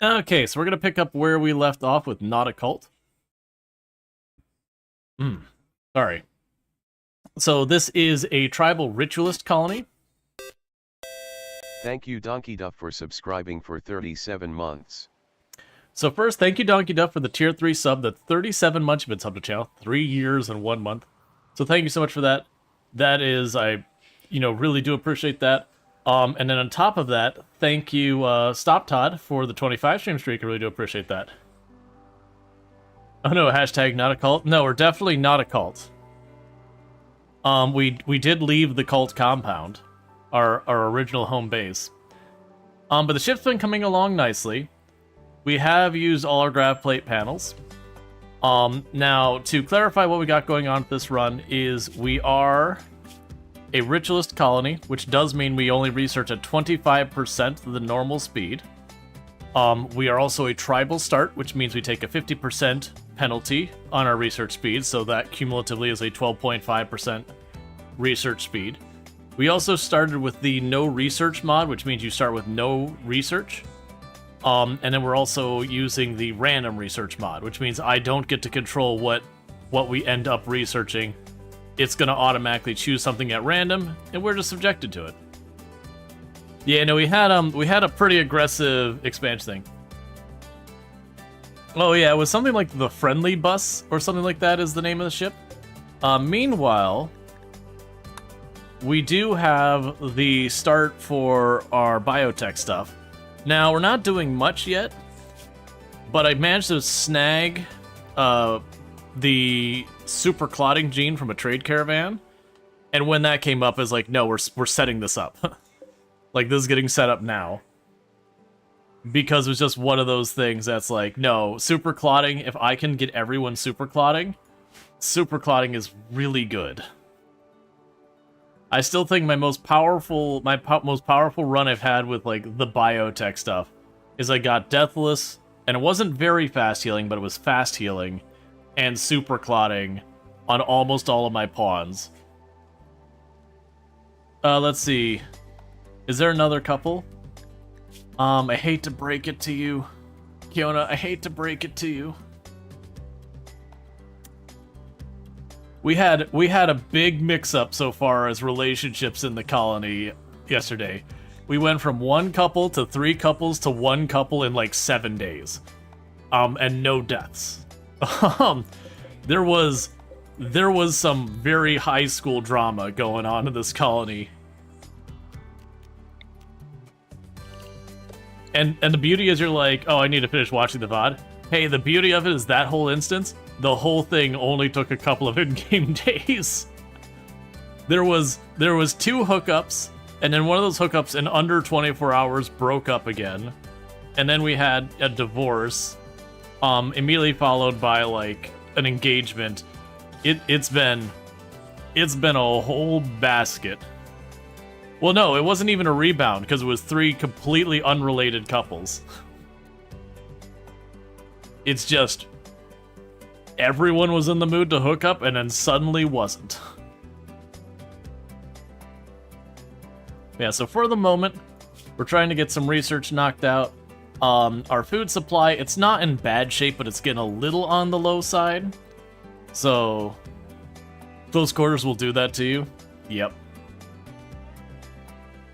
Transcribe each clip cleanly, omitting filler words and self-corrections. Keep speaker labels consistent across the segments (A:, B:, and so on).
A: Okay, so we're going to pick up where we left off with Not a Cult. Sorry. So this is a tribal ritualist colony.
B: Thank you Donkey Duff for subscribing for 37 months.
A: So first, thank you Donkey Duff for the tier 3 sub. That's 37 months you've been subbed to channel. 3 years and 1 month. So thank you so much for that. That is, I really do appreciate that. And then on top of that, thank you Stop Todd for the 25 stream streak. I really do appreciate that. Oh no, hashtag not a cult. No, we're definitely not a cult. We did leave the cult compound, our original home base. But the ship's been coming along nicely. We have used all our grav plate panels. Now, to clarify what we got going on with this run is we are a ritualist colony, which does mean we only research at 25% of the normal speed. We are also a tribal start, which means we take a 50% penalty on our research speed, so that cumulatively is a 12.5% research speed. We also started with the no research mod, which means you start with no research. And then we're also using the random research mod, which means I don't get to control what we end up researching. It's going to automatically choose something at random, and we're just subjected to it. Yeah, no, we had a pretty aggressive expansion thing. Oh yeah, it was something like the Friendly Bus, or something like that is the name of the ship. Meanwhile, we do have the start for our biotech stuff. Now, we're not doing much yet, but I managed to snag the super clotting gene from a trade caravan, and when that came up, I was like, no, we're setting this up. Like, this is getting set up now. Because it was just one of those things that's like, no, super clotting, if I can get everyone super clotting is really good. I still think my most powerful run I've had with, like, the biotech stuff is I got Deathless, and it wasn't very fast healing, but it was fast healing, and super clotting on almost all of my pawns. Let's see. Is there another couple? I hate to break it to you. Kiona, I hate to break it to you. We had a big mix-up so far as relationships in the colony yesterday. We went from 1 couple to 3 couples to 1 couple in like 7 days. And no deaths. There was some very high school drama going on in this colony. And the beauty is you're like, oh, I need to finish watching the VOD. Hey, the beauty of it is that whole instance, the whole thing only took a couple of in-game days. There was 2 hookups, and then one of those hookups in under 24 hours broke up again. And then we had a divorce, immediately followed by like an engagement. It's been a whole basket. Well, no, it wasn't even a rebound, because it was 3 completely unrelated couples. It's just, everyone was in the mood to hook up, and then suddenly wasn't. Yeah, so for the moment, we're trying to get some research knocked out. Our food supply, it's not in bad shape, but it's getting a little on the low side. So, close quarters will do that to you. Yep.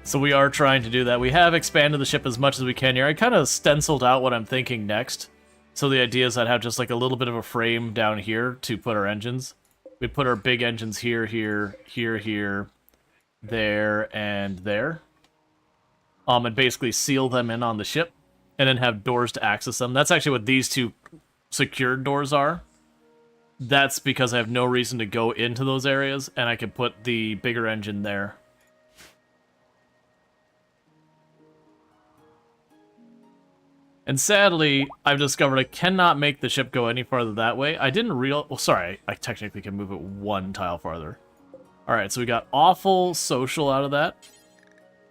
A: So we are trying to do that. We have expanded the ship as much as we can here. I kind of stenciled out what I'm thinking next. So the idea is I'd have just like a little bit of a frame down here to put our engines. We put our big engines here, here, here, here, there, and there. And basically seal them in on the ship. And then have doors to access them. That's actually what these 2 secured doors are. That's because I have no reason to go into those areas, and I can put the bigger engine there. And sadly, I've discovered I cannot make the ship go any farther that way. I didn't well, sorry, I technically can move it 1 tile farther. Alright, so we got awful social out of that.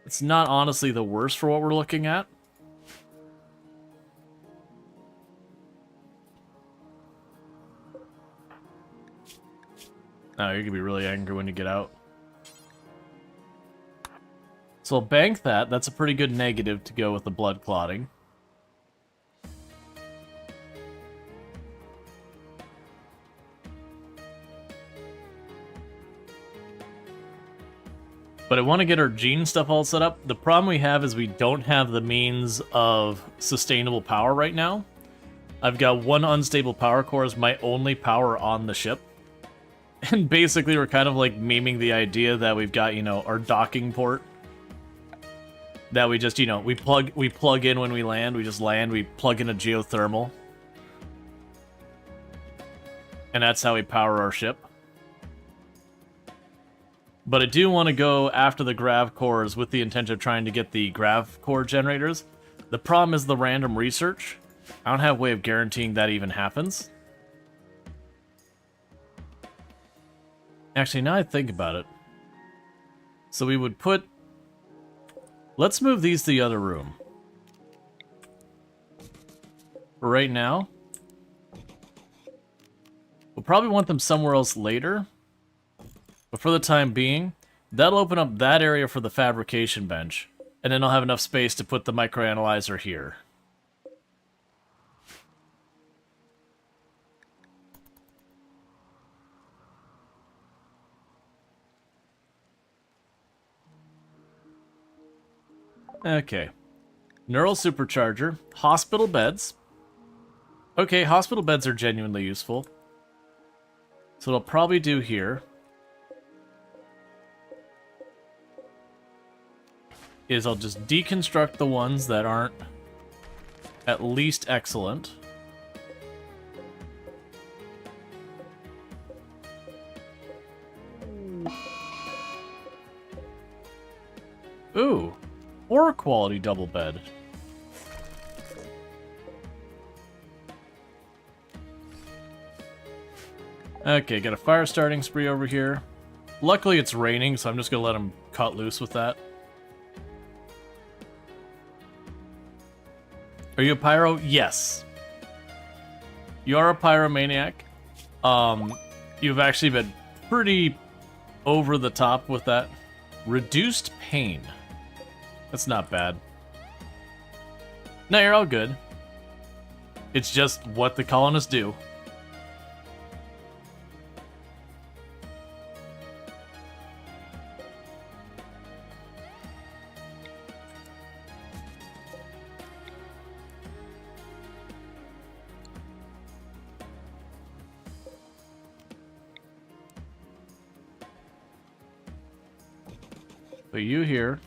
A: It's not honestly the worst for what we're looking at. Now, you're gonna be really angry when you get out. So I'll bank that. That's a pretty good negative to go with the blood clotting. But I want to get our gene stuff all set up. The problem we have is we don't have the means of sustainable power right now. I've got one unstable power core as my only power on the ship. And basically we're kind of like memeing the idea that we've got, you know, our docking port. That we just, you know, we plug in when we land, we plug in a geothermal. And that's how we power our ship. But I do want to go after the grav cores with the intention of trying to get the grav core generators. The problem is the random research. I don't have a way of guaranteeing that even happens. Actually, now I think about it. So we would put... Let's move these to the other room. For right now, we'll probably want them somewhere else later. But for the time being, that'll open up that area for the fabrication bench. And then I'll have enough space to put the microanalyzer here. Okay. Neural supercharger. Hospital beds. Okay, hospital beds are genuinely useful. So what I'll probably do here is I'll just deconstruct the ones that aren't at least excellent. Ooh, poor quality double bed. Okay, got a fire starting spree over here. Luckily it's raining, so I'm just gonna let him cut loose with that. Are you a pyro? Yes. You are a pyromaniac. You've actually been pretty over the top with that. Reduced pain. That's not bad. No, you're all good. It's just what the colonists do. But you here.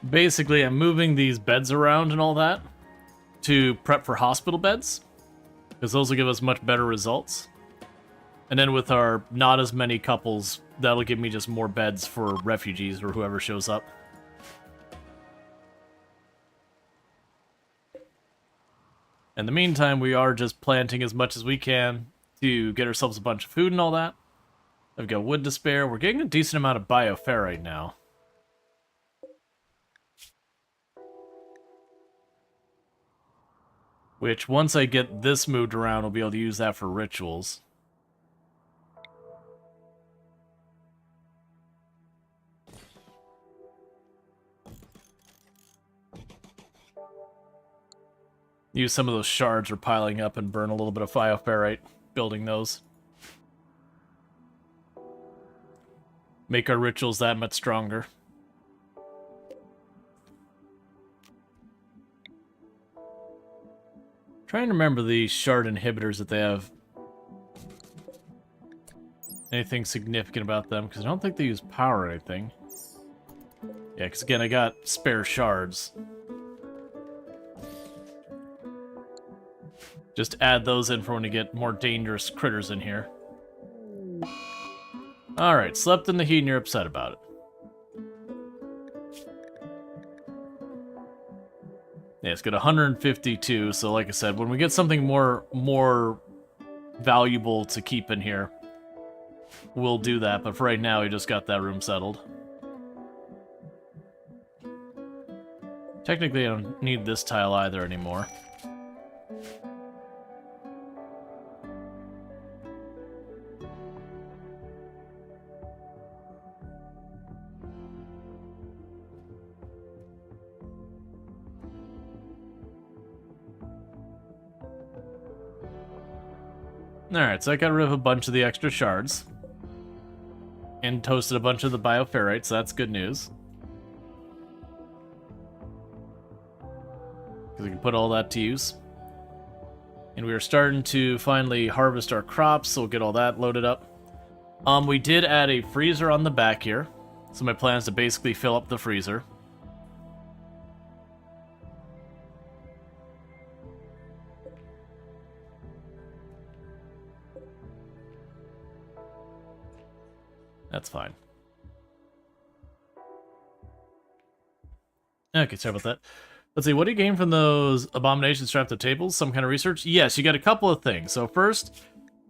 A: Basically, I'm moving these beds around and all that to prep for hospital beds, because those will give us much better results. And then with our not as many couples, that'll give me just more beds for refugees or whoever shows up. In the meantime, we are just planting as much as we can to get ourselves a bunch of food and all that. I've got wood to spare. We're getting a decent amount of bioferrite now. Which, once I get this moved around, I'll be able to use that for rituals. Use some of those shards are piling up and burn a little bit of bioferrite building those. Make our rituals that much stronger. Trying to remember the shard inhibitors that they have. Anything significant about them, because I don't think they use power or anything. Yeah, because again, I got spare shards. Just add those in for when you get more dangerous critters in here. Alright, slept in the heat and you're upset about it. Yeah, it's got 152, so like I said, when we get something more valuable to keep in here, we'll do that, but for right now, we just got that room settled. Technically, I don't need this tile either anymore. Alright, so I got rid of a bunch of the extra shards. And toasted a bunch of the bioferrite, so that's good news. Because we can put all that to use. And we are starting to finally harvest our crops, so we'll get all that loaded up. We did add a freezer on the back here. So my plan is to basically fill up the freezer. That's fine. Okay, sorry about that. Let's see, what do you gain from those abominations strapped to tables? Some kind of research? Yes, you get a couple of things. So first,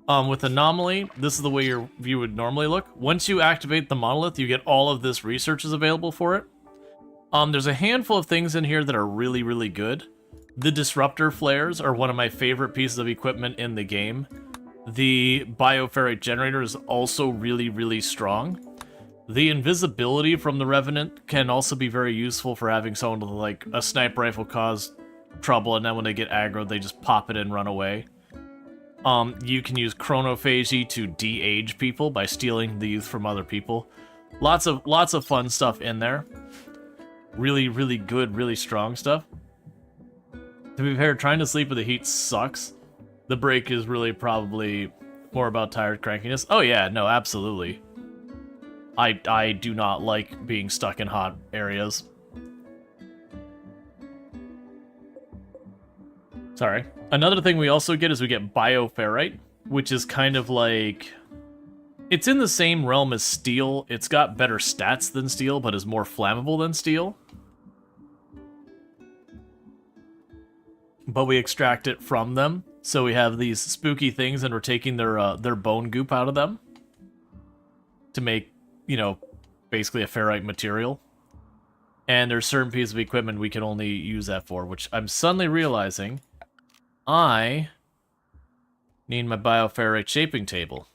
A: with Anomaly, this is the way your view would normally look. Once you activate the monolith, you get all of this research is available for it. There's a handful of things in here that are really, really good. The disruptor flares are one of my favorite pieces of equipment in the game. The bioferrite generator is also really, really strong. The invisibility from the Revenant can also be very useful for having someone with, like, a sniper rifle cause trouble, and then when they get aggroed, they just pop it and run away. You can use chronophagy to de-age people by stealing the youth from other people. Lots of fun stuff in there. Really, really good, really strong stuff. To be fair, trying to sleep with the heat sucks. The break is really probably more about tired crankiness. Oh yeah, no, absolutely. I do not like being stuck in hot areas. Sorry. Another thing we also get is we get bioferrite, which is kind of like... It's in the same realm as steel. It's got better stats than steel, but is more flammable than steel. But we extract it from them. So we have these spooky things, and we're taking their bone goop out of them to make, you know, basically a ferrite material. And there's certain pieces of equipment we can only use that for, which I'm suddenly realizing I need my bioferrite shaping table.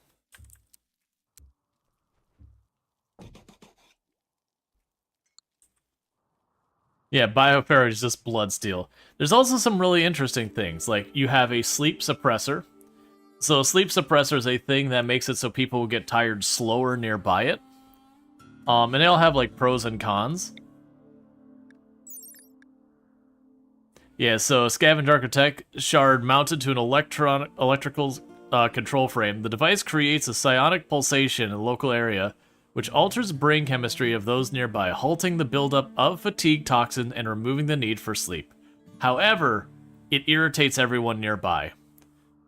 A: Yeah, bioferrite is just blood steel. There's also some really interesting things, like you have a sleep suppressor. So a sleep suppressor is a thing that makes it so people will get tired slower nearby it. And they all have, like, pros and cons. Yeah, so a Scavenge Architect shard mounted to an electrical control frame. The device creates a psionic pulsation in a local area, which alters brain chemistry of those nearby, halting the buildup of fatigue toxin and removing the need for sleep. However, it irritates everyone nearby.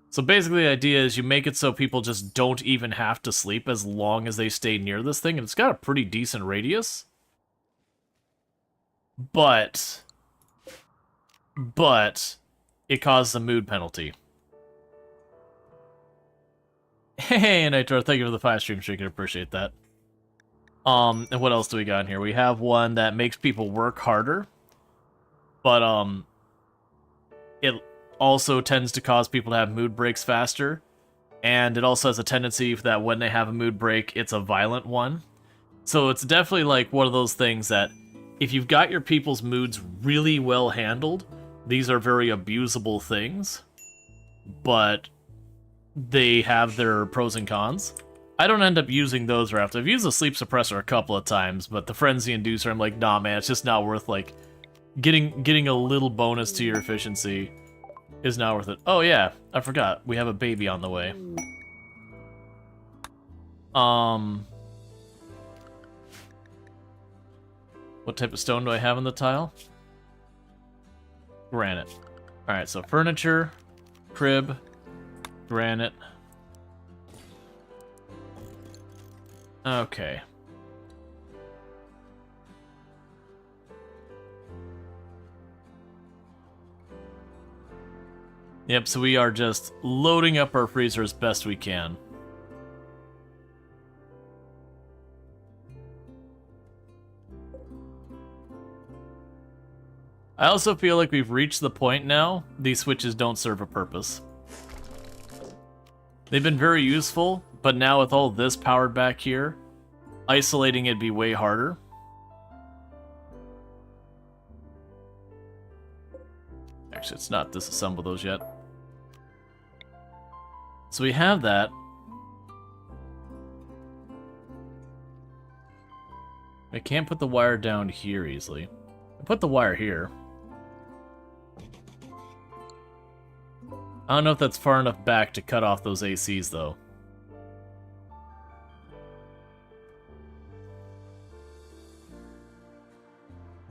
A: So basically the idea is you make it so people just don't even have to sleep as long as they stay near this thing, and it's got a pretty decent radius. But it causes a mood penalty. Hey, Nitro, thank you for the 5 stream streak, I appreciate that. And what else do we got in here? We have one that makes people work harder, but it also tends to cause people to have mood breaks faster, and it also has a tendency that when they have a mood break, it's a violent one. So it's definitely like one of those things that if you've got your people's moods really well handled, these are very abusable things, but they have their pros and cons. I don't end up using those very often. I've used the sleep suppressor a couple of times, but the frenzy inducer, I'm like, nah, man, it's just not worth, like, getting a little bonus to your efficiency is not worth it. Oh yeah, I forgot. We have a baby on the way. What type of stone do I have in the tile? Granite. Alright, so furniture, crib, granite. Okay. Yep, so we are just loading up our freezer as best we can. I also feel like we've reached the point now, these switches don't serve a purpose. They've been very useful, but now with all this powered back here, isolating it'd be way harder. Actually, it's not disassemble those yet. So we have that. I can't put the wire down here easily. I put the wire here. I don't know if that's far enough back to cut off those ACs, though.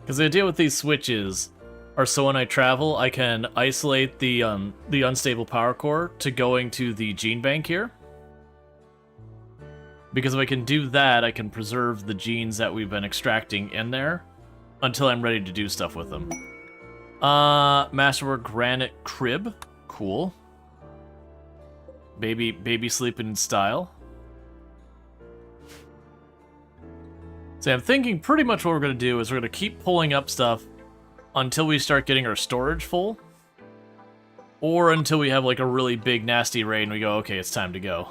A: Because the idea with these switches are so when I travel, I can isolate the unstable power core to going to the gene bank here. Because if I can do that, I can preserve the genes that we've been extracting in there until I'm ready to do stuff with them. Masterwork Granite Crib. Cool. Baby sleeping in style. So I'm thinking pretty much what we're going to do is we're going to keep pulling up stuff until we start getting our storage full. Or until we have like a really big nasty raid and we go, okay, it's time to go.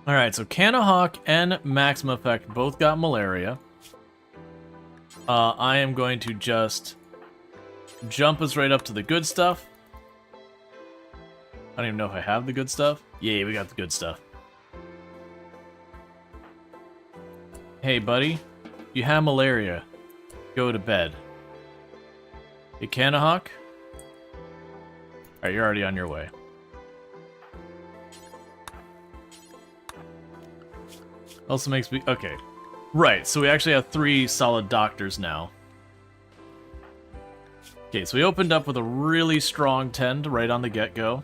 A: Alright, so Canahawk and Maximum Effect both got malaria. I am going to just jump us right up to the good stuff. I don't even know if I have the good stuff. Yeah, we got the good stuff. Hey, buddy. You have malaria. Go to bed. Hey, Canahawk? Alright, you're already on your way. Also makes me... Okay. Right, so we actually have 3 solid doctors now. Okay, so we opened up with a really strong 10 right on the get-go.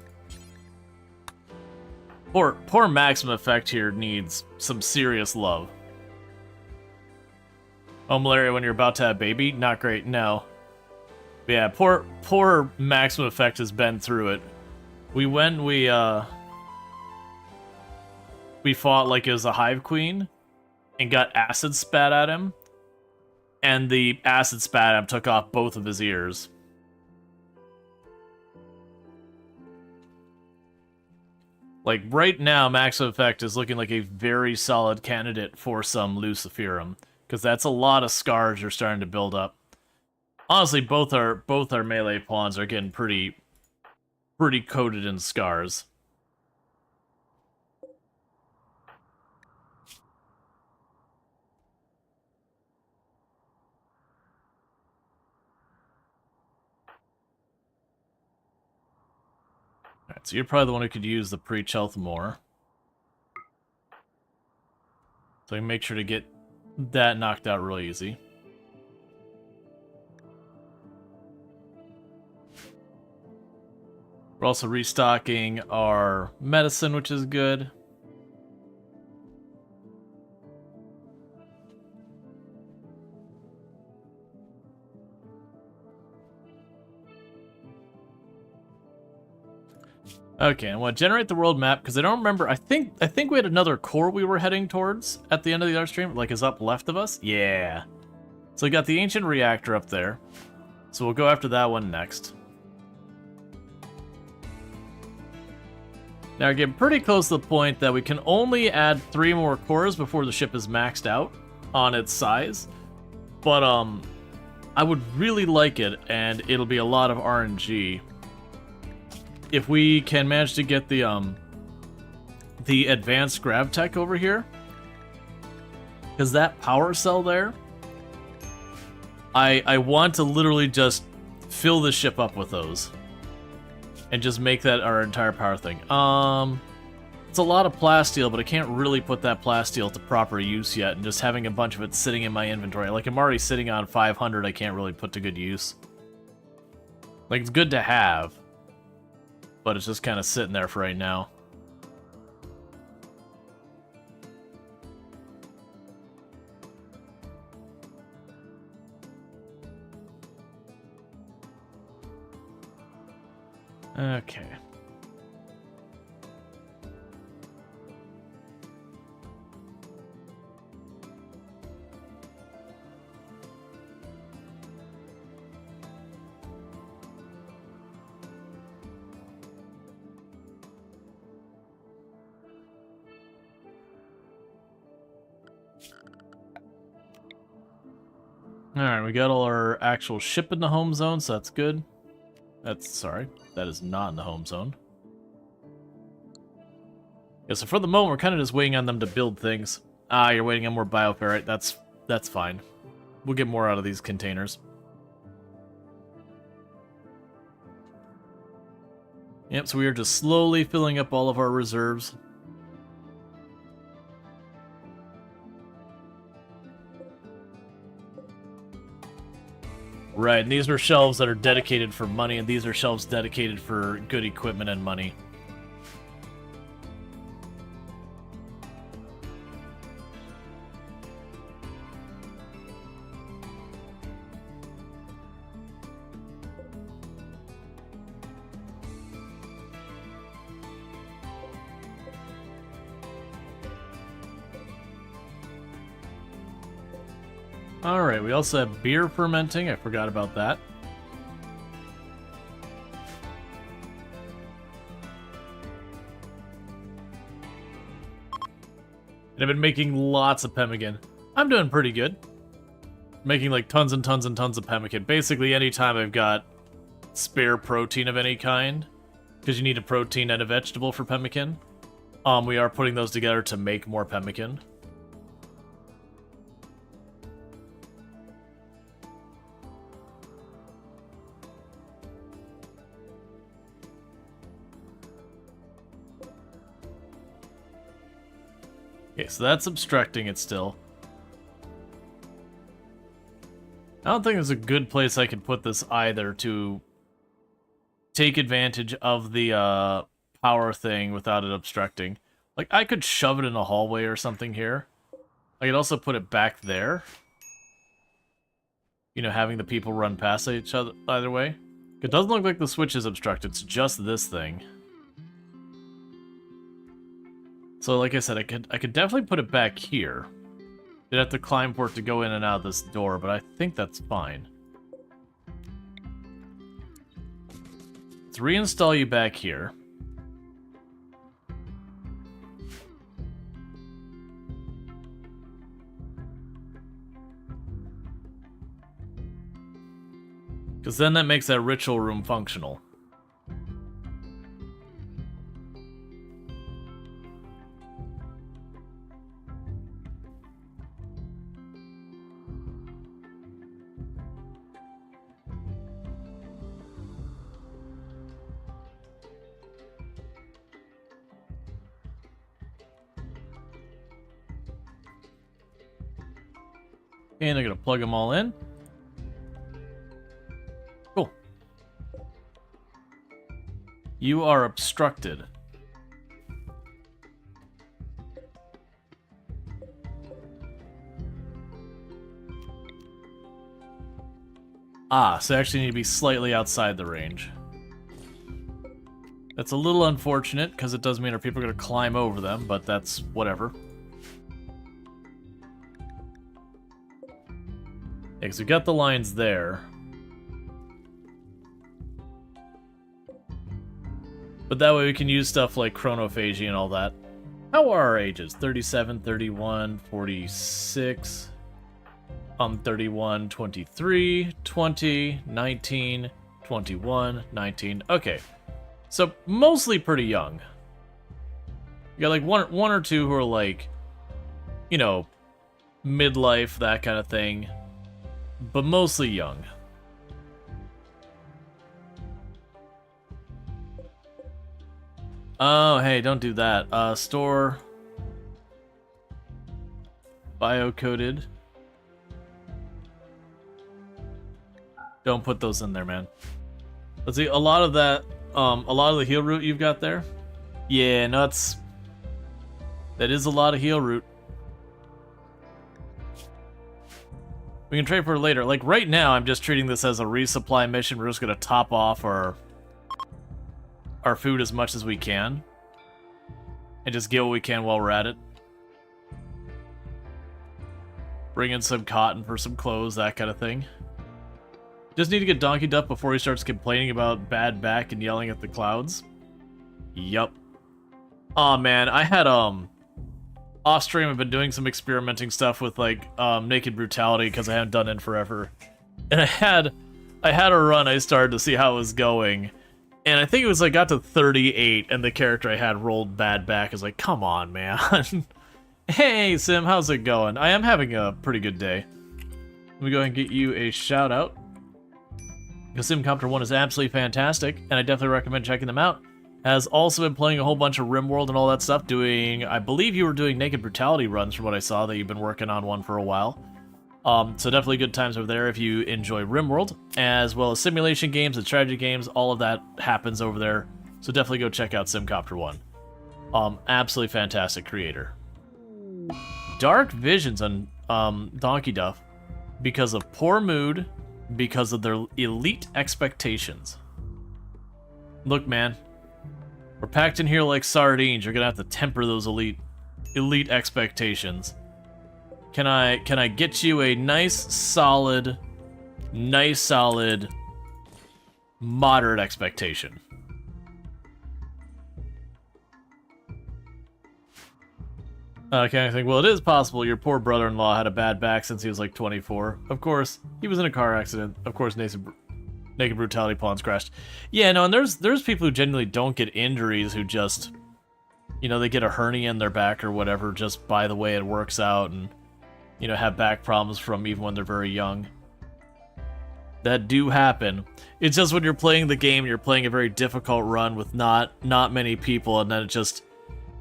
A: Poor Maximum Effect here needs some serious love. Oh, malaria when you're about to have a baby? Not great, no. But yeah, poor Maximum Effect has been through it. We fought like it was a hive queen and got acid spat at him, and the acid spat at him took off both of his ears. Like right now, Maximum Effect is looking like a very solid candidate for some Luciferum, because that's a lot of scars you're starting to build up. Honestly, both our melee pawns are getting pretty coated in scars. Alright, so you're probably the one who could use the Preach Health more. So you make sure to get that knocked out real easy. We're also restocking our medicine, which is good. Okay, I want to generate the world map because I don't remember. I think we had another core we were heading towards at the end of the other stream, like is up left of us. Yeah. So we got the ancient reactor up there. So we'll go after that one next. Now we're getting pretty close to the point that we can only add 3 more cores before the ship is maxed out on its size. But I would really like it, and it'll be a lot of RNG. If we can manage to get the advanced grav tech over here, because that power cell there, I want to literally just fill the ship up with those, and just make that our entire power thing. It's a lot of plasteel, but I can't really put that plasteel to proper use yet, and just having a bunch of it sitting in my inventory, like I'm already sitting on 500, I can't really put to good use. Like it's good to have, but it's just kind of sitting there for right now. Okay. Alright, we got all our actual ship in the home zone, so that's good. Sorry, that is not in the home zone. Yeah, so for the moment, we're kind of just waiting on them to build things. Ah, you're waiting on more bioferrite. That's fine. We'll get more out of these containers. Yep, so we are just slowly filling up all of our reserves. Right, and these are shelves that are dedicated for money, and these are shelves dedicated for good equipment and money. Alright, we also have beer fermenting. I forgot about that. And I've been making lots of pemmican. I'm doing pretty good. Making like tons and tons and tons of pemmican. Basically, anytime I've got spare protein of any kind, because you need a protein and a vegetable for pemmican, we are putting those together to make more pemmican. Okay, so that's obstructing it still. I don't think there's a good place I can put this either to take advantage of the power thing without it obstructing. Like, I could shove it in a hallway or something here. I could also put it back there. You know, having the people run past each other either way. It doesn't look like the switch is obstructed, it's just this thing. So, like I said, I could definitely put it back here. You'd have to climb for it to go in and out of this door, but I think that's fine. Let's reinstall you back here. Because then that makes that ritual room functional. And I'm going to plug them all in. Cool. You are obstructed. Ah, so I actually need to be slightly outside the range. That's a little unfortunate, because it does mean our people are going to climb over them, but that's whatever. Yeah, because we got the lines there. But that way we can use stuff like chronophagy and all that. How are our ages? 37, 31, 46, 31, 23, 20, 19, 21, 19. Okay. So mostly pretty young. You got like one or two who are like, you know, midlife, that kind of thing. But mostly young. Oh, hey, don't do that. Store bio-coded. Don't put those in there, man. Let's see, a lot of that, a lot of the heal root you've got there. Yeah, nuts. That is a lot of heal root. We can trade for it later. Like, right now, I'm just treating this as a resupply mission. We're just going to top off our food as much as we can. And just get what we can while we're at it. Bring in some cotton for some clothes, that kind of thing. Just need to get donkeyed up before he starts complaining about bad back and yelling at the clouds. Yup. Aw, man, I had off stream, I've been doing some experimenting stuff with like naked brutality because I haven't done it in forever. And I had a run I started to see how it was going, and I think it was like got to 38, and the character I had rolled bad back. I was like, come on, man. Hey, Sim, how's it going? I am having a pretty good day. Let me go ahead and get you a shout out. Because Simcopter 1 is absolutely fantastic, and I definitely recommend checking them out. Has also been playing a whole bunch of RimWorld and all that stuff, doing, I believe you were doing Naked Brutality runs from what I saw, that you've been working on one for a while. So definitely good times over there if you enjoy RimWorld, as well as simulation games and strategy games. All of that happens over there, so definitely go check out Simcopter 1. Absolutely fantastic creator. Dark Visions on Donkey Duff because of poor mood, because of their elite expectations. Look, man, we're packed in here like sardines. You're gonna have to temper those elite expectations. Can I get you a nice solid, moderate expectation? Okay, I think, well, it is possible your poor brother-in-law had a bad back since he was like 24. Of course, he was in a car accident. Of course, Naked Brutality pawns crashed. Yeah, no, and there's people who genuinely don't get injuries who just, you know, they get a hernia in their back or whatever just by the way it works out, and, you know, have back problems from even when they're very young. That do happen. It's just when you're playing the game, you're playing a very difficult run with not many people, and then it just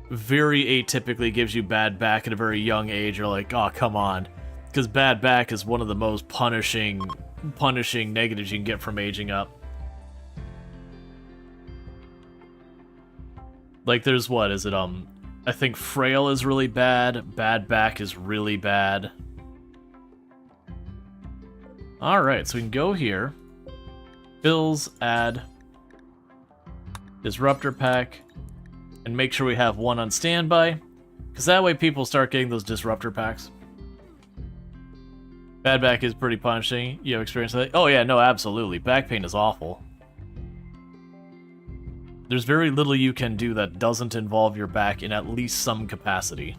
A: very atypically gives you bad back at a very young age. You're like, oh, come on. Because bad back is one of the most punishing negatives you can get from aging up. Like, there's what, is it, I think frail is really bad, bad back is really bad. Alright, so we can go here. Bills, add Disruptor Pack, and make sure we have one on standby, because that way people start getting those Disruptor Packs. Bad back is pretty punishing. You have experience with that? Oh yeah, no, absolutely. Back pain is awful. There's very little you can do that doesn't involve your back in at least some capacity.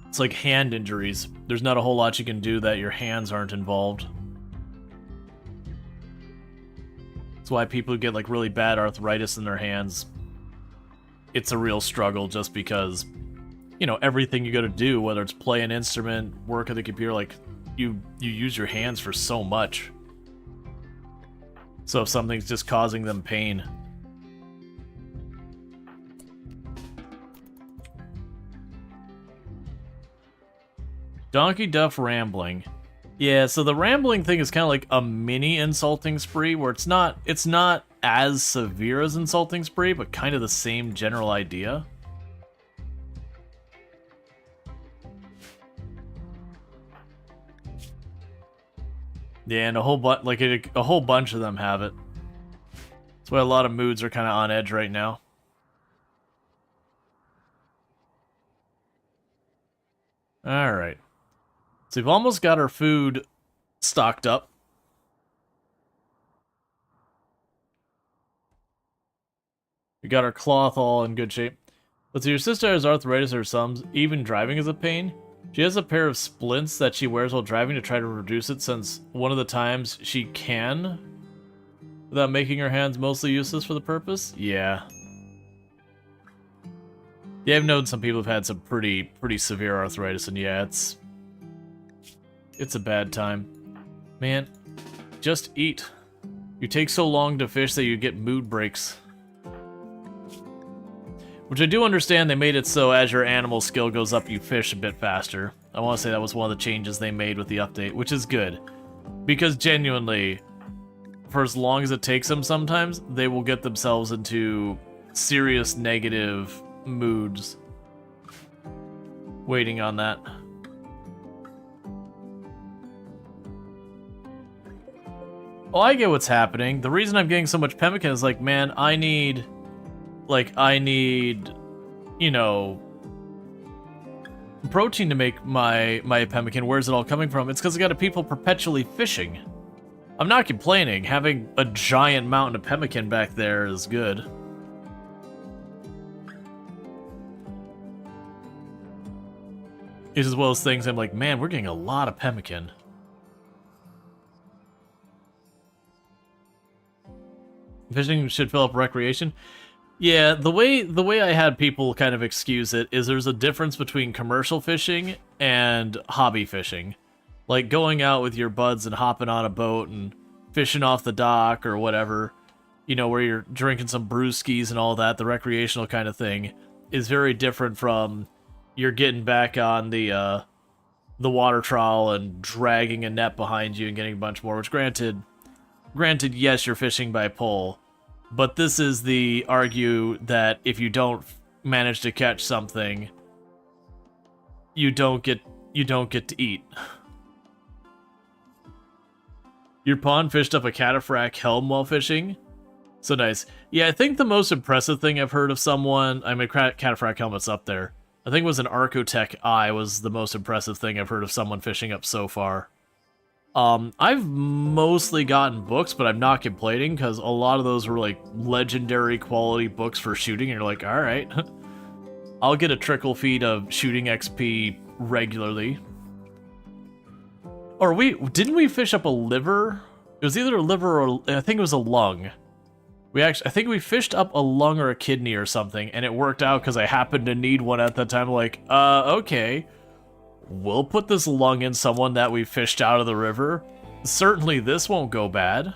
A: It's like hand injuries. There's not a whole lot you can do that your hands aren't involved. That's why people who get like really bad arthritis in their hands, it's a real struggle just because, you know, everything you gotta do, whether it's play an instrument, work at the computer, like, you use your hands for so much. So if something's just causing them pain. Donkey Duff rambling. Yeah, so the rambling thing is kind of like a mini insulting spree, where it's not as severe as insulting spree, but kind of the same general idea. Yeah, and a whole bunch of them have it. That's why a lot of moods are kind of on edge right now. All right. So we've almost got our food stocked up. We got our cloth all in good shape. But so your sister has arthritis or some, even driving is a pain. She has a pair of splints that she wears while driving to try to reduce it, since one of the times she can, without making her hands mostly useless for the purpose. Yeah. Yeah, I've known some people have had some pretty severe arthritis, and yeah, it's a bad time. Man, just eat. You take so long to fish that you get mood breaks. Which I do understand, they made it so as your animal skill goes up, you fish a bit faster. I want to say that was one of the changes they made with the update, which is good. Because genuinely, for as long as it takes them sometimes, they will get themselves into serious negative moods waiting on that. Oh, I get what's happening. The reason I'm getting so much pemmican is like, man, I need, you know, protein to make my pemmican. Where's it all coming from? It's because I got people perpetually fishing. I'm not complaining. Having a giant mountain of pemmican back there is good. It's as well as things I'm like, man, we're getting a lot of pemmican. Fishing should fill up recreation. Yeah, the way I had people kind of excuse it is there's a difference between commercial fishing and hobby fishing. Like going out with your buds and hopping on a boat and fishing off the dock or whatever, you know, where you're drinking some brewskis and all that, the recreational kind of thing, is very different from you're getting back on the water trowel and dragging a net behind you and getting a bunch more, which granted, yes, you're fishing by pole, but this is the argue that if you don't manage to catch something, you don't get to eat. Your pond fished up a cataphractic helm while fishing? So nice. Yeah, I think the most impressive thing I've heard of someone... I mean, cataphractic helmet's up there. I think it was an Archotech eye was the most impressive thing I've heard of someone fishing up so far. I've mostly gotten books, but I'm not complaining, because a lot of those were, like, legendary quality books for shooting, and you're like, alright. I'll get a trickle feed of shooting XP regularly. Or didn't we fish up a liver? It was either a liver or I think it was a lung. I think we fished up a lung or a kidney or something, and it worked out because I happened to need one at the time. Like, okay, we'll put this lung in someone that we fished out of the river. Certainly this won't go bad.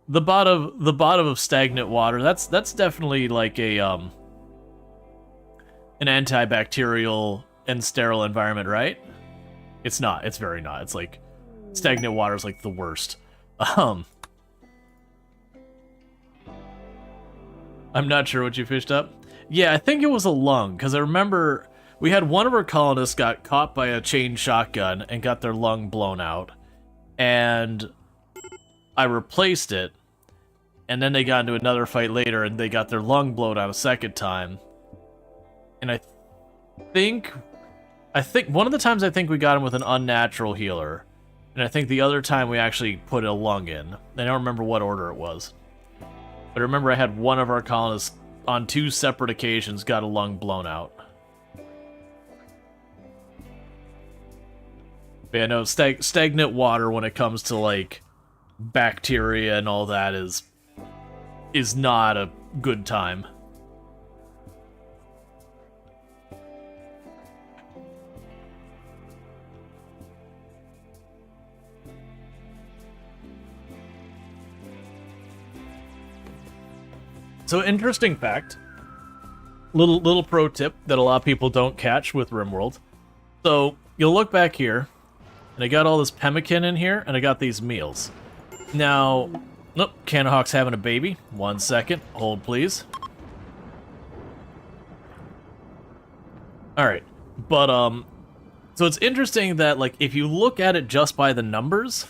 A: The bottom of stagnant water, that's definitely like a an antibacterial and sterile environment, right? It's not. It's very not. It's like stagnant water is like the worst. I'm not sure what you fished up. Yeah, I think it was a lung, because I remember we had one of our colonists got caught by a chain shotgun and got their lung blown out, and I replaced it, and then they got into another fight later and they got their lung blown out a second time. And I think one of the times I think we got him with an unnatural healer, and I think the other time we actually put a lung in. I don't remember what order it was, but I remember I had one of our colonists on 2 separate occasions got a lung blown out. But yeah, no, stagnant water when it comes to like bacteria and all that is not a good time. So, interesting fact, little pro tip that a lot of people don't catch with RimWorld. So, you'll look back here, and I got all this pemmican in here, and I got these meals. Now, nope, Canahawk's having a baby. 1 second, hold please. Alright, but, so it's interesting that, like, if you look at it just by the numbers,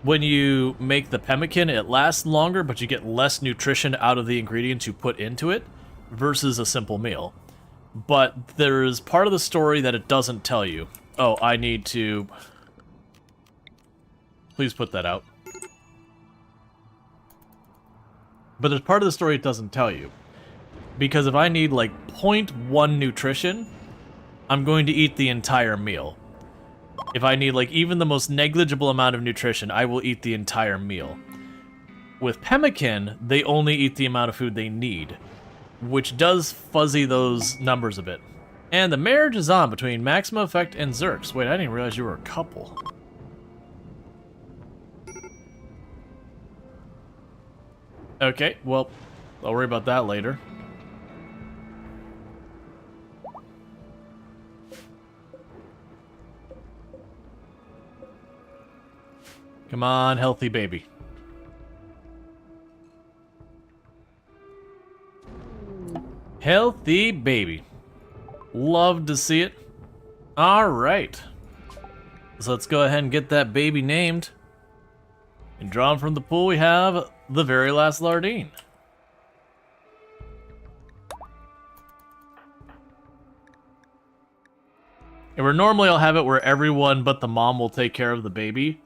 A: when you make the pemmican, it lasts longer, but you get less nutrition out of the ingredients you put into it versus a simple meal. But there's part of the story that it doesn't tell you. Oh, I need to... Please put that out. But there's part of the story it doesn't tell you. Because if I need, like, 0.1 nutrition, I'm going to eat the entire meal. If I need, like, even the most negligible amount of nutrition, I will eat the entire meal. With pemmican, they only eat the amount of food they need, which does fuzzy those numbers a bit. And the marriage is on between Maxima Effect and Zerx. Wait, I didn't realize you were a couple. Okay, well, I'll worry about that later. Come on, healthy baby. Healthy baby. Love to see it. Alright. So let's go ahead and get that baby named. And drawn from the pool we have the very last Lardine. And where normally I'll have it where everyone but the mom will take care of the baby.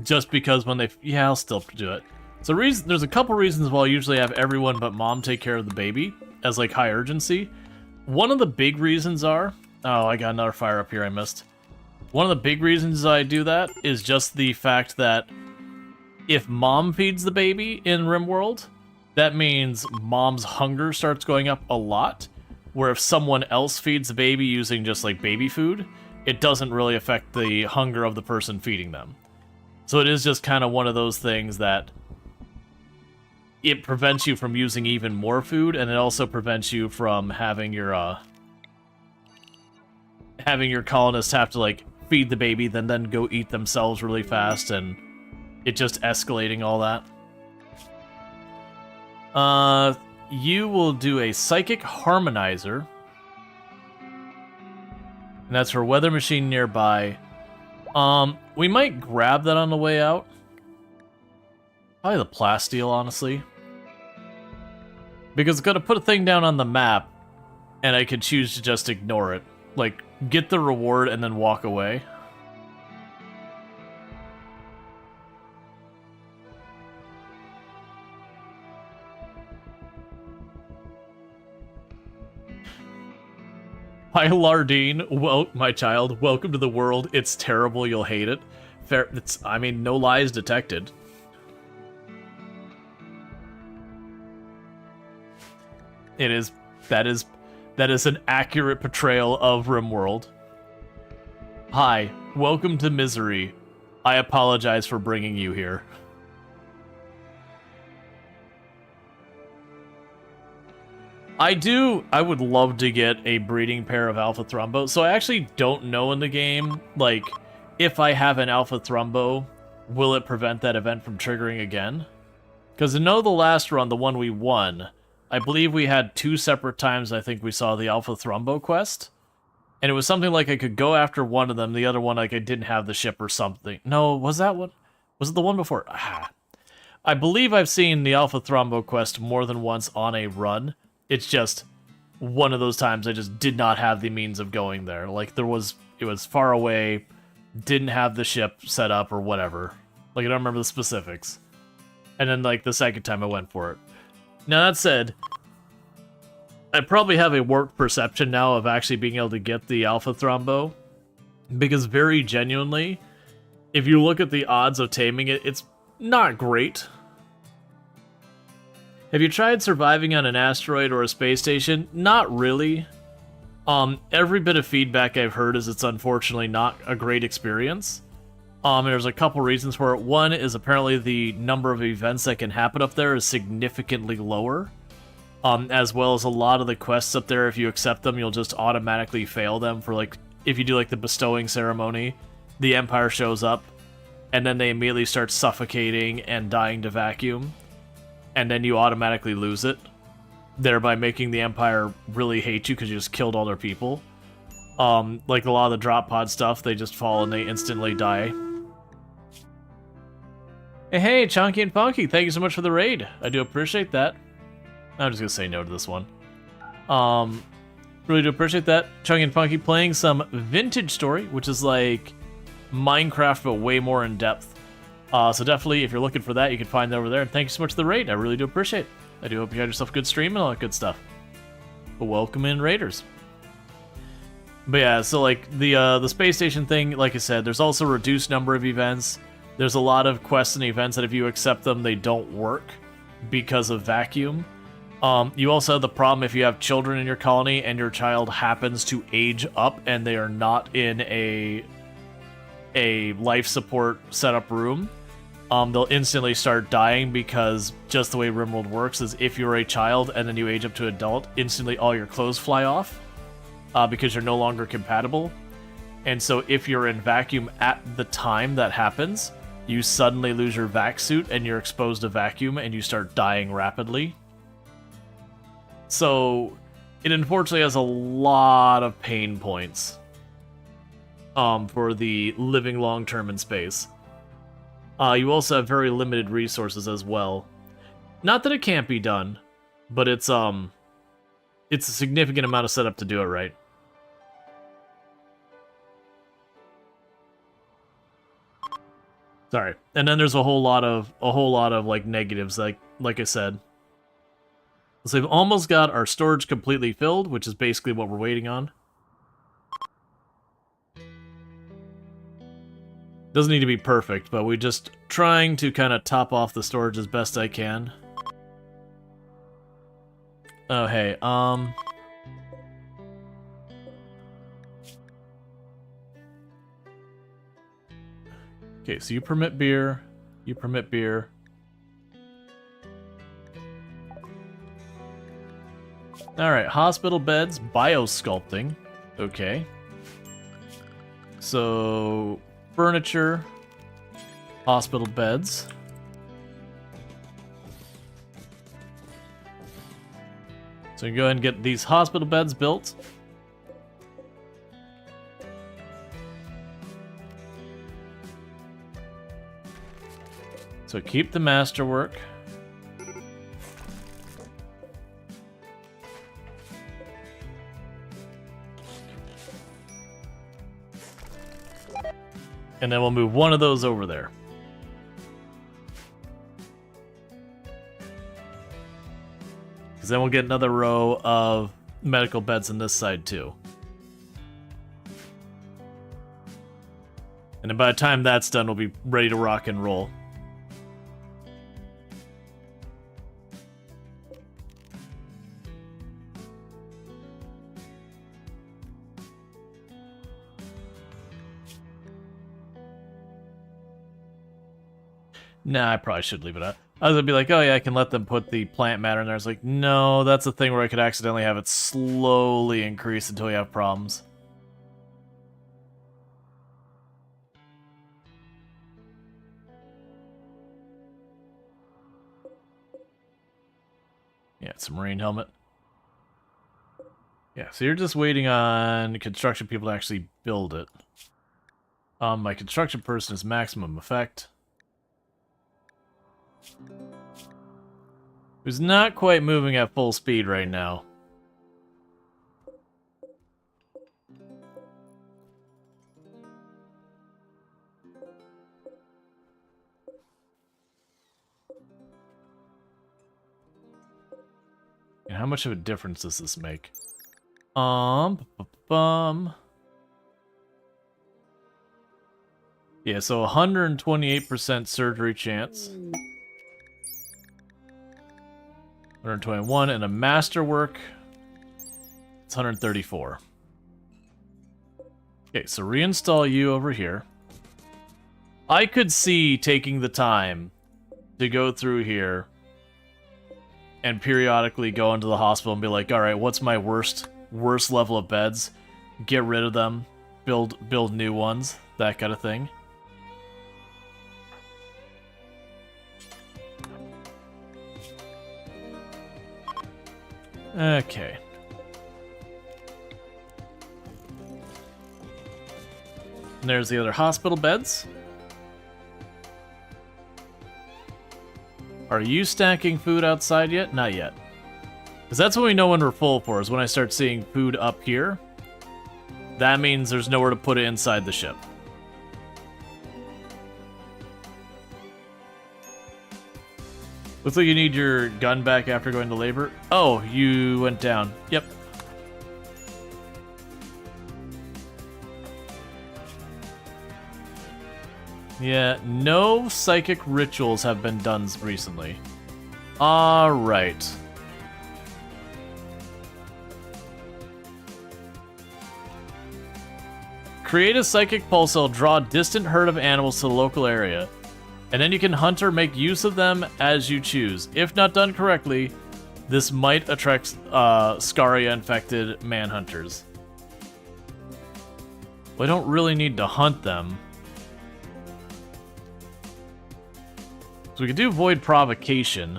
A: Just because when they... Yeah, I'll still do it. So there's a couple reasons why I usually have everyone but mom take care of the baby as, like, high urgency. One of the big reasons are... Oh, I got another fire up here I missed. One of the big reasons I do that is just the fact that if mom feeds the baby in RimWorld, that means mom's hunger starts going up a lot, where if someone else feeds the baby using just, like, baby food, it doesn't really affect the hunger of the person feeding them. So it is just kind of one of those things that it prevents you from using even more food, and it also prevents you from having your colonists have to, like, feed the baby, then go eat themselves really fast, and it just escalating all that. You will do a Psychic Harmonizer. And that's for Weather Machine nearby. We might grab that on the way out. Probably the Plasteel, honestly. Because it's gonna put a thing down on the map, and I could choose to just ignore it. Like, get the reward and then walk away. Hi, Lardine. Well, my child, welcome to the world. It's terrible. You'll hate it. Fair. I mean, no lies detected. It is. That is an accurate portrayal of RimWorld. Hi, welcome to misery. I apologize for bringing you here. I would love to get a breeding pair of Alpha Thrumbo. So I actually don't know in the game, like, if I have an Alpha Thrumbo, will it prevent that event from triggering again? Because I know the last run, the one we won, I believe we had 2 separate times I think we saw the Alpha Thrumbo quest. And it was something like I could go after one of them, the other one like I didn't have the ship or something. No, was that one? Was it the one before? I believe I've seen the Alpha Thrumbo quest more than once on a run. It's just one of those times I just did not have the means of going there. Like, it was far away, didn't have the ship set up or whatever. Like, I don't remember the specifics. And then, like, the second time I went for it. Now, that said, I probably have a warped perception now of actually being able to get the Alpha Thrumbo. Because very genuinely, if you look at the odds of taming it, it's not great. Have you tried surviving on an asteroid or a space station? Not really. Every bit of feedback I've heard is it's unfortunately not a great experience. There's a couple reasons for it. One is apparently the number of events that can happen up there is significantly lower. As well as a lot of the quests up there, if you accept them, you'll just automatically fail them for, like, if you do, like, the bestowing ceremony, the Empire shows up, and then they immediately start suffocating and dying to vacuum. And then you automatically lose it, thereby making the Empire really hate you because you just killed all their people. Like a lot of the drop pod stuff, they just fall and they instantly die. Hey, Chunky and Funky, thank you so much for the raid. I do appreciate that. I'm just gonna say no to this one. Really do appreciate that. Chunky and Funky playing some Vintage Story, which is like Minecraft but way more in depth. So definitely, if you're looking for that, you can find it over there. And thank you so much for the raid. I really do appreciate it. I do hope you had yourself a good stream and all that good stuff. But welcome in, raiders. But yeah, so like the space station thing, like I said, there's also a reduced number of events. There's a lot of quests and events that if you accept them, they don't work because of vacuum. You also have the problem if you have children in your colony and your child happens to age up and they are not in a life support setup room. They'll instantly start dying because just the way RimWorld works is if you're a child and then you age up to adult, instantly all your clothes fly off because you're no longer compatible. And so if you're in vacuum at the time that happens, you suddenly lose your vac suit and you're exposed to vacuum and you start dying rapidly. So it unfortunately has a lot of pain points for the living long-term in space. You also have very limited resources as well. Not that it can't be done, but it's it's a significant amount of setup to do it right. Sorry. And then there's a whole lot of like negatives, like I said. So we've almost got our storage completely filled, which is basically what we're waiting on. Doesn't need to be perfect, but we're just trying to kind of top off the storage as best I can. Oh, hey, okay, so you permit beer. You permit beer. Alright, hospital beds, biosculpting. Okay. So, furniture, hospital beds. So we can go ahead and get these hospital beds built. So keep the masterwork. And then we'll move one of those over there. Because then we'll get another row of medical beds on this side too. And then by the time that's done, we'll be ready to rock and roll. Nah, I probably should leave it at. I was gonna be like, oh yeah, I can let them put the plant matter in there. I was like, no, that's a thing where I could accidentally have it slowly increase until we have problems. Yeah, it's a marine helmet. Yeah, so you're just waiting on construction people to actually build it. My construction person is maximum effect. Who's not quite moving at full speed right now. And how much of a difference does this make? Yeah, so 128% surgery chance. 121, and a masterwork, it's 134. Okay, so reinstall you over here. I could see taking the time to go through here and periodically go into the hospital and be like, all right, what's my worst level of beds? Get rid of them, build new ones, that kind of thing. Okay. And there's the other hospital beds. Are you stacking food outside yet? Not yet. Because that's what we know when we're full for, is when I start seeing food up here. That means there's nowhere to put it inside the ship. Looks like you need your gun back after going to labor. Oh, you went down. Yep. Yeah, no psychic rituals have been done recently. Alright. Create a psychic pulse cell, draw a distant herd of animals to the local area. And then you can hunt or make use of them as you choose. If not done correctly, this might attract Scaria-infected manhunters. Well, I don't really need to hunt them. So we could do Void Provocation.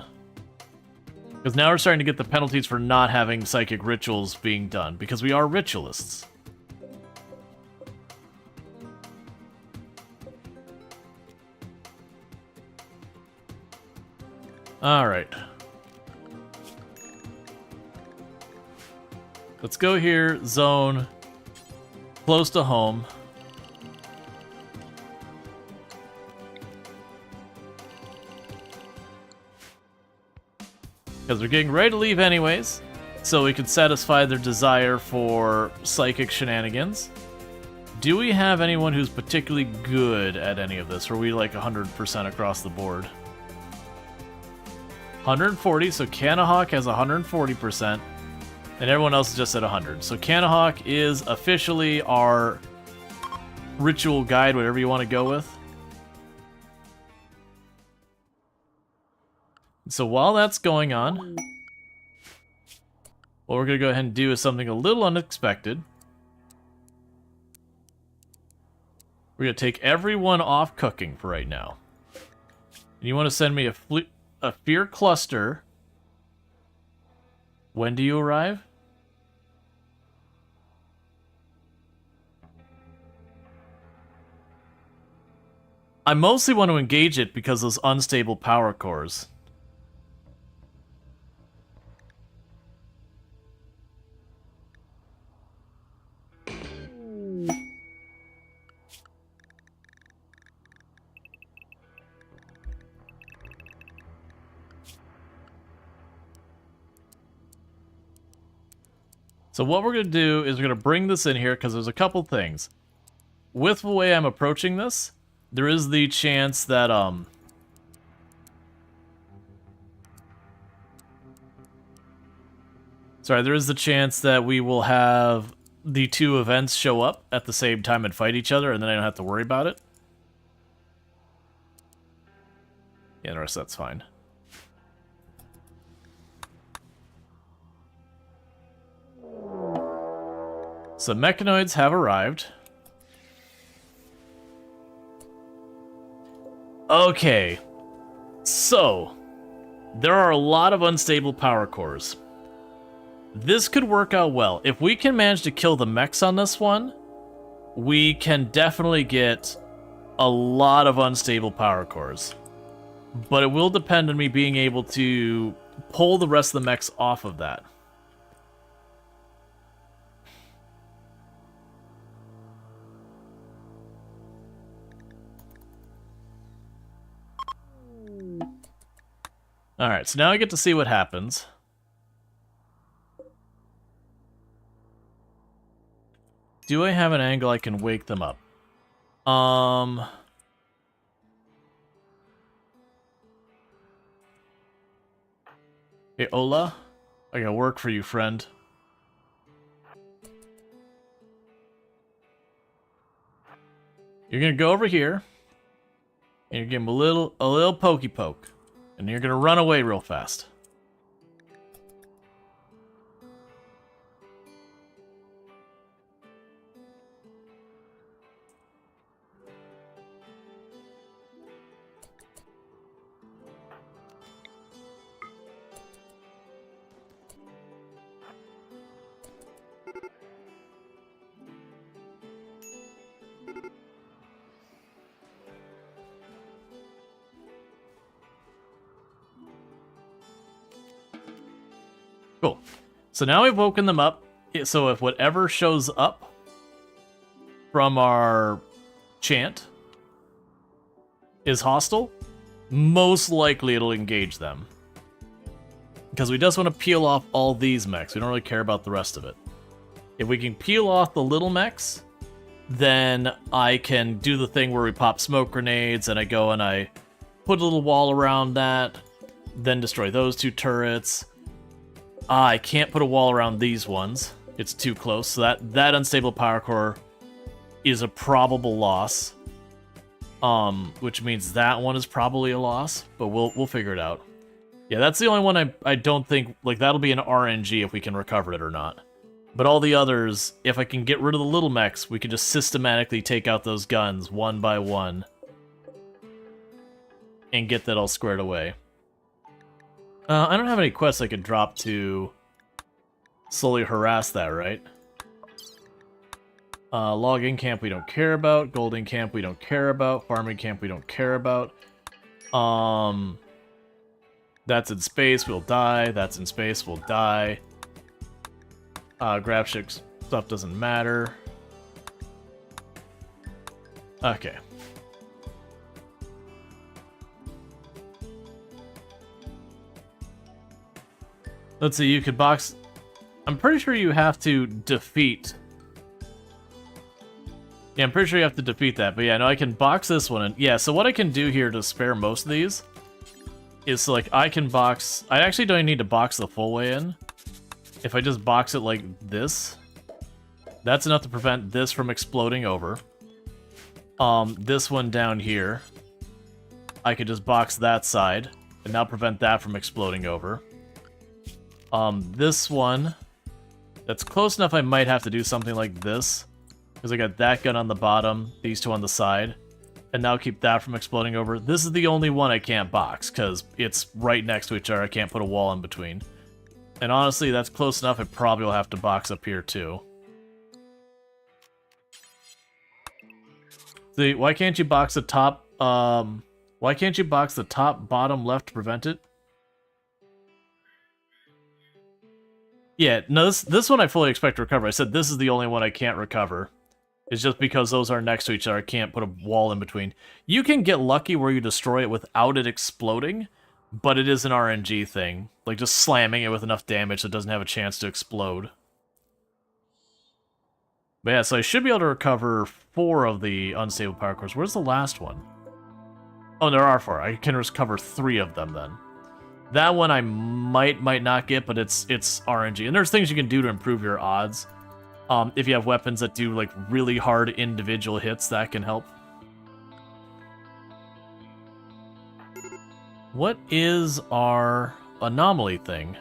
A: Because now we're starting to get the penalties for not having psychic rituals being done. Because we are ritualists. Alright. Let's go here, zone, close to home. Because we're getting ready to leave anyways, so we can satisfy their desire for psychic shenanigans. Do we have anyone who's particularly good at any of this, or are we like 100% across the board? 140, so Canahawk has 140%, and everyone else is just at 100. So Canahawk is officially our ritual guide, whatever you want to go with. So while that's going on, what we're going to go ahead and do is something a little unexpected. We're going to take everyone off cooking for right now. And you want to send me a fear cluster. When do you arrive? I mostly want to engage it because those unstable power cores. So what we're going to do is we're going to bring this in here because there's a couple things. With the way I'm approaching this, there is the chance that, there is the chance that we will have the two events show up at the same time and fight each other, and then I don't have to worry about it. Yeah, the rest that's fine. So mechanoids have arrived. Okay, so there are a lot of unstable power cores. This could work out well. If we can manage to kill the mechs on this one, we can definitely get a lot of unstable power cores. But it will depend on me being able to pull the rest of the mechs off of that. Alright, so now I get to see what happens. Do I have an angle I can wake them up? Hey, Ola? I got work for you, friend. You're gonna go over here, and you're gonna give him a little pokey poke. And you're gonna run away real fast. Cool. So now we've woken them up. So if whatever shows up from our chant is hostile, most likely it'll engage them. Because we just want to peel off all these mechs. We don't really care about the rest of it. If we can peel off the little mechs, then I can do the thing where we pop smoke grenades and I go and I put a little wall around that, then destroy those two turrets. I can't put a wall around these ones. It's too close. So that unstable power core is a probable loss. Which means that one is probably a loss, but we'll figure it out. Yeah, that's the only one I don't think, like, that'll be an RNG if we can recover it or not. But all the others, if I can get rid of the little mechs, we can just systematically take out those guns one by one and get that all squared away. I don't have any quests I could drop to slowly harass that, right? Logging camp we don't care about. Golding camp we don't care about. Farming camp we don't care about. That's in space, we'll die. That's in space, we'll die. Graphics stuff doesn't matter. Okay. Let's see, you could box... I'm pretty sure you have to defeat... Yeah, I'm pretty sure you have to defeat that. But yeah, no, I can box this one. And yeah, so what I can do here to spare most of these is, like, I can box... I actually don't need to box the full way in. If I just box it like this, that's enough to prevent this from exploding over. This one down here, I could just box that side and now prevent that from exploding over. This one, that's close enough I might have to do something like this, because I got that gun on the bottom, these two on the side, and now keep that from exploding over. This is the only one I can't box, because it's right next to each other. I can't put a wall in between. And honestly, that's close enough. I probably will have to box up here too. See, why can't you box the top? Why can't you box the top, bottom, left to prevent it? Yeah, no, this one I fully expect to recover. I said this is the only one I can't recover. It's just because those are next to each other. I can't put a wall in between. You can get lucky where you destroy it without it exploding, but it is an RNG thing. Like, just slamming it with enough damage so it doesn't have a chance to explode. But yeah, so I should be able to recover 4 of the unstable power cores. Where's the last one? Oh, there are 4. I can recover 3 of them then. That one I might not get, but it's RNG. And there's things you can do to improve your odds. If you have weapons that do, like, really hard individual hits, that can help. What is our anomaly thing?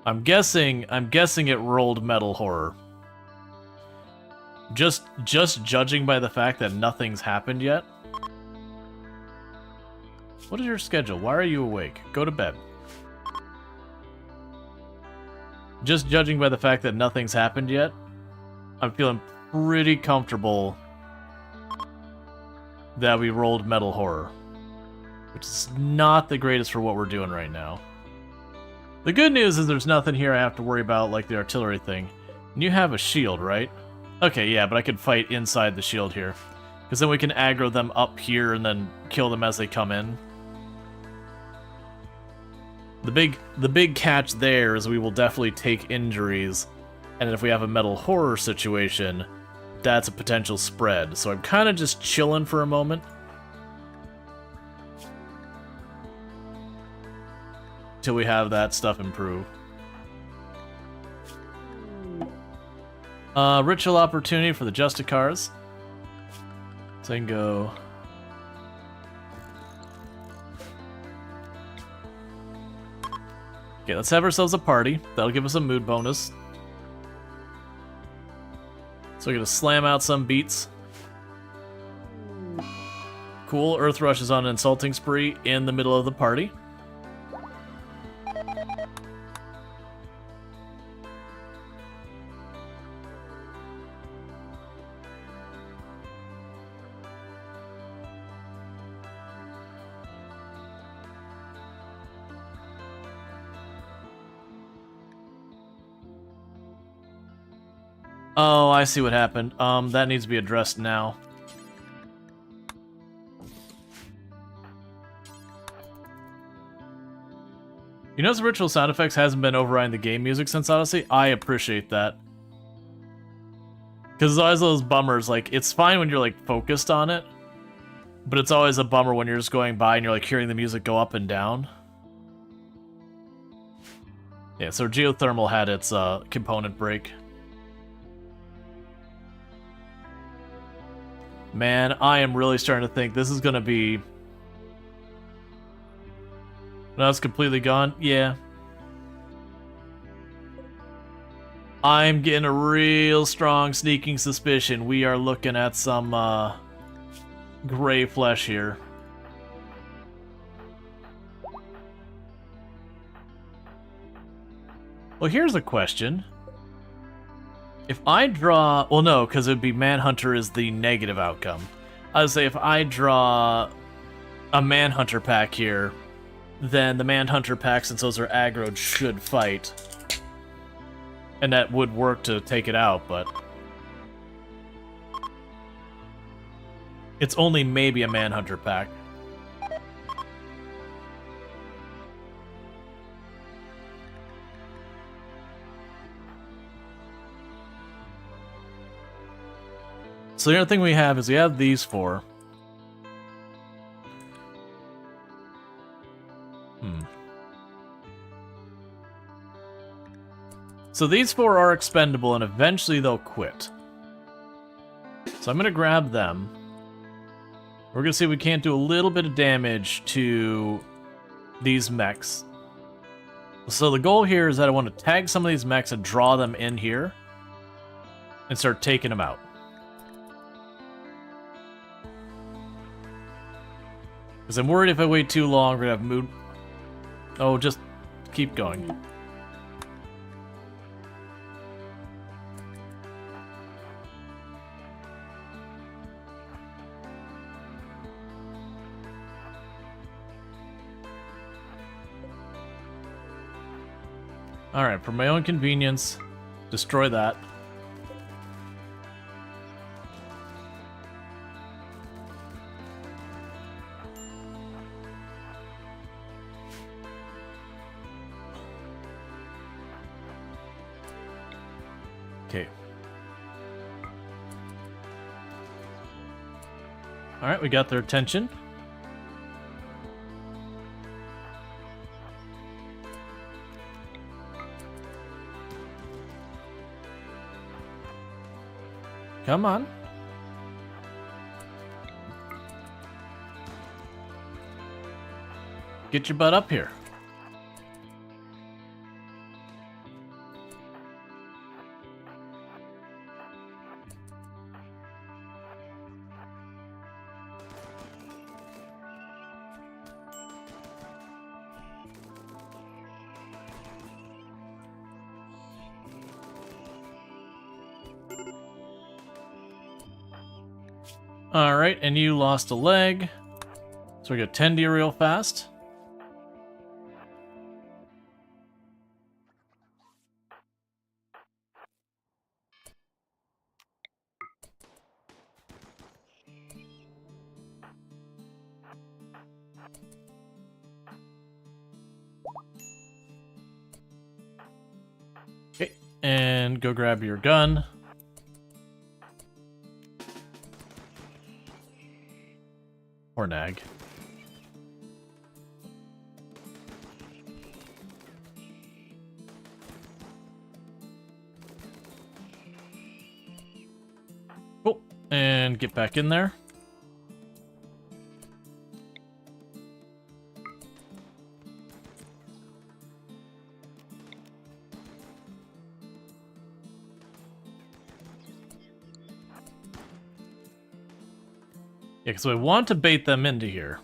A: I'm guessing it rolled metal horror. Just judging by the fact that nothing's happened yet. What is your schedule? Why are you awake? Go to bed. Just judging by the fact that nothing's happened yet, I'm feeling pretty comfortable that we rolled metal horror. Which is not the greatest for what we're doing right now. The good news is there's nothing here I have to worry about, like the artillery thing. And you have a shield, right? Okay, yeah, but I could fight inside the shield here. Because then we can aggro them up here and then kill them as they come in. The big catch there is we will definitely take injuries, and if we have a metal horror situation, that's a potential spread. So I'm kind of just chilling for a moment. Till we have that stuff improve. Ritual opportunity for the Justicars. So I can go... Okay, let's have ourselves a party. That'll give us a mood bonus. So we're gonna slam out some beats. Cool, Earth Rush is on an insulting spree in the middle of the party. Oh, I see what happened. That needs to be addressed now. You notice the ritual sound effects hasn't been overriding the game music since Odyssey? I appreciate that. Because there's always those bummers, like, it's fine when you're, like, focused on it, but it's always a bummer when you're just going by and you're, like, hearing the music go up and down. Yeah, so Geothermal had its, component break. Man, I am really starting to think this is gonna be... No, it's completely gone? Yeah. I'm getting a real strong sneaking suspicion we are looking at some, gray flesh here. Well, here's a question. If I draw... Well, no, because it would be Manhunter is the negative outcome. I would say if I draw a Manhunter pack here, then the Manhunter pack, since those are aggroed, should fight. And that would work to take it out, but it's only maybe a Manhunter pack. So the other thing we have is we have these four. So these four are expendable, and eventually they'll quit. So I'm going to grab them. We're going to see if we can't do a little bit of damage to these mechs. So the goal here is that I want to tag some of these mechs and draw them in here and start taking them out. Because I'm worried if I wait too long, we're going to have mood. Oh, just keep going. Alright, for my own convenience, destroy that. Okay. Alright, we got their attention. Come on. Get your butt up here. Alright, and you lost a leg. So we got 10 to you real fast. Okay, and go grab your gun. Or nag. Cool. And get back in there. Yeah, so I want to bait them into here.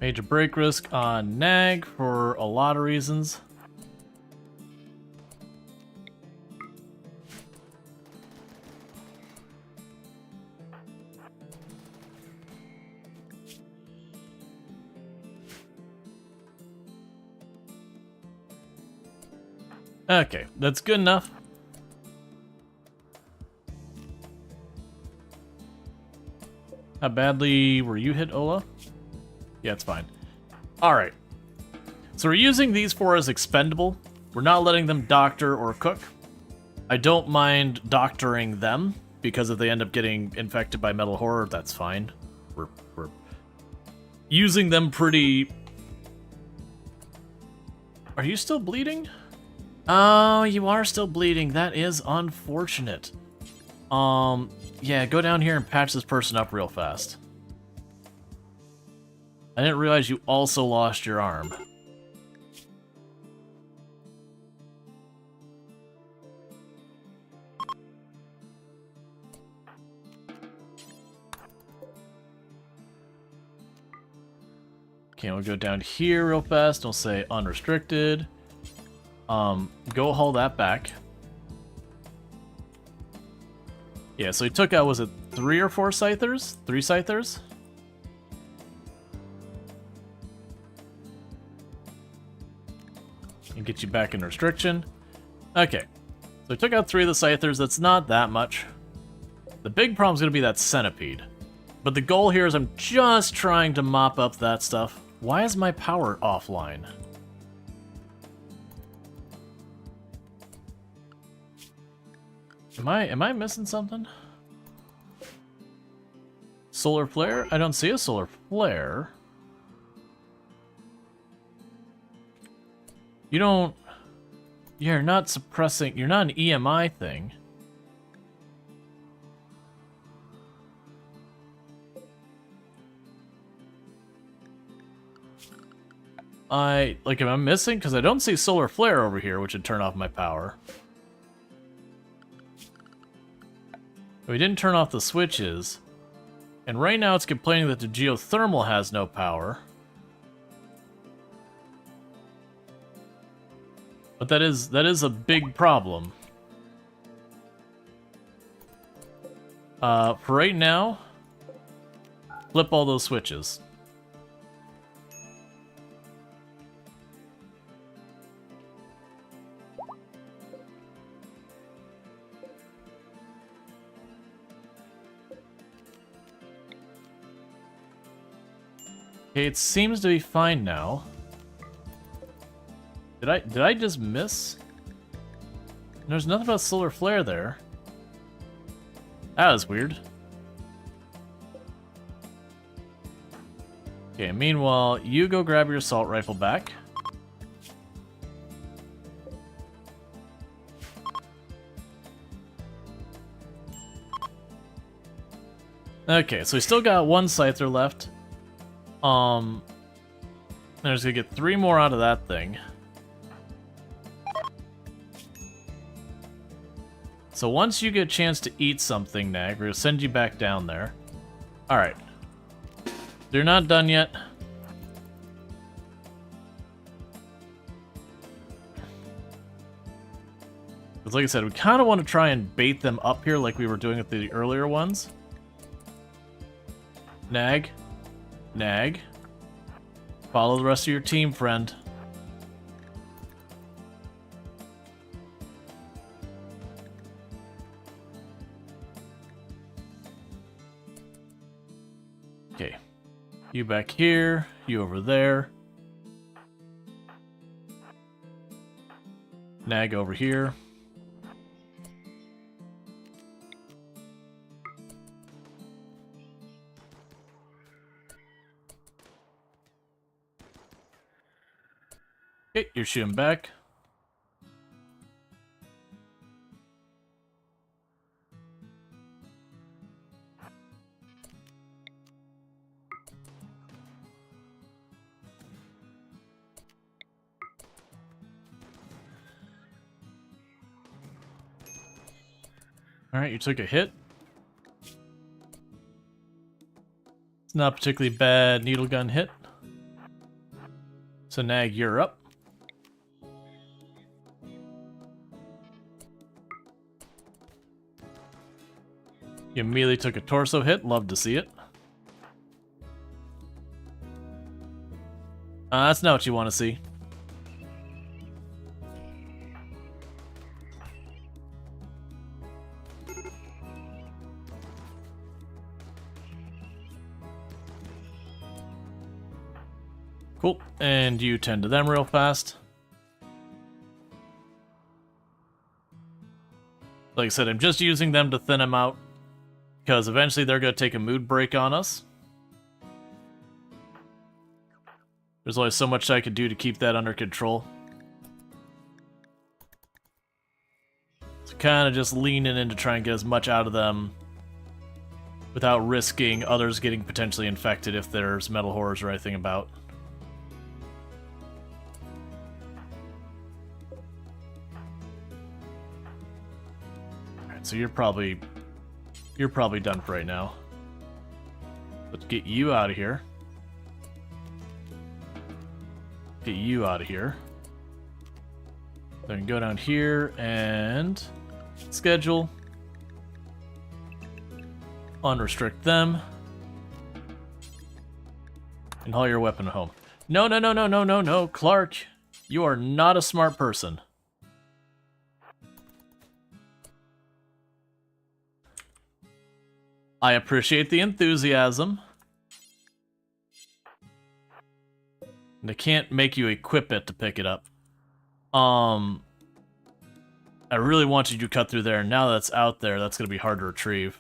A: Major break risk on Nag for a lot of reasons. Okay, that's good enough. How badly were you hit, Ola? Yeah, it's fine. Alright. So we're using these four as expendable. We're not letting them doctor or cook. I don't mind doctoring them, because if they end up getting infected by metal horror, that's fine. We're using them pretty... Are you still bleeding? Oh, you are still bleeding. That is unfortunate. Yeah, go down here and patch this person up real fast. I didn't realize you also lost your arm. Okay, we'll go down here real fast. We'll say unrestricted. Go haul that back. Yeah, so he took out, was it 3 or 4 Scythers? 3 Scythers? And get you back in restriction. Okay. So he took out 3 of the Scythers, that's not that much. The big problem's gonna be that Centipede. But the goal here is I'm just trying to mop up that stuff. Why is my power offline? Am I missing something? Solar flare? I don't see a solar flare. You don't... You're not suppressing... You're not an EMI thing. Like, am I missing? Because I don't see solar flare over here, which would turn off my power. We didn't turn off the switches. And right now it's complaining that the geothermal has no power. But that is a big problem. For right now, flip all those switches. Okay, it seems to be fine now. Did I just miss? There's nothing about solar flare there. That was weird. Okay, meanwhile, you go grab your assault rifle back. Okay, so we still got 1 Scyther left. There's gonna get 3 more out of that thing. So once you get a chance to eat something, Nag, we're gonna send you back down there. Alright. They're not done yet. Because like I said, we kind of want to try and bait them up here like we were doing with the earlier ones. Nag. Nag. Follow the rest of your team, friend. Okay. You back here, you over there. Nag over here. Okay, you're shooting back. Alright, you took a hit. It's not a particularly bad needle gun hit. So Nag, you're up. You immediately took a torso hit, love to see it. That's not what you want to see. Cool, and you tend to them real fast. Like I said, I'm just using them to thin them out, because eventually they're going to take a mood break on us. There's only so much I could do to keep that under control. So kind of just leaning in to try and get as much out of them without risking others getting potentially infected if there's metal horrors or anything about. Alright, so you're probably done for right now. Let's get you out of here. Get you out of here. Then go down here and schedule. Unrestrict them. And haul your weapon home. No, no, no, no, no, no, no. Clark, you are not a smart person. I appreciate the enthusiasm. And I can't make you equip it to pick it up. I really wanted you to cut through there, and now that's out there, that's gonna be hard to retrieve.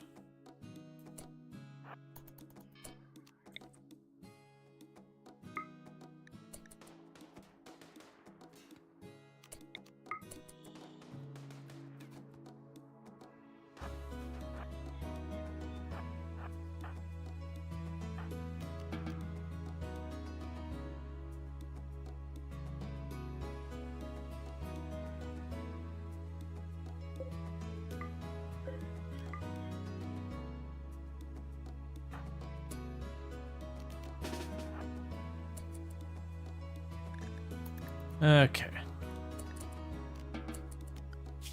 A: Okay.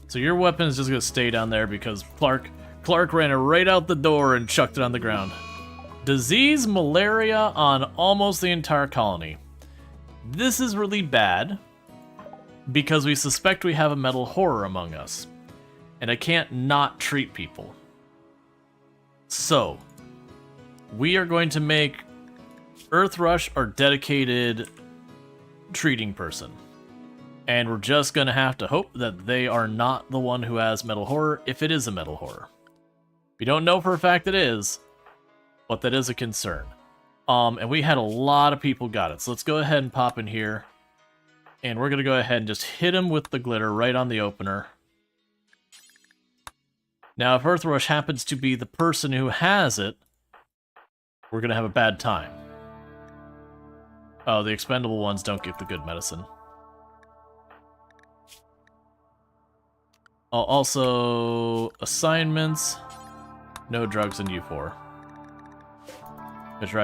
A: So your weapon is just gonna stay down there because Clark ran it right out the door and chucked it on the ground. Disease malaria on almost the entire colony. This is really bad because we suspect we have a metal horror among us. And I can't not treat people. So, we are going to make Earthrush our dedicated treating person. And we're just gonna have to hope that they are not the one who has metal horror, if it is a metal horror. We don't know for a fact it is, but that is a concern. And we had a lot of people got it, so let's go ahead and pop in here. And we're gonna go ahead and just hit him with the glitter right on the opener. Now, if Earthrush happens to be the person who has it, we're gonna have a bad time. Oh, the expendable ones don't get the good medicine. Also, assignments. No drugs in U4. Which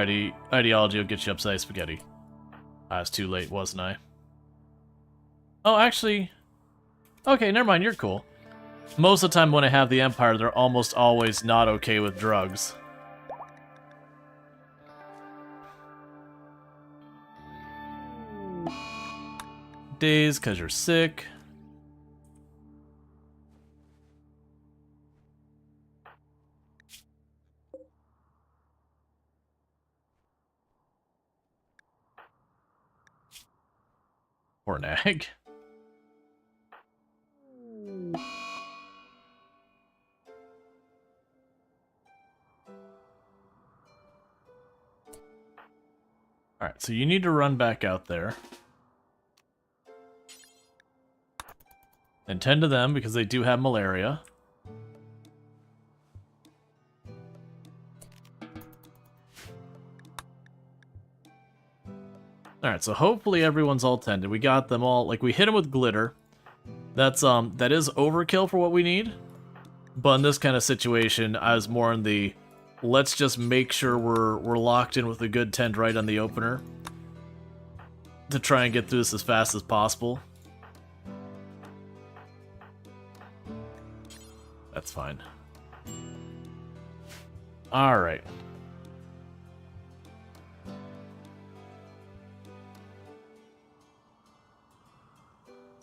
A: ideology will get you upside spaghetti. I was too late, wasn't I? Oh, actually... Okay, never mind, you're cool. Most of the time when I have the Empire, they're almost always not okay with drugs. Days, because you're sick. Or an egg. Alright, so you need to run back out there. And tend to them because they do have malaria. Alright, so hopefully everyone's all tended. We got them all, like we hit them with glitter. That is overkill for what we need. But in this kind of situation, I was more in the let's just make sure we're locked in with a good tent right on the opener. To try and get through this as fast as possible. That's fine. Alright.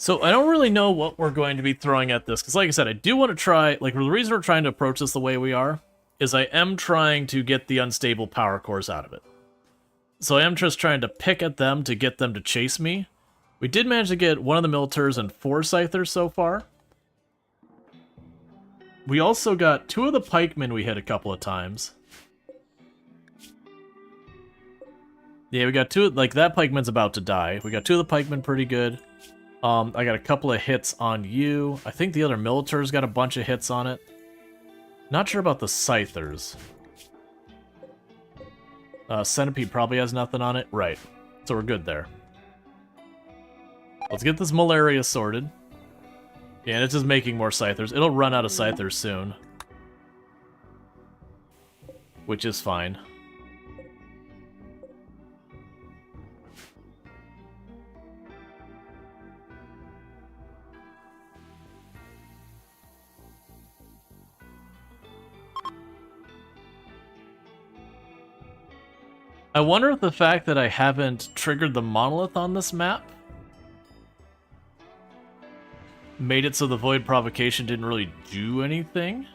A: So I don't really know what we're going to be throwing at this, because like I said, I do want to try, like the reason we're trying to approach this the way we are, is I am trying to get the unstable power cores out of it. So I am just trying to pick at them to get them to chase me. We did manage to get one of the Militars and 4 Scythers so far. We also got 2 of the Pikemen we hit a couple of times. Yeah, we got 2, like that Pikeman's about to die. We got 2 of the Pikemen pretty good. I got a couple of hits on you. I think the other Militar's got a bunch of hits on it. Not sure about the Scythers. Centipede probably has nothing on it. Right. So we're good there. Let's get this malaria sorted. Yeah, and it's just making more Scythers. It'll run out of Scythers soon. Which is fine. I wonder if the fact that I haven't triggered the monolith on this map made it so the void provocation didn't really do anything.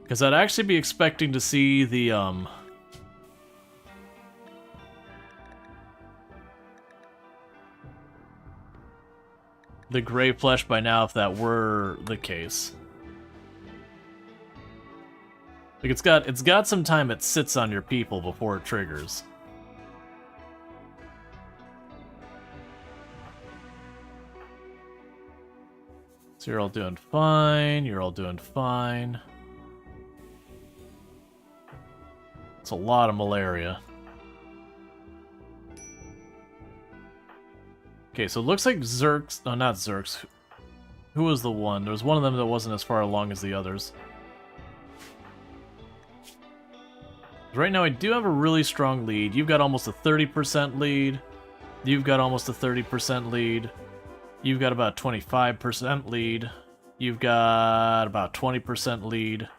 A: Because I'd actually be expecting to see the gray flesh by now if that were the case. Like it's got some time it sits on your people before it triggers. So you're all doing fine, you're all doing fine. It's a lot of malaria. Okay, so it looks like Zerks... No, not Zerks. Who was the one? There was one of them that wasn't as far along as the others. Right now I do have a really strong lead. You've got almost a 30% lead. You've got almost a 30% lead. You've got about 25% lead. You've got about 20% lead.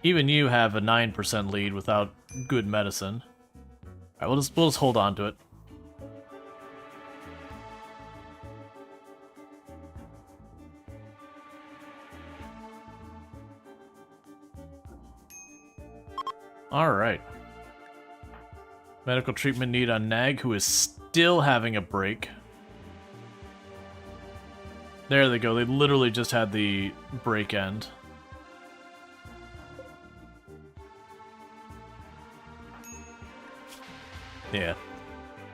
A: Even you have a 9% lead without good medicine. Alright, we'll just hold on to it. Alright. Medical treatment need on Nag, who is still having a break. There they go, they literally just had the break end. Yeah.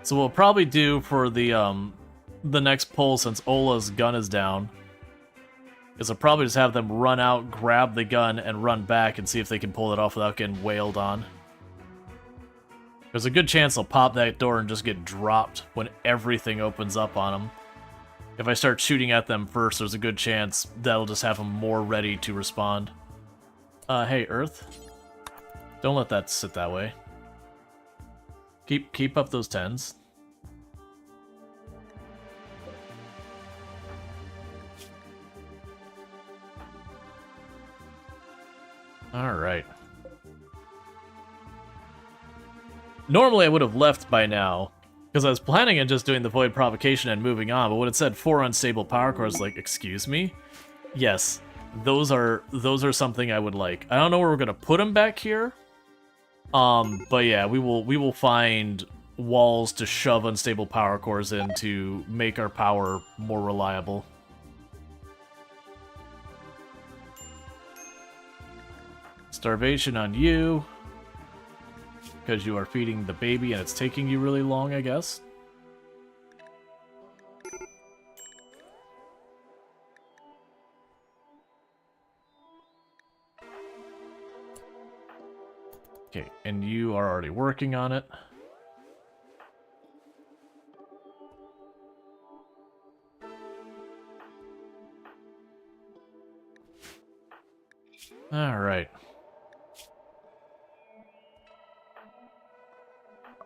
A: So what we'll probably do for the next pull, since Ola's gun is down, is I'll probably just have them run out, grab the gun, and run back and see if they can pull it off without getting wailed on. There's a good chance they'll pop that door and just get dropped when everything opens up on them. If I start shooting at them first, there's a good chance that'll just have them more ready to respond. Hey, Earth. Don't let that sit that way. Keep up those 10s. Alright. Normally I would have left by now, because I was planning on just doing the void provocation and moving on, but when it said 4 unstable power cores, like, excuse me? Yes, those are something I would like. I don't know where we're gonna put them back here. But yeah, we will find walls to shove unstable power cores in to make our power more reliable. Starvation on you, because you are feeding the baby and it's taking you really long, I guess. Okay, and you are already working on it. All right.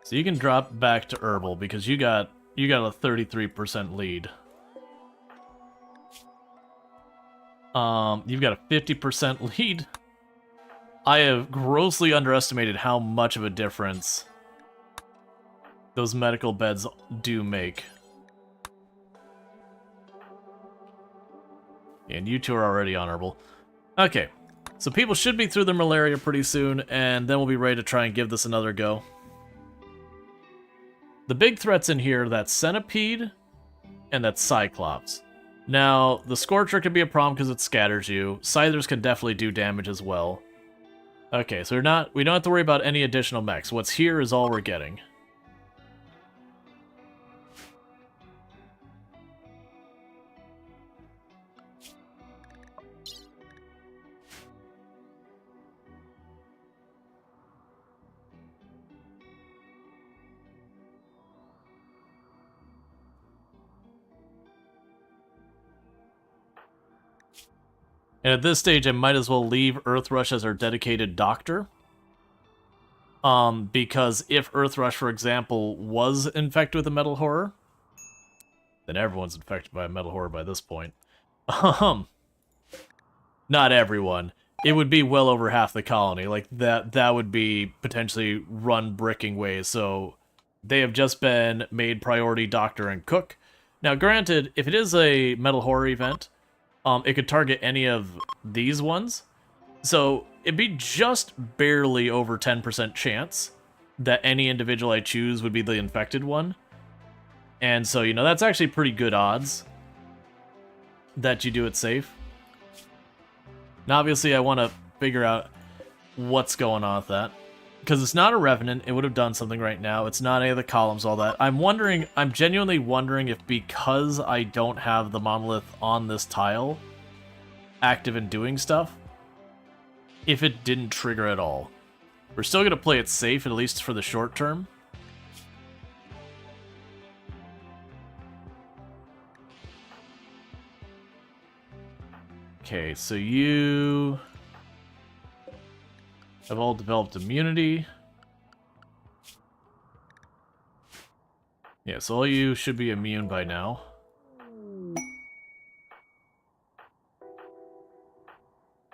A: So you can drop back to herbal because you got a 33% lead. You've got a 50% lead. I have grossly underestimated how much of a difference those medical beds do make. And you two are already on herbal. Okay, so people should be through their malaria pretty soon, and then we'll be ready to try and give this another go. The big threats in here are that Centipede and that Cyclops. Now, the Scorcher could be a problem because it scatters you. Scythers can definitely do damage as well. Okay, so we don't have to worry about any additional mechs. What's here is all we're getting. And at this stage, I might as well leave Earthrush as our dedicated doctor. Because if Earthrush, for example, was infected with a metal horror, then everyone's infected by a metal horror by this point. not everyone. It would be well over half the colony. Like, that would be potentially run bricking ways. So they have just been made priority doctor and cook. Now, granted, if it is a metal horror event, it could target any of these ones. So it'd be just barely over 10% chance that any individual I choose would be the infected one. And so, you know, that's actually pretty good odds that you do it safe. Now, obviously, I want to figure out what's going on with that. Because it's not a Revenant, it would have done something right now. It's not any of the columns, all that. I'm genuinely wondering if because I don't have the monolith on this tile active and doing stuff, if it didn't trigger at all. We're still going to play it safe, at least for the short term. Okay, so you have all developed immunity. Yeah, so all you should be immune by now.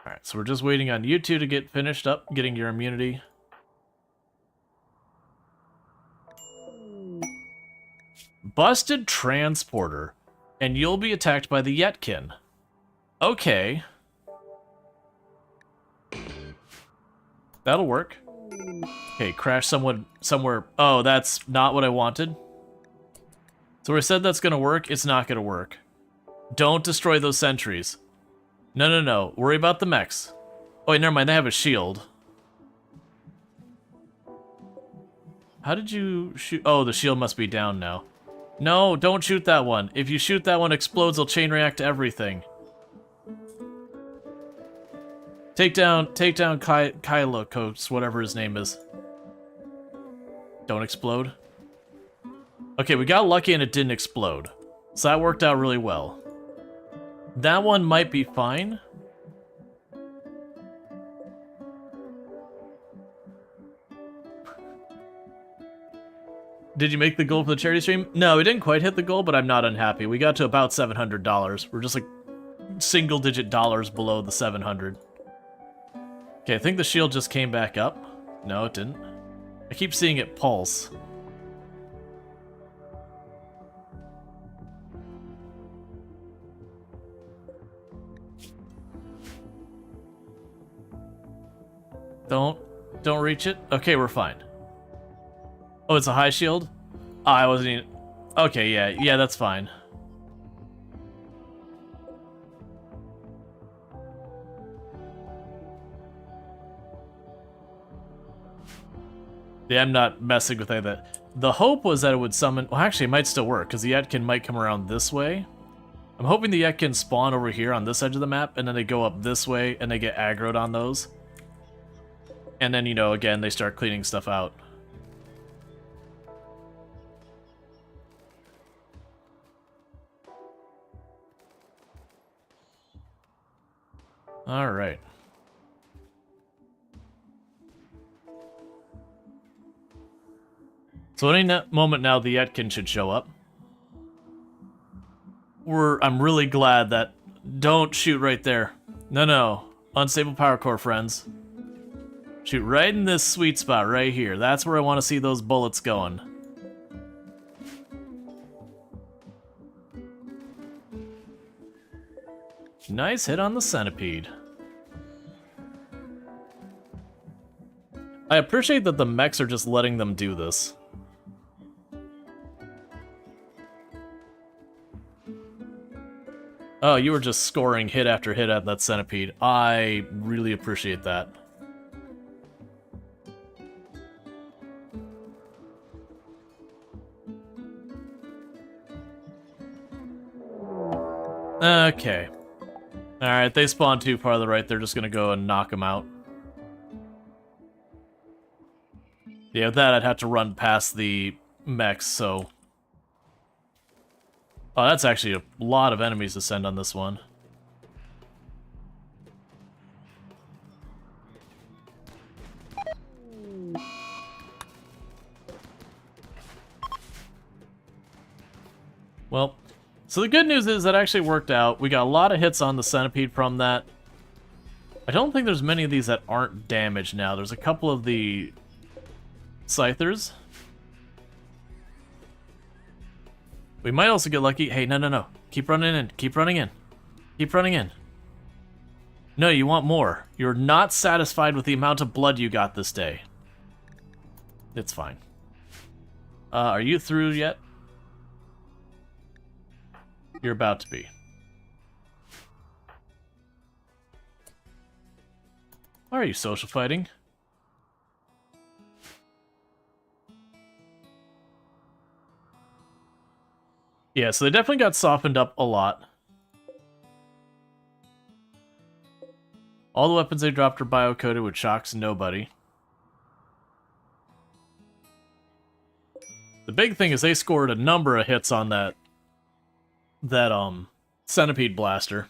A: Alright, so we're just waiting on you two to get finished up, getting your immunity. Busted transporter, and you'll be attacked by the Yetkin. Okay. That'll work. Okay, crash someone somewhere. Oh, that's not what I wanted. So I said that's gonna work, it's not gonna work. Don't destroy those sentries. No, no, no. Worry about the mechs. Oh, wait, never mind. They have a shield. How did you shoot? Oh, the shield must be down now. No, don't shoot that one. If you shoot that one, explodes, they'll chain react to everything. Take down Kylo Coates, whatever his name is. Don't explode. Okay, we got lucky and it didn't explode. So that worked out really well. That one might be fine. Did you make the goal for the charity stream? No, we didn't quite hit the goal, but I'm not unhappy. We got to about $700. We're just like single-digit dollars below the 700. Okay, I think the shield just came back up. No, it didn't. I keep seeing it pulse. Don't reach it. Okay, we're fine. Oh, it's a high shield? Oh, I wasn't even... Okay, yeah, that's fine. Yeah, I'm not messing with any of that. The hope was that it would summon... Well, actually, it might still work, because the Yetkin might come around this way. I'm hoping the Yetkin spawn over here on this edge of the map, and then they go up this way, and they get aggroed on those. And then, you know, again, they start cleaning stuff out. Alright. So any moment now, the Yetkin should show up. I'm really glad that... Don't shoot right there. No. Unstable power core, friends. Shoot right in this sweet spot right here. That's where I want to see those bullets going. Nice hit on the centipede. I appreciate that the mechs are just letting them do this. Oh, you were just scoring hit after hit at that centipede. I really appreciate that. Okay. Alright, they spawned too far to the right. They're just gonna go and knock them out. Yeah, with that, I'd have to run past the mechs, so... Oh, that's actually a lot of enemies to send on this one. Well, so the good news is that actually worked out. We got a lot of hits on the centipede from that. I don't think there's many of these that aren't damaged now. There's a couple of the Scythers. We might also get lucky. Hey, no. Keep running in. Keep running in. Keep running in. No, you want more. You're not satisfied with the amount of blood you got this day. It's fine. Are you through yet? You're about to be. Why are you social fighting? Yeah, so they definitely got softened up a lot. All the weapons they dropped are bio-coded, which shocks nobody. The big thing is they scored a number of hits on that centipede blaster.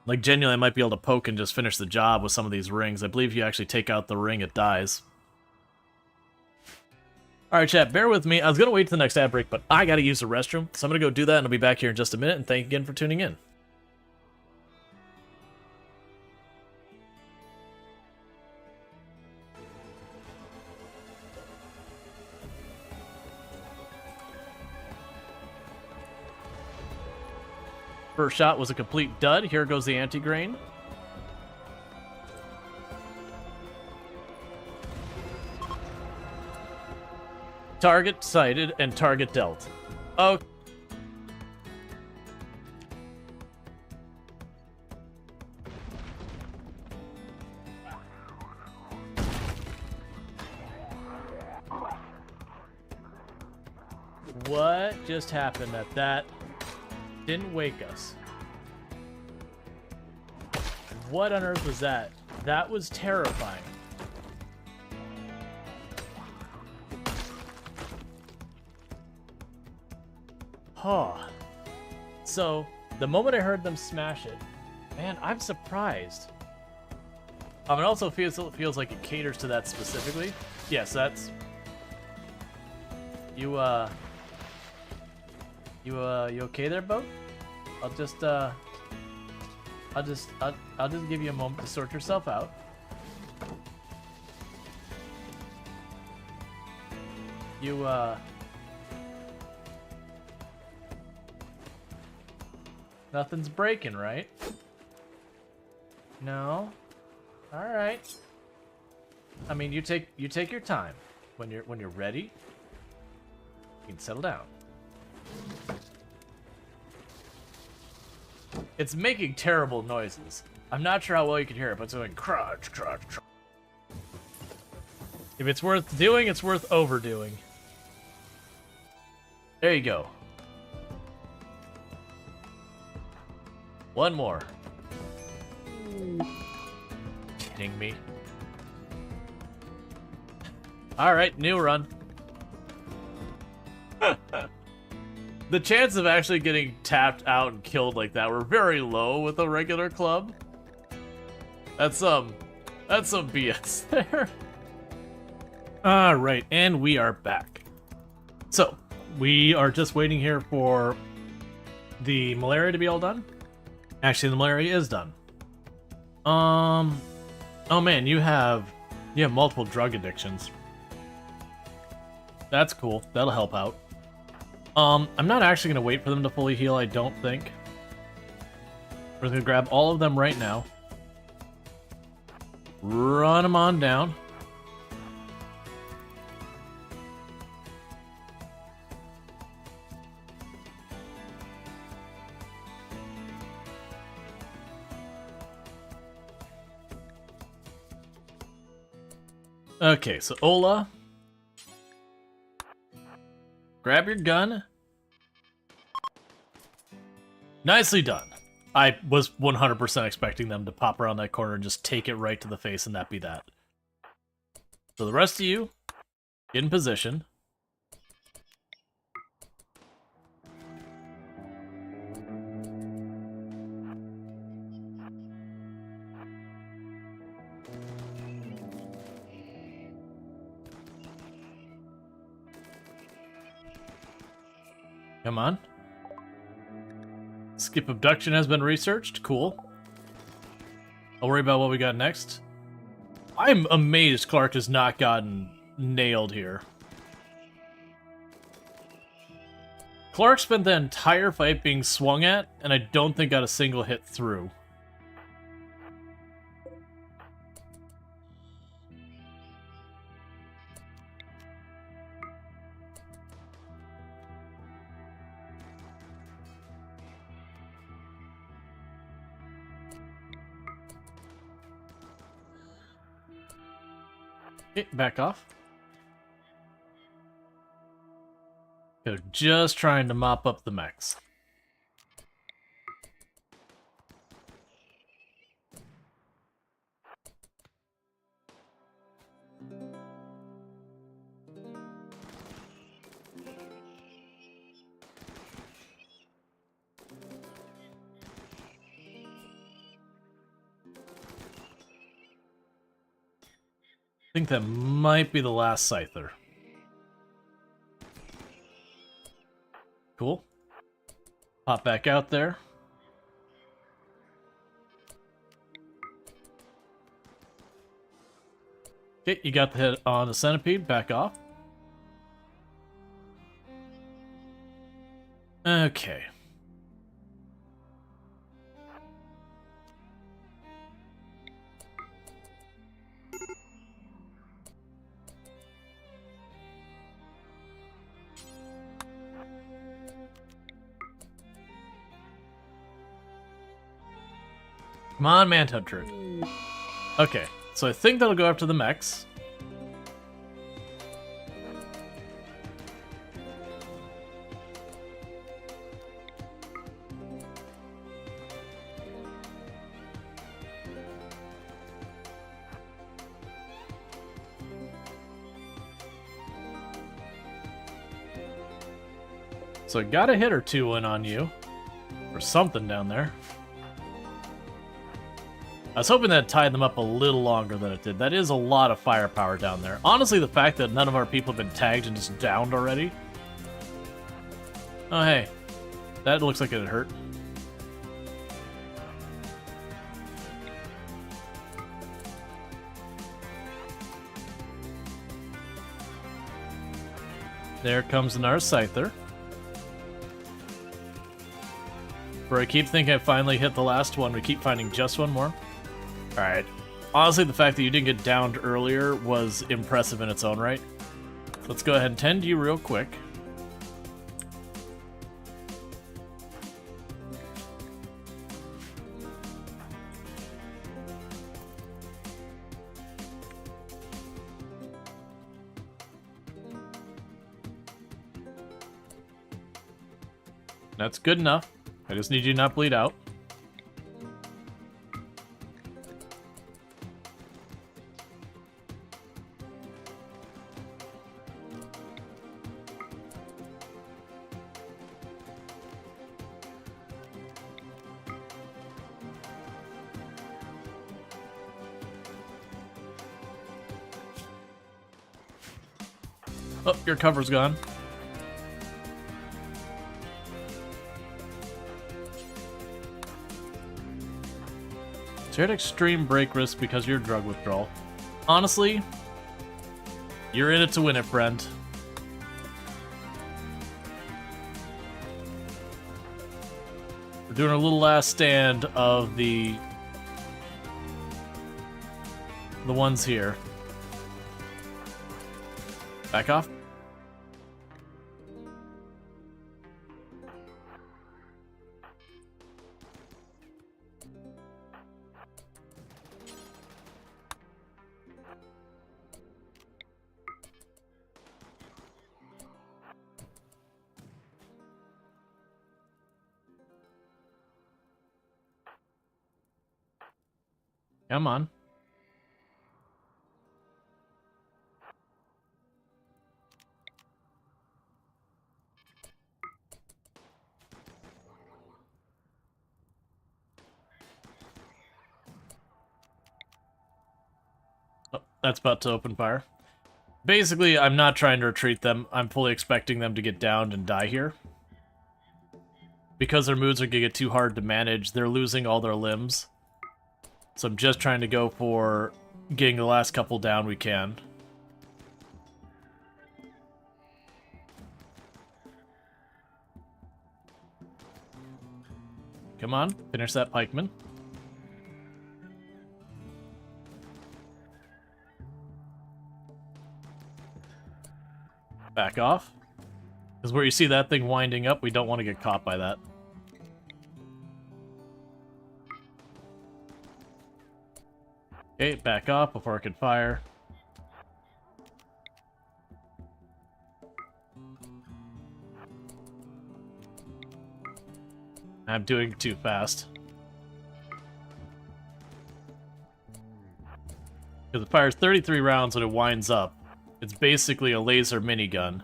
A: Like, genuinely, I might be able to poke and just finish the job with some of these rings. I believe if you actually take out the ring, it dies. Alright, chat, bear with me. I was going to wait till the next ad break, but I got to use the restroom, so I'm going to go do that, and I'll be back here in just a minute, and thank you again for tuning in. First shot was a complete dud. Here goes the anti-grain. Target sighted and target dealt. Oh. What just happened that didn't wake us? What on earth was that? That was terrifying. Huh. So, the moment I heard them smash it, man, I'm surprised. It also feels like it caters to that specifically. Yes, that's... You okay there, Boat? I'll just give you a moment to sort yourself out. Nothing's breaking, right? No? Alright. I mean, you take your time. When you're ready, you can settle down. It's making terrible noises. I'm not sure how well you can hear it, but it's going crunch, crunch, crunch. If it's worth doing, it's worth overdoing. There you go. One more. Kidding me? Alright, new run. The chance of actually getting tapped out and killed like that were very low with a regular club. That's some BS there. Alright, and we are back. So, we are just waiting here for the malaria to be all done. Actually, the malaria is done. Oh man, you have multiple drug addictions. That's cool. That'll help out. I'm not actually gonna wait for them to fully heal, I don't think. We're gonna grab all of them right now. Run them on down. Okay, so Ola. Grab your gun. Nicely done. I was 100% expecting them to pop around that corner and just take it right to the face and that be that. So the rest of you, get in position. Come on. Skip abduction has been researched. Cool. I'll worry about what we got next. I'm amazed Clark has not gotten nailed here. Clark spent the entire fight being swung at, and I don't think got a single hit through. Okay, back off. They're just trying to mop up the mechs. I think that might be the last Scyther. Cool. Pop back out there. Okay, you got the hit on the centipede. Back off. Okay. Come on, Manhunter. Okay, so I think that'll go after the mechs. So I got a hit or two in on you. Or something down there. I was hoping that tied them up a little longer than it did. That is a lot of firepower down there. Honestly, the fact that none of our people have been tagged and just downed already. Oh, hey. That looks like it hurt. There comes another Scyther. Where I keep thinking I finally hit the last one, we keep finding just one more. Alright. Honestly, the fact that you didn't get downed earlier was impressive in its own right. Let's go ahead and tend you real quick. That's good enough. I just need you to not bleed out. Oh, your cover's gone. So you're at extreme break risk because of your drug withdrawal. Honestly, you're in it to win it, friend. We're doing our little last stand of the ones here. Back off. Come on. Oh, that's about to open fire. Basically, I'm not trying to retreat them. I'm fully expecting them to get downed and die here. Because their moves are going to get too hard to manage, they're losing all their limbs. So I'm just trying to go for getting the last couple down we can. Come on, finish that pikeman. Back off. Because where you see that thing winding up, we don't want to get caught by that. Okay, back off before I can fire. I'm doing it too fast. Because it fires 33 rounds when it winds up. It's basically a laser minigun.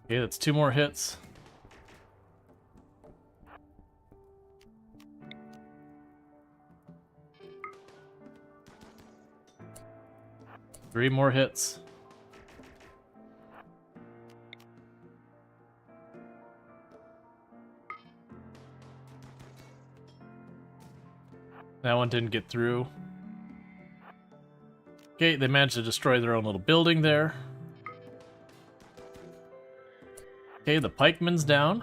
A: Okay, that's 2 more hits. Three more hits. That one didn't get through. Okay, they managed to destroy their own little building there. Okay, the pikeman's down.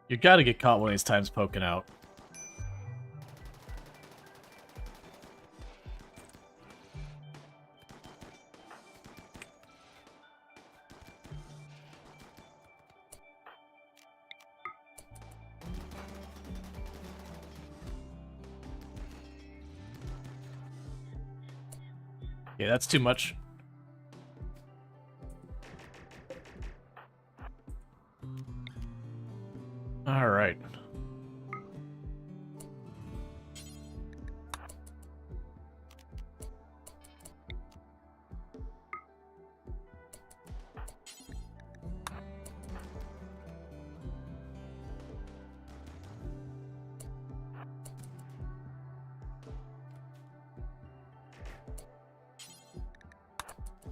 A: You gotta get caught one of these times poking out. Yeah, that's too much. All right.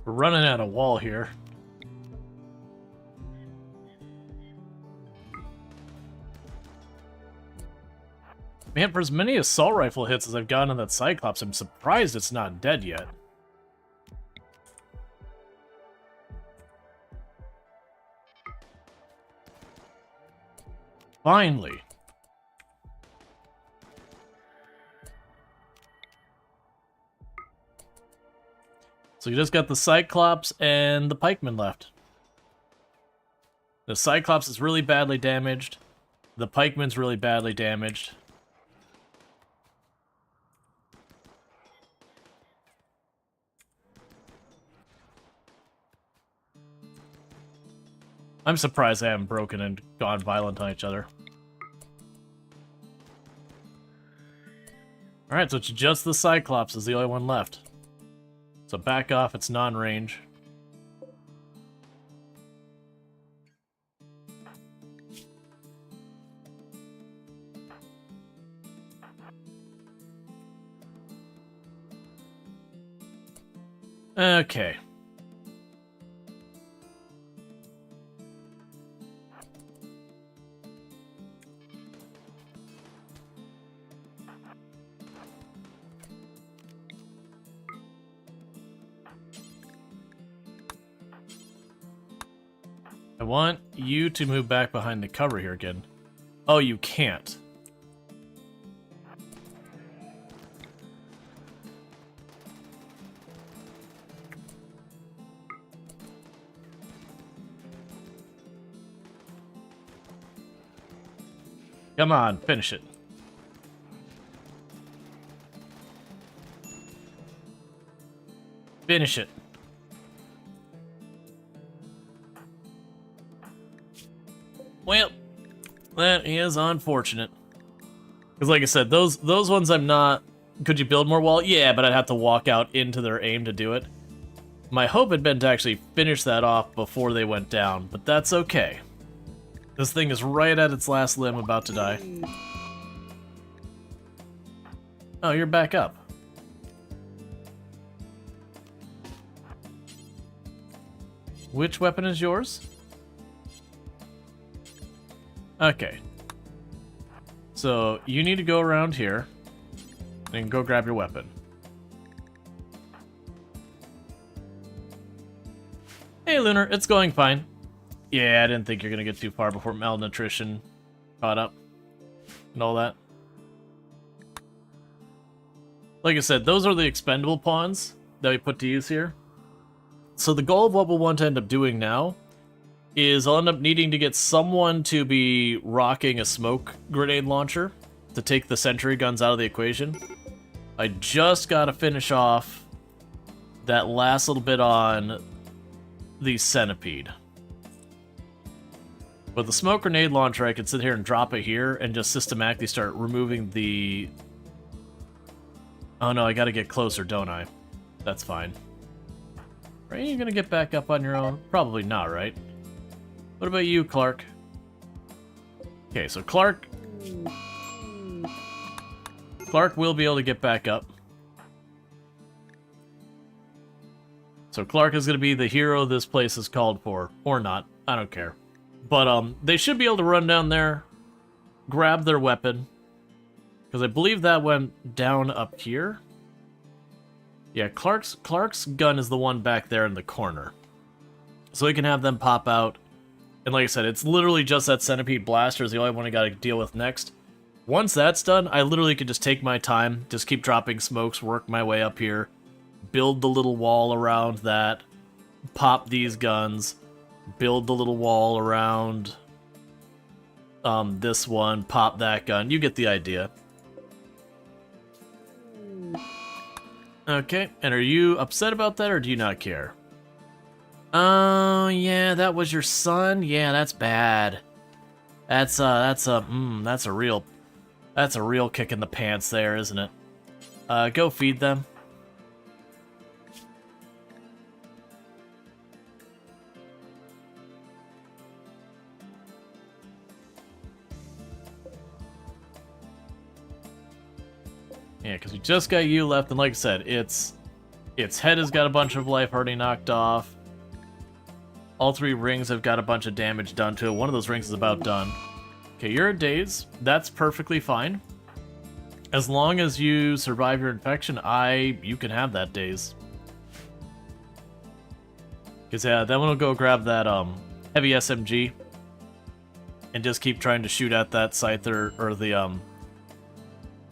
A: We're running out of wall here. Man, for as many assault rifle hits as I've gotten on that Cyclops, I'm surprised it's not dead yet. Finally. So you just got the Cyclops and the pikeman left. The Cyclops is really badly damaged. The pikeman's really badly damaged. I'm surprised they haven't broken and gone violent on each other. Alright, so it's just the Cyclops is the only one left. So back off, it's non-range. Okay. I want you to move back behind the cover here again. Oh, you can't. Come on, finish it. Finish it. Well, that is unfortunate. Because like I said, those ones I'm not Could you build more wall? Yeah, but I'd have to walk out into their aim to do it. My hope had been to actually finish that off before they went down, but that's okay. This thing is right at its last limb, about to die. Oh, you're back up. Which weapon is yours? Okay. So, you need to go around here and go grab your weapon. Hey, Lunar, it's going fine. Yeah, I didn't think you're gonna get too far before malnutrition caught up and all that. Like I said, those are the expendable pawns that we put to use here. So the goal of what we'll want to end up doing now is I'll end up needing to get someone to be rocking a smoke grenade launcher to take the sentry guns out of the equation. I just gotta finish off that last little bit on the centipede. With the smoke grenade launcher, I could sit here and drop it here and just systematically start removing the... Oh no, I gotta get closer, don't I? That's fine. Are you gonna get back up on your own? Probably not, right? What about you, Clark? Okay, so Clark will be able to get back up. So Clark is gonna be the hero this place is called for. Or not, I don't care. But they should be able to run down there, grab their weapon, because I believe that went down up here. Yeah, Clark's gun is the one back there in the corner. So we can have them pop out. And like I said, it's literally just that centipede blaster is the only one I gotta deal with next. Once that's done, I literally could just take my time, just keep dropping smokes, work my way up here, build the little wall around that, pop these guns, build the little wall around this one, pop that gun. You get the idea. Okay, and are you upset about that, or do you not care? Oh, yeah, that was your son? Yeah, that's bad. That's a real kick in the pants there, isn't it? Go feed them. Yeah, because we just got you left, and like I said, its head has got a bunch of life already knocked off. All 3 rings have got a bunch of damage done to it. One of those rings is about done. Okay, you're at daze. That's perfectly fine. As long as you survive your infection, you can have that daze. Because yeah, then we'll go grab that heavy SMG and just keep trying to shoot at that scyther or the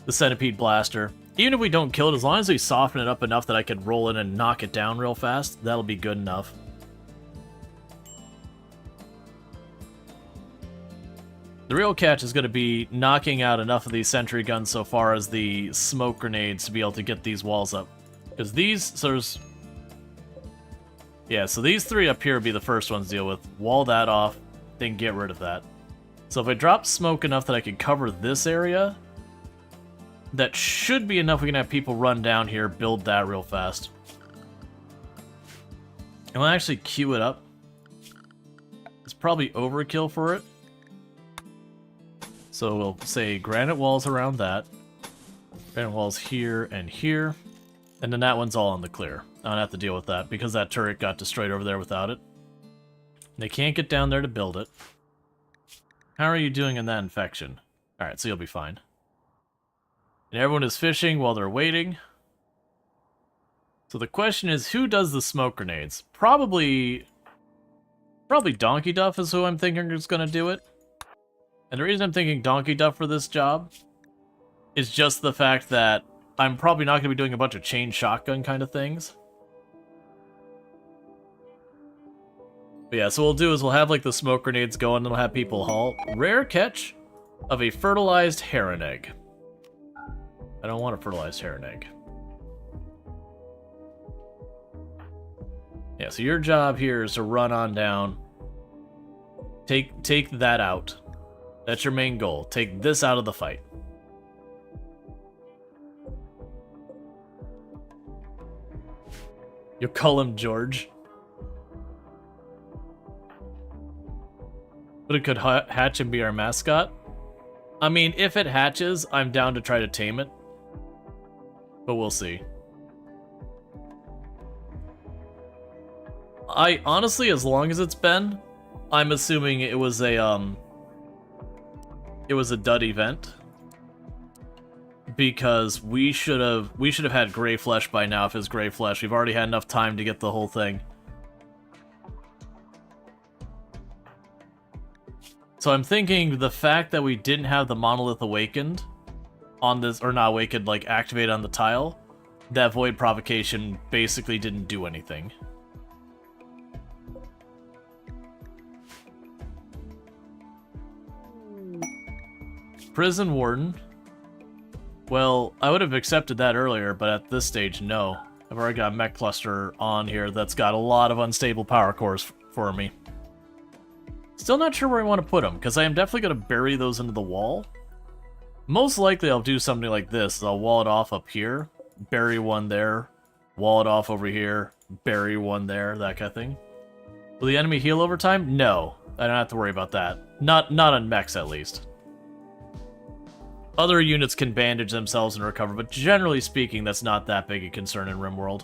A: centipede blaster. Even if we don't kill it, as long as we soften it up enough that I can roll in and knock it down real fast, that'll be good enough. The real catch is going to be knocking out enough of these sentry guns so far as the smoke grenades to be able to get these walls up. Because these, so there's... Yeah, so these 3 up here would be the first ones to deal with. Wall that off, then get rid of that. So if I drop smoke enough that I can cover this area, that should be enough. We can have people run down here, build that real fast. And we'll actually queue it up. It's probably overkill for it. So we'll say granite walls around that. Granite walls here and here. And then that one's all in the clear. I don't have to deal with that because that turret got destroyed over there without it. They can't get down there to build it. How are you doing in that infection? Alright, so you'll be fine. And everyone is fishing while they're waiting. So the question is, who does the smoke grenades? Probably Donkey Duff is who I'm thinking is going to do it. And the reason I'm thinking Donkey Duff for this job is just the fact that I'm probably not going to be doing a bunch of chain shotgun kind of things. But yeah, so what we'll do is we'll have like the smoke grenades going, and we'll have people haul. Rare catch of a fertilized heron egg. I don't want a fertilized heron egg. Yeah, so your job here is to run on down. Take that out. That's your main goal. Take this out of the fight. You call him George. But it could hatch and be our mascot. I mean, if it hatches, I'm down to try to tame it. But we'll see. I honestly, as long as it's been, I'm assuming it was a dud event. Because we should have had gray flesh by now if it's gray flesh. We've already had enough time to get the whole thing. So I'm thinking the fact that we didn't have the monolith awakened on this, or not awakened, like activated on the tile, that void provocation basically didn't do anything. Prison Warden. Well, I would have accepted that earlier, but at this stage, no. I've already got a mech cluster on here that's got a lot of unstable power cores for me. Still not sure where I want to put them, because I am definitely going to bury those into the wall. Most likely I'll do something like this. I'll wall it off up here, bury one there, wall it off over here, bury one there, that kind of thing. Will the enemy heal over time? No. I don't have to worry about that. Not on mechs, at least. Other units can bandage themselves and recover, but generally speaking, that's not that big a concern in RimWorld.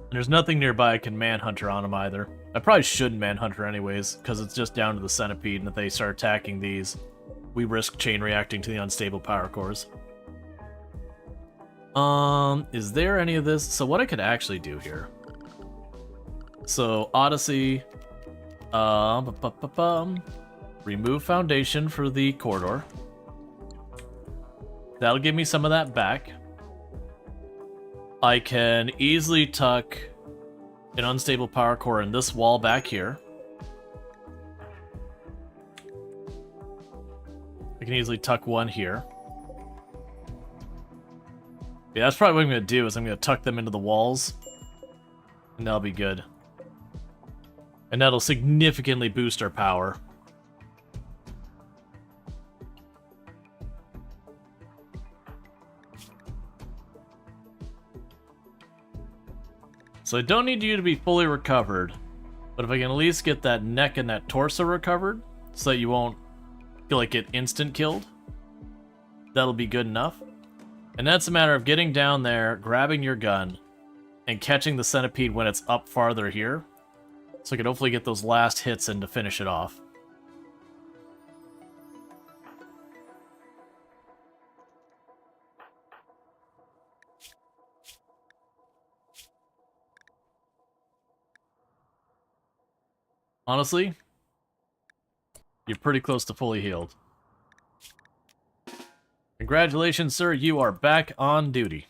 A: And there's nothing nearby I can manhunter on him either. I probably shouldn't manhunter anyways, because it's just down to the centipede, and if they start attacking these, we risk chain reacting to the unstable power cores. Is there any of this? So what I could actually do here. So, Odyssey. Remove foundation for the corridor. That'll give me some of that back. I can easily tuck an unstable power core in this wall back here. I can easily tuck one here. Yeah, that's probably what I'm going to do, is I'm going to tuck them into the walls. And that'll be good. And that'll significantly boost our power. So I don't need you to be fully recovered. But if I can at least get that neck and that torso recovered, so that you won't feel like get instant killed, that'll be good enough. And that's a matter of getting down there, grabbing your gun, and catching the centipede when it's up farther here. So I can hopefully get those last hits in to finish it off. Honestly, you're pretty close to fully healed. Congratulations, sir, you are back on duty.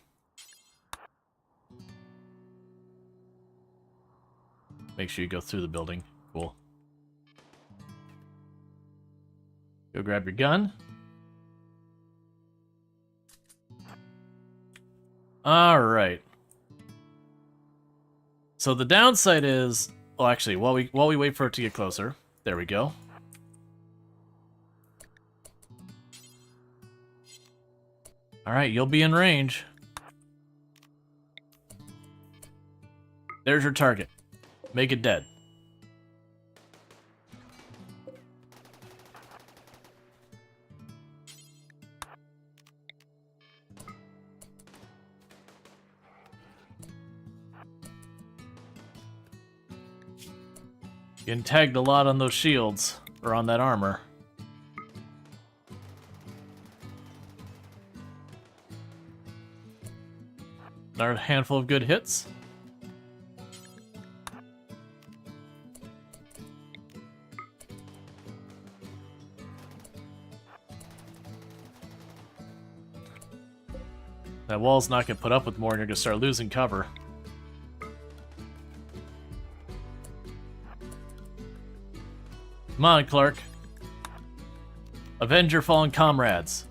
A: Make sure you go through the building. Cool. Go grab your gun. Alright. So the downside is... Oh, actually, while we wait for it to get closer. There we go. Alright, you'll be in range. There's your target. Make it dead. Getting tagged a lot on those shields, or on that armor. Another handful of good hits. That wall's not going to put up with more and you're going to start losing cover. Come on, Clark. Avenge your fallen comrades.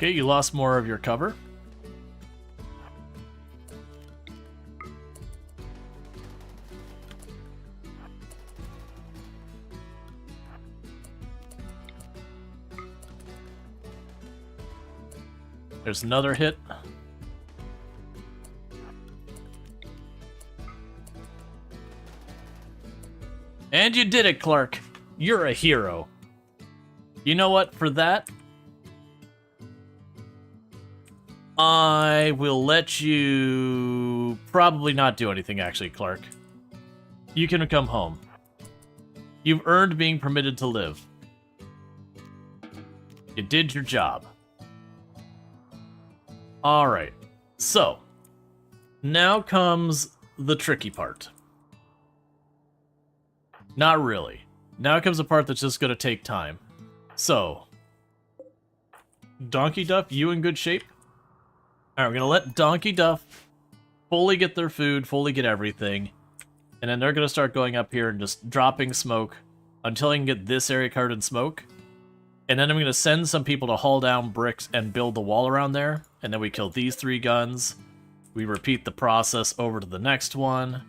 A: Okay, you lost more of your cover. There's another hit. And you did it, Clark. You're a hero. You know what? For that, I will let you probably not do anything, actually, Clark. You can come home. You've earned being permitted to live. You did your job. Alright, so now comes the tricky part. Not really. Now comes the part that's just gonna take time. So, Donkey Duff, you in good shape? Alright, we're gonna let Donkey Duff fully get their food, fully get everything, and then they're gonna start going up here and just dropping smoke until I can get this area covered in smoke. And then I'm going to send some people to haul down bricks and build the wall around there. And then we kill these 3 guns. We repeat the process over to the next one.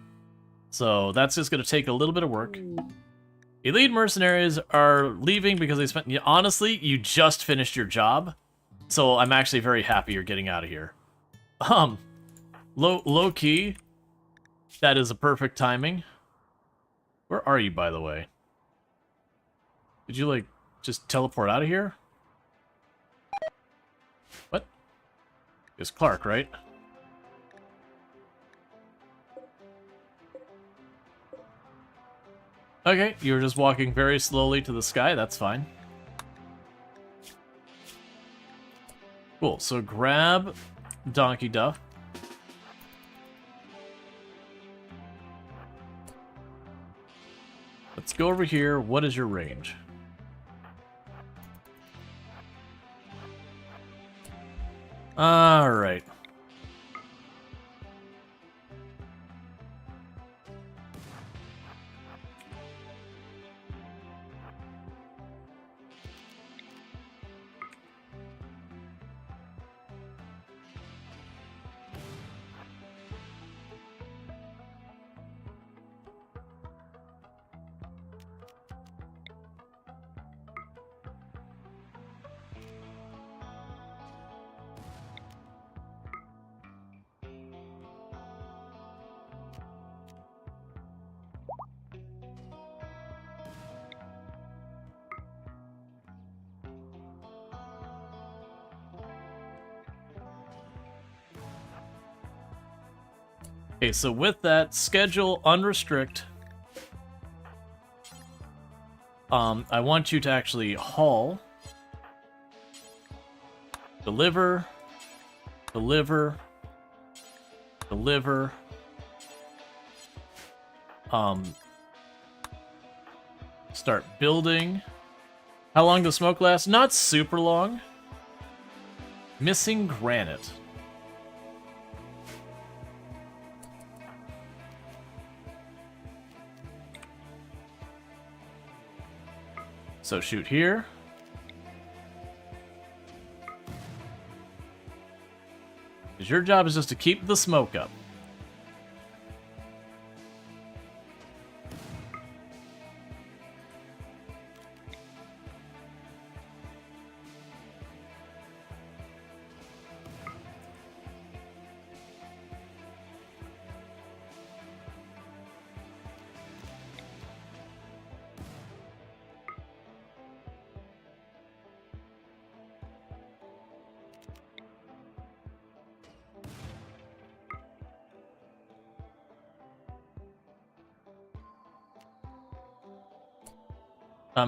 A: So that's just going to take a little bit of work. Elite mercenaries are leaving because they spent... Honestly, you just finished your job. So I'm actually very happy you're getting out of here. Low key. That is a perfect timing. Where are you, by the way? Did you, like... just teleport out of here? What? It's Clark, right? Okay, you were just walking very slowly to the sky, that's fine. Cool, so grab Donkey Duff. Let's go over here. What is your range? Alright. Okay, so with that, schedule unrestrict. I want you to actually haul, deliver, deliver, deliver. Start building. How long does smoke last? Not super long. Missing granite. So shoot here. Because your job is just to keep the smoke up.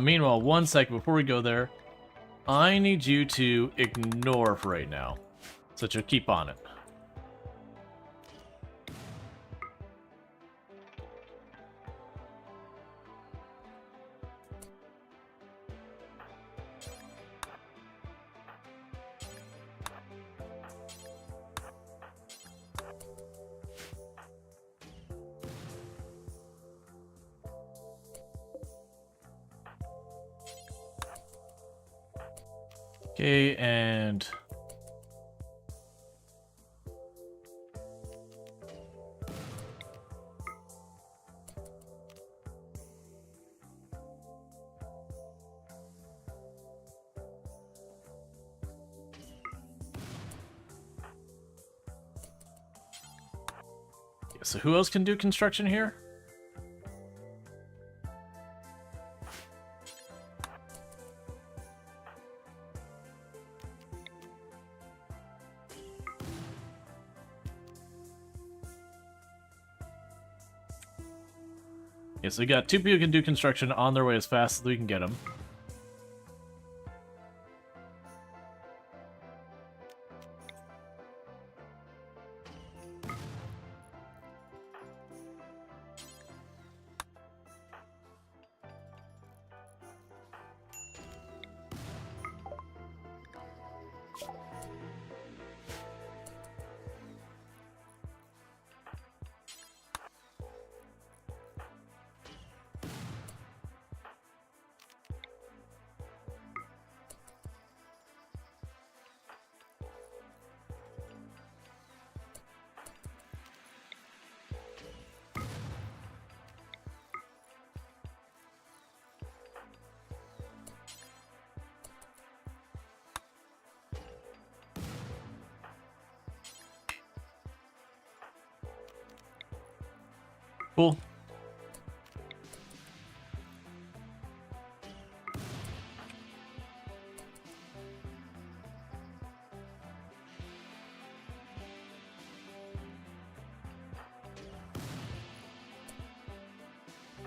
A: Meanwhile, 1 second before we go there, I need you to ignore for right now. So just keep on it. Okay, and So who else can do construction here? Yeah, so we got 2 people who can do construction on their way as fast as we can get them. Cool.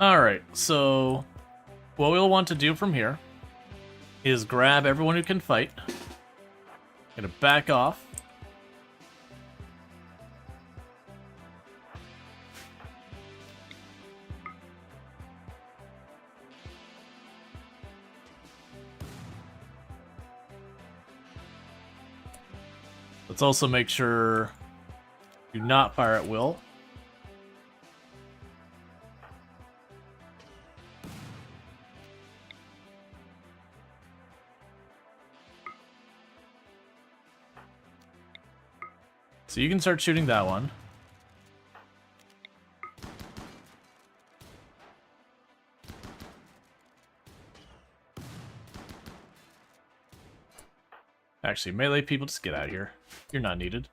A: Alright, so what we'll want to do from here is grab everyone who can fight. Gonna back off. Let's also make sure do not fire at will. So you can start shooting that one. Actually, melee people, just get out of here. You're not needed.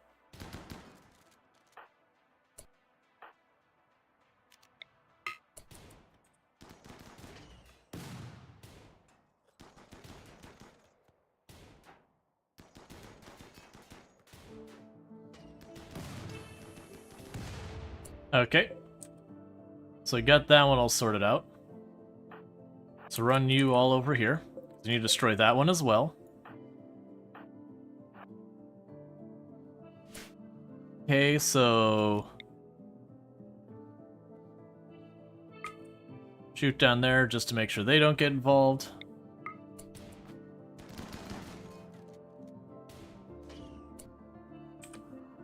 A: Okay. So I got that one all sorted out. So run you all over here. You need to destroy that one as well. Okay, so shoot down there just to make sure they don't get involved.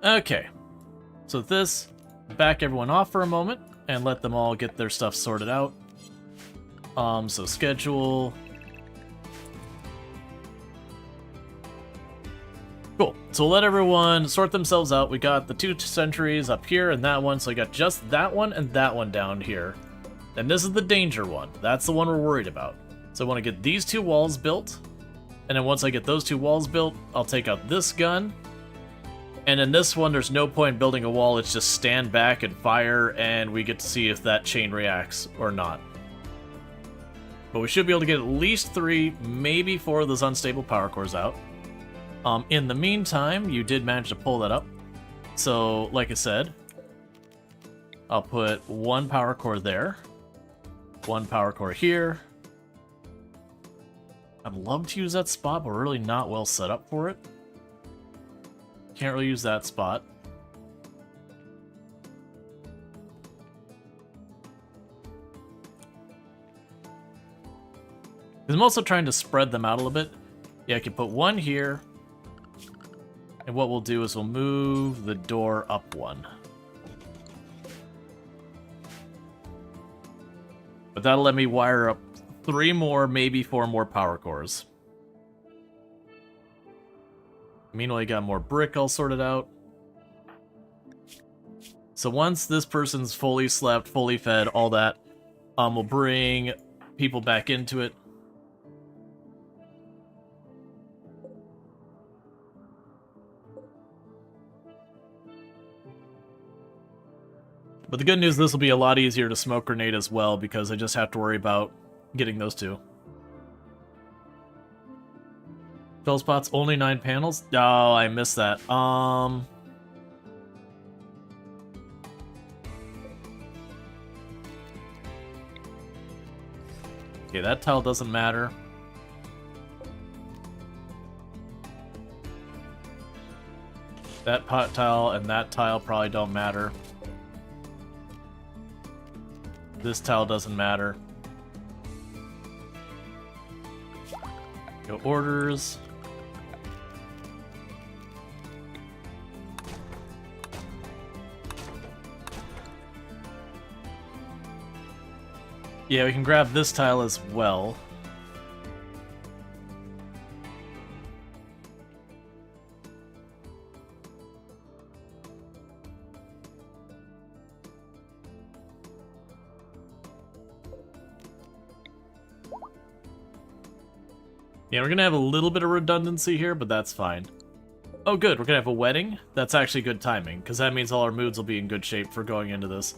A: Okay, so this, back everyone off for a moment and let them all get their stuff sorted out. So schedule. Cool. So we'll let everyone sort themselves out. We got the 2 sentries up here and that one, so I got just that one and that one down here. And this is the danger one. That's the one we're worried about. So I want to get these 2 walls built. And then once I get those 2 walls built, I'll take out this gun. And in this one, there's no point building a wall. It's just stand back and fire, and we get to see if that chain reacts or not. But we should be able to get at least 3, maybe 4 of those unstable power cores out. In the meantime, you did manage to pull that up. So, like I said, I'll put 1 power core there, 1 power core here. I'd love to use that spot, but we're really not well set up for it. Can't really use that spot. I'm also trying to spread them out a little bit. Yeah, I can put 1 here. And what we'll do is we'll move the door up 1. But that'll let me wire up 3 more, maybe 4 more power cores. Meanwhile, I got more brick all sorted out. So once this person's fully slept, fully fed, all that, we'll bring people back into it. But the good news, this will be a lot easier to smoke grenade as well, because I just have to worry about getting those two. Fill spots, only 9 panels? Oh, I missed that. Okay, that tile doesn't matter. That pot tile and that tile probably don't matter. This tile doesn't matter. Go orders. Yeah, we can grab this tile as well. Yeah, we're gonna have a little bit of redundancy here, but that's fine. Oh good, we're gonna have a wedding? That's actually good timing, because that means all our moods will be in good shape for going into this.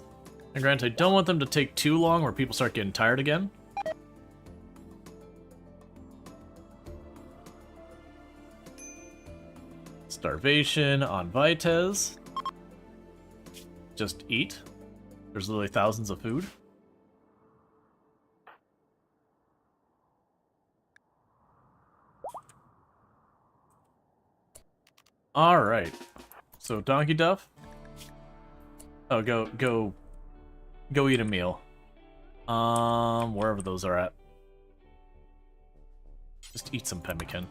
A: And granted, I don't want them to take too long where people start getting tired again. Starvation on Vitez. Just eat. There's literally thousands of food. Alright. So, Donkey Duff. Oh, go eat a meal. Wherever those are at. Just eat some pemmican.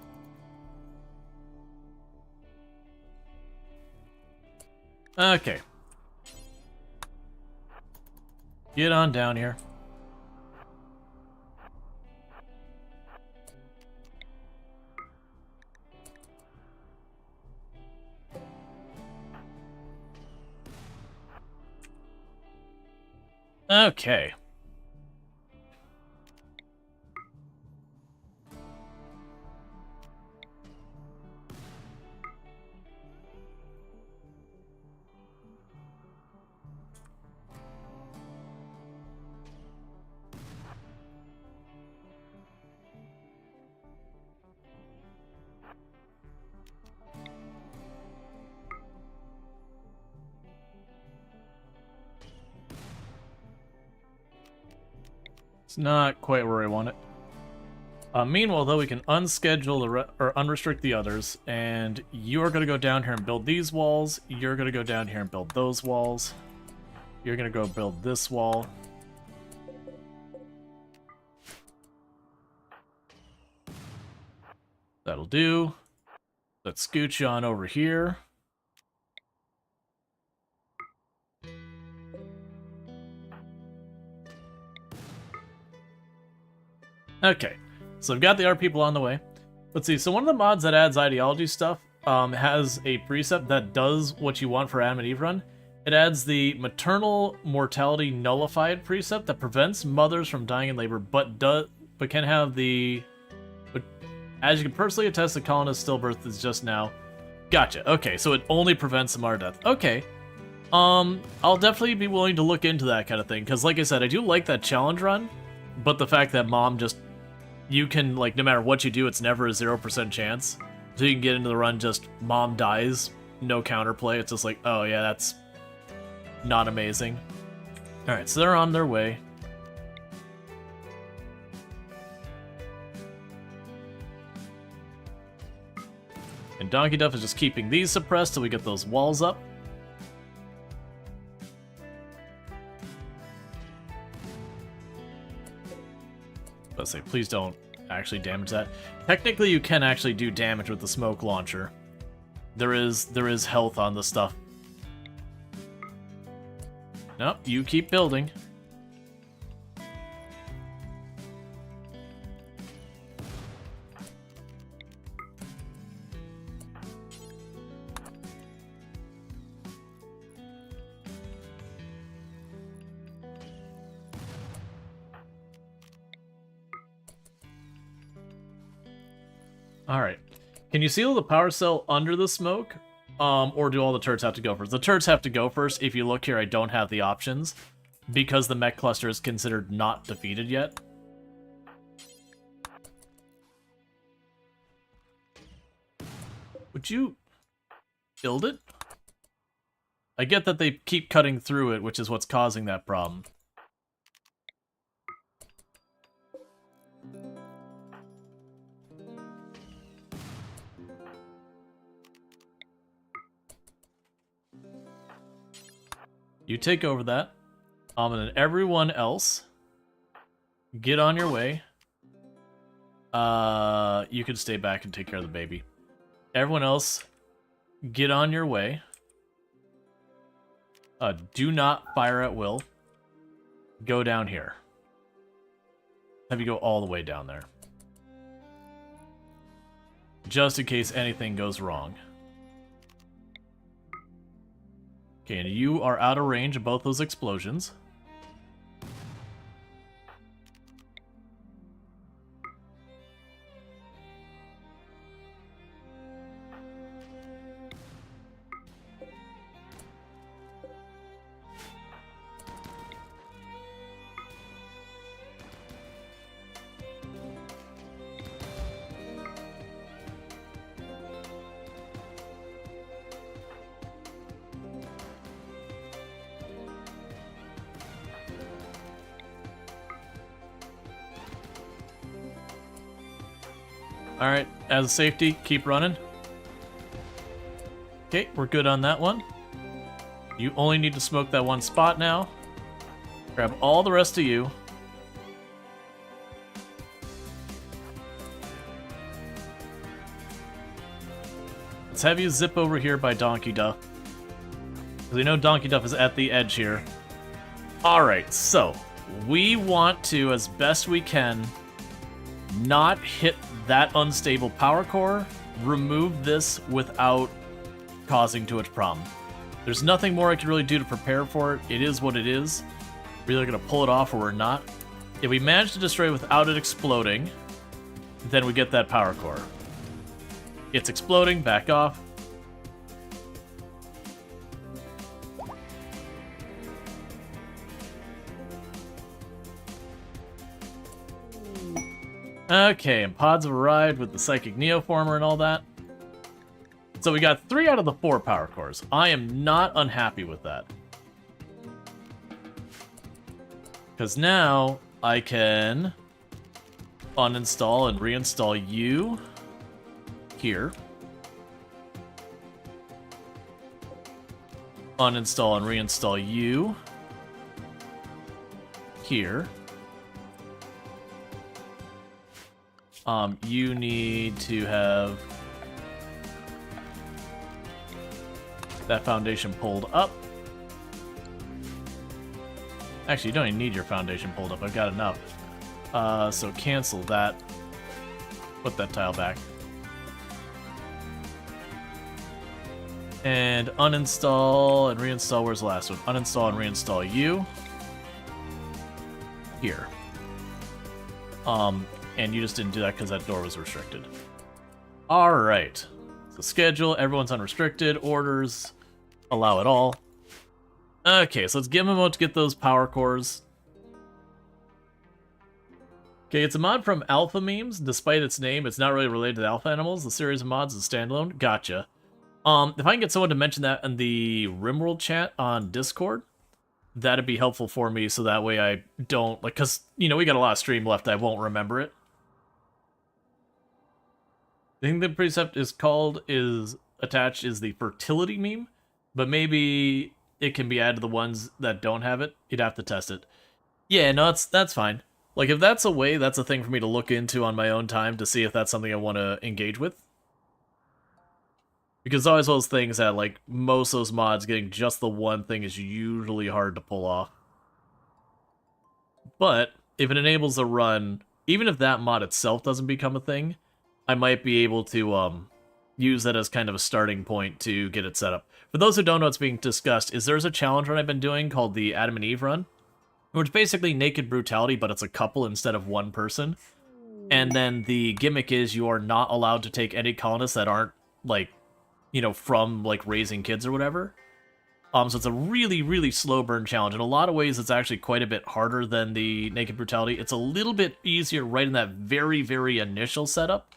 A: Okay. Get on down here. Okay. It's not quite where I want it. Meanwhile, though, we can unschedule or unrestrict the others, and you're going to go down here and build these walls. You're going to go down here and build those walls. You're going to go build this wall. That'll do. Let's scooch you on over here. Okay, so we've got the art people on the way. Let's see, so one of the mods that adds ideology stuff has a precept that does what you want for Adam and Eve run. It adds the maternal mortality nullified precept that prevents mothers from dying in labor, but can have the... But as you can personally attest, the colonist stillbirth is just now. Gotcha, okay, so it only prevents the martyr death. Okay. I'll definitely be willing to look into that kind of thing, because like I said, I do like that challenge run, but the fact that mom just... You can, like, no matter what you do, it's never a 0% chance. So you can get into the run, just mom dies, no counterplay. It's just like, oh yeah, that's not amazing. Alright, so they're on their way. And Donkey Duff is just keeping these suppressed till we get those walls up. Let's say, please don't actually damage that. Technically, you can actually do damage with the smoke launcher. There is health on the stuff. Nope, you keep building. Alright. Can you seal the power cell under the smoke? Or do all the turrets have to go first? The turrets have to go first. If you look here, I don't have the options because the mech cluster is considered not defeated yet. Would you build it? I get that they keep cutting through it, which is what's causing that problem. You take over that. And then everyone else, get on your way. You can stay back and take care of the baby. Everyone else, get on your way. Do not fire at will. Go down here. Have you go all the way down there. Just in case anything goes wrong. Okay, and you are out of range of both those explosions. Alright, as a safety, keep running. Okay, we're good on that one. You only need to smoke that one spot now. Grab all the rest of you. Let's have you zip over here by Donkey Duff. Because we know Donkey Duff is at the edge here. Alright, so we want to, as best we can, not hit that unstable power core, remove this without causing too much problem. There's nothing more I can really do to prepare for it. It is what it is. We're either going to pull it off or we're not. If we manage to destroy it without it exploding, then we get that power core. It's exploding, back off. Okay, and pods have arrived with the Psychic Neoformer and all that. So we got 3 out of the 4 power cores. I am not unhappy with that. Because now I can uninstall and reinstall you here. Uninstall and reinstall you here. You need to have that foundation pulled up. Actually, you don't even need your foundation pulled up. I've got enough. So cancel that. Put that tile back. And uninstall and reinstall. Where's the last one? Uninstall and reinstall you. Here. And you just didn't do that because that door was restricted. Alright. So schedule, everyone's unrestricted, orders, allow it all. Okay, so let's give them a moment to get those power cores. Okay, it's a mod from Alpha Memes. Despite its name, it's not really related to the Alpha Animals. The series of mods is standalone. Gotcha. If I can get someone to mention that in the RimWorld chat on Discord, that'd be helpful for me, so that way I don't, like, because, you know, we got a lot of stream left, I won't remember it. The thing the precept is attached is the fertility meme, but maybe it can be added to the ones that don't have it. You'd have to test it. Yeah, no, that's fine. Like, if that's a way, that's a thing for me to look into on my own time to see if that's something I want to engage with. Because it's always those things that, like, most of those mods, getting just the one thing is usually hard to pull off. But, if it enables a run, even if that mod itself doesn't become a thing, I might be able to use that as kind of a starting point to get it set up. For those who don't know what's being discussed, there's a challenge run I've been doing called the Adam and Eve run, which is basically naked brutality, but it's a couple instead of one person. And then the gimmick is you are not allowed to take any colonists that aren't, like, you know, from like raising kids or whatever. So it's a really, really slow burn challenge. In a lot of ways, it's actually quite a bit harder than the Naked Brutality. It's a little bit easier right in that very, very initial setup.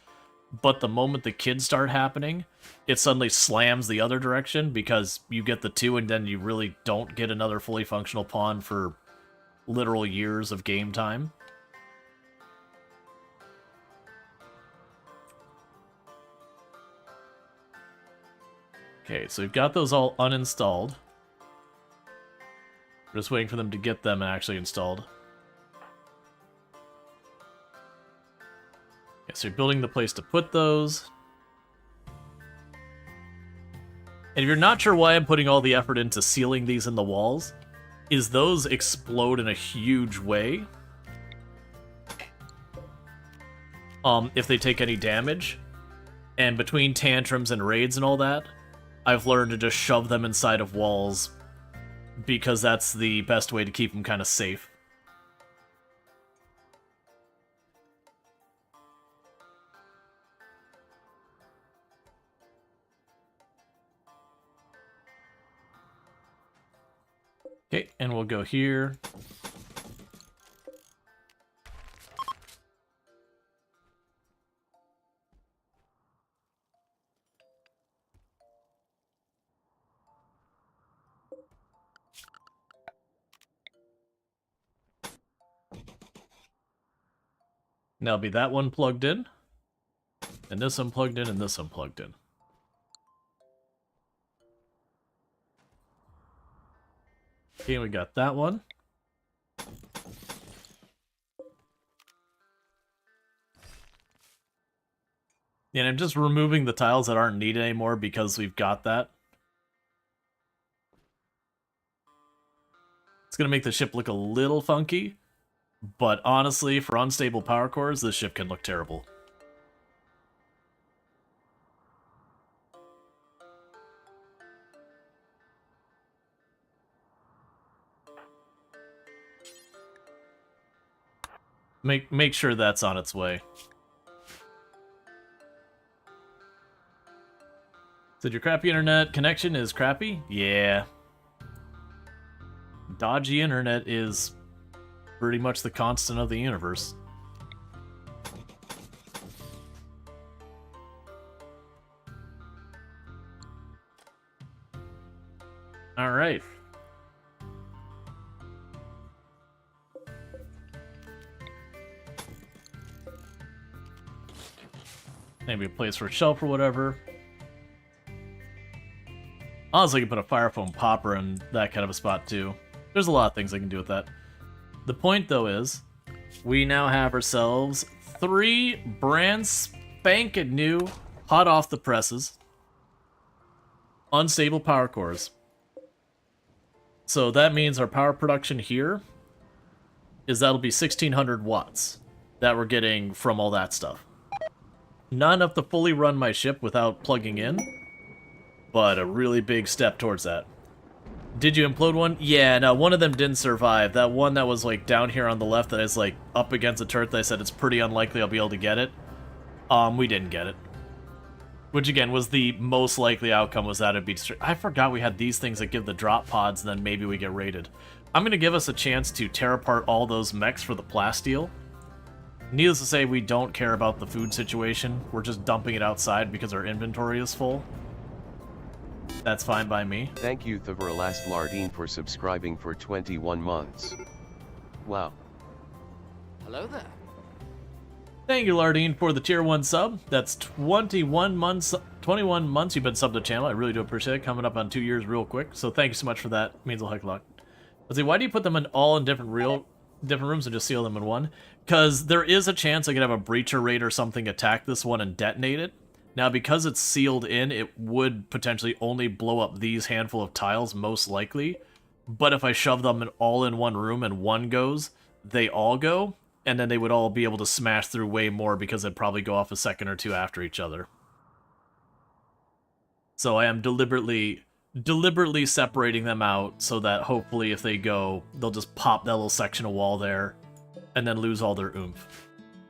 A: But the moment the kids start happening, it suddenly slams the other direction because you get the two and then you really don't get another fully functional pawn for literal years of game time. Okay, so we've got those all uninstalled. We're just waiting for them to get them actually installed. Okay, so you're building the place to put those. And if you're not sure why I'm putting all the effort into sealing these in the walls, is those explode in a huge way. If they take any damage. And between tantrums and raids and all that, I've learned to just shove them inside of walls because that's the best way to keep them kind of safe. Okay, and we'll go here. Now it'll be that one plugged in, and this one plugged in, and this one plugged in. Okay, we got that one. And I'm just removing the tiles that aren't needed anymore because we've got that. It's going to make the ship look a little funky, but honestly, for unstable power cores, this ship can look terrible. Make sure that's on its way. Said your crappy internet connection is crappy? Yeah. Dodgy internet is pretty much the constant of the universe. All right. Maybe a place for a shelf or whatever. Honestly, I can put a fire foam popper in that kind of a spot too. There's a lot of things I can do with that. The point, though, is we now have ourselves 3 brand spanking new, hot off the presses, unstable power cores. So that means our power production here is that'll be 1600 watts that we're getting from all that stuff. Not enough to fully run my ship without plugging in, but a really big step towards that. Did you implode one? Yeah, no, one of them didn't survive. That one that was like down here on the left that is like up against a turret that I said it's pretty unlikely I'll be able to get it. We didn't get it. Which again was the most likely outcome, was that it'd be destroyed. I forgot we had these things that give the drop pods and then maybe we get raided. I'm going to give us a chance to tear apart all those mechs for the plasteel. Needless to say, we don't care about the food situation. We're just dumping it outside because our inventory is full. That's fine by me.
B: Thank you Thaverlast Lardine for subscribing for 21 months. Wow.
C: Hello there.
A: Thank you, Lardine, for the tier 1 sub. That's 21 months. 21 months you've been subbed to the channel. I really do appreciate it. Coming up on 2 years real quick. So thank you so much for that. It means a heck of a lot. Let's see, why do you put them in all in different rooms and just seal them in one? Because there is a chance I could have a breacher raid or something attack this one and detonate it. Now, because it's sealed in, it would potentially only blow up these handful of tiles, most likely. But if I shove them all in one room and one goes, they all go, and then they would all be able to smash through way more because they'd probably go off a second or two after each other. So I am deliberately separating them out so that hopefully if they go, they'll just pop that little section of wall there and then lose all their oomph.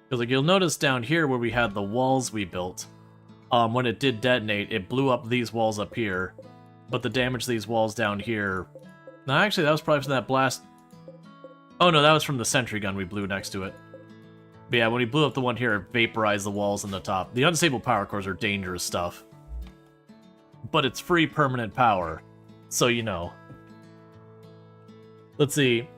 A: Because like you'll notice down here where we had the walls we built, when it did detonate, it blew up these walls up here, but the damage to these walls down here... No, actually, that was probably from that blast... Oh no, that was from the sentry gun we blew next to it. But yeah, when we blew up the one here, it vaporized the walls on the top. The unstable power cores are dangerous stuff. But it's free permanent power, so you know. Let's see.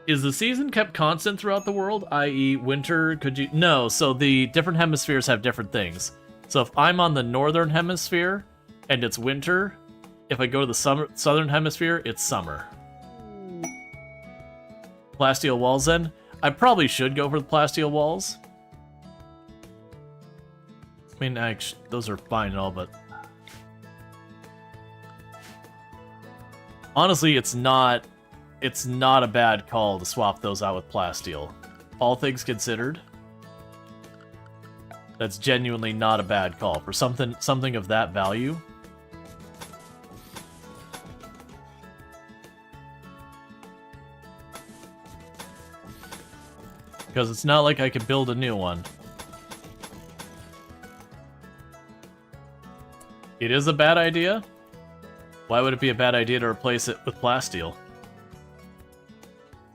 A: Is the season kept constant throughout the world, i.e. winter? Could you... No, so the different hemispheres have different things. So if I'm on the northern hemisphere and it's winter, if I go to the southern hemisphere, it's summer. Plasteel walls then? I probably should go for the plasteel walls. I mean, actually, those are fine and all, but... Honestly, it's not a bad call to swap those out with plasteel. All things considered, that's genuinely not a bad call. For something of that value... Because it's not like I could build a new one. It is a bad idea? Why would it be a bad idea to replace it with plasteel?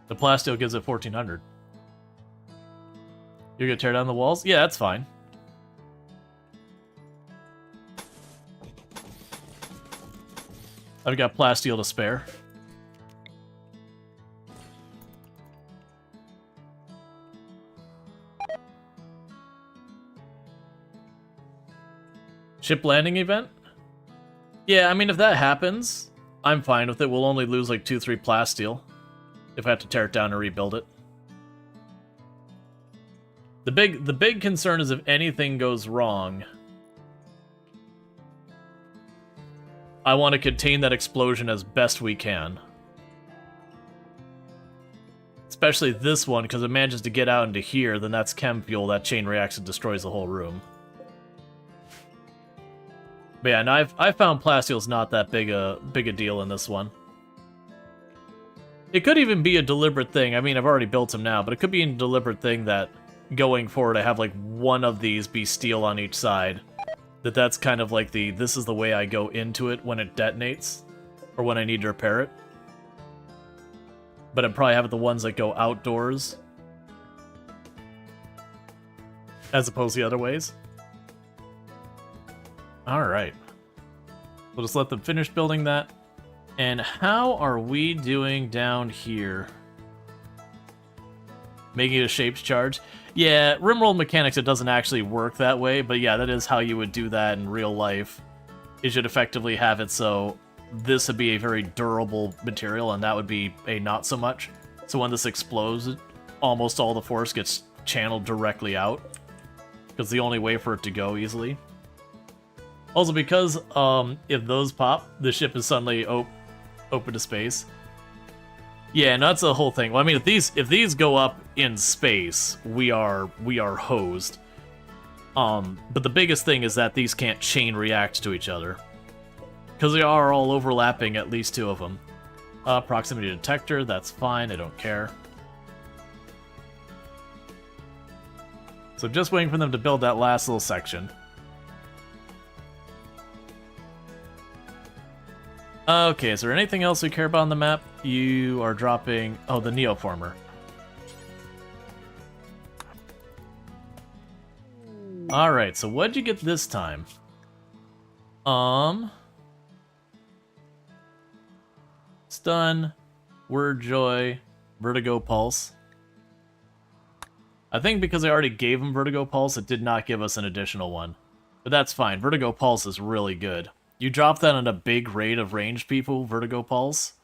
A: The plasteel gives it 1400. You're gonna tear down the walls? Yeah, that's fine. I've got plasteel to spare. Ship landing event? Yeah, I mean, if that happens, I'm fine with it. We'll only lose like 2-3 plasteel if I have to tear it down and rebuild it. The big concern is if anything goes wrong, I want to contain that explosion as best we can. Especially this one, because if it manages to get out into here, then that's chem fuel. That chain reacts and destroys the whole room. But yeah, and I've found plasteel's not that big a deal in this one. It could even be a deliberate thing. I mean, I've already built them now, but it could be a deliberate thing that going forward I have like one of these be steel on each side. That's kind of like this is the way I go into it when it detonates, or when I need to repair it. But I'd probably have the ones that go outdoors, as opposed to the other ways. Alright. We'll just let them finish building that. And how are we doing down here? Making it a shapes charge? Yeah, RimWorld mechanics, it doesn't actually work that way, but yeah, that is how you would do that in real life. You should effectively have it so this would be a very durable material, and that would be a not so much. So when this explodes, almost all the force gets channeled directly out, because the only way for it to go easily. Also, because if those pop, the ship is suddenly open to space. Yeah, and that's the whole thing. Well, I mean, if these go up in space, we are hosed. But the biggest thing is that these can't chain react to each other, because they are all overlapping at least 2 of them. Proximity detector, that's fine. I don't care. So I'm just waiting for them to build that last little section. Okay, is there anything else we care about on the map? You are dropping... Oh, the Neoformer. Alright, so what'd you get this time? Stun, Word Joy, Vertigo Pulse. I think because I already gave him Vertigo Pulse, it did not give us an additional one. But that's fine, Vertigo Pulse is really good. You drop that on a big raid of ranged people, Vertigo Pulse,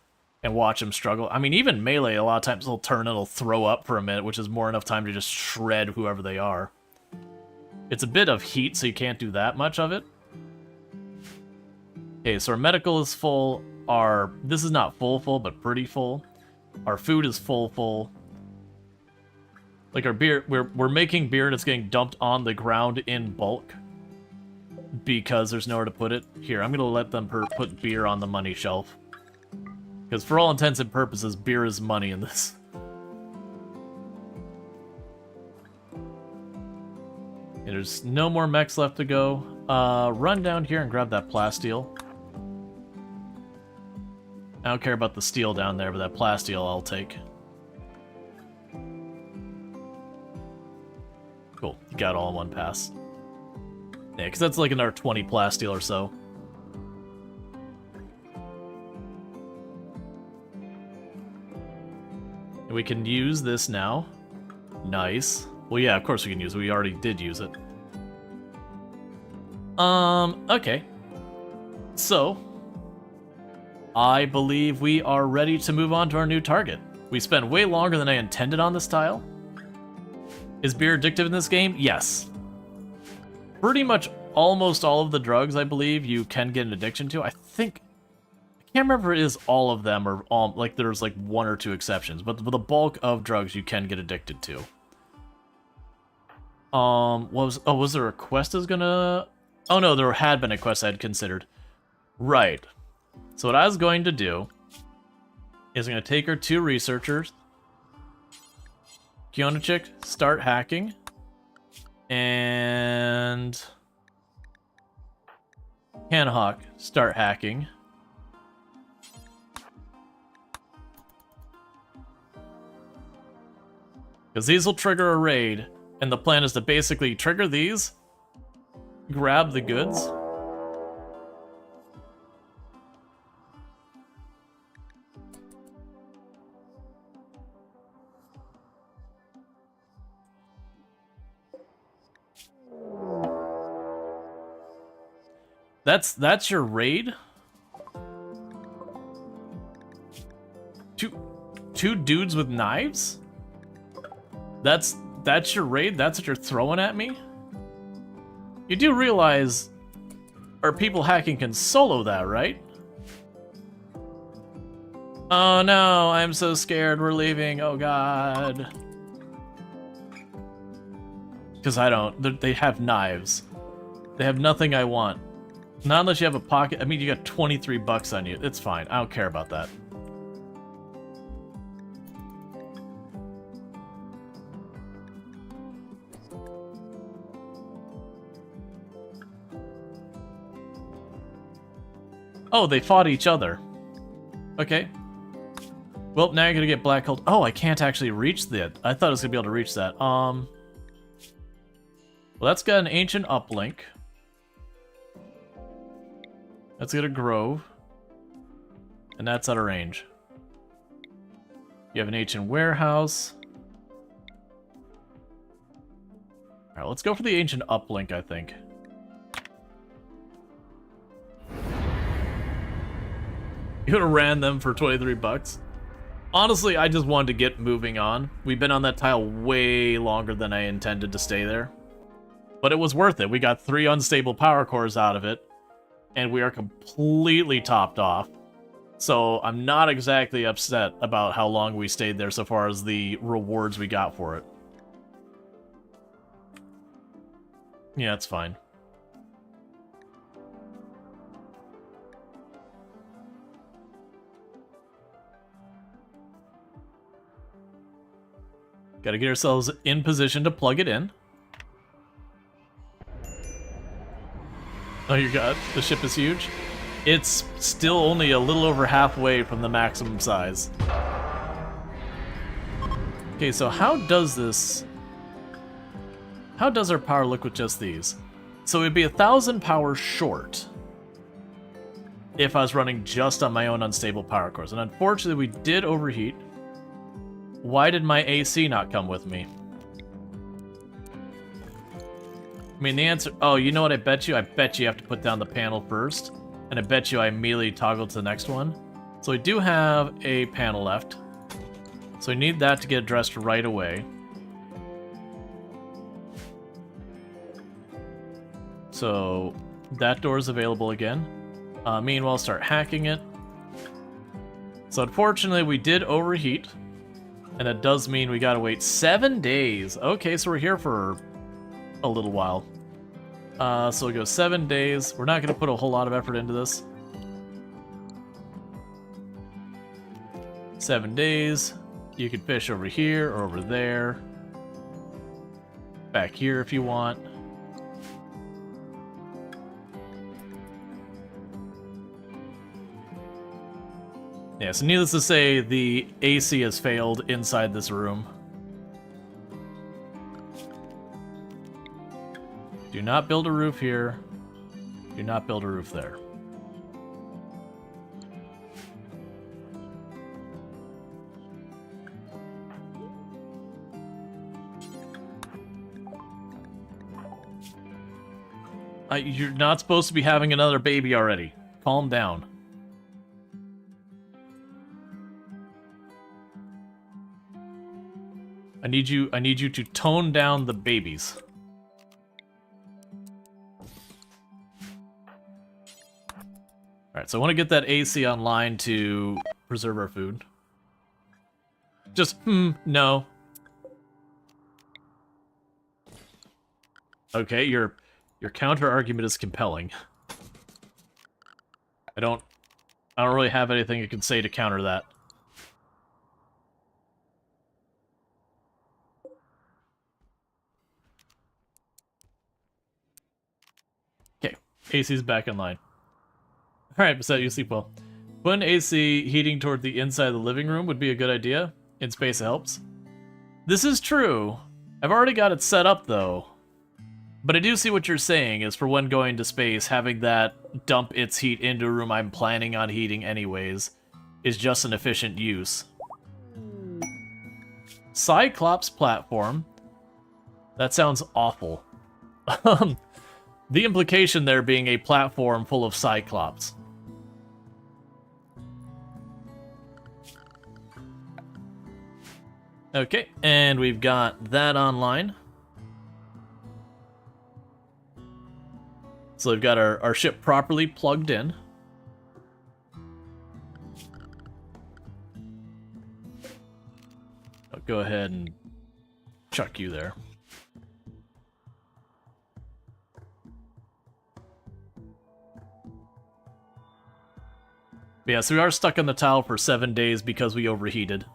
A: and watch them struggle. I mean, even melee, a lot of times they'll turn and it'll throw up for a minute, which is more enough time to just shred whoever they are. It's a bit of heat, so you can't do that much of it. Okay, so our medical is full. This is not full, but pretty full. Our food is full. Like our beer, we're making beer and it's getting dumped on the ground in bulk, because there's nowhere to put it. Here, I'm gonna let them put beer on the money shelf, because for all intents and purposes, beer is money in this. And there's no more mechs left to go. Run down here and grab that plasteel. I don't care about the steel down there, but that plasteel I'll take. Cool, you got all in one pass. Yeah, because that's like another 20 plasteel or so. And we can use this now. Nice. Well, yeah, of course we can use it. We already did use it. Okay. So, I believe we are ready to move on to our new target. We spent way longer than I intended on this tile. Is beer addictive in this game? Yes. Pretty much almost all of the drugs, I believe, you can get an addiction to. I think... I can't remember if it is all of them or all, like there's like one or two exceptions, but the bulk of drugs you can get addicted to. Was there a quest I was gonna... Oh no, there had been a quest I had considered. Right. So what I was going to do is I'm going to take our 2 researchers, Kionachik, start hacking, and Hanhawk, start hacking. Because these will trigger a raid, and the plan is to basically trigger these, grab the goods, That's your raid? Two dudes with knives? That's your raid? That's what you're throwing at me? You do realize our people hacking can solo that, right? Oh no, I'm so scared we're leaving, oh god. Because I don't, they have knives. They have nothing I want. Not unless you have a pocket, I mean you got 23 bucks on you, it's fine, I don't care about that. Oh, they fought each other. Okay. Well, now you're gonna get black hole. Oh, I can't actually reach that. I thought I was gonna be able to reach that. Well, that's got an ancient uplink. That's got a grove. And that's out of range. You have an ancient warehouse. Alright, let's go for the ancient uplink, I think. You would have ran them for 23 bucks. Honestly, I just wanted to get moving on. We've been on that tile way longer than I intended to stay there. But it was worth it. We got 3 unstable power cores out of it. And we are completely topped off. So I'm not exactly upset about how long we stayed there so far as the rewards we got for it. Yeah, it's fine. Gotta get ourselves in position to plug it in. Oh, you got the ship is huge. It's still only a little over halfway from the maximum size. Okay, so how does our power look with just these? So it'd be 1,000 power short if I was running just on my own unstable power cores. And unfortunately, we did overheat. Why did my AC not come with me? I mean, the answer... Oh, you know what I bet you? I bet you have to put down the panel first. And I bet you I immediately toggle to the next one. So we do have a panel left. So we need that to get addressed right away. So that door is available again. Meanwhile, start hacking it. So unfortunately, we did overheat. And that does mean we gotta wait 7 days. Okay, so we're here for a little while. So we go 7 days. We're not gonna put a whole lot of effort into this. 7 days. You can fish over here or over there. Back here if you want. Yeah, so needless to say, the AC has failed inside this room. Do not build a roof here. Do not build a roof there. You're not supposed to be having another baby already. Calm down. I need you to tone down the babies. Alright, so I want to get that AC online to preserve our food. Just, no. Okay, your counter argument is compelling. I don't really have anything I can say to counter that. Okay, AC's back in line. Alright, Bassett, you sleep well. Putting AC heating toward the inside of the living room would be a good idea. In space, it helps. This is true. I've already got it set up, though. But I do see what you're saying, is for when going to space, having that dump its heat into a room I'm planning on heating anyways is just an efficient use. Cyclops platform. That sounds awful. The implication there being a platform full of Cyclops. Okay, and we've got that online. So we've got our ship properly plugged in. I'll go ahead and chuck you there. But yeah, so we are stuck on the tile for 7 days because we overheated.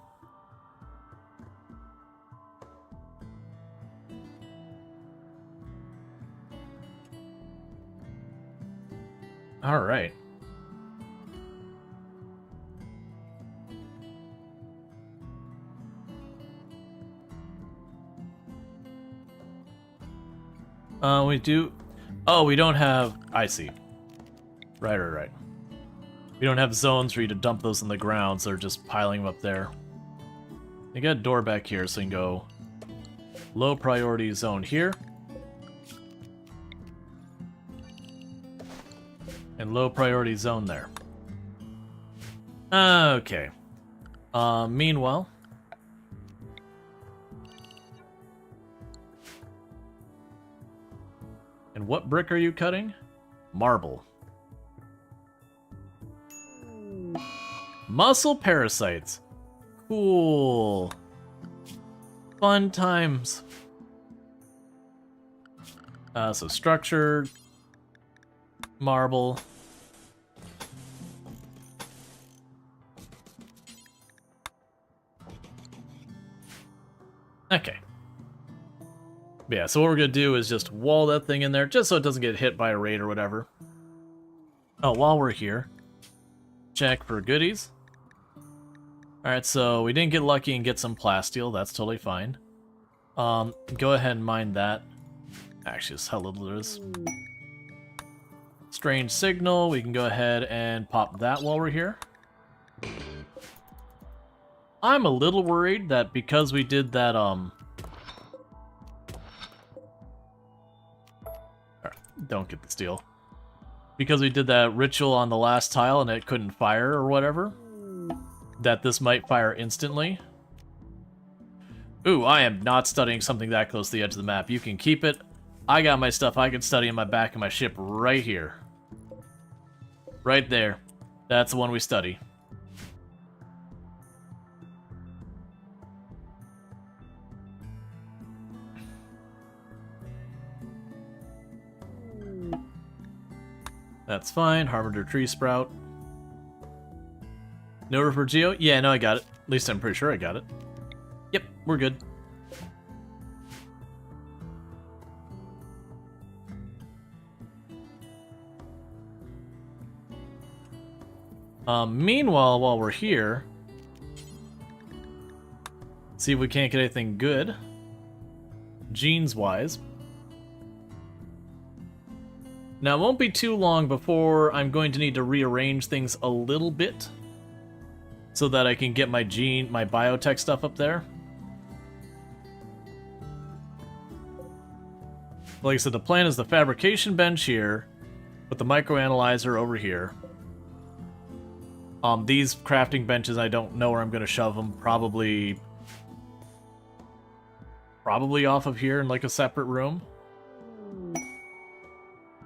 A: Alright. We do... Oh, we don't have... I see. Right. We don't have zones for you to dump those in the ground, so they're just piling them up there. You got a door back here, so you can go... Low priority zone here. And low priority zone there. Okay. Meanwhile... And what brick are you cutting? Marble. Muscle parasites. Cool. Fun times. So structure, marble. Okay. Yeah, so what we're gonna do is just wall that thing in there, just so it doesn't get hit by a raid or whatever. Oh, while we're here, check for goodies. Alright, so we didn't get lucky and get some plasteel, that's totally fine. Go ahead and mine that. Actually, it's how little it is. Strange signal, we can go ahead and pop that while we're here. I'm a little worried that because we did that, don't get the steel. Because we did that ritual on the last tile and it couldn't fire or whatever, that this might fire instantly. Ooh, I am not studying something that close to the edge of the map. You can keep it. I got my stuff I can study in my back of my ship right here. Right there. That's the one we study. That's fine. Harbinger tree sprout. No river geo? Yeah, no, I got it. At least I'm pretty sure I got it. Yep, we're good. Meanwhile, while we're here, see if we can't get anything good, genes-wise. Now, it won't be too long before I'm going to need to rearrange things a little bit so that I can get my biotech stuff up there. Like I said, the plan is the fabrication bench here, with the microanalyzer over here. These crafting benches, I don't know where I'm going to shove them. Probably off of here in like a separate room.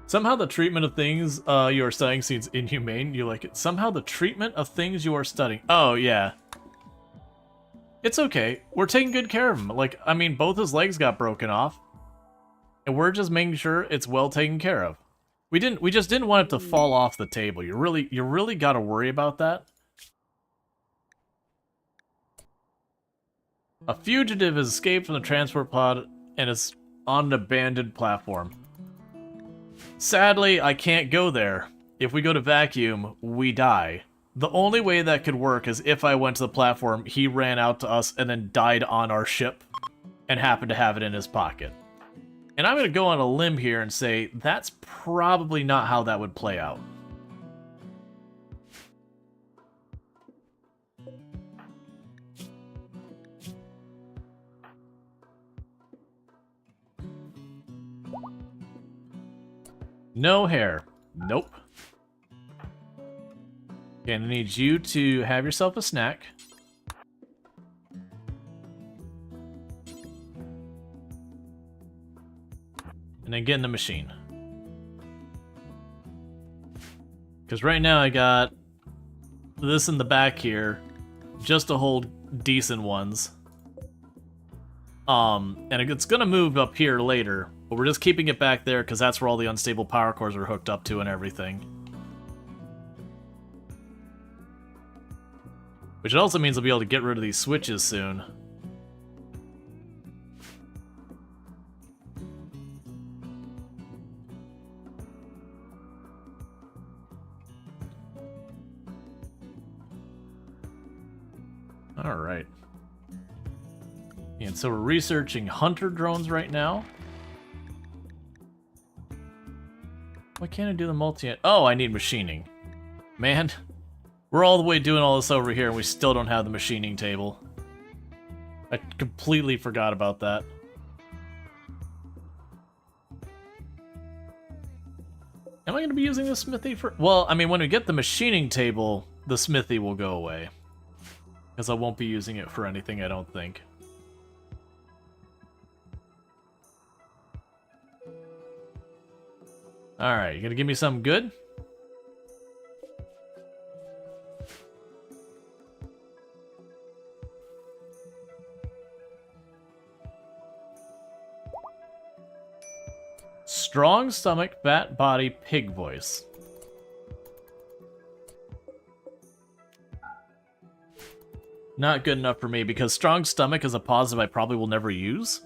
A: Somehow the treatment of things you are studying seems inhumane. You like it. Somehow the treatment of things you are studying. Oh, yeah. It's okay. We're taking good care of him. Like, I mean, both his legs got broken off. And we're just making sure it's well taken care of. We just didn't want it to fall off the table. You really got to worry about that. A fugitive has escaped from the transport pod and is on an abandoned platform. Sadly, I can't go there. If we go to vacuum, we die. The only way that could work is if I went to the platform, he ran out to us and then died on our ship and happened to have it in his pocket. And I'm going to go on a limb here and say that's probably not how that would play out. No hair. Nope. Okay, I need you to have yourself a snack. And then get in the machine. Because right now I got this in the back here, just to hold decent ones. And it's gonna move up here later, but we're just keeping it back there because that's where all the unstable power cores are hooked up to and everything. Which also means I'll be able to get rid of these switches soon. Alright. And so we're researching hunter drones right now. Why can't I do the multi... Oh, I need machining. Man, we're all the way doing all this over here and we still don't have the machining table. I completely forgot about that. Am I going to be using the smithy for... Well, I mean, when we get the machining table, the smithy will go away. Because I won't be using it for anything, I don't think. Alright, you gonna give me something good? Strong stomach, bat body, pig voice. Not good enough for me, because strong stomach is a positive I probably will never use.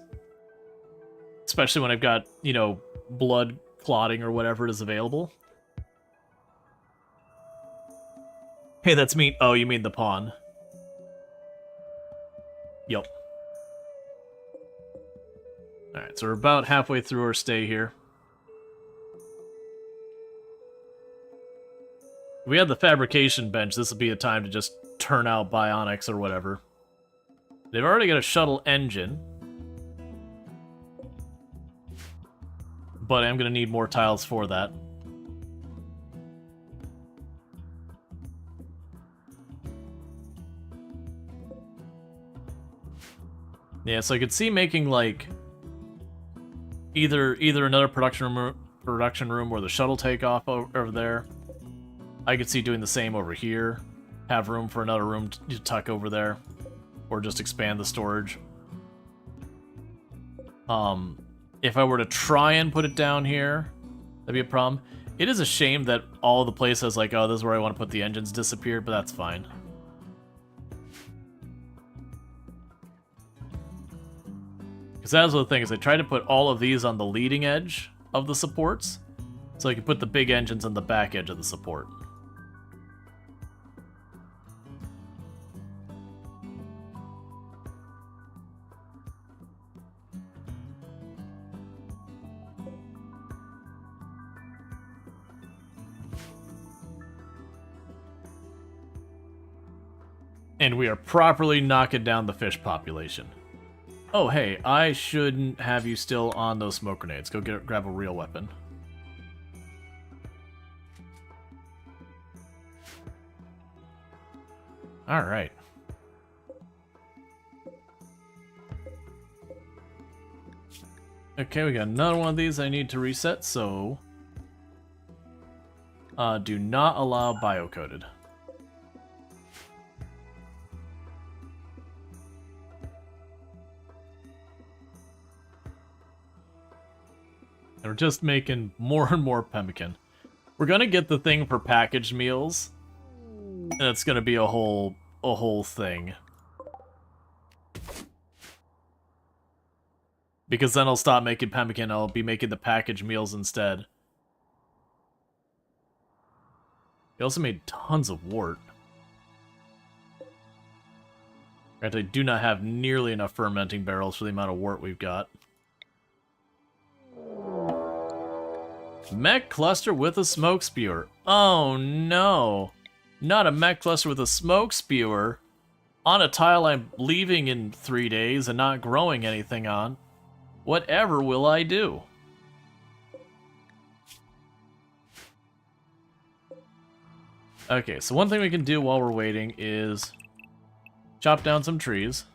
A: Especially when I've got, you know, blood clotting or whatever is available. Hey, that's me. Oh, you mean the pawn. Yep. Alright, so we're about halfway through our stay here. If we had the fabrication bench, this would be a time to just turn out bionics or whatever. They've already got a shuttle engine. But I'm going to need more tiles for that. Yeah, so I could see making, like, either another production room or the shuttle takeoff over there. I could see doing the same over here. Have room for another room to tuck over there. Or just expand the storage. If I were to try and put it down here, that'd be a problem. It is a shame that all the places like, oh, this is where I want to put the engines disappeared, but that's fine. Because that was the thing, is I tried to put all of these on the leading edge of the supports, so I could put the big engines on the back edge of the support. And we are properly knocking down the fish population. Oh, hey, I shouldn't have you still on those smoke grenades. Go grab a real weapon. Alright. Okay, we got another one of these I need to reset, so... do not allow biocoded. And we're just making more and more pemmican. We're gonna get the thing for packaged meals, and it's gonna be a whole thing. Because then I'll stop making pemmican, I'll be making the packaged meals instead. We also made tons of wort. Granted, I do not have nearly enough fermenting barrels for the amount of wort we've got. Mech cluster with a smoke spewer. Oh no! Not a mech cluster with a smoke spewer on a tile I'm leaving in 3 days and not growing anything on. Whatever will I do? Okay, so one thing we can do while we're waiting is chop down some trees.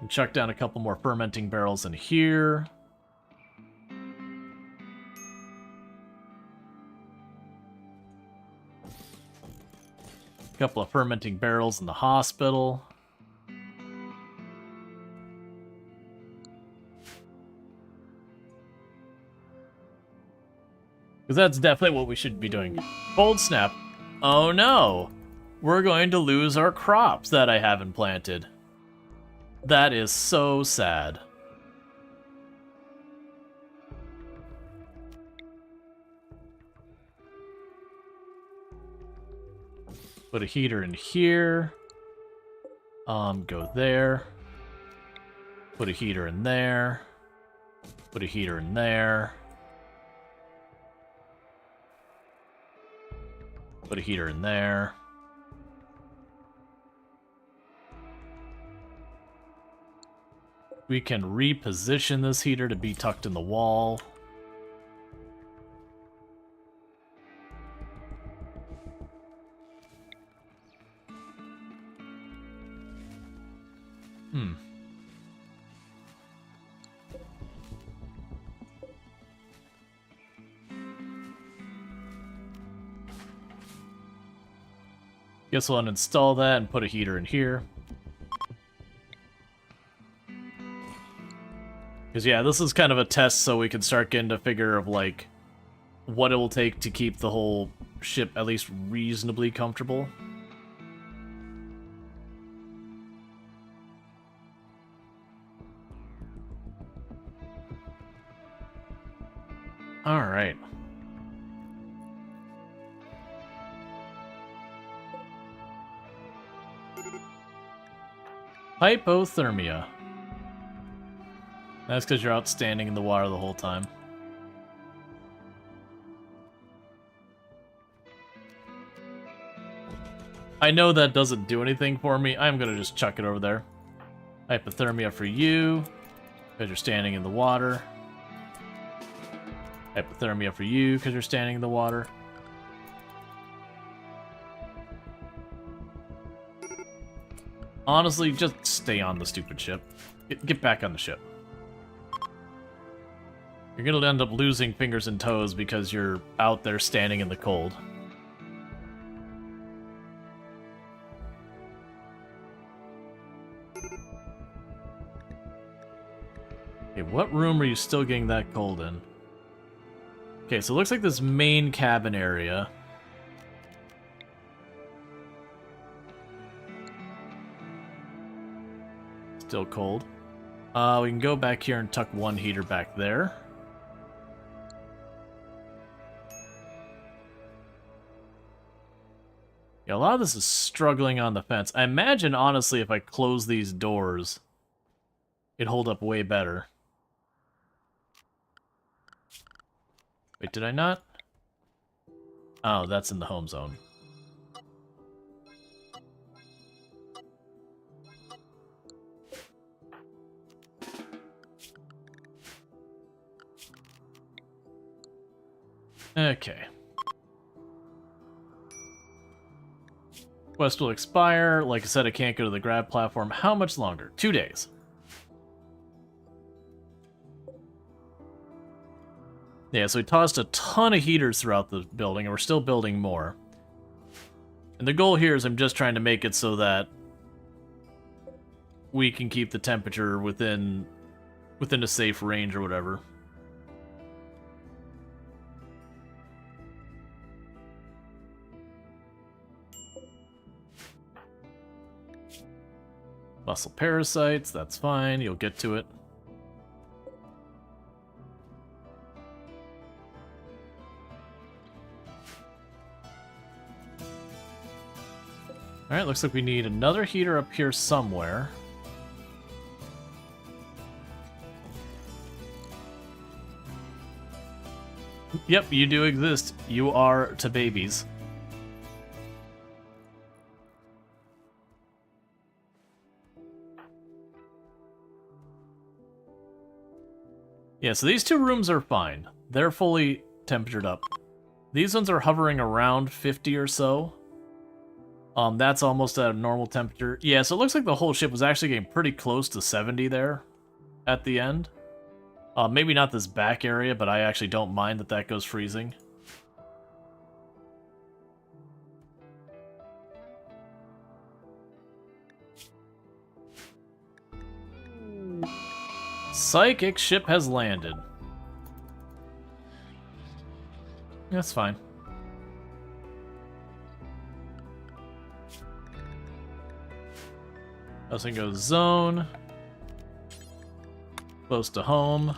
A: And chuck down a couple more fermenting barrels in here. A couple of fermenting barrels in the hospital. Because that's definitely what we should be doing. Cold snap. Oh no! We're going to lose our crops that I haven't planted. That is so sad. Put a heater in here. Go there. Put a heater in there. Put a heater in there. Put a heater in there. We can reposition this heater to be tucked in the wall. Guess we'll uninstall that and put a heater in here. Because yeah, this is kind of a test so we can start getting a figure of like what it will take to keep the whole ship at least reasonably comfortable. Alright. Hypothermia. That's because you're outstanding in the water the whole time. I know that doesn't do anything for me. I'm gonna just chuck it over there. Hypothermia for you, because you're standing in the water. Hypothermia for you, because you're standing in the water. Honestly, just stay on the stupid ship. Get back on the ship. You're gonna end up losing fingers and toes because you're out there standing in the cold. Okay, what room are you still getting that cold in? Okay, so it looks like this main cabin area. Still cold. We can go back here and tuck one heater back there. Yeah, a lot of this is struggling on the fence. I imagine, honestly, if I close these doors, it'd hold up way better. Wait, did I not? Oh, that's in the home zone. Okay. Quest will expire. Like I said, I can't go to the grab platform. How much longer? 2 days. Yeah, so we tossed a ton of heaters throughout the building, and we're still building more. And the goal here is I'm just trying to make it so that we can keep the temperature within a safe range or whatever. Muscle parasites, that's fine, you'll get to it. Alright, looks like we need another heater up here somewhere. Yep, you do exist. You are to babies. Yeah, so these two rooms are fine. They're fully temperatured up. These ones are hovering around 50 or so. That's almost at a normal temperature. Yeah, so it looks like the whole ship was actually getting pretty close to 70 there at the end. Maybe not this back area, but I actually don't mind that that goes freezing. Psychic ship has landed. That's fine. Nothing goes zone. Close to home.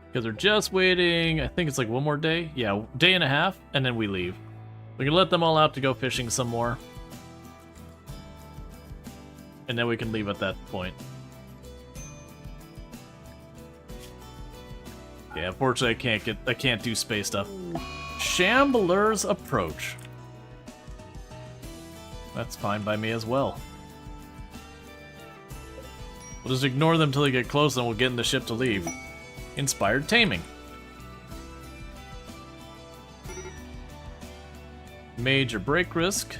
A: Because they're just waiting, I think it's like one more day. Yeah, day and a half, and then we leave. We can let them all out to go fishing some more. And then we can leave at that point. Yeah, unfortunately I can't do space stuff. Shambler's approach. That's fine by me as well. We'll just ignore them till they get close and we'll get in the ship to leave. Inspired taming. Major break risk.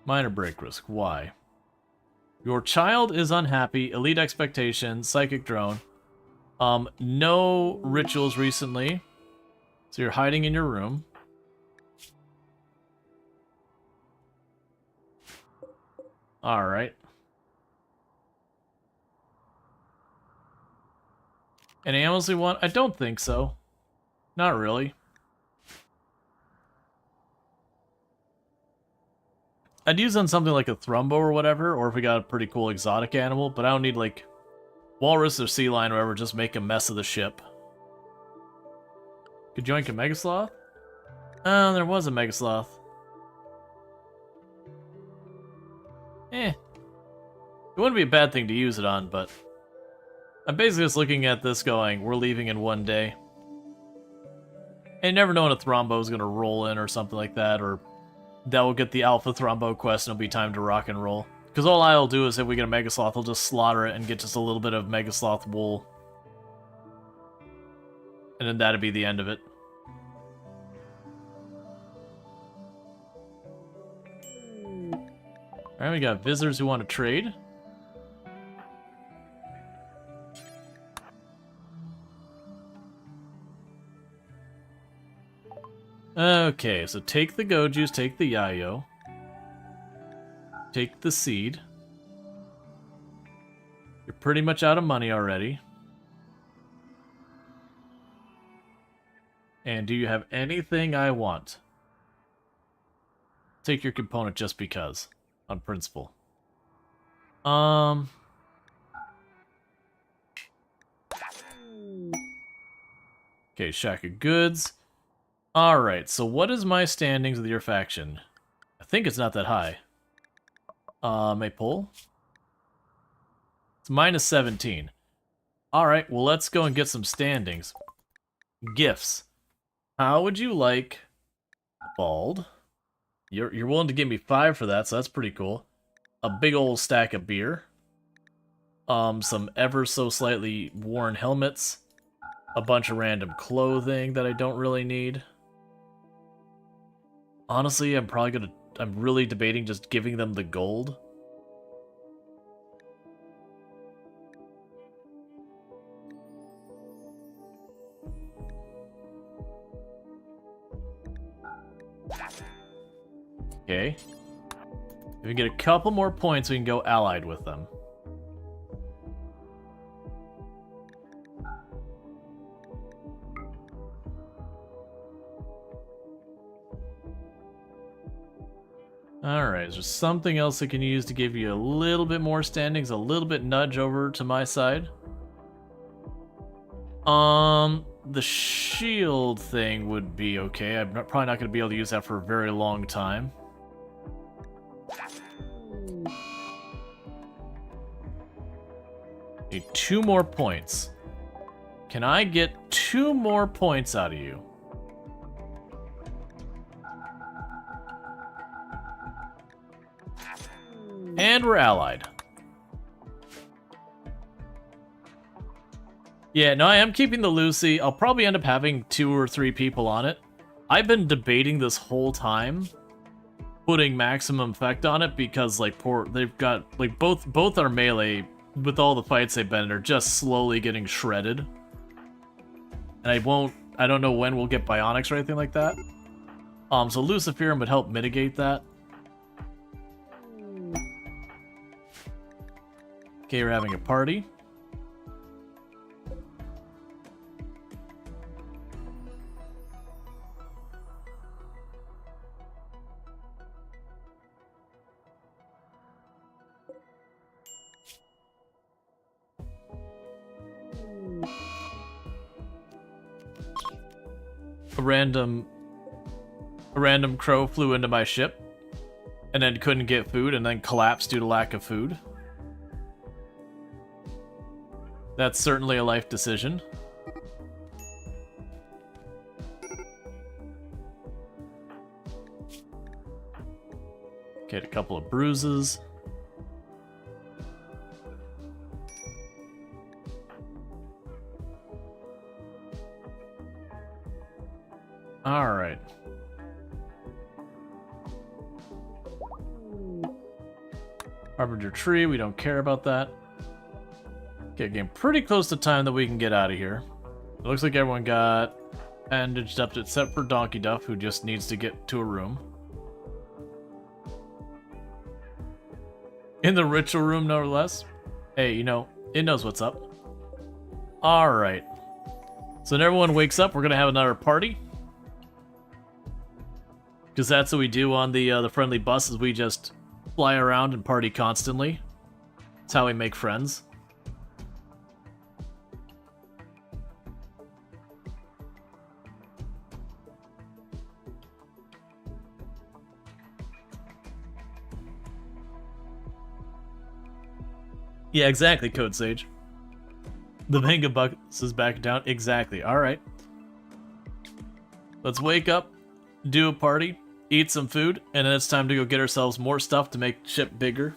A: Minor break risk. Why? Your child is unhappy. Elite expectation. Psychic drone. No rituals recently. So you're hiding in your room. Alright. Any animals we want? I don't think so. Not really. I'd use on something like a Thrumbo or whatever, or if we got a pretty cool exotic animal, but I don't need like walrus or sea lion or whatever, just make a mess of the ship. Could join a Megasloth? Oh, there was a Megasloth. It wouldn't be a bad thing to use it on, but I'm basically just looking at this going, we're leaving in one day. And you never know when a Thrombo is going to roll in or something like that, or that will get the Alpha Thrombo quest and it'll be time to rock and roll. Because all I'll do is if we get a Megasloth, I'll just slaughter it and get just a little bit of Megasloth wool. And then that'd be the end of it. Alright, we got visitors who want to trade. Okay, so take the Gojus, take the Yayo. Take the seed. You're pretty much out of money already. And do you have anything I want? Take your component just because. On principle. Okay, Shack of Goods. Alright, so what is my standings with your faction? I think it's not that high. May pull? It's minus 17. Alright, well let's go and get some standings. Gifts. How would you like Bald? You're willing to give me 5 for that, so that's pretty cool. A big old stack of beer. Some ever so slightly worn helmets. A bunch of random clothing that I don't really need. Honestly, I'm really debating just giving them the gold. Okay. If we get a couple more points, we can go allied with them. Alright, is there something else I can use to give you a little bit more standings, a little bit nudge over to my side? The shield thing would be okay. I'm probably not going to be able to use that for a very long time. Need 2 more points. Can I get 2 more points out of you? And we're allied. Yeah, no, I am keeping the Lucy. I'll probably end up having 2 or 3 people on it. I've been debating this whole time putting maximum effect on it because, like, they've got, like, both are melee with all the fights they've been in are just slowly getting shredded. And I don't know when we'll get bionics or anything like that. So Luciferum would help mitigate that. Okay, we're having a party. A random crow flew into my ship and then couldn't get food and then collapsed due to lack of food. That's certainly a life decision. Get a couple of bruises. Alright. Harbinger tree, we don't care about that. Okay, getting pretty close to time that we can get out of here. It looks like everyone got bandaged up except for Donkey Duff, who just needs to get to a room. In the ritual room, no less. Hey, you know, it knows what's up. Alright. So when everyone wakes up, we're gonna have another party. Because that's what we do on the friendly buses. We just fly around and party constantly. That's how we make friends. Yeah, exactly, Code Sage. The manga bus is back down. Exactly. Alright. Let's wake up, do a party, eat some food, and then it's time to go get ourselves more stuff to make ship bigger.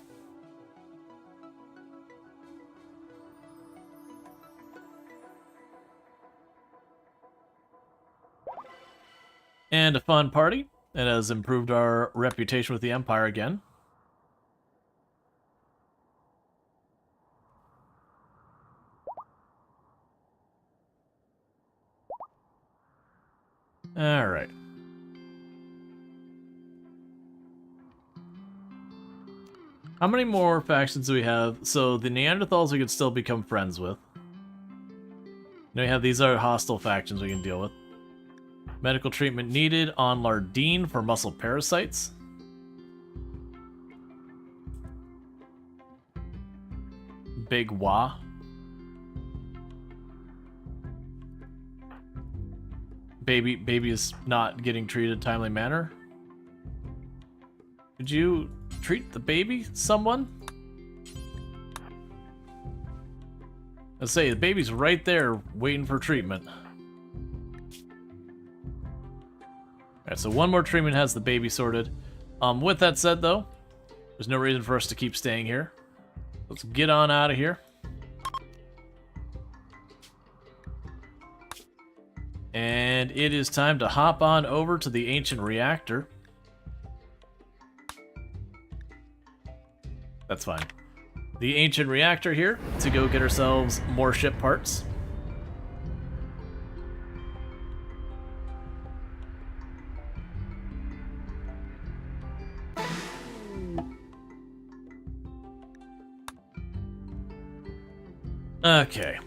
A: And a fun party. It has improved our reputation with the Empire again. Alright. How many more factions do we have? So the Neanderthals we could still become friends with. Now we have these other hostile factions we can deal with. Medical treatment needed on Lardine for muscle parasites. Big Wah. Baby is not getting treated in a timely manner. Could you treat the baby, someone? Let's say the baby's right there waiting for treatment. Alright, so one more treatment has the baby sorted. With that said, though, there's no reason for us to keep staying here. Let's get on out of here. And it is time to hop on over to the ancient reactor. That's fine. The ancient reactor here to go get ourselves more ship parts. Okay.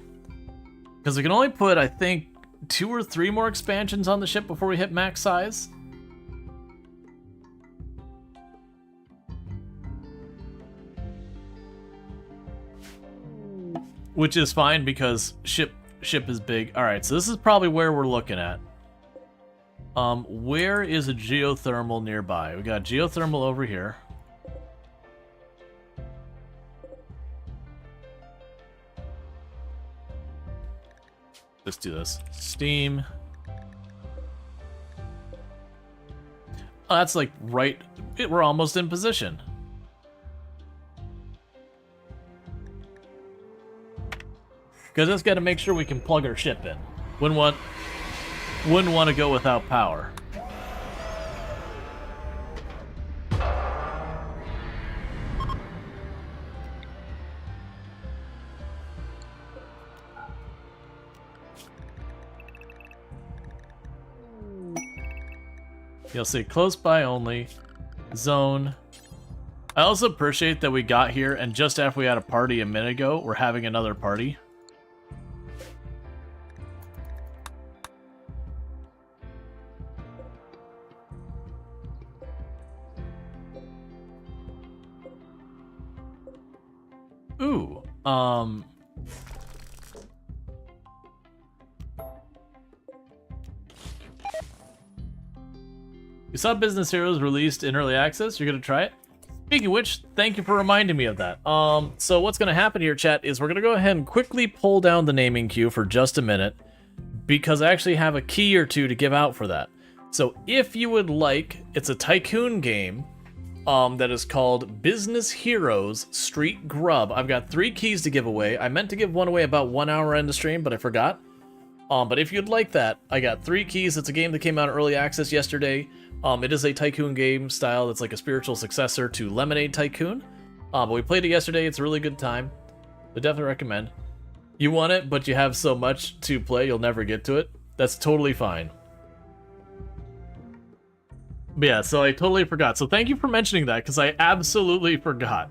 A: Because we can only put, I think, 2 or 3 more expansions on the ship before we hit max size. Which is fine because ship is big. Alright, so this is probably where we're looking at. Where is a geothermal nearby? We got geothermal over here. Let's do this. Steam. Oh, that's like right. We're almost in position. Because just got to make sure we can plug our ship in. Wouldn't want to go without power. You'll see close by only, zone. I also appreciate that we got here and just after we had a party a minute ago, we're having another party. Ooh, you saw Business Heroes released in early access. You're gonna try it? Speaking of which, thank you for reminding me of that. So what's gonna happen here, chat, is we're gonna go ahead and quickly pull down the naming queue for just a minute because I actually have a key or two to give out for that. So if you would like, it's a tycoon game that is called Business Heroes Street Grub. I've got 3 keys to give away. I meant to give one away about 1 hour into stream, but I forgot. But if you'd like that, I got 3 keys. It's a game that came out in early access yesterday. It is a tycoon game style that's like a spiritual successor to Lemonade Tycoon. But we played it yesterday. It's a really good time. I definitely recommend. You want it, but you have so much to play, you'll never get to it. That's totally fine. But yeah, so I totally forgot. So thank you for mentioning that, because I absolutely forgot.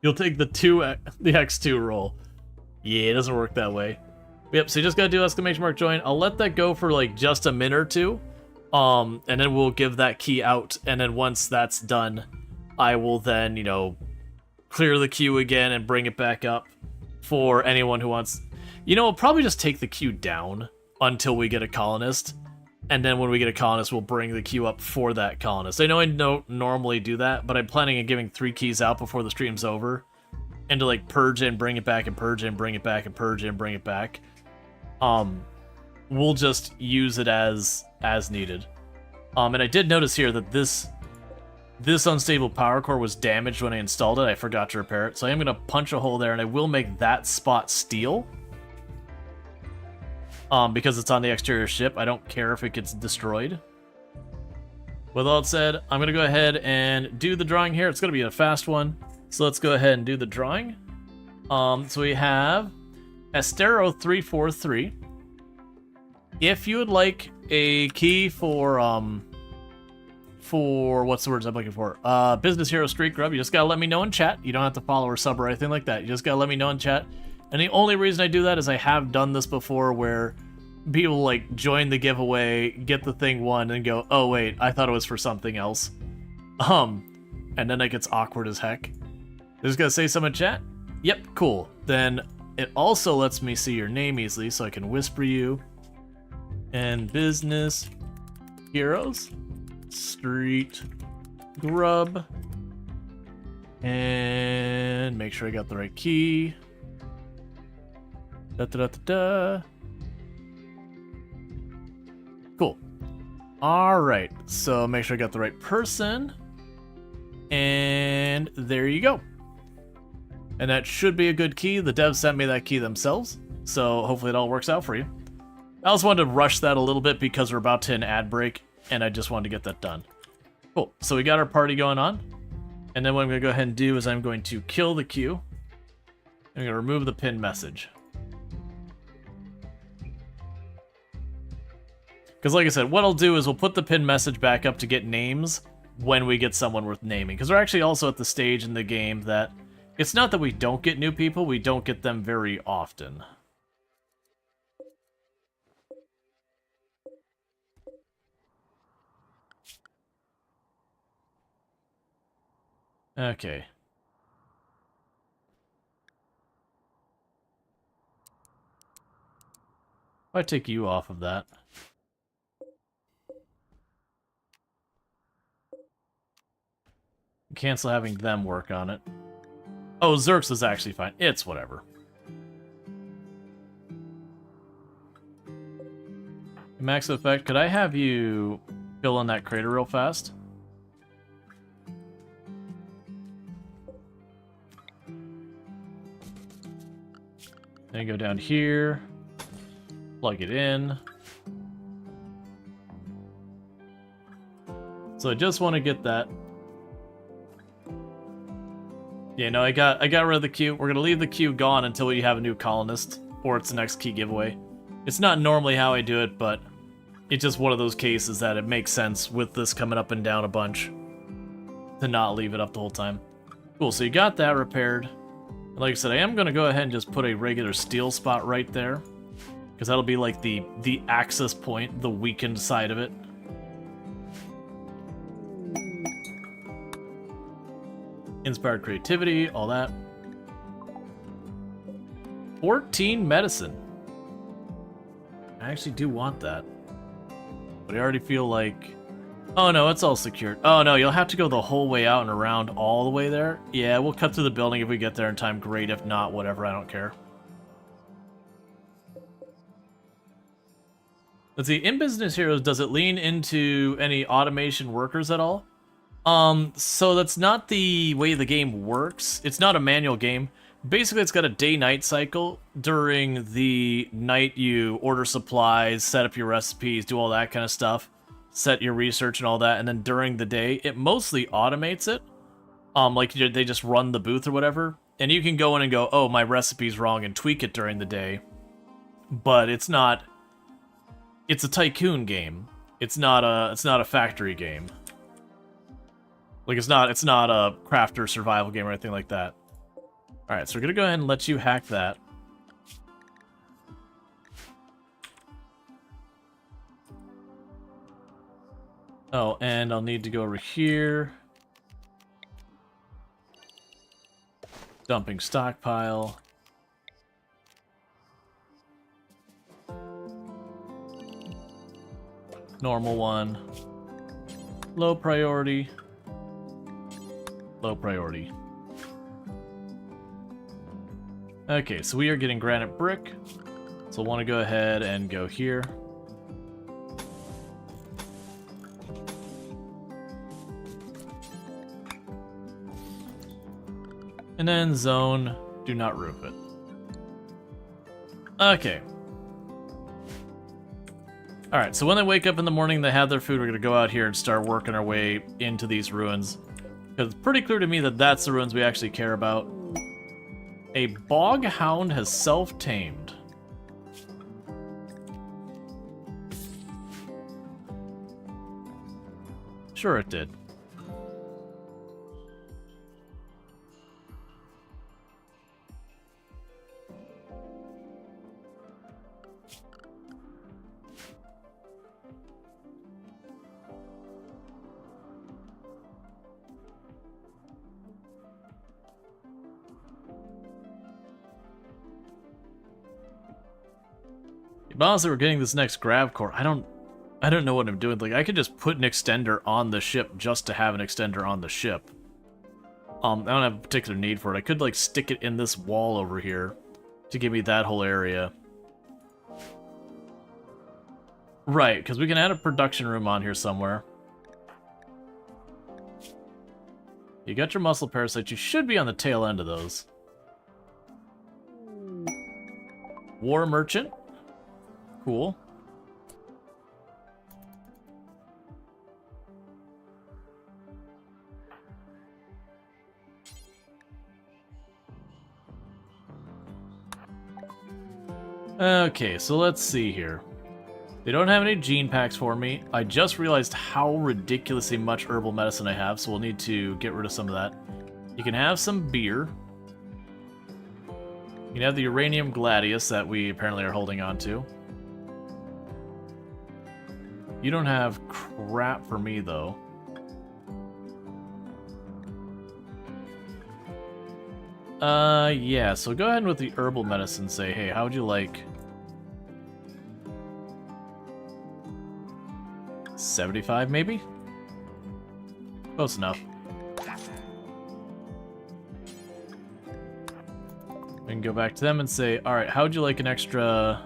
A: You'll take the X2 roll. Yeah, it doesn't work that way. Yep, so you just gotta do !join. I'll let that go for like just a minute or two. And then we'll give that key out, and then once that's done, I will then, you know, clear the queue again and bring it back up for anyone who wants. You know, we'll probably just take the queue down until we get a colonist, and then when we get a colonist, we'll bring the queue up for that colonist. I know I don't normally do that, but I'm planning on giving 3 keys out before the stream's over, and to like purge and bring it back, and purge and bring it back, and purge and bring it back. We'll just use it as needed. And I did notice here that this unstable power core was damaged when I installed it. I forgot to repair it, so I am gonna punch a hole there, and I will make that spot steel. Because it's on the exterior ship, I don't care if it gets destroyed. With all that said, I'm gonna go ahead and do the drawing here. It's gonna be a fast one, so let's go ahead and do the drawing. So we have Estero 343. If you would like a key for what's the words I'm looking for? Business Hero Street Grub, you just gotta let me know in chat. You don't have to follow or sub or anything like that. You just gotta let me know in chat. And the only reason I do that is I have done this before where people like join the giveaway, get the thing won, and go, oh wait, I thought it was for something else. And then it gets awkward as heck. Just gotta say something in chat? Yep, cool. Then it also lets me see your name easily, so I can whisper you. And Business Heroes Street Grub. And make sure I got the right key. Da, da, da, da, da. Cool. Alright, so make sure I got the right person. And there you go. And that should be a good key. The devs sent me that key themselves, so hopefully it all works out for you. I also wanted to rush that a little bit because we're about to hit an ad break, and I just wanted to get that done. Cool, so we got our party going on. And then what I'm going to go ahead and do is I'm going to kill the queue. I'm going to remove the pinned message. Because like I said, what I'll do is we'll put the pinned message back up to get names when we get someone worth naming. Because we're actually also at the stage in the game that it's not that we don't get new people, we don't get them very often. Okay. If I take you off of that. Cancel having them work on it. Oh, Zerx is actually fine. It's whatever. Max effect, could I have you fill in that crater real fast? Then go down here, plug it in. So I just want to get that. Yeah, no, I got rid of the queue. We're gonna leave the queue gone until we have a new colonist, or it's the next key giveaway. It's not normally how I do it, but it's just one of those cases that it makes sense with this coming up and down a bunch to not leave it up the whole time. Cool, so you got that repaired. Like I said, I am gonna go ahead and just put a regular steel spot right there, because that'll be like the access point, the weakened side of it. Inspired creativity, all that. 14 medicine. I actually do want that. But I already feel like... Oh no, it's all secured. Oh no, you'll have to go the whole way out and around all the way there. Yeah, we'll cut through the building if we get there in time. Great, if not, whatever, I don't care. Let's see, in Business Heroes, does it lean into any automation workers at all? So that's not the way the game works. It's not a manual game. Basically, it's got a day-night cycle. During the night, you order supplies, set up your recipes, do all that kind of stuff, set your research and all that, and then during the day, it mostly automates it. Like, they just run the booth or whatever, and you can go in and go, oh, my recipe's wrong, and tweak it during the day. But it's not... It's a tycoon game. It's not a factory game. Like, it's not a crafter survival game or anything like that. Alright, so we're gonna go ahead and let you hack that. Oh, and I'll need to go over here. Dumping stockpile. Normal one. Low priority. Low priority. Okay, so we are getting granite brick. So I want to go ahead and go here. And then zone, do not roof it. Okay. Alright, so when they wake up in the morning, they have their food, we're going to go out here and start working our way into these ruins. Because it's pretty clear to me that that's the ruins we actually care about. A bog hound has self-tamed. Sure it did. But honestly, we're getting this next grav core. I don't know what I'm doing. Like, I could just put an extender on the ship just to have an extender on the ship. I don't have a particular need for it. I could, like, stick it in this wall over here to give me that whole area. Right, because we can add a production room on here somewhere. You got your muscle parasites. You should be on the tail end of those. War merchant. Cool. Okay, so let's see here. They don't have any gene packs for me. I just realized how ridiculously much herbal medicine I have, so we'll need to get rid of some of that. You can have some beer. You can have the uranium gladius that we apparently are holding on to. You don't have crap for me, though. Yeah, so go ahead with the herbal medicine. Say, hey, how would you like 75, maybe? Close enough. We can go back to them and say, alright, how would you like an extra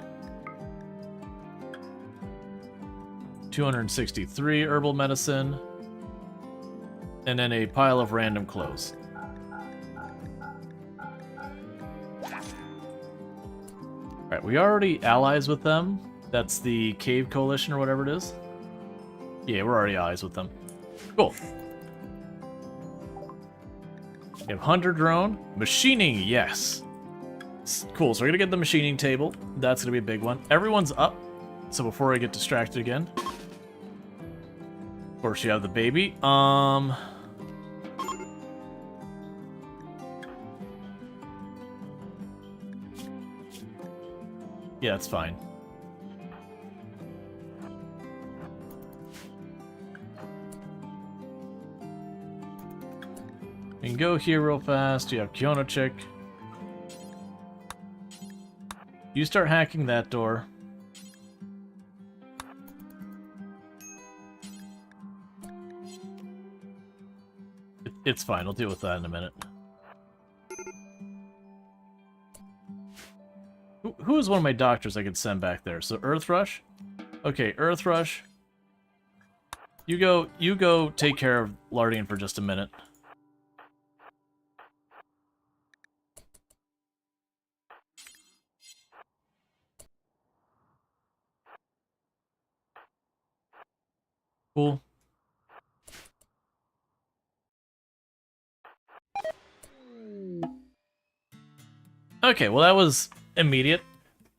A: 263 herbal medicine? And then a pile of random clothes. Alright, we are already allies with them. That's the Cave Coalition or whatever it is. Yeah, we're already allies with them. Cool. We have Hunter Drone. Machining, yes. Cool, so we're gonna get the machining table. That's gonna be a big one. Everyone's up, so before I get distracted again. Of course, you have the baby. Yeah, that's fine. We can go here real fast. You have Kiona Chick. You start hacking that door. It's fine. I'll deal with that in a minute. Who is one of my doctors I could send back there? So Earth Rush? Okay, Earth Rush. You go take care of Lardian for just a minute. Cool. Okay, well that was immediate.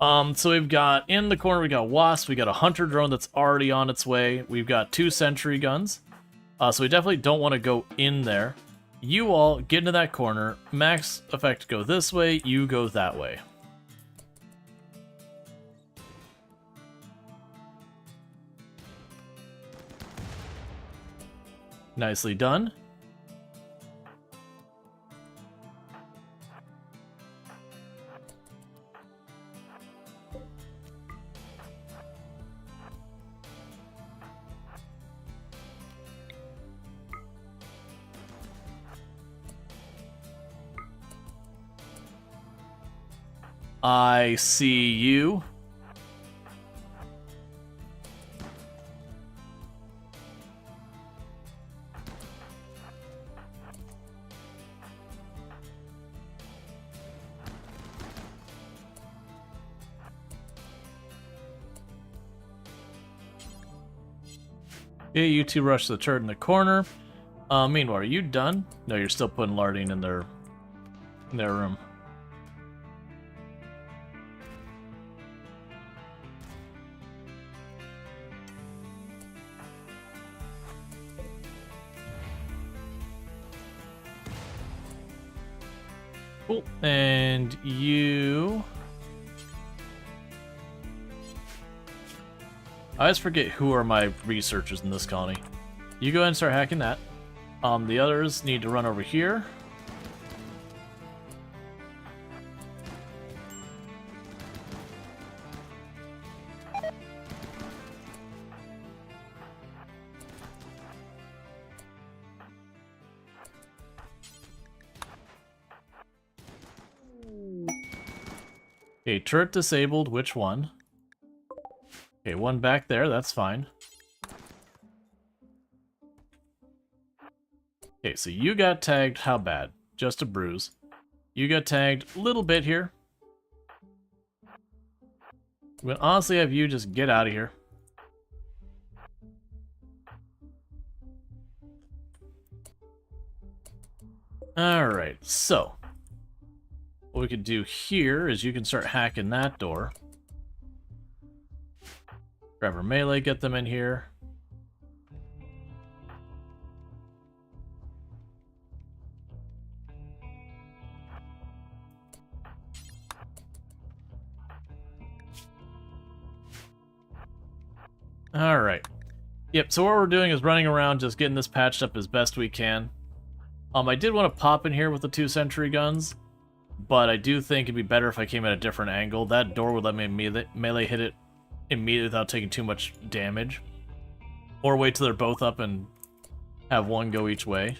A: So we've got, in the corner we got Wasp, we got a Hunter Drone that's already on its way, we've got 2 sentry guns. So we definitely don't want to go in there. You all get into that corner, max effect go this way, you go that way. Nicely done. I see you. Okay, you two rush the turret in the corner. Meanwhile, are you done? No, you're still putting Lardine in their room. Cool. And you... I always forget who are my researchers in this colony. You go ahead and start hacking that. The others need to run over here. Okay, turret disabled, which one? Okay, one back there, that's fine. Okay, so you got tagged, how bad? Just a bruise. You got tagged a little bit here. I'm gonna honestly have you just get out of here. Alright, so what we could do here is you can start hacking that door. Grab our melee, get them in here. Alright. Yep, so what we're doing is running around just getting this patched up as best we can. I did want to pop in here with the 2 sentry guns, but I do think it'd be better if I came at a different angle. That door would let me melee hit it immediately without taking too much damage. Or wait till they're both up and have one go each way.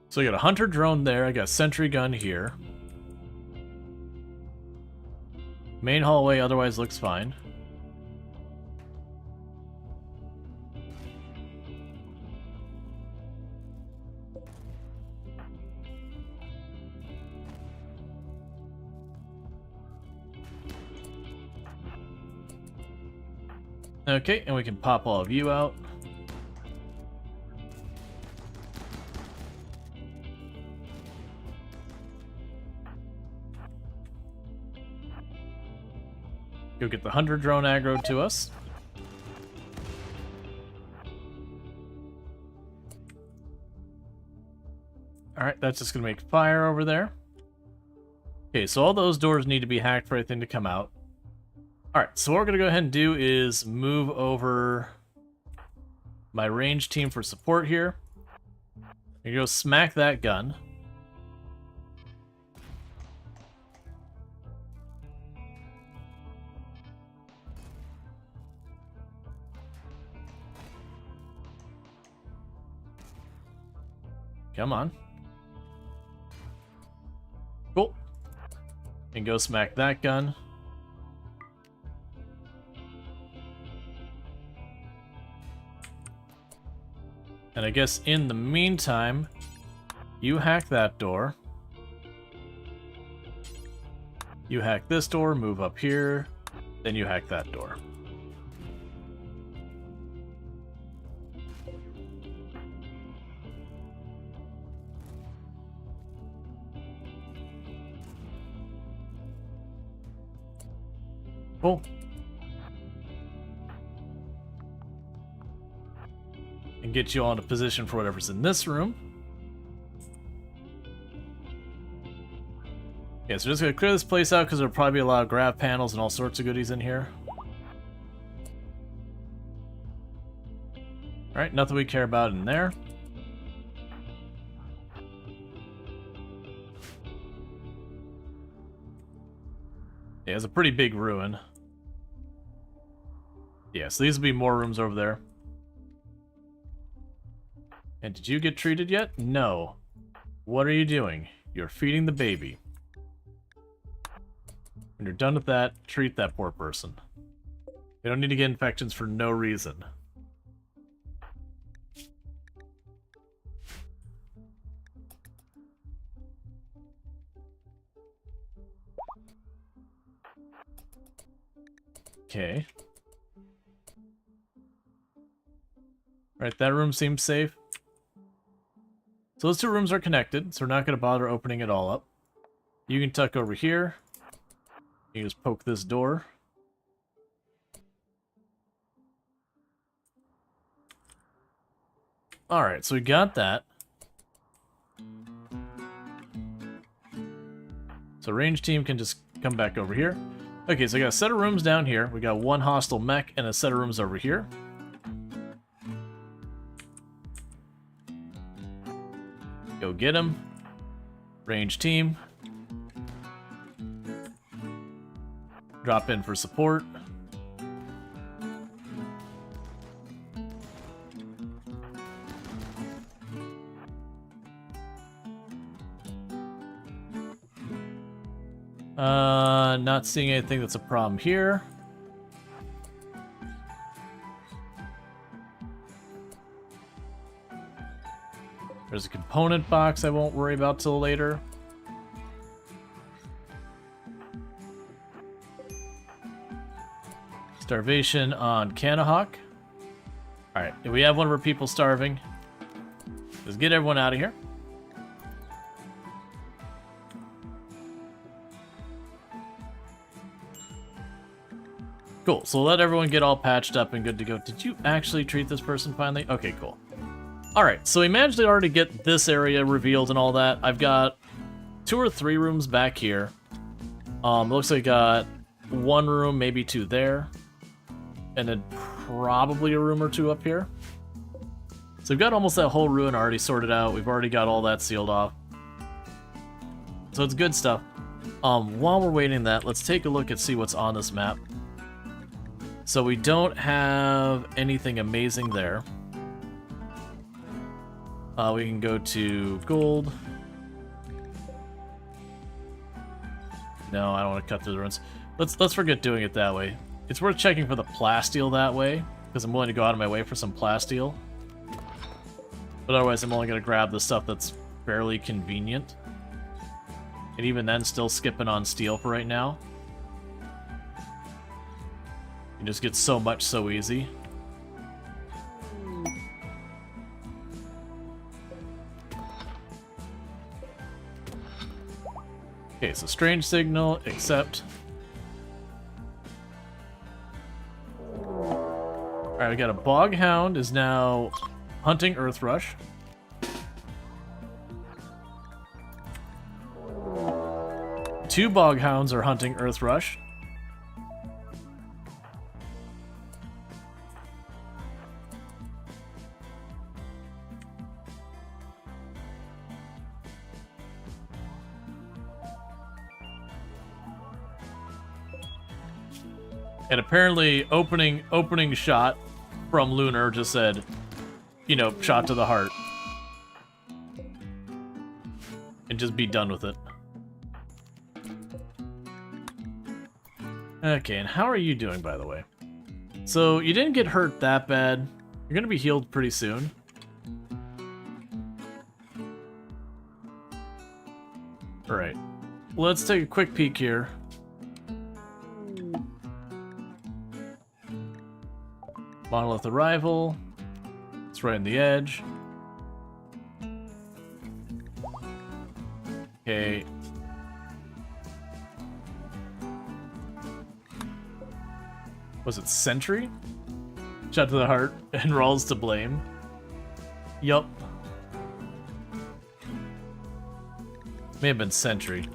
A: So I got a hunter drone there, I got a sentry gun here. Main hallway otherwise looks fine. Okay, and we can pop all of you out. Go get the hunter drone aggro to us. Alright, that's just gonna make fire over there. Okay, so all those doors need to be hacked for everything to come out. Alright, so what we're gonna go ahead and do is move over my range team for support here. You go smack that gun. Come on. Cool. And go smack that gun. And I guess in the meantime, you hack that door. You hack this door, move up here, then you hack that door. Cool. And get you all into position for whatever's in this room. Yeah, so just gonna clear this place out because there'll probably be a lot of grab panels and all sorts of goodies in here. Alright, nothing we care about in there. Yeah, it's a pretty big ruin. Yeah, so these will be more rooms over there. And did you get treated yet? No. What are you doing? You're feeding the baby. When you're done with that, treat that poor person. They don't need to get infections for no reason. Okay. Alright, that room seems safe. So those 2 rooms are connected, so we're not going to bother opening it all up. You can tuck over here. You can just poke this door. Alright, so we got that. So range team can just come back over here. Okay, so I got a set of rooms down here. We got 1 hostile mech and a set of rooms over here. Go get him. Range team. Drop in for support. Not seeing anything that's a problem here. There's a component box I won't worry about till later. Starvation on Canahawk. Alright, if we have one of our people starving, let's get everyone out of here. Cool, so let everyone get all patched up and good to go. Did you actually treat this person finally? Okay, cool. Alright, so we managed to already get this area revealed and all that. I've got 2 or 3 rooms back here. Looks like I got 1 room, maybe 2 there. And then probably a room or 2 up here. So we've got almost that whole ruin already sorted out. We've already got all that sealed off. So it's good stuff. While we're waiting that, let's take a look and see what's on this map. So we don't have anything amazing there. We can go to gold. No, I don't want to cut through the ruins. Let's forget doing it that way. It's worth checking for the plasteel that way, because I'm willing to go out of my way for some plasteel. But otherwise, I'm only going to grab the stuff that's fairly convenient. And even then, still skipping on steel for right now. You just get so much so easy. Okay, so strange signal, accept. Alright, we got a bog hound is now hunting earth rush. Two bog hounds are hunting earth rush. And apparently, opening shot from Lunar just said, you know, shot to the heart. And just be done with it. Okay, and how are you doing, by the way? So, you didn't get hurt that bad. You're gonna be healed pretty soon. Alright. Let's take a quick peek here. Monolith arrival. It's right on the edge. Okay. Was it Sentry? Shot to the heart, and Rual's to blame. Yup. May have been Sentry.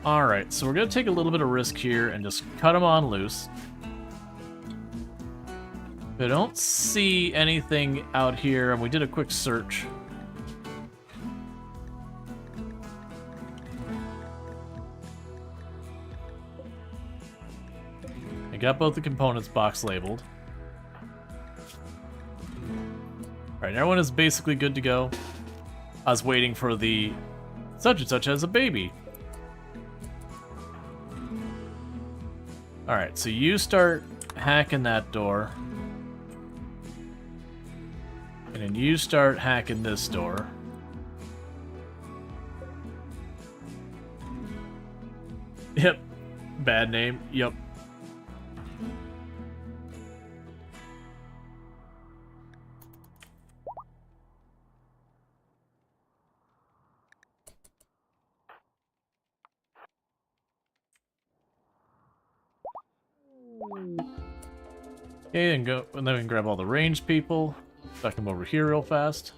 A: Alright, so we're going to take a little bit of risk here and just cut him on loose. I don't see anything out here, and we did a quick search. I got both the components box labeled. Alright, everyone is basically good to go. I was waiting for the such and such as a baby. Alright, so you start hacking that door. And then you start hacking this door. Yep. Bad name. Yep. Okay, and go, and then we can grab all the ranged people. Duck them over here real fast.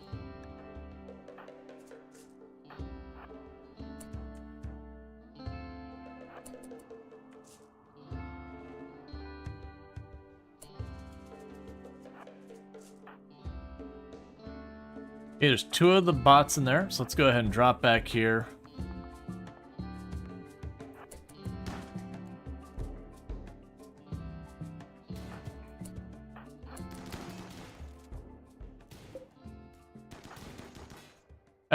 A: Okay, there's 2 of the bots in there, so let's go ahead and drop back here.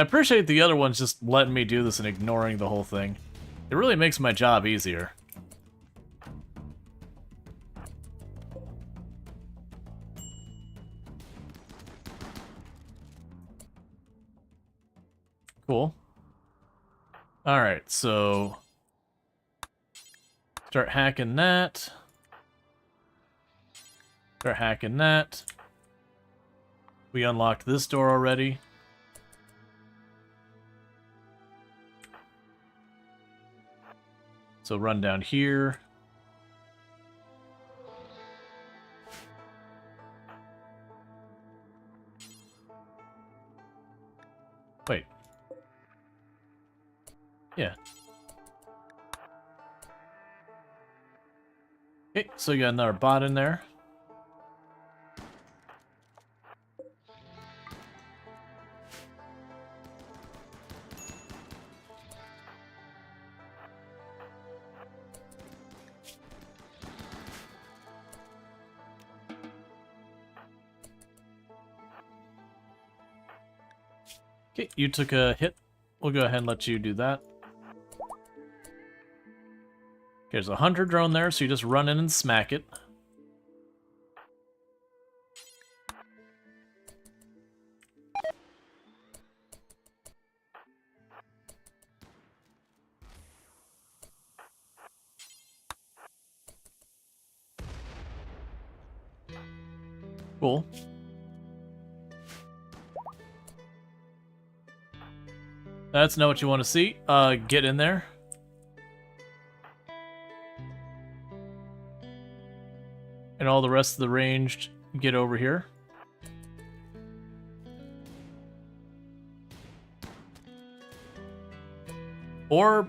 A: I appreciate the other ones just letting me do this and ignoring the whole thing. It really makes my job easier. Cool. Alright, so... start hacking that. Start hacking that. We unlocked this door already. So run down here. Wait. Yeah. Okay, so you got another bot in there. Okay, you took a hit. We'll go ahead and let you do that. Okay, there's a hunter drone there, so you just run in and smack it. Cool. That's not what you want to see. Get in there. And all the rest of the ranged, get over here. Or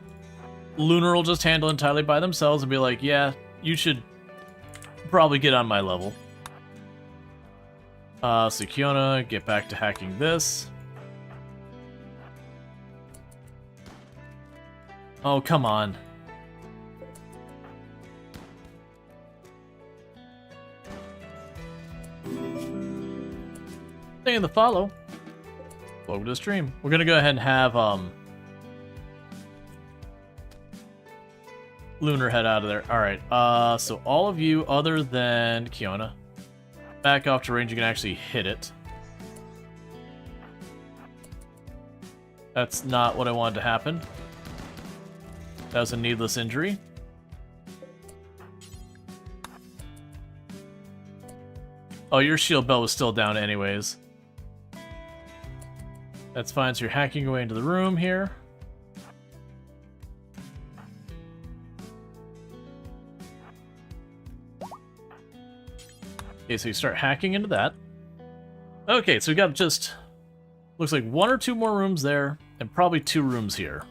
A: Lunar will just handle entirely by themselves and be like, yeah, you should probably get on my level. So Kiona, get back to hacking this. Oh, come on. Thank you for the follow. Welcome to the stream. We're gonna go ahead and have Lunar head out of there. Alright, so all of you other than Kiona, back off to range, you can actually hit it. That's not what I wanted to happen. That was a needless injury. Oh, your shield belt was still down anyways. That's fine, so you're hacking your way into the room here. Okay, so you start hacking into that. Okay, so we got just... looks like 1 or 2 more rooms there, and probably 2 rooms here.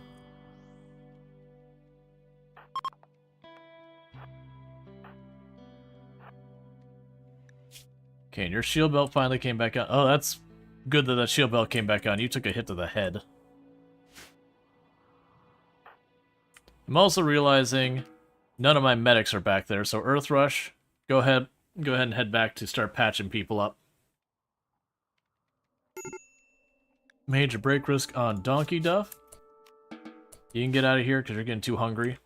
A: Okay, and your shield belt finally came back on. Oh, that's good that shield belt came back on. You took a hit to the head. I'm also realizing none of my medics are back there, so Earth Rush, go ahead and head back to start patching people up. Major break risk on Donkey Duff. You can get out of here because you're getting too hungry.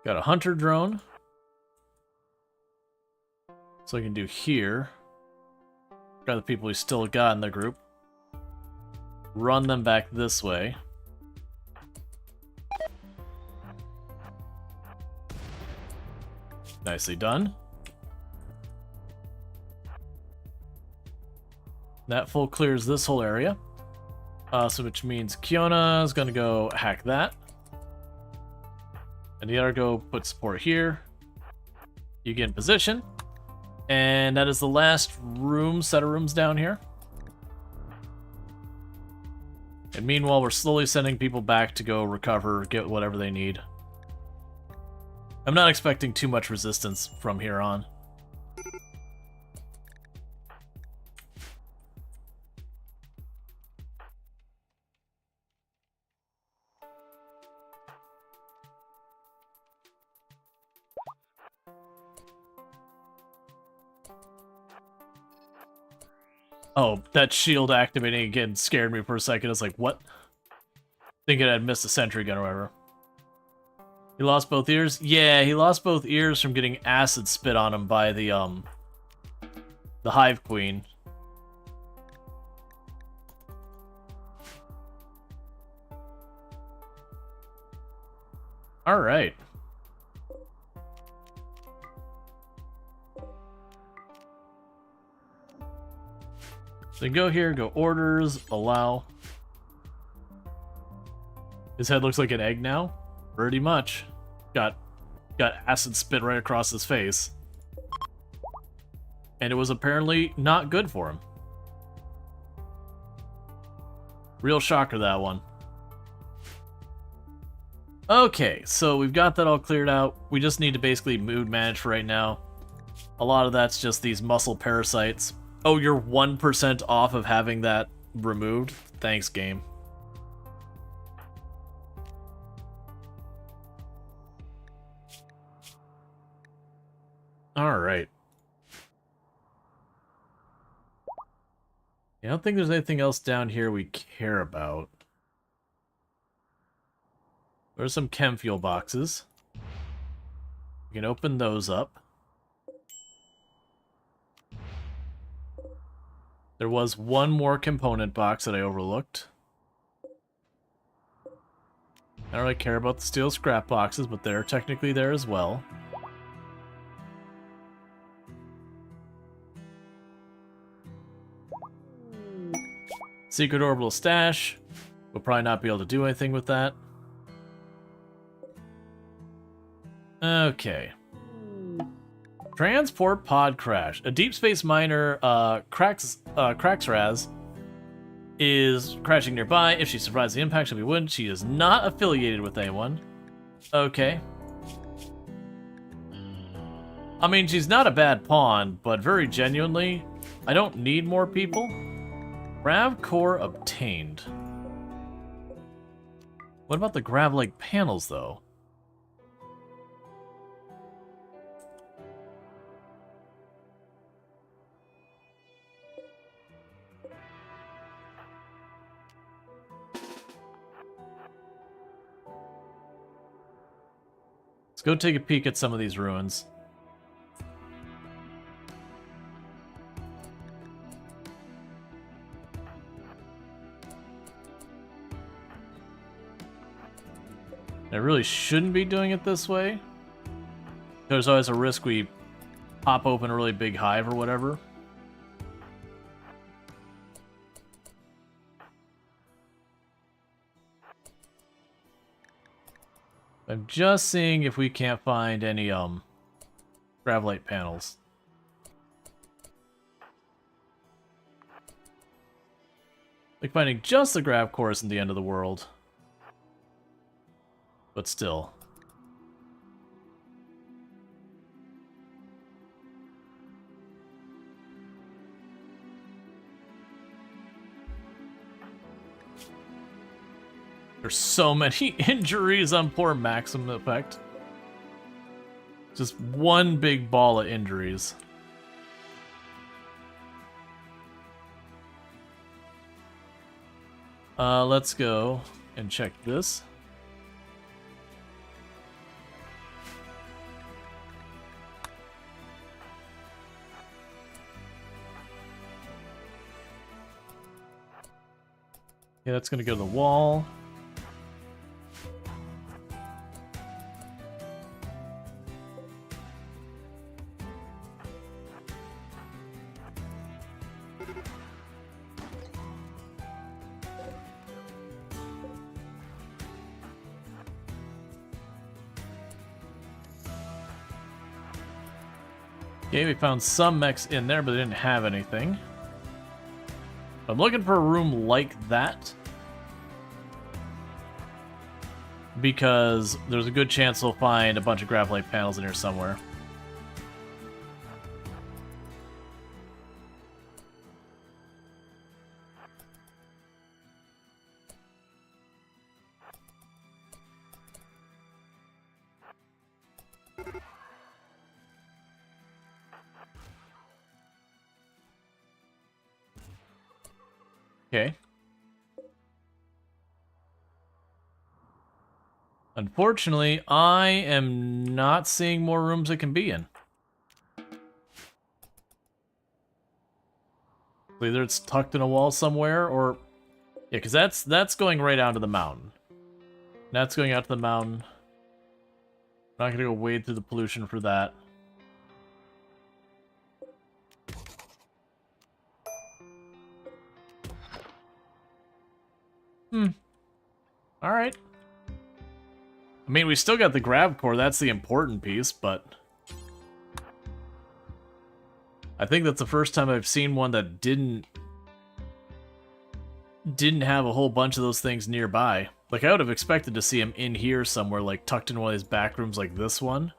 A: Got a hunter drone. So I can do here. Got the people we still got in the group. Run them back this way. Nicely done. That full clears this whole area. So which means Kiona is going to go hack that. And the other go put support here. You get in position. And that is the last room, set of rooms down here. And meanwhile, we're slowly sending people back to go recover, get whatever they need. I'm not expecting too much resistance from here on. Oh, that shield activating again scared me for a second. I was like, what? Thinking I'd missed a sentry gun or whatever. He lost both ears? Yeah, he lost both ears from getting acid spit on him by the Hive Queen. Alright. So go here, go orders, allow. His head looks like an egg now. Pretty much. Got acid spit right across his face. And it was apparently not good for him. Real shocker, that one. Okay, so we've got that all cleared out. We just need to basically mood manage for right now. A lot of that's just these muscle parasites. Oh, you're 1% off of having that removed? Thanks, game. Alright. I don't think there's anything else down here we care about. There's some chem fuel boxes. We can open those up. There was one more component box that I overlooked. I don't really care about the steel scrap boxes, but they're technically there as well. Secret orbital stash. We'll probably not be able to do anything with that. Okay. Transport pod crash. A deep space miner, Kraxraz, is crashing nearby. If she survives the impact, she'll be wounded. She is not affiliated with anyone. Okay. I mean, she's not a bad pawn, but very genuinely, I don't need more people. Grav core obtained. What about the grav-like panels, though? Let's go take a peek at some of these ruins. I really shouldn't be doing it this way. There's always a risk we pop open a really big hive or whatever. I'm just seeing if we can't find any gravlite panels. Like finding just the grav core isn't the end of the world. But still. There's so many injuries on poor Maxim Effect. Just one big ball of injuries. Let's go and check this. Yeah, that's gonna go to the wall. Okay, we found some mechs in there, but they didn't have anything. I'm looking for a room like that, because there's a good chance we'll find a bunch of gravlite panels in here somewhere. Okay. Unfortunately, I am not seeing more rooms it can be in. Either it's tucked in a wall somewhere, or... Yeah, because that's going right out to the mountain. That's going out to the mountain. I'm not going to go wade through the pollution for that. Alright. I mean, we still got the grav core, that's the important piece, but... I think that's the first time I've seen one that didn't have a whole bunch of those things nearby. Like, I would have expected to see him in here somewhere, like tucked in one of these back rooms like this one.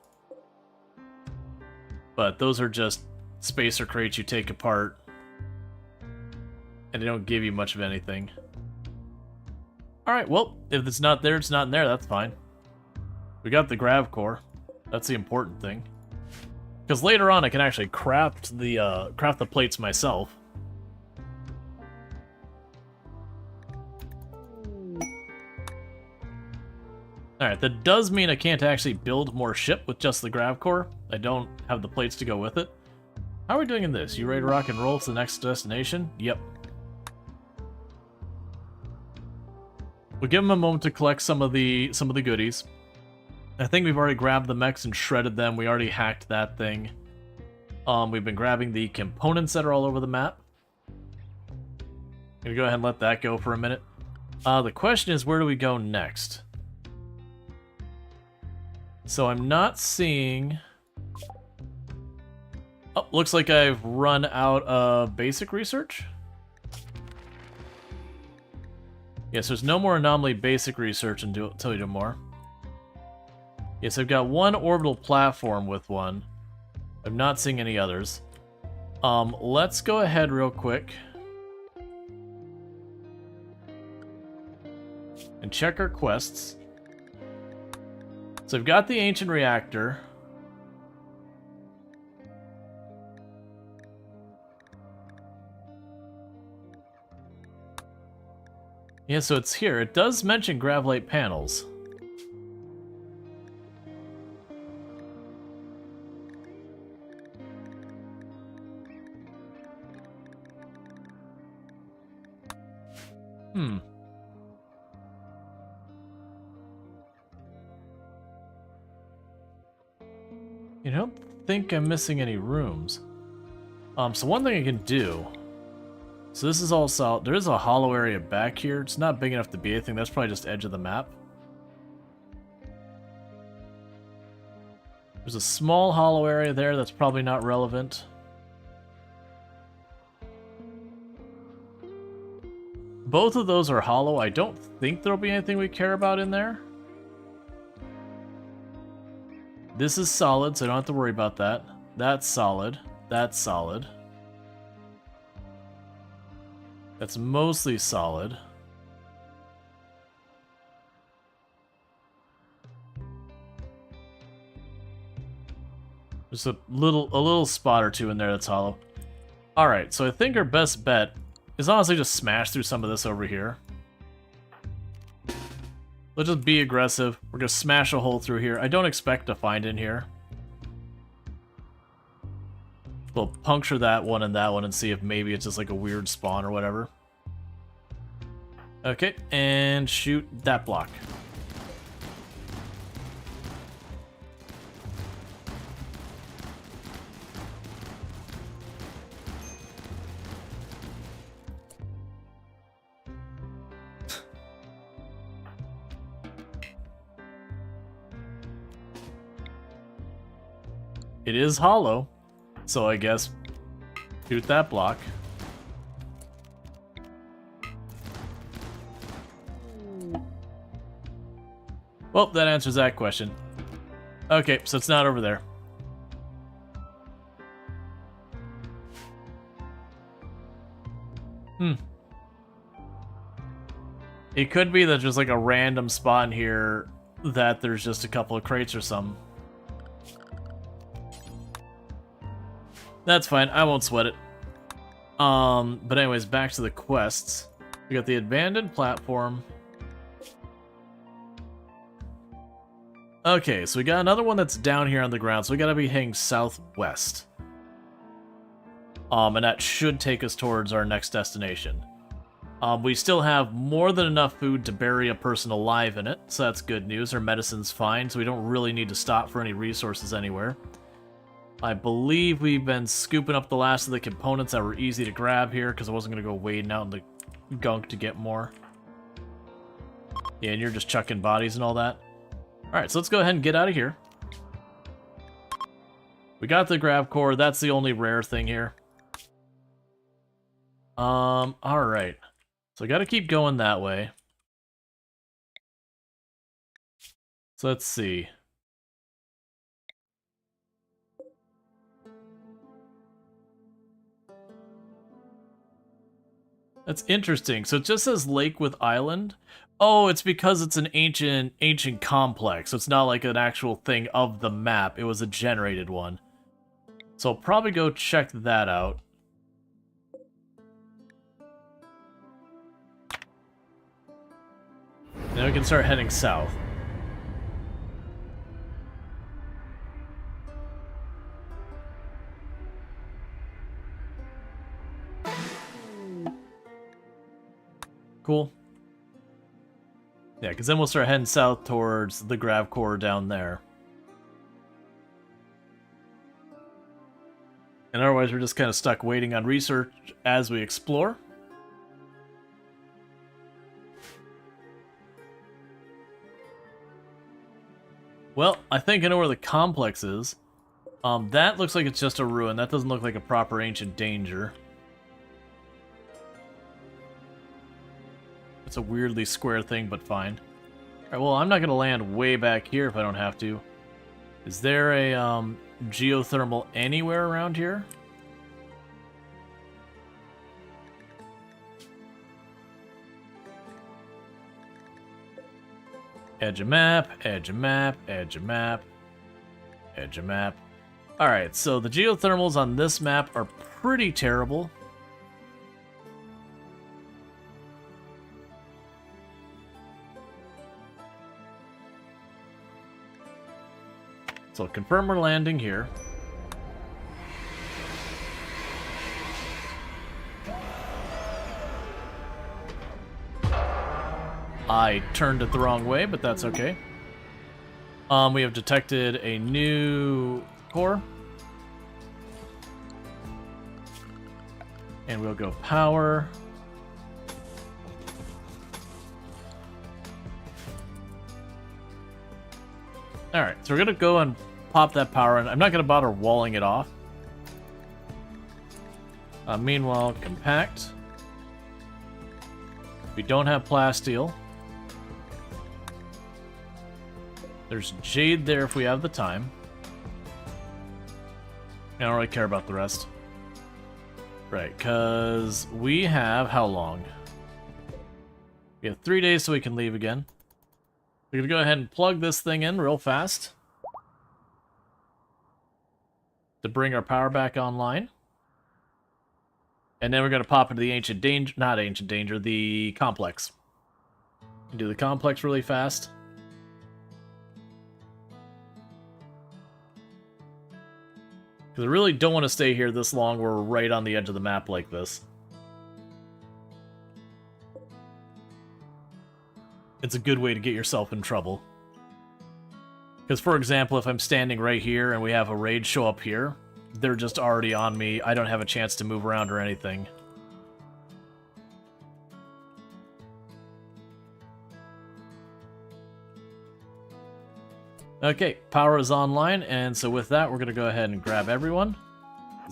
A: But those are just spacer crates you take apart. And they don't give you much of anything. Alright, well, if it's not there, it's not in there, that's fine. We got the grav core. That's the important thing. Because later on I can actually craft the plates myself. Alright, that does mean I can't actually build more ship with just the grav core. I don't have the plates to go with it. How are we doing in this? You ready to rock and roll to the next destination? Yep. We'll give them a moment to collect some of the goodies. I think we've already grabbed the mechs and shredded them. We already hacked that thing. We've been grabbing the components that are all over the map. Gonna go ahead and let that go for a minute. The question is, where do we go next? So I'm not seeing... Oh, looks like I've run out of basic research. Yes, there's no more anomaly basic research until you do more. Yes, I've got one orbital platform with one. I'm not seeing any others. Let's go ahead real quick and check our quests. So I've got the ancient reactor. Yeah, so it's here. It does mention gravlite panels. I don't think I'm missing any rooms. So one thing I can do... So this is all solid. There is a hollow area back here. It's not big enough to be anything. That's probably just edge of the map. There's a small hollow area there that's probably not relevant. Both of those are hollow. I don't think there'll be anything we care about in there. This is solid, so I don't have to worry about that. That's solid. That's solid. That's mostly solid. There's a little spot or two in there that's hollow. Alright, so I think our best bet is honestly just smash through some of this over here. Let's just be aggressive. We're gonna smash a hole through here. I don't expect to find in here. We'll puncture that one and see if maybe it's just like a weird spawn or whatever. Okay, and shoot that block. It is hollow, so I guess shoot that block. Well, that answers that question. Okay, so it's not over there. It could be that there's like a random spot in here that there's just a couple of crates or something. That's fine, I won't sweat it. But anyways, back to the quests. We got the abandoned platform. Okay, so we got another one that's down here on the ground, so we gotta be heading southwest. And that should take us towards our next destination. We still have more than enough food to bury a person alive in it, so that's good news. Our medicine's fine, so we don't really need to stop for any resources anywhere. I believe we've been scooping up the last of the components that were easy to grab here, because I wasn't going to go wading out in the gunk to get more. Yeah, and you're just chucking bodies and all that. Alright, so let's go ahead and get out of here. We got the grav core, that's the only rare thing here. Alright. So I gotta keep going that way. So let's see. That's interesting. So it just says Lakewood Island. Oh, it's because it's an ancient complex. So it's not like an actual thing of the map. It was a generated one. So I'll probably go check that out. Then we can start heading south. Cool. Yeah, because then we'll start heading south towards the grav core down there. And otherwise we're just kind of stuck waiting on research as we explore. Well, I think I know where the complex is. That looks like it's just a ruin. That doesn't look like a proper ancient danger. It's a weirdly square thing, but fine. Alright, well, I'm not going to land way back here if I don't have to. Is there a geothermal anywhere around here? Edge of map, edge of map, edge of map, edge of map. Alright, so the geothermals on this map are pretty terrible. So confirm we're landing here. I turned it the wrong way, but that's okay. We have detected a new core. And we'll go power. Alright, so we're going to go and pop that power in. I'm not going to bother walling it off. Meanwhile, compact. We don't have plasteel. There's jade there if we have the time. I don't really care about the rest. Right, because we have how long? We have 3 days so we can leave again. We're going to go ahead and plug this thing in real fast to bring our power back online. And then we're going to pop into the ancient danger, not ancient danger, the complex. Do the complex really fast. Because I really don't want to stay here this long. We're right on the edge of the map like this. It's a good way to get yourself in trouble. Because, for example, if I'm standing right here and we have a raid show up here, they're just already on me. I don't have a chance to move around or anything. Okay, power is online, and so with that, we're going to go ahead and grab everyone.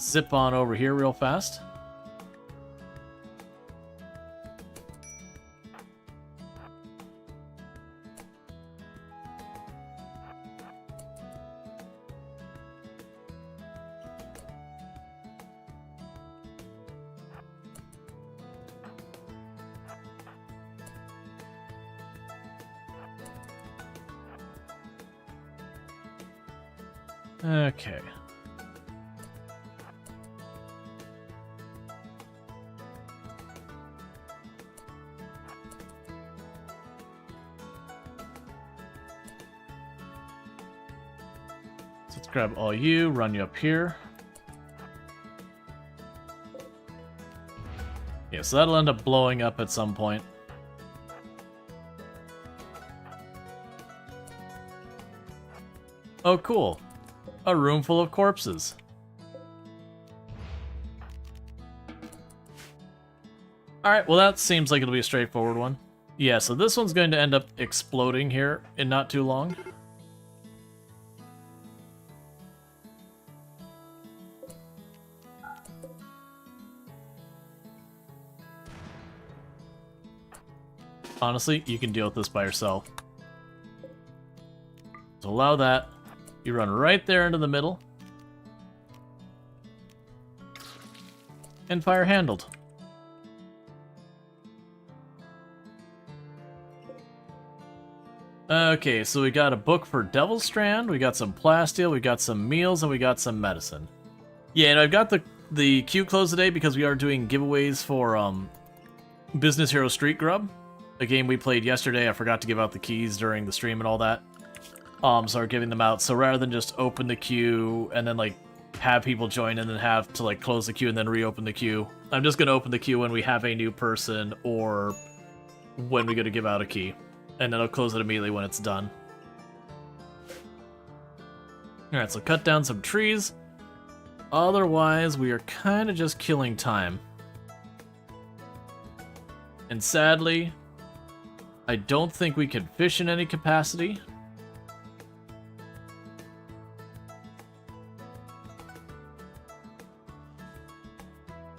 A: Zip on over here real fast. Okay. Let's grab all you, run you up here. Yeah, so that'll end up blowing up at some point. Oh, cool. A room full of corpses. Alright, well that seems like it'll be a straightforward one. Yeah, so this one's going to end up exploding here in not too long. Honestly, you can deal with this by yourself. So allow that. You run right there into the middle. And fire handled. Okay, so we got a book for Devil's Strand, we got some plasteel, we got some meals, and we got some medicine. Yeah, and I've got the queue closed today because we are doing giveaways for Business Hero Street Grub, a game we played yesterday. I forgot to give out the keys during the stream and all that. So we're giving them out. So rather than just open the queue and then like have people join and then have to like close the queue and then reopen the queue, I'm just gonna open the queue when we have a new person or when we go to give out a key. And then I'll close it immediately when it's done. Alright, so cut down some trees. Otherwise, we are kind of just killing time. And sadly, I don't think we can fish in any capacity.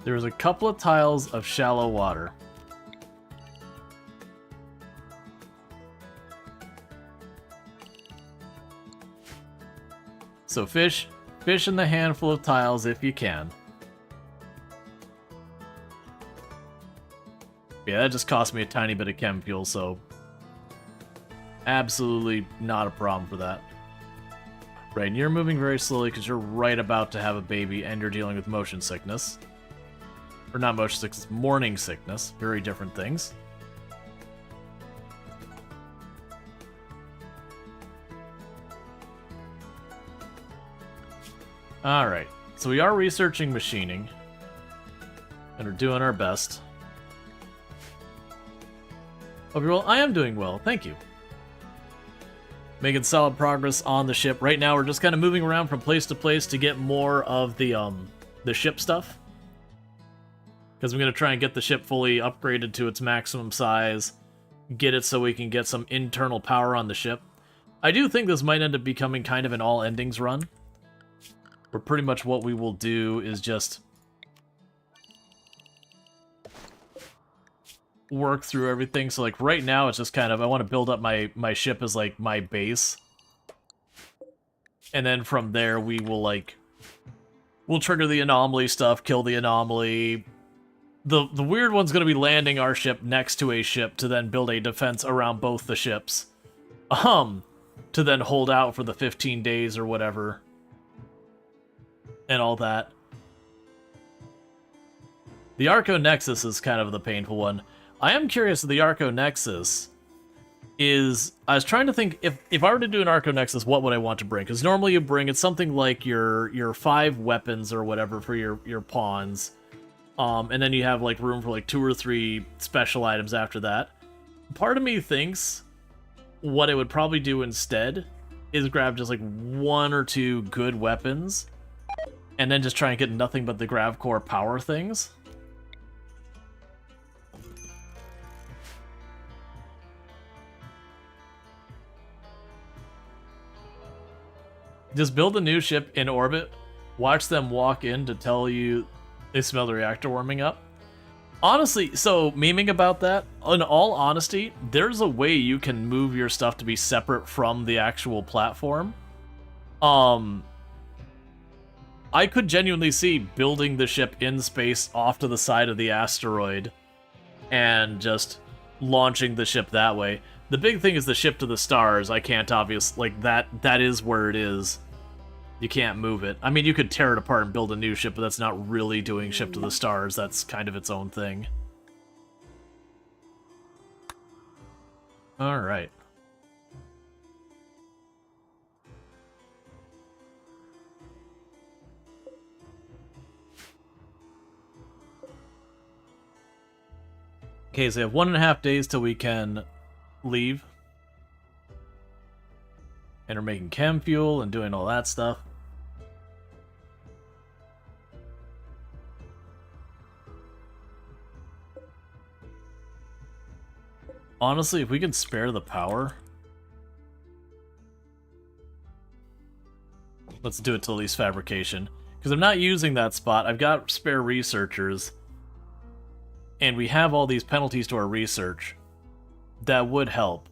A: There's a couple of tiles of shallow water. So fish in the handful of tiles if you can. Yeah, that just cost me a tiny bit of chem fuel, so absolutely not a problem for that. Right, and you're moving very slowly because you're right about to have a baby and you're dealing with motion sickness. Or not motion sickness, morning sickness. Very different things. Alright, so we are researching machining. And we're doing our best. Hope you're well. I am doing well, thank you. Making solid progress on the ship. Right now we're just kind of moving around from place to place to get more of the ship stuff. Because I'm going to try and get the ship fully upgraded to its maximum size. Get it so we can get some internal power on the ship. I do think this might end up becoming kind of an all endings run. Where pretty much what we will do is just work through everything. So like right now it's just kind of, I want to build up my ship as like my base. And then from there we will like, we'll trigger the anomaly stuff, kill the anomaly. The weird one's going to be landing our ship next to a ship to then build a defense around both the ships. To then hold out for the 15 days or whatever. And all that. The Arco Nexus is kind of the painful one. I am curious if the Arco Nexus is... I was trying to think, if I were to do an Arco Nexus, what would I want to bring? Because normally you bring, it's something like your 5 weapons or whatever for your pawns. And then you have like room for like 2 or 3 special items after that. Part of me thinks what it would probably do instead is grab just like 1 or 2 good weapons. And then just try and get nothing but the grav core power things. Just build a new ship in orbit, watch them walk in to tell you they smell the reactor warming up. Honestly, so memeing about that, in all honesty, there's a way you can move your stuff to be separate from the actual platform. I could genuinely see building the ship in space off to the side of the asteroid and just launching the ship that way. The big thing is the ship to the stars. I can't obviously, like, that is where it is. You can't move it. I mean, you could tear it apart and build a new ship, but that's not really doing ship to the stars. That's kind of its own thing. Alright. Okay, so we have 1.5 days till we can leave. And we're making chem fuel and doing all that stuff. Honestly, if we can spare the power, let's do it till at least fabrication. Because I'm not using that spot. I've got spare researchers. And we have all these penalties to our research. That would help.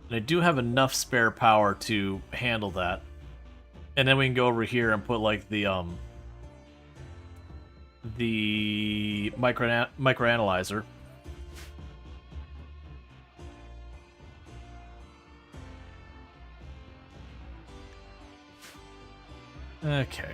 A: And I do have enough spare power to handle that. And then we can go over here and put like the microanalyzer. Okay.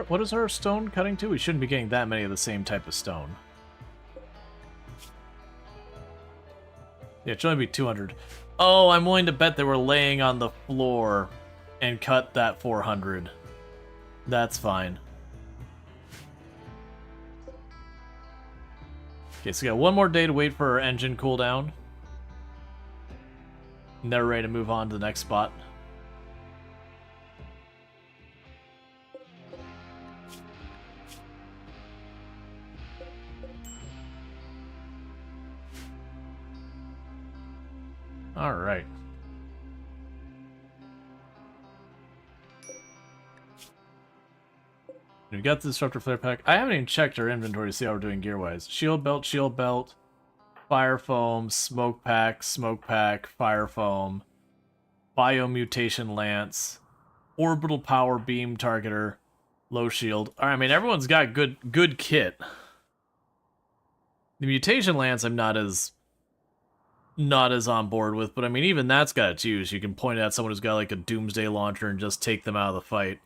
A: What is our stone cutting to? We shouldn't be getting that many of the same type of stone. Yeah, it should only be 200. Oh, I'm willing to bet they were laying on the floor and cut that 400. That's fine. Okay, so we got one more day to wait for our engine cooldown. And then we're ready to move on to the next spot. Alright. We got the Disruptor Flare Pack. I haven't even checked our inventory to see how we're doing gear-wise. Shield belt, fire foam, smoke pack, fire foam, biomutation lance, orbital power beam targeter, low shield. Alright, I mean, everyone's got good kit. The mutation lance I'm not as on board with, but I mean, even that's got its use. You can point at someone who's got like a doomsday launcher and just take them out of the fight.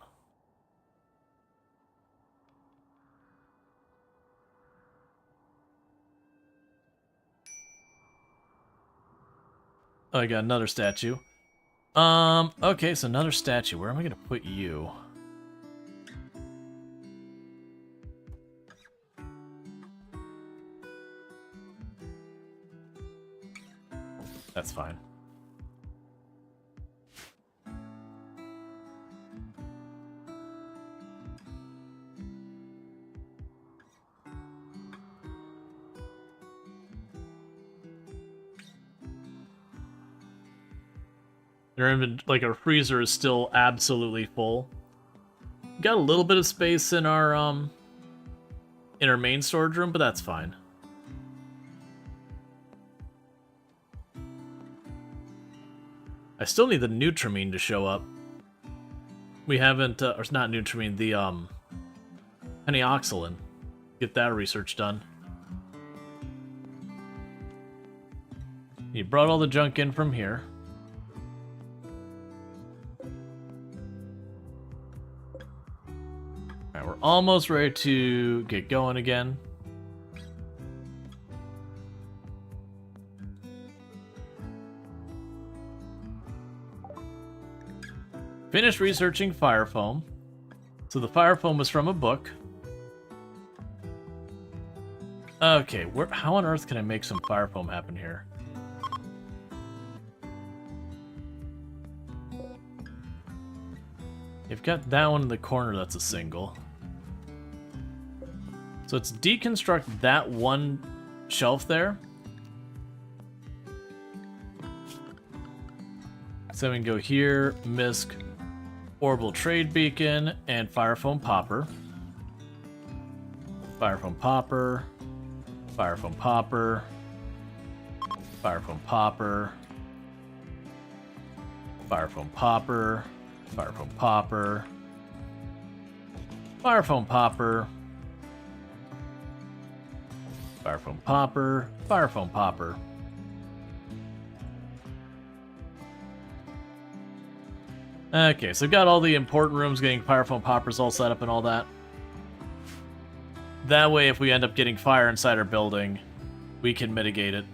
A: Oh, I got another statue. Okay, so another statue. Where am I gonna put you? That's fine. Our freezer is still absolutely full. Got a little bit of space in our main storage room, but that's fine. I still need the Nutramine to show up. We haven't, or it's not Nutramine, the Penioxylin. Get that research done. You brought all the junk in from here. Alright, we're almost ready to get going again. Finished researching fire foam. So the fire foam was from a book. Okay, how on earth can I make some fire foam happen here? You've got that one in the corner that's a single. So let's deconstruct that one shelf there. So we can go here, misc, orbital trade beacon, and fire foam popper. Fire foam popper. Fire foam popper. Fire foam popper. Fire foam popper. Fire foam popper. Fire foam popper. Fire foam popper. Fire foam popper. Okay, so we've got all the important rooms getting fire foam poppers all set up and all that. That way, if we end up getting fire inside our building, we can mitigate it.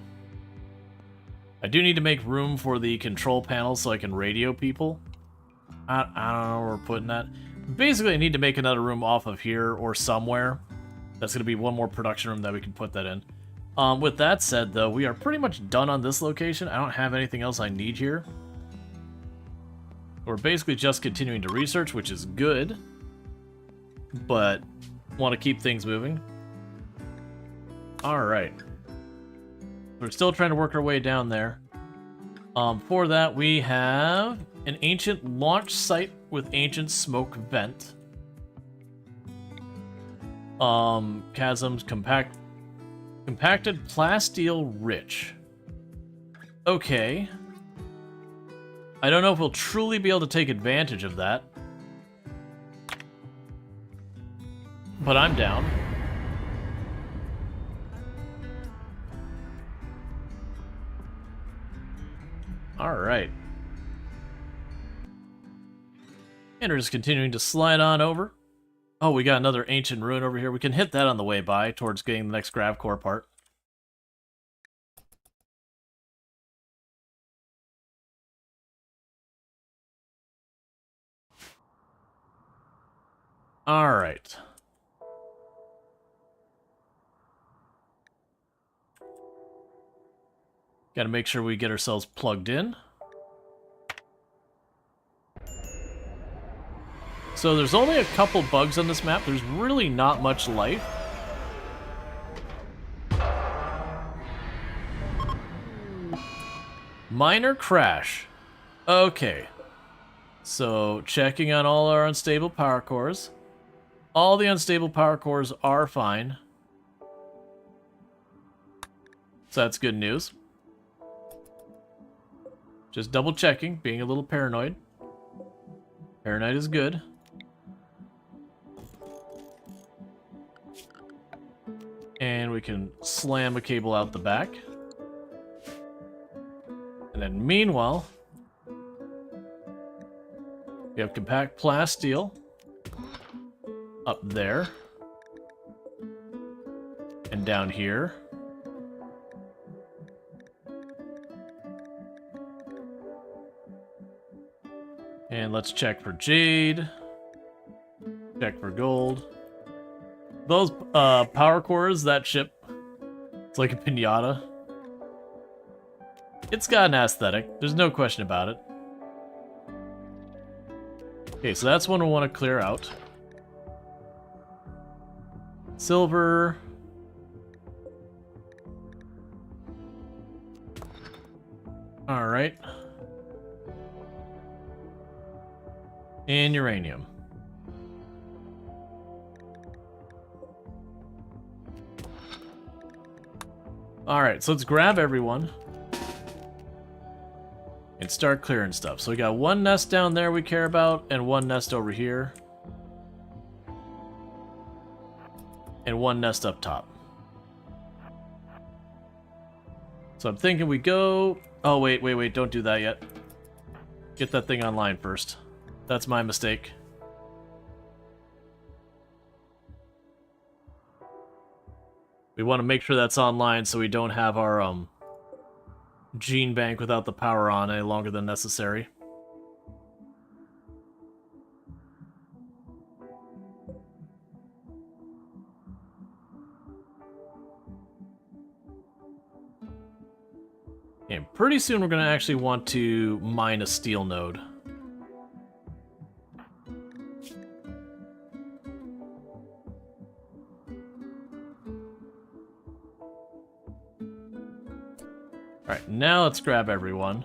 A: I do need to make room for the control panel so I can radio people. I don't know where we're putting that. Basically, I need to make another room off of here or somewhere. That's going to be one more production room that we can put that in. With that said, though, we are pretty much done on this location. I don't have anything else I need here. We're basically just continuing to research, which is good. But want to keep things moving. Alright. We're still trying to work our way down there. For that, we have an ancient launch site with ancient smoke vent. Chasms, compacted plasteel rich. Okay. I don't know if we'll truly be able to take advantage of that. But I'm down. Alright. And we're just continuing to slide on over. Oh, we got another ancient ruin over here. We can hit that on the way by towards getting the next grav core part. Alright. Gotta make sure we get ourselves plugged in. So there's only a couple bugs on this map. There's really not much life. Minor crash. Okay. So checking on all our unstable power cores. All the unstable power cores are fine. So that's good news. Just double checking, being a little paranoid. Paranoid is good. And we can slam a cable out the back. And then meanwhile, we have compact plasteel up there. And down here. And let's check for jade. Check for gold. Those power cores, that ship, it's like a piñata. It's got an aesthetic. There's no question about it. Okay, so that's one we want to clear out. Silver. Alright. And uranium. Alright, so let's grab everyone. And start clearing stuff. So we got one nest down there we care about, and one nest over here. And one nest up top. So I'm thinking we go... Oh, wait, don't do that yet. Get that thing online first. That's my mistake. We want to make sure that's online so we don't have our gene bank without the power on any longer than necessary. And pretty soon we're going to actually want to mine a steel node. Alright, now let's grab everyone.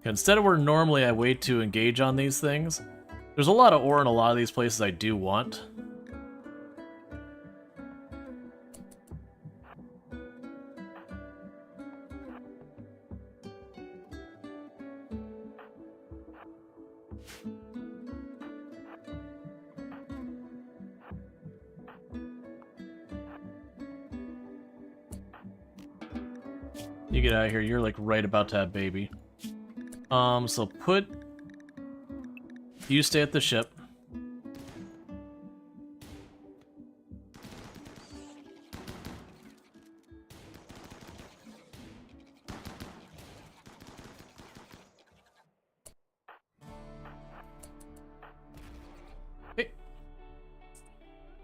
A: Instead of where normally I wait to engage on these things, there's a lot of ore in a lot of these places I do want. You get out of here, you're like right about to have baby. So put... You stay at the ship.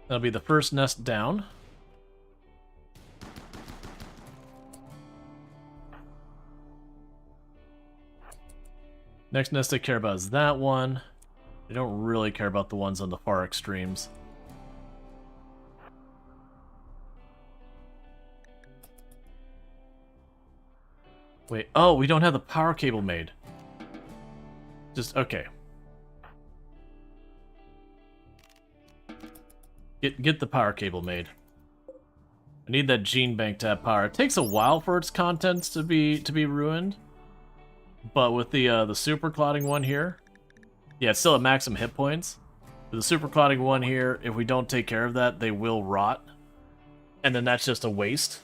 A: That'll be the first nest down. Next nest I care about is that one. I don't really care about the ones on the far extremes. Wait, oh, we don't have the power cable made. Just, okay. Get the power cable made. I need that gene bank to have power. It takes a while for its contents to be ruined. But with the super clotting one here, yeah, it's still at maximum hit points. With the super clotting one here, if we don't take care of that, they will rot. And then that's just a waste.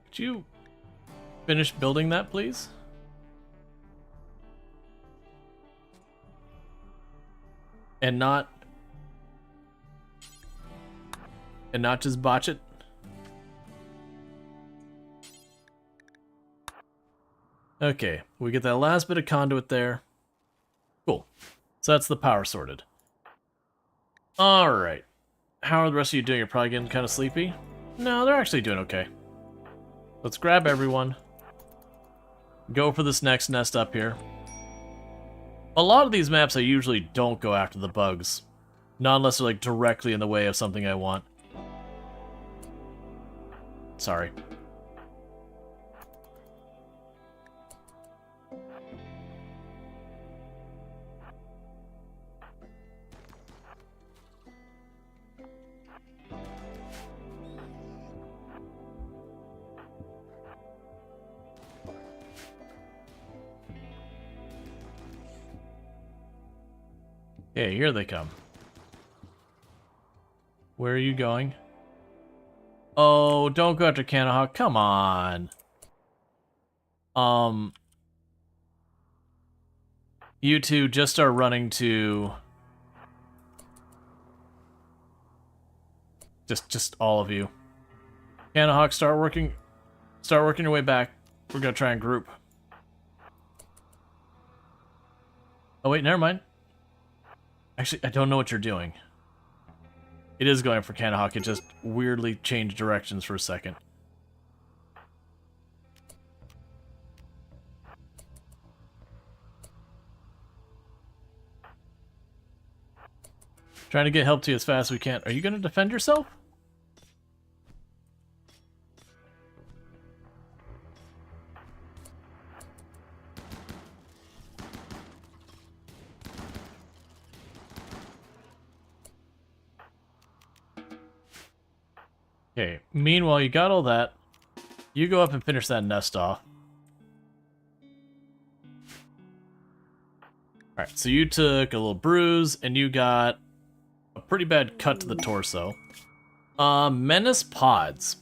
A: Could you finish building that, please? And not just botch it? Okay, we get that last bit of conduit there. Cool. So that's the power sorted. Alright. How are the rest of you doing? You're probably getting kind of sleepy? No, they're actually doing okay. Let's grab everyone. Go for this next nest up here. A lot of these maps I usually don't go after the bugs. Not unless they're like directly in the way of something I want. Sorry. Hey, here they come. Where are you going? Oh, don't go after Canahawk. Come on. You two just start running to... Just all of you. Canahawk, start working your way back. We're gonna try and group. Oh wait, never mind. Actually, I don't know what you're doing. It is going for Canahawk. It just weirdly changed directions for a second. Trying to get help to you as fast as we can. Are you going to defend yourself? Okay, meanwhile, you got all that. You go up and finish that nest off. Alright, so you took a little bruise, and you got a pretty bad cut to the torso. Menace pods.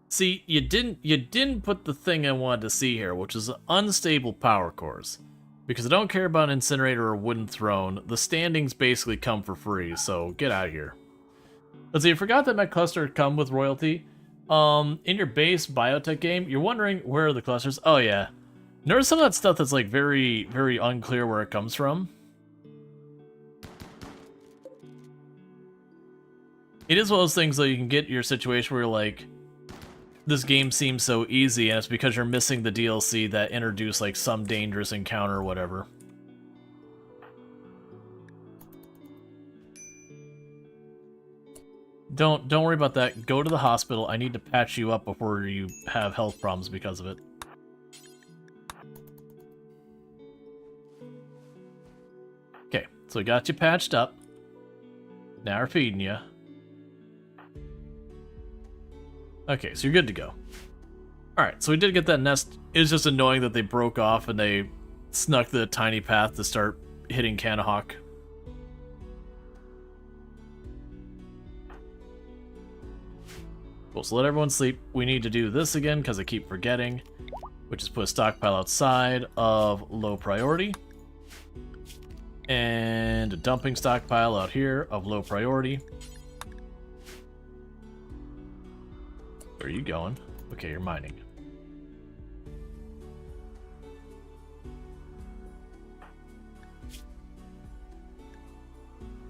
A: See, you didn't put the thing I wanted to see here, which is unstable power cores. Because I don't care about an incinerator or wooden throne, the standings basically come for free, so get out of here. Let's see, I forgot that my cluster come with royalty. In your base biotech game, you're wondering where are the clusters? Oh yeah. Notice some of that stuff that's like very, very unclear where it comes from. It is one of those things that you can get your situation where you're like, this game seems so easy, and it's because you're missing the DLC that introduced like some dangerous encounter or whatever. Don't worry about that. Go to the hospital. I need to patch you up before you have health problems because of it. Okay, so we got you patched up. Now we're feeding you. Okay, so you're good to go. Alright, so we did get that nest. It was just annoying that they broke off and they snuck the tiny path to start hitting Canahawk. Cool, so let everyone sleep. We need to do this again because I keep forgetting, which is put a stockpile outside of low priority. And a dumping stockpile out here of low priority. Where are you going? Okay, you're mining.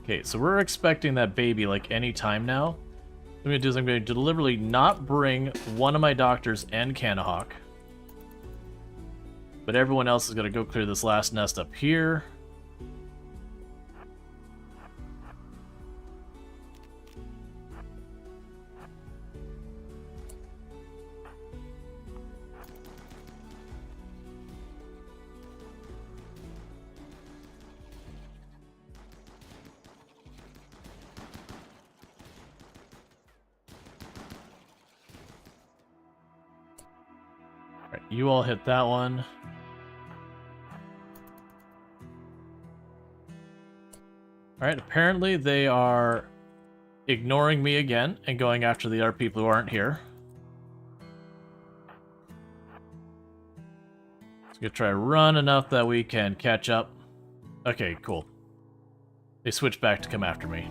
A: Okay, so we're expecting that baby like any time now. What I'm gonna do is I'm gonna deliberately not bring one of my doctors and Canahawk. But everyone else is gonna go clear this last nest up here. Alright, you all hit that one. Alright, apparently they are ignoring me again and going after the other people who aren't here. Let's go try to run enough that we can catch up. Okay, cool. They switched back to come after me.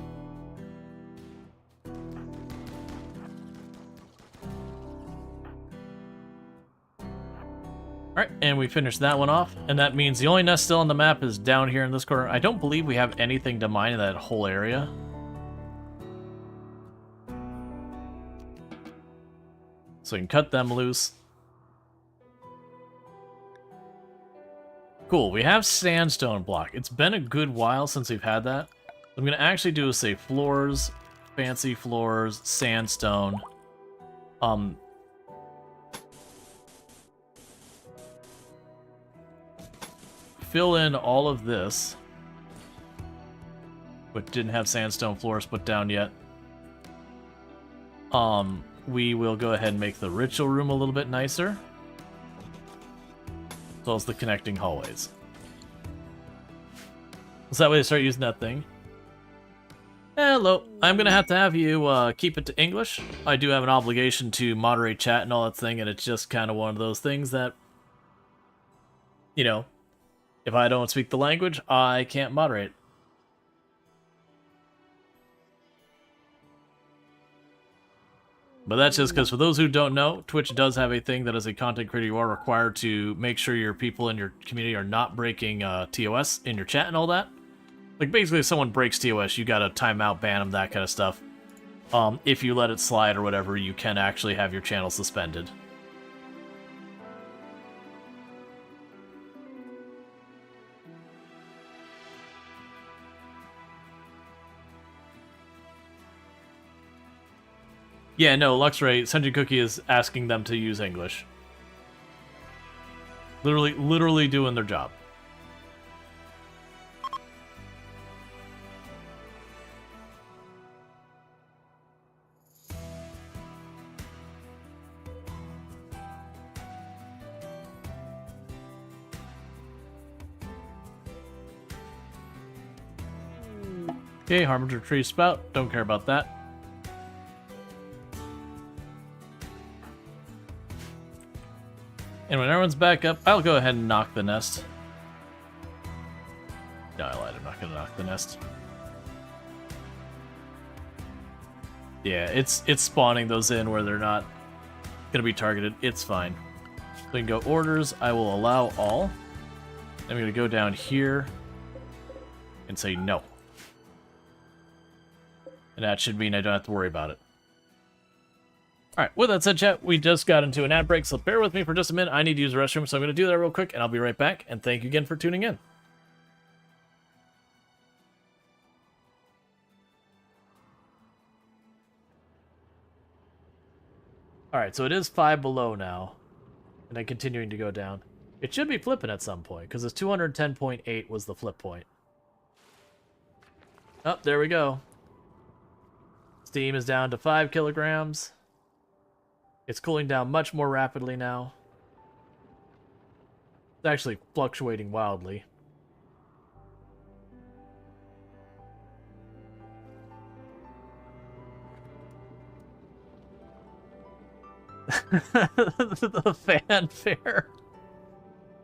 A: Alright, and we finished that one off, and that means the only nest still on the map is down here in this corner. I don't believe we have anything to mine in that whole area. So we can cut them loose. Cool, we have sandstone block. It's been a good while since we've had that. What I'm going to actually do is say floors, fancy floors, sandstone. Fill in all of this, but didn't have sandstone floors put down yet. We will go ahead and make the ritual room a little bit nicer, as well as the connecting hallways. So that way they start using that thing. Hello, I'm gonna have you keep it to English. I do have an obligation to moderate chat and all that thing, and it's just kind of one of those things that, you know, if I don't speak the language, I can't moderate. But that's just because, for those who don't know, Twitch does have a thing that as a content creator you are required to make sure your people in your community are not breaking TOS in your chat and all that. Like, basically, if someone breaks TOS, you gotta timeout, ban them, that kind of stuff. If you let it slide or whatever, you can actually have your channel suspended. Yeah, no, Luxray, Senju Cookie is asking them to use English. Literally doing their job. Okay, Harbinger Tree Spout, don't care about that. And when everyone's back up, I'll go ahead and knock the nest. No, I lied, I'm not gonna knock the nest. Yeah, it's spawning those in where they're not gonna be targeted. It's fine. So we can go orders, I will allow all. I'm gonna go down here and say no. And that should mean I don't have to worry about it. Alright, with that said, chat, we just got into an ad break, so bear with me for just a minute. I need to use the restroom, so I'm going to do that real quick, and I'll be right back. And thank you again for tuning in. Alright, so it is 5 below now, and then continuing to go down. It should be flipping at some point, because it's 210.8 was the flip point. Oh, there we go. Steam is down to 5 kilograms. It's cooling down much more rapidly now. It's actually fluctuating wildly. The fanfare.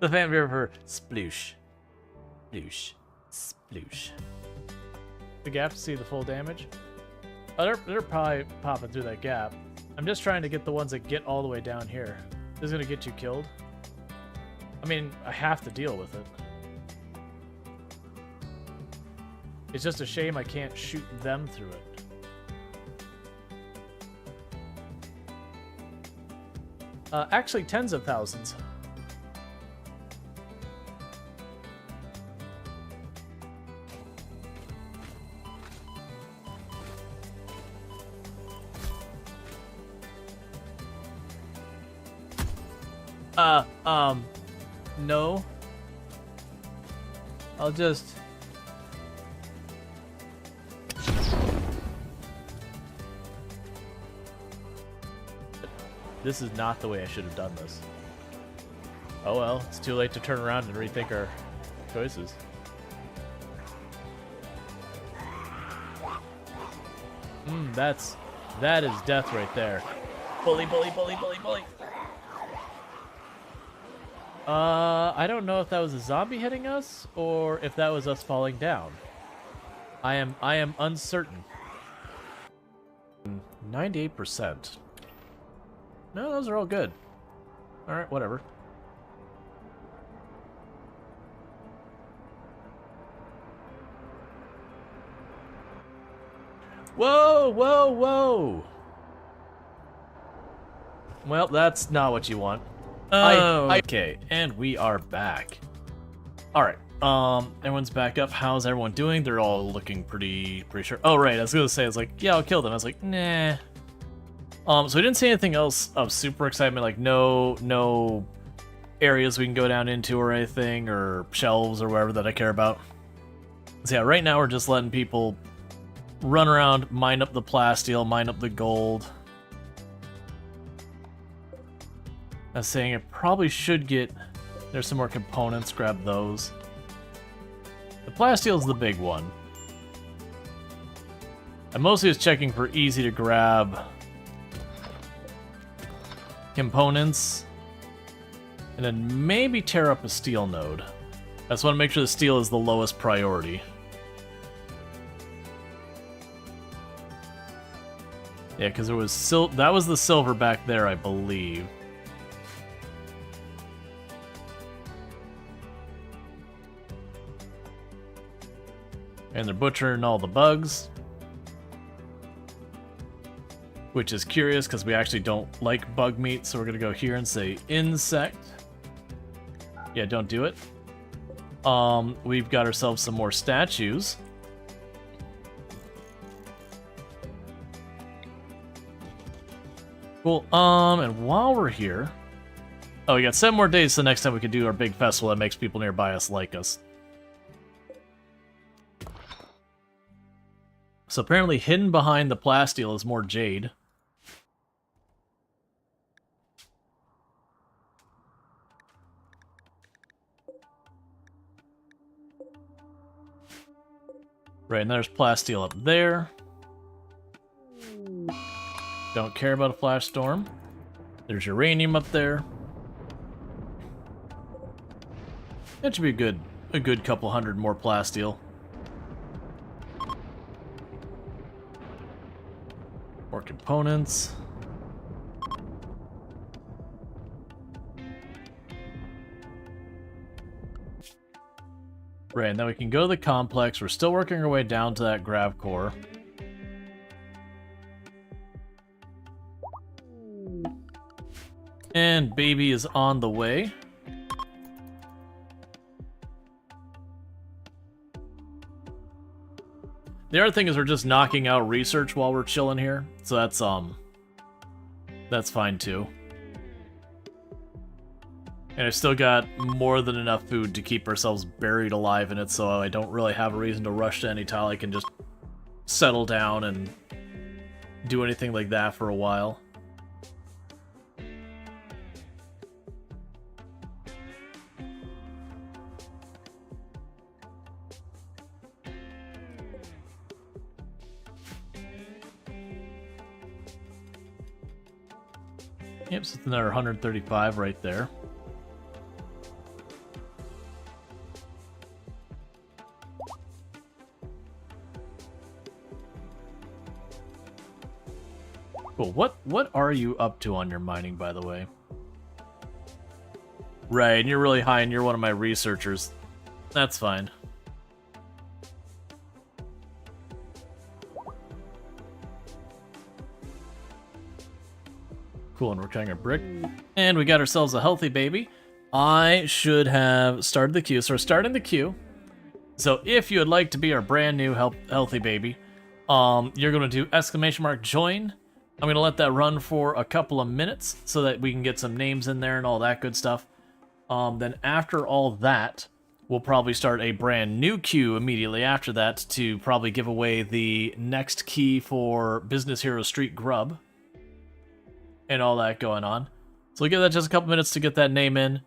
A: The fanfare for sploosh. Sploosh. Sploosh. Do we have to see the full damage? Oh, they're probably popping through that gap. I'm just trying to get the ones that get all the way down here. This is gonna get you killed. I mean, I have to deal with it. It's just a shame I can't shoot them through it. Actually, tens of thousands. No. I'll just... This is not the way I should have done this. Oh well, it's too late to turn around and rethink our choices. That is death right there. Bully, bully, bully, bully, bully. I don't know if that was a zombie hitting us or if that was us falling down. I am uncertain. 98%. No, those are all good. All right, whatever. Whoa, whoa, whoa. Well, that's not what you want. Okay, and we are back. Alright, everyone's back up. How's everyone doing? They're all looking pretty sure. Oh, right, I was gonna say, I was like, yeah, I'll kill them. I was like, nah. So we didn't see anything else of super excitement, like no areas we can go down into or anything, or shelves or whatever that I care about. So yeah, right now we're just letting people run around, mine up the plasteel, mine up the gold. I was saying it probably should get... There's some more components, grab those. The plasteel's the big one. I mostly was checking for easy to grab components. And then maybe tear up a steel node. I just want to make sure the steel is the lowest priority. Yeah, because there was that was the silver back there, I believe. And they're butchering all the bugs. Which is curious, because we actually don't like bug meat, so we're going to go here and say insect. Yeah, don't do it. We've got ourselves some more statues. Cool, and while we're here... Oh, we got 7 more days, so next time we can do our big festival that makes people nearby us like us. So apparently hidden behind the plasteel is more jade. Right, and there's plasteel up there. Don't care about a flash storm. There's uranium up there. That should be a good couple hundred more plasteel. More components. Right, and then we can go to the complex. We're still working our way down to that grav core. And baby is on the way. The other thing is we're just knocking out research while we're chilling here, so that's fine too. And I've still got more than enough food to keep ourselves buried alive in it, so I don't really have a reason to rush to any tile. I can just settle down and do anything like that for a while. Yep, so it's another 135 right there. Cool. What are you up to on your mining, by the way? Right, and you're really high and you're one of my researchers. That's fine. Cool, and we're trying a brick. And we got ourselves a healthy baby. I should have started the queue. So we're starting the queue. So if you would like to be our brand new healthy baby, you're going to do ! join. I'm going to let that run for a couple of minutes so that we can get some names in there and all that good stuff. Then after all that, we'll probably start a brand new queue immediately after that to probably give away the next key for Business Hero Street Grub and all that going on. So we'll give that just a couple minutes to get that name in,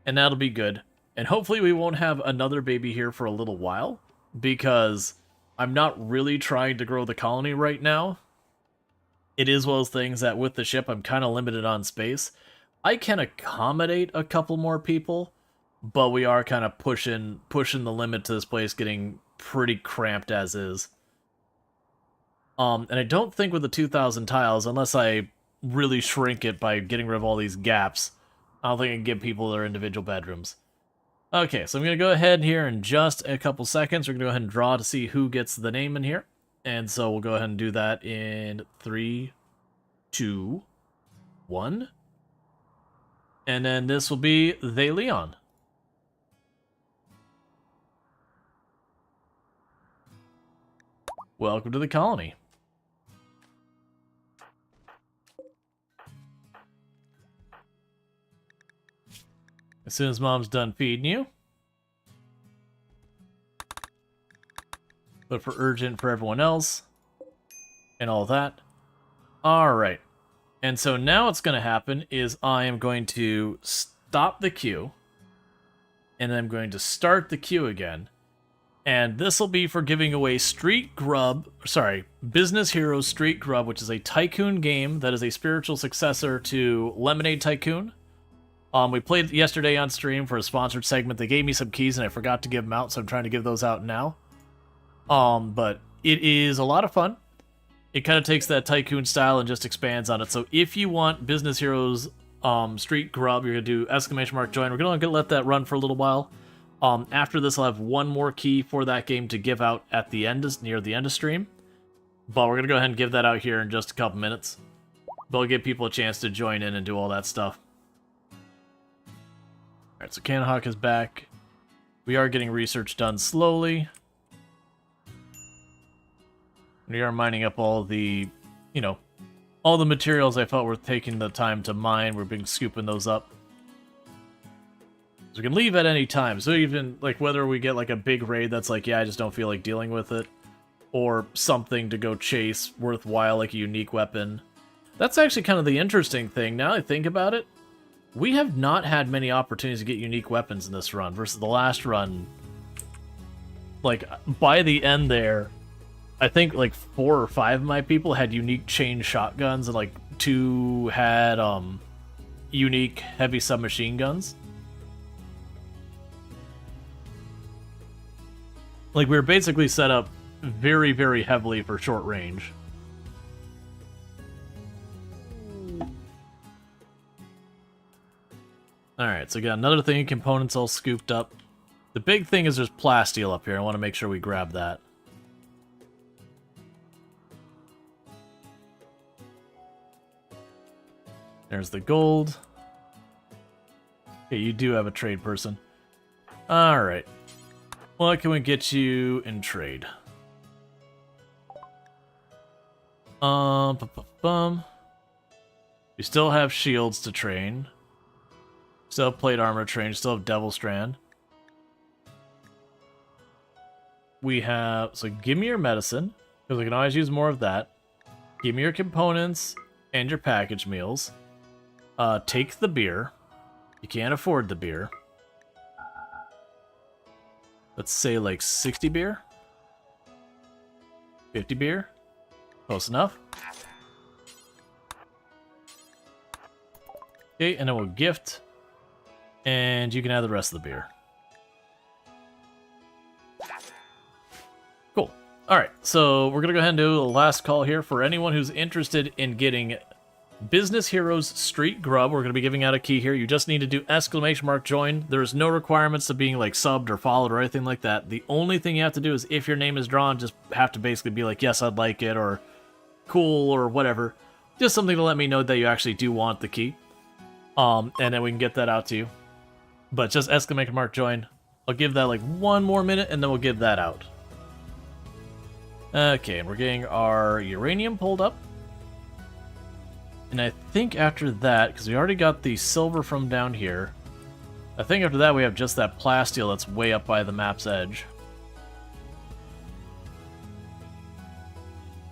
A: and that'll be good. And hopefully we won't have another baby here for a little while, because I'm not really trying to grow the colony right now. It is one of those things that with the ship, I'm kind of limited on space. I can accommodate a couple more people, but we are kind of pushing the limit to this place getting pretty cramped as is. And I don't think with the 2,000 tiles, unless I really shrink it by getting rid of all these gaps, I don't think I can give people their individual bedrooms. Okay, so I'm going to go ahead here in just a couple seconds. We're going to go ahead and draw to see who gets the name in here. And so we'll go ahead and do that in 3, 2, 1. And then this will be They Leon. Welcome to the colony. As soon as Mom's done feeding you. But for urgent for everyone else. And all that. Alright. And so now what's going to happen is I am going to stop the queue. And I'm going to start the queue again. And this will be for giving away Business Hero Street Grub, which is a tycoon game that is a spiritual successor to Lemonade Tycoon. We played it yesterday on stream for a sponsored segment. They gave me some keys and I forgot to give them out, so I'm trying to give those out now. But it is a lot of fun. It kind of takes that tycoon style and just expands on it. So if you want Business Heroes Street Grub, you're going to do ! join. We're going to let that run for a little while. After this, I'll have one more key for that game to give out at the end, near the end of stream. But we're going to go ahead and give that out here in just a couple minutes. But I'll give people a chance to join in and do all that stuff. Alright, so Canhawk is back. We are getting research done slowly. We are mining up all the, all the materials I felt worth taking the time to mine. We've been scooping those up. So we can leave at any time. So even, whether we get, a big raid that's I just don't feel like dealing with it. Or something to go chase worthwhile, like a unique weapon. That's actually kind of the interesting thing. Now I think about it, we have not had many opportunities to get unique weapons in this run versus the last run. By the end there, I think 4 or 5 of my people had unique chain shotguns and 2 had unique heavy submachine guns. We were basically set up very, very heavily for short range. Alright, so we got another thing, components all scooped up. The big thing is there's plasteel up here. I want to make sure we grab that. There's the gold. Okay, you do have a trade person. Alright. What can we get you in trade? We still have shields to train. Still have plate armor to train. Still have Devil Strand. We have... So give me your medicine, because we can always use more of that. Give me your components and your package meals. Take the beer. You can't afford the beer. Let's say 60 beer? 50 beer? Close enough. Okay, and then we'll gift. And you can have the rest of the beer. Cool. Alright, so we're gonna go ahead and do the last call here for anyone who's interested in getting Business Heroes Street Grub. We're going to be giving out a key here. You just need to do !join. There's no requirements of being like subbed or followed or anything like that. The only thing you have to do is if your name is drawn, just have to basically be like, yes, I'd like it, or cool, or whatever. Just something to let me know that you actually do want the key. And then we can get that out to you. But just !join. I'll give that like 1 more minute and then we'll give that out. Okay, and we're getting our uranium pulled up. And I think after that, because we already got the silver from down here, I think after that we have just that plasteel that's way up by the map's edge.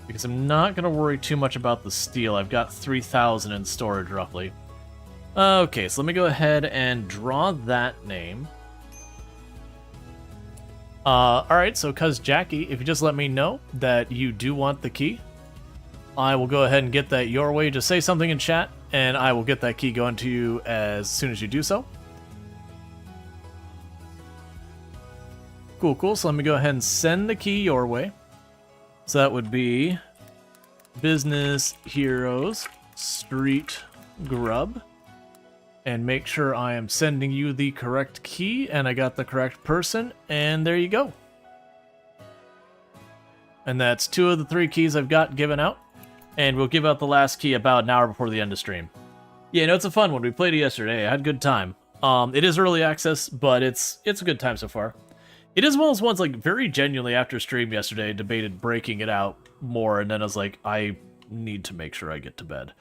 A: Because I'm not going to worry too much about the steel. I've got 3,000 in storage, roughly. Okay, so let me go ahead and draw that name. Alright, so cuz Jackie, if you just let me know that you do want the key, I will go ahead and get that your way. Just say something in chat, and I will get that key going to you as soon as you do so. Cool, cool. So let me go ahead and send the key your way. So that would be Business Heroes Street Grub. And make sure I am sending you the correct key, and I got the correct person, and there you go. And that's 2 of the 3 keys I've got given out. And we'll give out the last key about an hour before the end of stream. Yeah, no, it's a fun one. We played it yesterday. I had a good time. It is early access, but it's a good time so far. It is one of those ones, like, very genuinely after stream yesterday, I debated breaking it out more, and then I was like, I need to make sure I get to bed.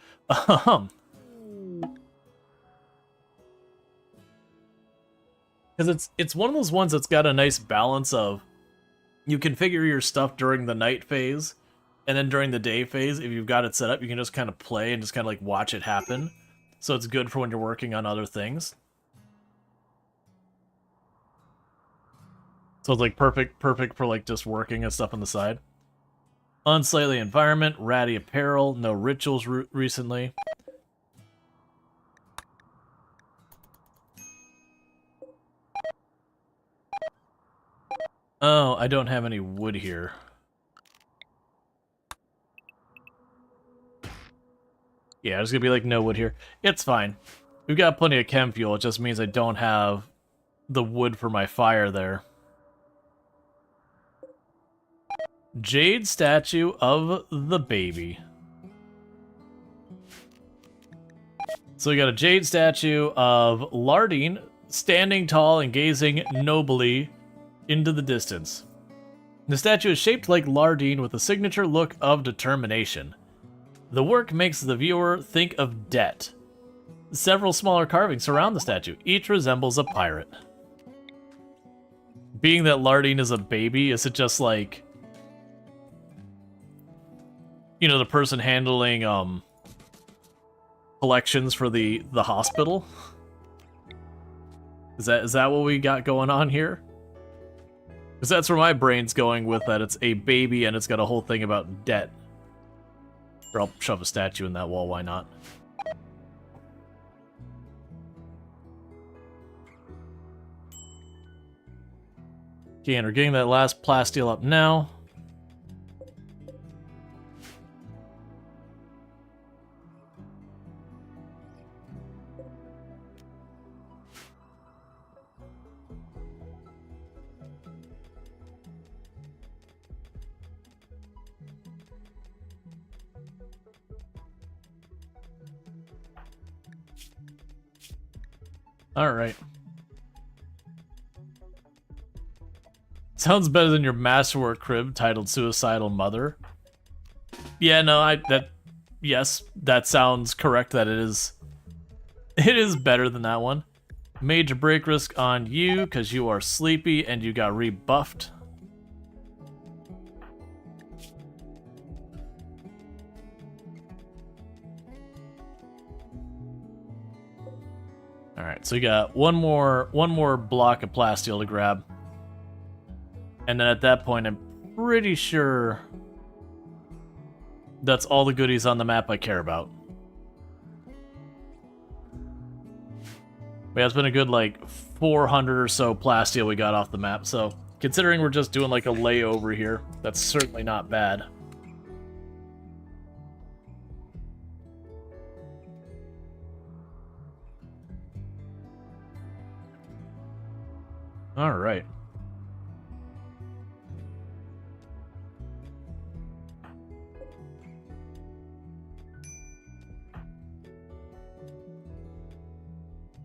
A: Because it's one of those ones that's got a nice balance of, you configure your stuff during the night phase, and then during the day phase, if you've got it set up, you can just kind of play and just kind of like watch it happen. So it's good for when you're working on other things. So it's like perfect for like just working and stuff on the side. Unsightly environment, ratty apparel, no rituals recently. Oh, I don't have any wood here. Yeah, there's gonna be like no wood here. It's fine. We've got plenty of chem fuel. It just means I don't have the wood for my fire there. Jade statue of the baby. So we got a jade statue of Lardine standing tall and gazing nobly into the distance. The statue is shaped like Lardine with a signature look of determination. The work makes the viewer think of debt. Several smaller carvings surround the statue. Each resembles a pirate. Being that Lardine is a baby, is it just like, you know, the person handling collections for the hospital? Is that what we got going on here? Because that's where my brain's going with that. It's a baby and it's got a whole thing about debt. Or I'll shove a statue in that wall, why not? Okay, and we're getting that last plasteel up now. Alright. Sounds better than your masterwork crib titled Suicidal Mother. Yeah, no, yes, that sounds correct that it is. It is better than that one. Major break risk on you because you are sleepy and you got rebuffed. Alright, so you got one more block of plasteel to grab. And then at that point, I'm pretty sure that's all the goodies on the map I care about. But yeah, it's been a good, like, 400 or so plasteel we got off the map, so Considering we're just doing like a layover here, that's certainly not bad. All right.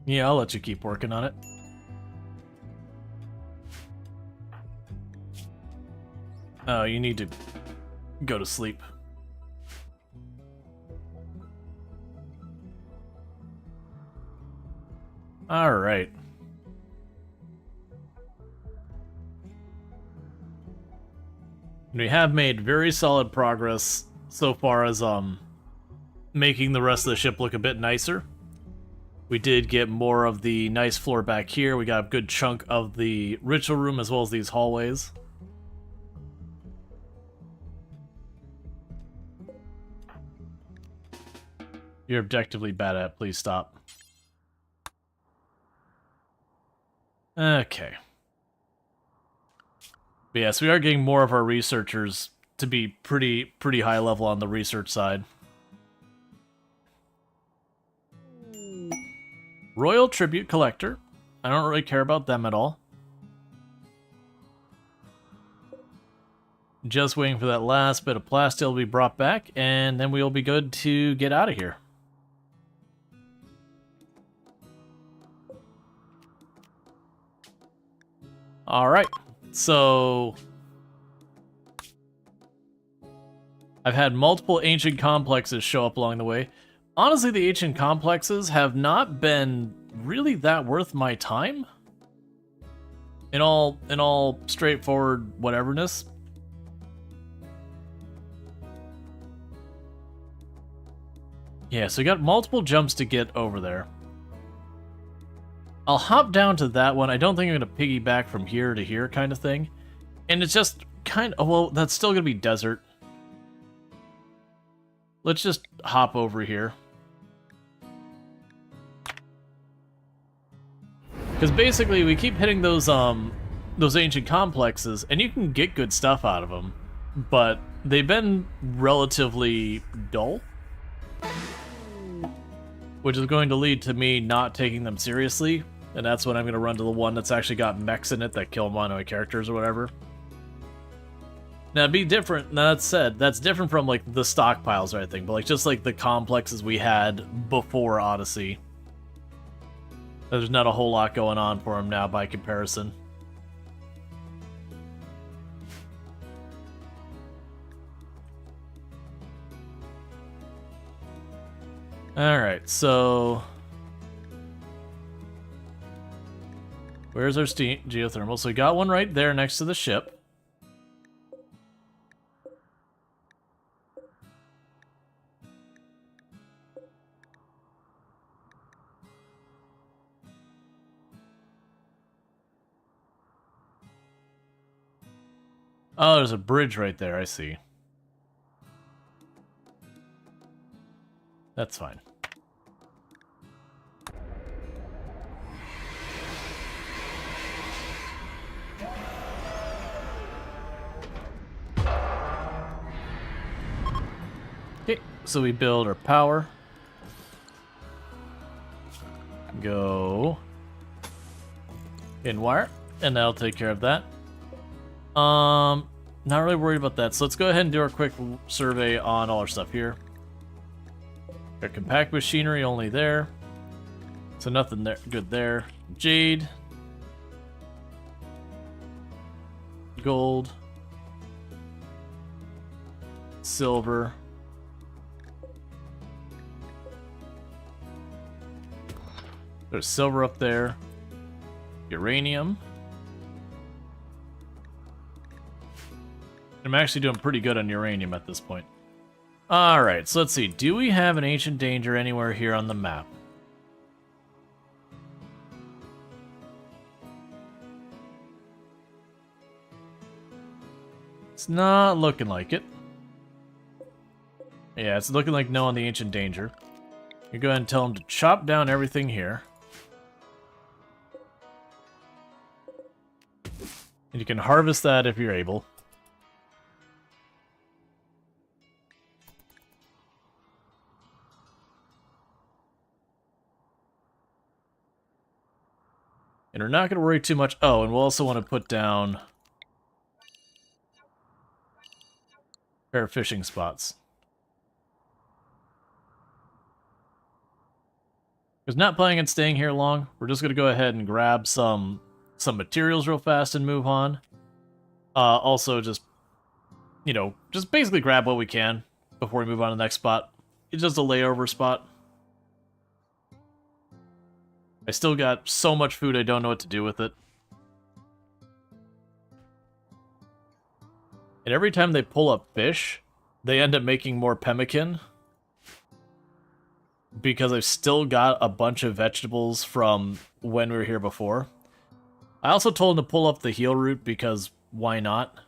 A: Yeah, I'll let you keep working on it. Oh, you need to go to sleep. All right. We have made very solid progress so far as making the rest of the ship look a bit nicer. We did get more of the nice floor back here. We got a good chunk of the ritual room as well as these hallways. You're objectively bad at it. Please stop. Okay. But yes, we are getting more of our researchers to be pretty high level on the research side. Royal Tribute Collector. I don't really care about them at all. Just waiting for that last bit of plasteel to be brought back, and then we'll be good to get out of here. Alright, so I've had multiple ancient complexes show up along the way. Honestly, the ancient complexes have not been really that worth my time. In all straightforward whateverness. Yeah, so we got multiple jumps to get over there. I'll hop down to that one. I don't think I'm going to piggyback from here to here kind of thing. And it's just kind of, well, that's still going to be desert. Let's just hop over here. Because basically we keep hitting those ancient complexes, and you can get good stuff out of them, but they've been relatively dull. Which is going to lead to me not taking them seriously, and that's when I'm going to run to the one that's actually got mechs in it that kill monoid characters or whatever. Now, it'd be different, now that said, that's different from, like, the stockpiles or anything, but, like, just, like, the complexes we had before Odyssey. There's not a whole lot going on for them now by comparison. Alright, so where's our geothermal? So we got one right there next to the ship. Oh, there's a bridge right there, I see. That's fine. Okay, so we build our power. Go in wire, and that'll take care of that. Not really worried about that. So let's go ahead and do our quick survey on all our stuff here. Got compact machinery only there. So nothing there good there. Jade. Gold. Silver. There's silver up there. Uranium. I'm actually doing pretty good on uranium at this point. Alright, so let's see. Do we have an ancient danger anywhere here on the map? It's not looking like it. Yeah, it's looking like no on the ancient danger. You go ahead and tell him to chop down everything here. And you can harvest that if you're able. And we're not going to worry too much. Oh, and we'll also want to put down a pair of fishing spots. Because not planning on staying here long, we're just going to go ahead and grab some materials real fast and move on. Also, just, you know, just basically grab what we can before we move on to the next spot. It's just a layover spot. I still got so much food I don't know what to do with it. And every time they pull up fish, they end up making more pemmican. Because I've still got a bunch of vegetables from when we were here before. I also told him to pull up the heal root because why not?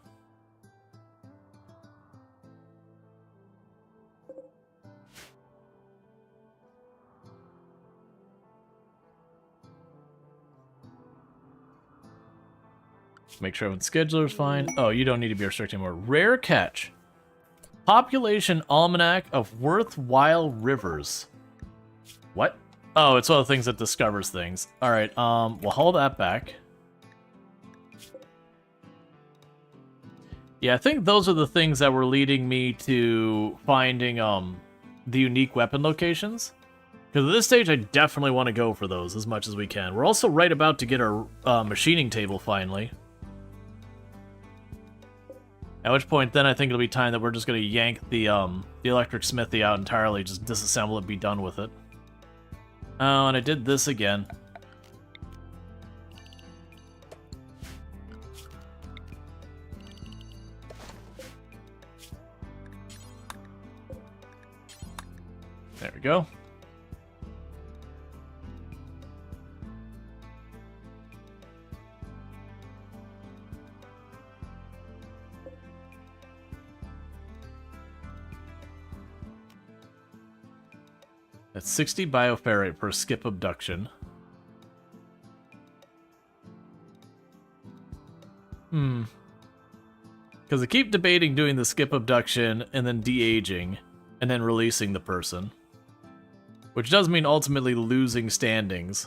A: Make sure everyone's scheduler's fine. Oh, you don't need to be restricted anymore. Rare catch. Population Almanac of Worthwhile Rivers. What? Oh, it's one of the things that discovers things. Alright, we'll haul that back. Yeah, I think those are the things that were leading me to finding, the unique weapon locations. Because at this stage, I definitely want to go for those as much as we can. We're also right about to get our machining table, finally. At which point, then I think it'll be time that we're just going to yank the electric smithy out entirely, just disassemble it, be done with it. Oh, and I did this again. There we go. That's 60 bioferrite per skip abduction. Because I keep debating doing the skip abduction and then de-aging and then releasing the person. Which does mean ultimately losing standings.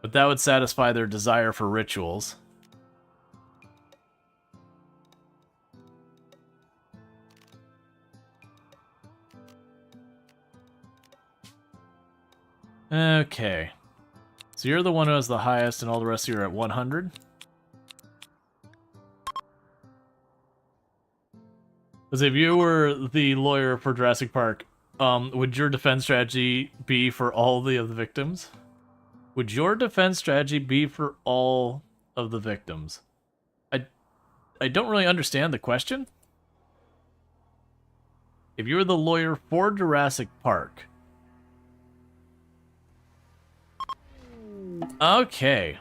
A: But that would satisfy their desire for rituals. Okay. So you're the one who has the highest and all the rest of you are at 100? Because if you were the lawyer for Jurassic Park, would your defense strategy be for all of the victims? Would your defense strategy be for all of the victims? I don't really understand the question. If you were the lawyer for Jurassic Park... Okay.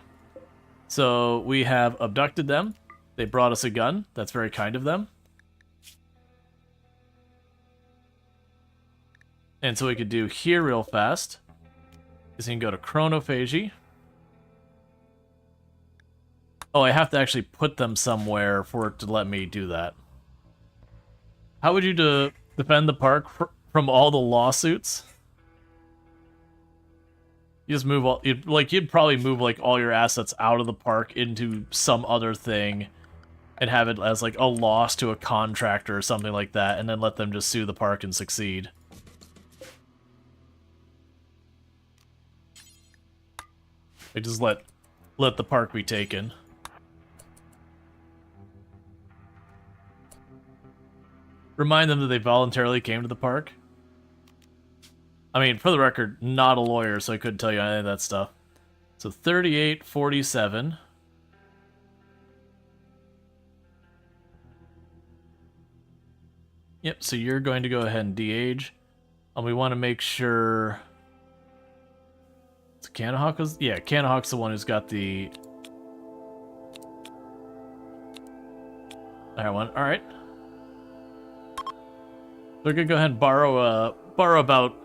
A: So we have abducted them. They brought us a gun. That's very kind of them. And so we could do here real fast is you can go to chronophagy. Oh, I have to actually put them somewhere for it to let me do that. How would you defend the park from all the lawsuits? You just move all, you'd probably move like all your assets out of the park into some other thing and have it as like a loss to a contractor or something like that, and then let them just sue the park and succeed. They just let the park be taken. Remind them that they voluntarily came to the park. I mean, for the record, not a lawyer, so I couldn't tell you any of that stuff. So 3847. Yep, so you're going to go ahead and de-age. We want to make sure... It's Canahawk? Yeah, Canahawk's the one who's got the... That one, alright. They're gonna go ahead and borrow about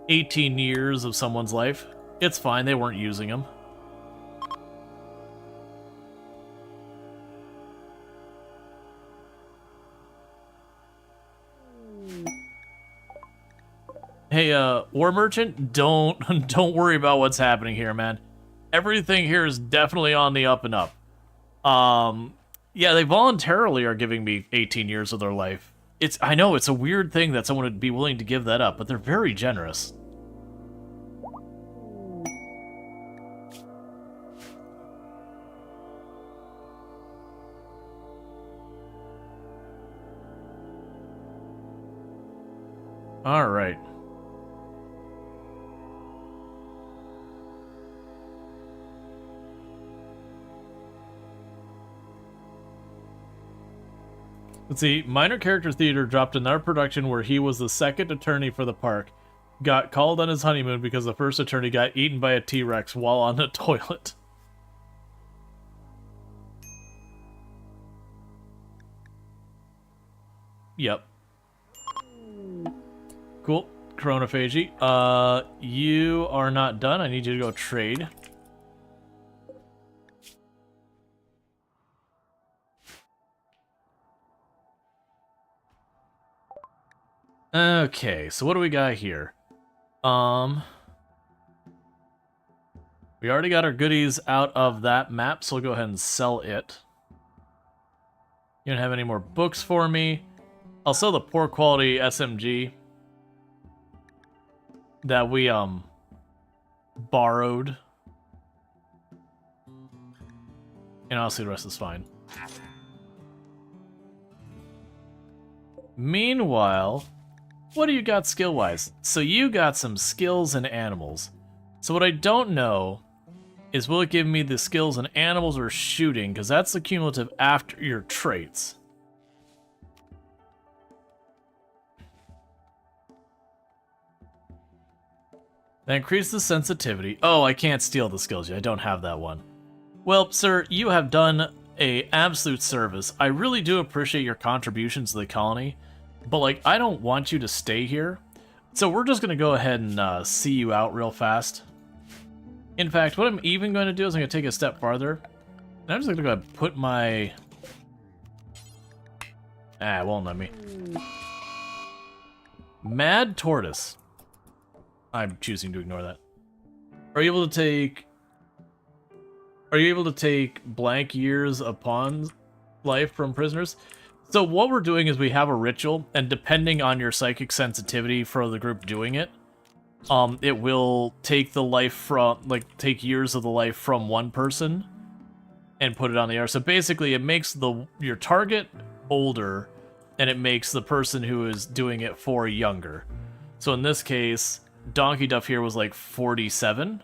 A: 18 years of someone's life. It's fine, they weren't using them. Hey, War Merchant, don't don't worry about what's happening here, man. Everything here is definitely on the up and up. Yeah, they voluntarily are giving me 18 years of their life. I know, it's a weird thing that someone would be willing to give that up, but they're very generous. All right. Let's see. Minor Character Theater dropped another production where he was the second attorney for the park. Got called on his honeymoon because the first attorney got eaten by a T-Rex while on the toilet. Yep. Cool. Chronophagy. You are not done. I need you to go trade. Okay, so what do we got here? We already got our goodies out of that map, so we'll go ahead and sell it. You don't have any more books for me. I'll sell the poor quality SMG that we borrowed. And honestly, the rest is fine. Meanwhile, what do you got skill-wise? So you got some skills in animals. So what I don't know is will it give me the skills in animals or shooting? Because that's the cumulative after your traits. That increase the sensitivity. Oh, I can't steal the skills yet. I don't have that one. Well, sir, you have done a absolute service. I really do appreciate your contributions to the colony, but like, I don't want you to stay here. So we're just gonna go ahead and see you out real fast. In fact, what I'm even going to do is I'm gonna take a step farther. And I'm just gonna go ahead and put my... Ah, it won't let me. Mad Tortoise. I'm choosing to ignore that. Are you able to take blank years upon life from prisoners? So what we're doing is we have a ritual, and depending on your psychic sensitivity for the group doing it, it will take the life from, like, take years of the life from one person and put it on the other. So basically, it makes your target older, and it makes the person who is doing it for younger. So in this case, Donkey Duff here was like 47,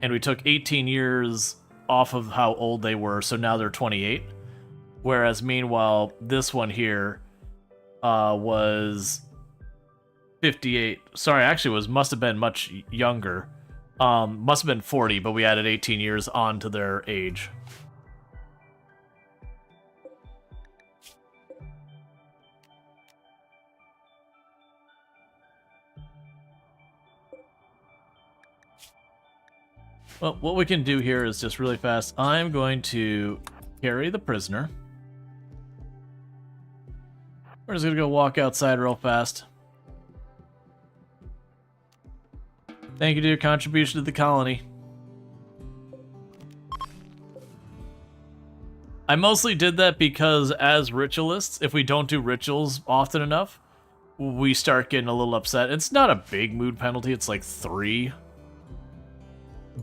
A: and we took 18 years off of how old they were, so now they're 28. Whereas meanwhile, this one here was 58. Sorry, actually must have been much younger. Must have been 40, but we added 18 years onto their age. Well, what we can do here is just really fast. I'm going to carry the prisoner. We're just gonna go walk outside real fast. Thank you for your contribution to the colony. I mostly did that because as ritualists, if we don't do rituals often enough, we start getting a little upset. It's not a big mood penalty, it's like 3.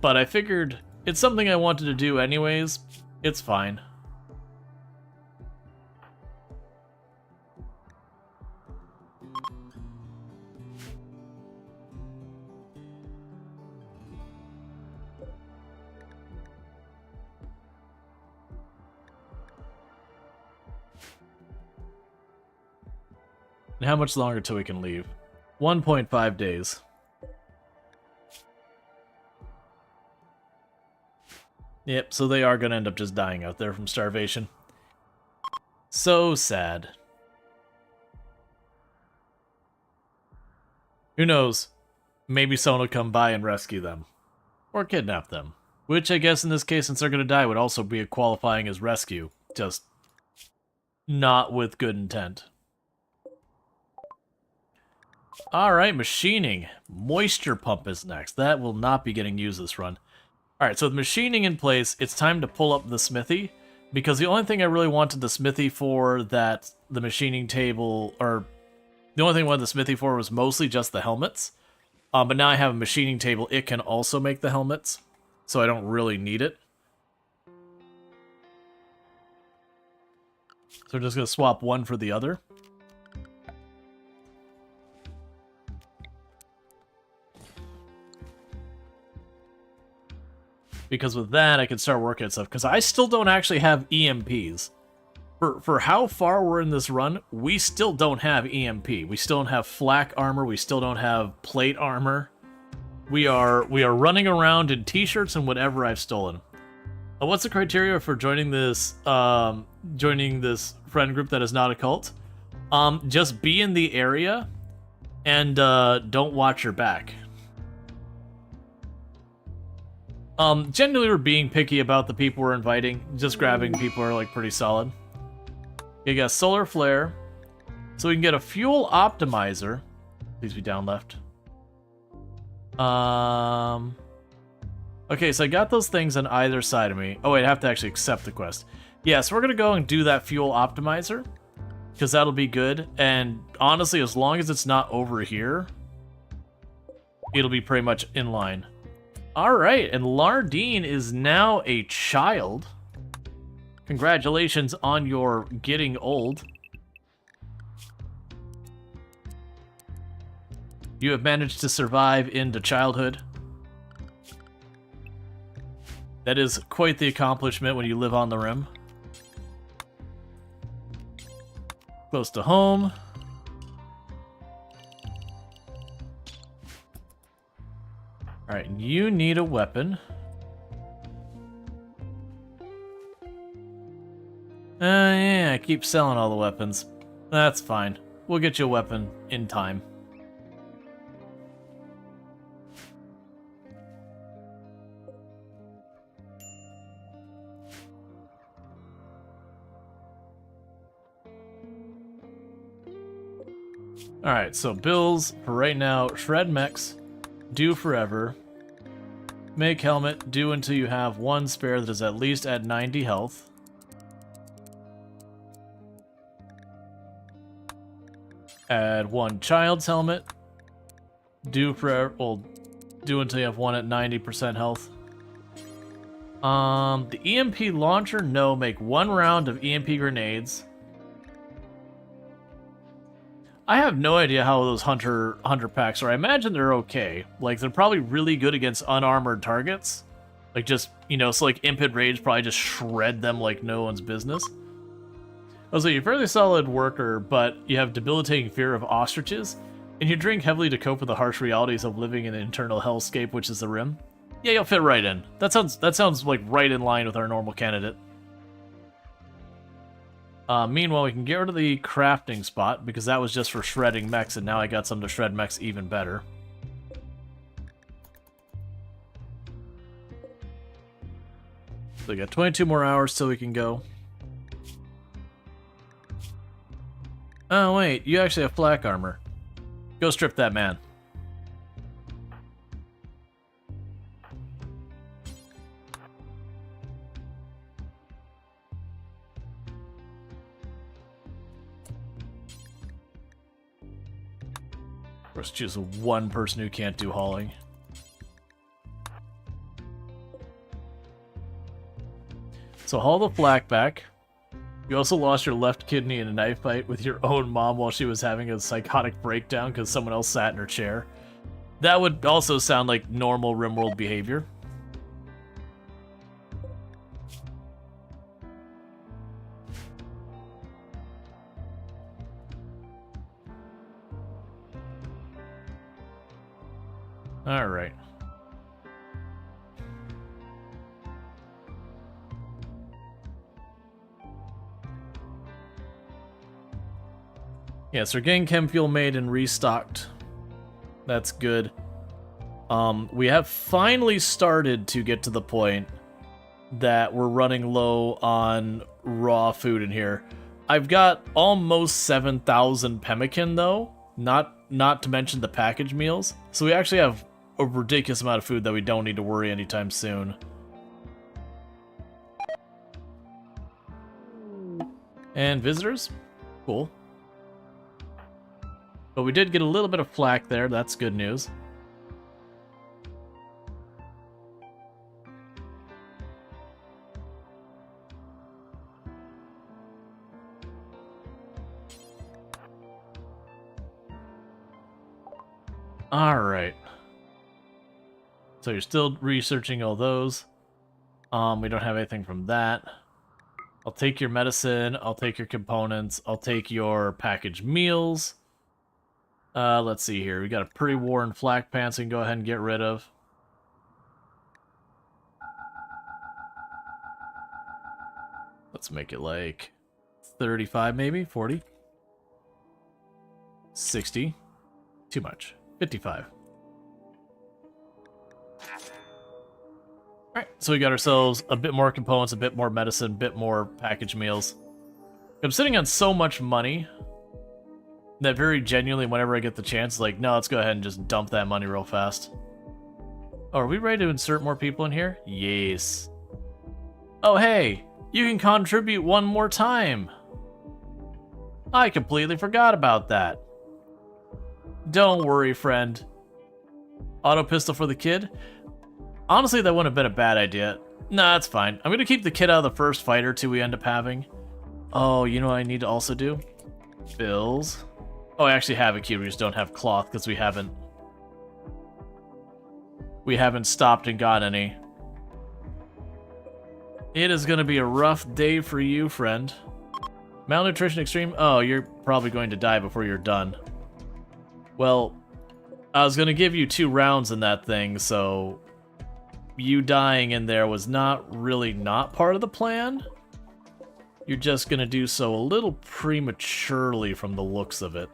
A: But I figured it's something I wanted to do anyways. It's fine. And how much longer till we can leave? 1.5 days. Yep, so they are going to end up just dying out there from starvation. So sad. Who knows? Maybe someone will come by and rescue them. Or kidnap them. Which I guess in this case, since they're going to die, would also be qualifying as rescue. Just not with good intent. Alright, machining. Moisture pump is next. That will not be getting used this run. Alright, so with machining in place, it's time to pull up the smithy. Because the only thing I really wanted the smithy for that the machining table, or the only thing I wanted the smithy for was mostly just the helmets. But now I have a machining table, it can also make the helmets. So I don't really need it. So we're just going to swap one for the other. Because with that, I can start working at stuff. Because I still don't actually have EMPs. For how far we're in this run, we still don't have EMP. We still don't have flak armor. We still don't have plate armor. We are running around in t-shirts and whatever I've stolen. What's the criteria for joining this friend group that is not a cult? Just be in the area and don't watch your back. Generally we're being picky about the people we're inviting. Just grabbing people are like pretty solid. You got solar flare. So we can get a fuel optimizer. Please be down left. Okay, so I got those things on either side of me. Oh wait, I have to actually accept the quest. Yeah, so we're gonna go and do that fuel optimizer. Because that'll be good. And honestly, as long as it's not over here, it'll be pretty much in line. Alright, and Lardine is now a child. Congratulations on your getting old. You have managed to survive into childhood. That is quite the accomplishment when you live on the rim. Close to home. Alright, you need a weapon. Yeah, I keep selling all the weapons. That's fine. We'll get you a weapon in time. Alright, so bills for right now. Shred mechs. Do forever. Make helmet. Do until you have one spare that is at least at 90 health. Add one child's helmet. Do forever. Well, do until you have one at 90% health. The EMP launcher. No, make one round of EMP grenades. I have no idea how those hunter packs are. I imagine they're okay. Like, they're probably really good against unarmored targets. Like, just, you know, so like Impid Rage probably just shred them like no one's business. Also, you're a fairly solid worker, but you have debilitating fear of ostriches, and you drink heavily to cope with the harsh realities of living in an internal hellscape, which is the Rim. Yeah, you'll fit right in. That sounds like right in line with our normal candidate. Meanwhile, we can get rid of the crafting spot, because that was just for shredding mechs, and now I got some to shred mechs even better. So we got 22 more hours till we can go. Oh wait, you actually have flak armor. Go strip that man. Let's choose one person who can't do hauling. So haul the flak back. You also lost your left kidney in a knife fight with your own mom while she was having a psychotic breakdown because someone else sat in her chair. That would also sound like normal RimWorld behavior. Alright. Yeah, so we're getting chem fuel made and restocked. That's good. We have finally started to get to the point that we're running low on raw food in here. I've got almost 7,000 pemmican though. Not not to mention the packaged meals. So we actually have a ridiculous amount of food that we don't need to worry anytime soon. And visitors? Cool. But we did get a little bit of flack there. That's good news. Alright. So you're still researching all those. We don't have anything from that. I'll take your medicine, I'll take your components, I'll take your packaged meals. Let's see here. We got a pretty worn flak pants we can go ahead and get rid of. Let's make it like 35 maybe, 40. 60. Too much. 55. Alright, so we got ourselves a bit more components, a bit more medicine, a bit more packaged meals. I'm sitting on so much money that very genuinely, whenever I get the chance, like, no, let's go ahead and just dump that money real fast. Oh, are we ready to insert more people in here? Yes. Oh, hey, you can contribute one more time. I completely forgot about that. Don't worry, friend. Auto pistol for the kid? Honestly, that wouldn't have been a bad idea. Nah, that's fine. I'm gonna keep the kid out of the first fight or two we end up having. Oh, you know what I need to also do? Bills. Oh, I actually have a kid. We just don't have cloth because we haven't stopped and got any. It is gonna be a rough day for you, friend. Malnutrition extreme? Oh, you're probably going to die before you're done. Well, I was going to give you 2 rounds in that thing, so you dying in there was not part of the plan. You're just going to do so a little prematurely from the looks of it.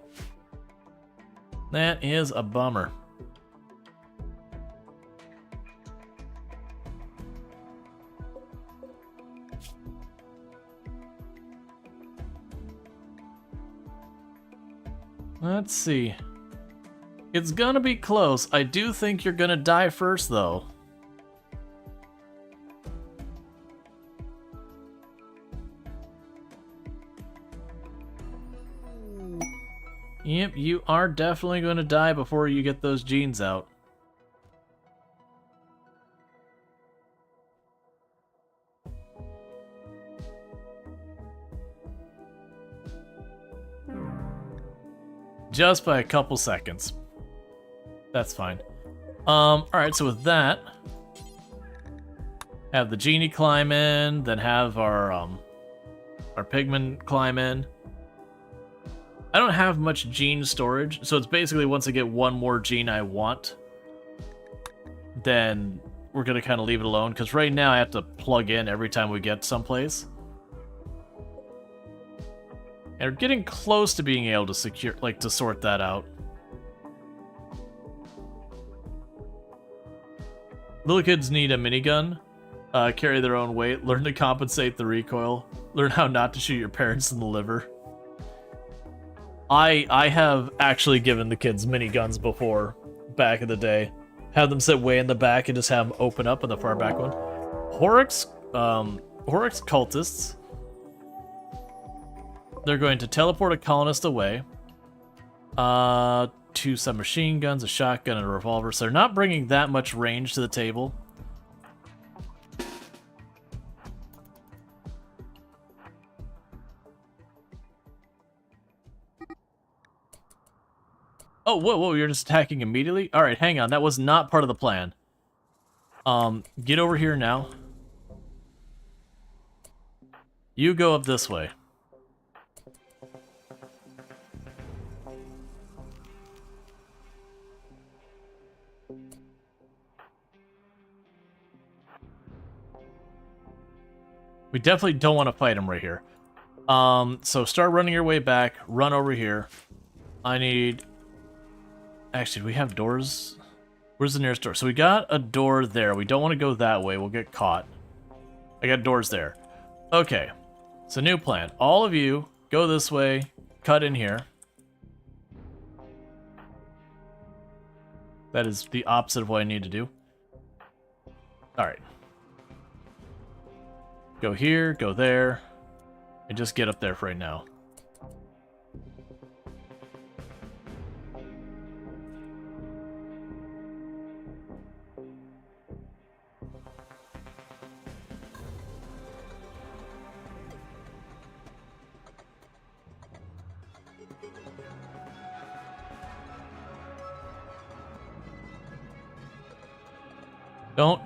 A: That is a bummer. Let's see. It's gonna be close. I do think you're gonna die first, though. Yep, you are definitely gonna die before you get those genes out. Just by a couple seconds. That's fine. Alright, so with that, have the genie climb in, then have our pigman climb in. I don't have much gene storage, so it's basically once I get one more gene I want, then we're gonna kind of leave it alone, because right now I have to plug in every time we get someplace. And we're getting close to being able to secure, like, to sort that out. Little kids need a minigun, carry their own weight, learn to compensate the recoil, learn how not to shoot your parents in the liver. I have actually given the kids miniguns before, back in the day. Have them sit way in the back and just have them open up in the far back one. Horrocks cultists. They're going to teleport a colonist away. 2 submachine guns, a shotgun, and a revolver. So they're not bringing that much range to the table. Oh, whoa, you're just attacking immediately? Alright, hang on. That was not part of the plan. Get over here now. You go up this way. We definitely don't want to fight him right here. So start running your way back. Run over here. I need... Actually, do we have doors? Where's the nearest door? So we got a door there. We don't want to go that way. We'll get caught. I got doors there. Okay. So new plan. All of you, go this way. Cut in here. That is the opposite of what I need to do. Alright. Go here, go there, and just get up there for right now.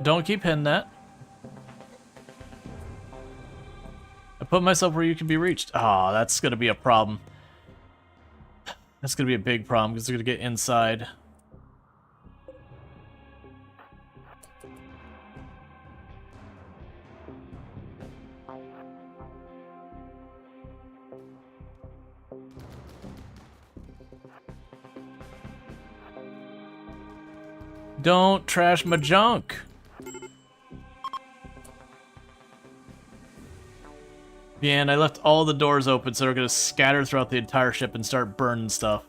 A: Don't keep hitting that. I put myself where you can be reached. Ah, that's gonna be a problem. That's gonna be a big problem because they're gonna get inside. Don't trash my junk. Yeah, and I left all the doors open, so they're gonna scatter throughout the entire ship and start burning stuff.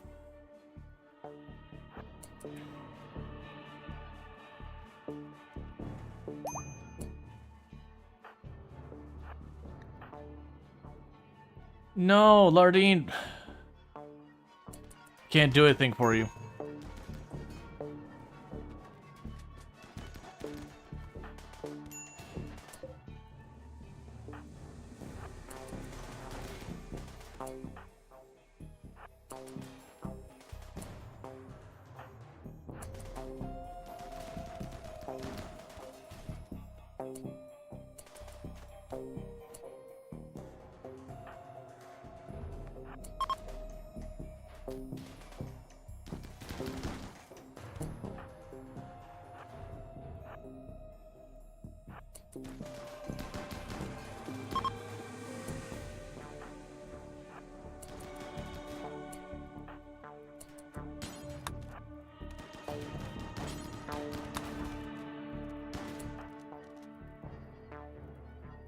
A: No, Lardine. Can't do anything for you.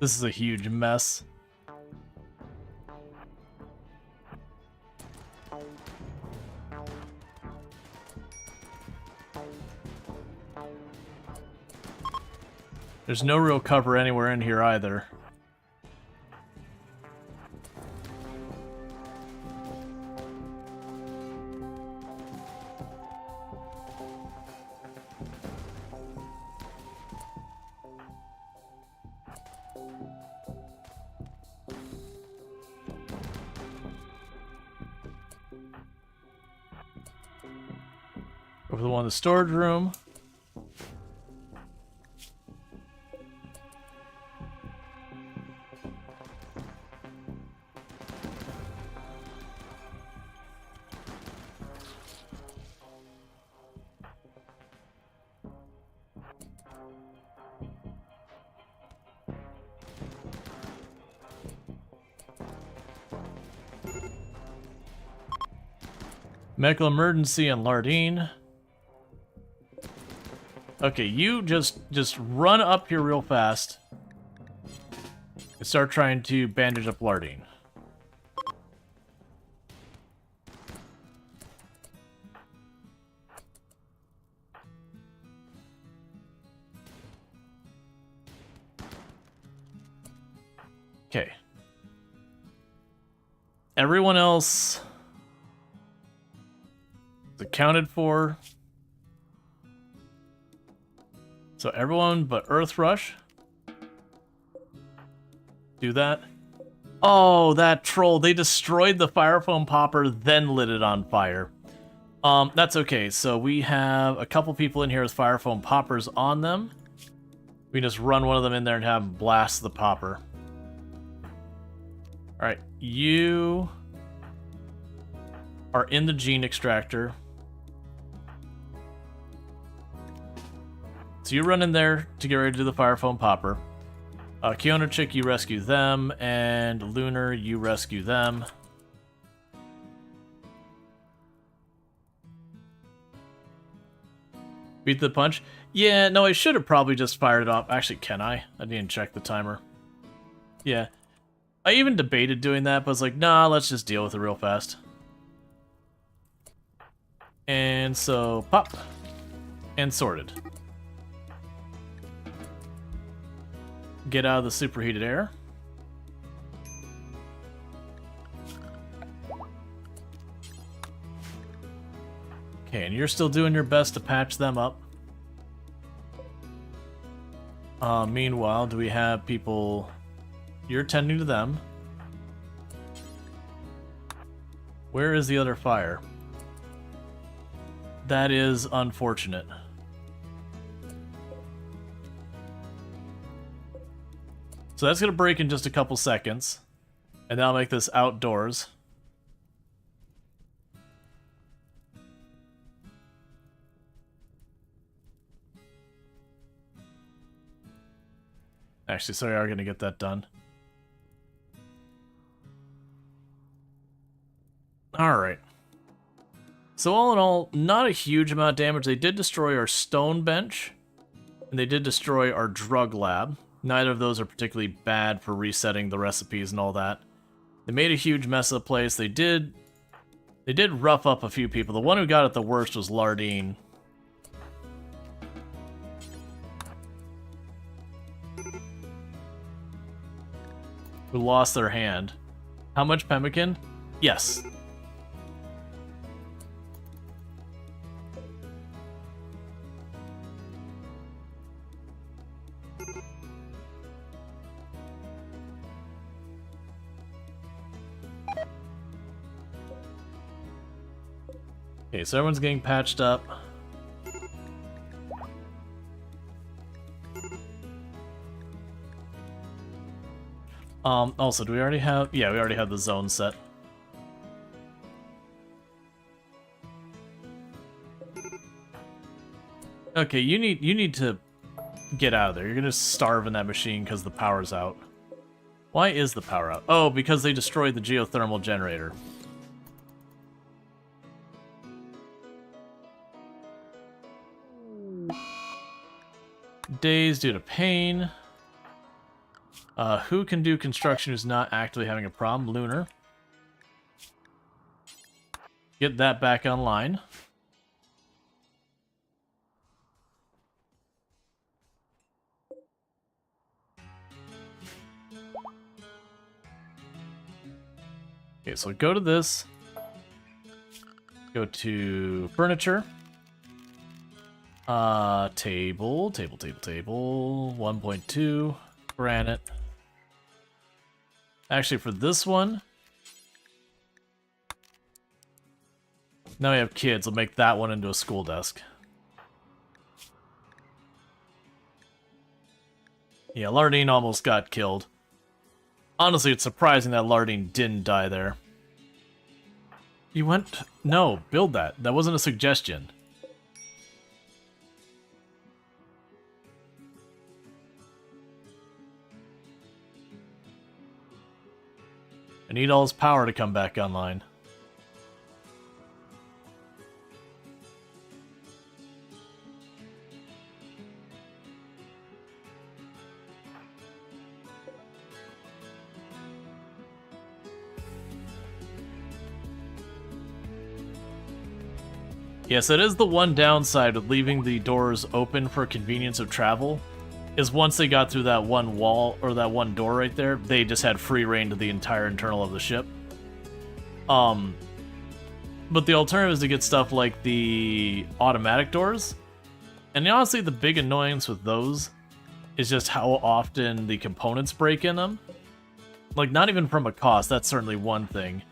A: This is a huge mess. There's no real cover anywhere in here either. Over the one in the storage room. Medical emergency on Lardine. Okay, you just run up here real fast and start trying to bandage up Lardine. Okay. Everyone else is accounted for. So everyone but Earth Rush. Do that. Oh, that troll. They destroyed the fire foam popper, then lit it on fire. That's okay. So we have a couple people in here with fire foam poppers on them. We can just run one of them in there and have them blast the popper. Alright, you are in the gene extractor. So you run in there to get ready to do the fire foam popper. Kiona Chick, you rescue them, and Lunar, you rescue them. Beat the punch? Yeah, no, I should have probably just fired it off. Actually, can I? I didn't check the timer. Yeah. I even debated doing that, but I was like, nah, let's just deal with it real fast. And so, pop. and sorted. Get out of the superheated air. Okay, and you're still doing your best to patch them up. Meanwhile, do we have people... You're tending to them. Where is the other fire? That is unfortunate. So that's going to break in just a couple seconds. And that'll make this outdoors. Actually, sorry, we are going to get that done. Alright. So all in all, not a huge amount of damage. They did destroy our stone bench. And they did destroy our drug lab. Neither of those are particularly bad for resetting the recipes and all that. They made a huge mess of the place. They did rough up a few people. The one who got it the worst was Lardine. Who lost their hand. How much pemmican? Yes. Okay, so everyone's getting patched up. Also, do we already have... Yeah, we already have the zone set. Okay, you need to get out of there. You're gonna starve in that machine because the power's out. Why is the power out? Oh, because they destroyed the geothermal generator. Days due to pain. Who can do construction who's not actively having a problem? Lunar. Get that back online. Okay, so go to this. Go to furniture. Table. 1.2. Granite. Actually, for this one... Now we have kids. We'll make that one into a school desk. Yeah, Lardine almost got killed. Honestly, it's surprising that Lardine didn't die there. You went... No, build that. That wasn't a suggestion. I need all his power to come back online. Yes, it is the one downside of leaving the doors open for convenience of travel, is once they got through that one wall, or that one door right there, they just had free reign to the entire internal of the ship. But the alternative is to get stuff like the automatic doors, and honestly the big annoyance with those is just how often the components break in them. Like, not even from a cost, that's certainly one thing.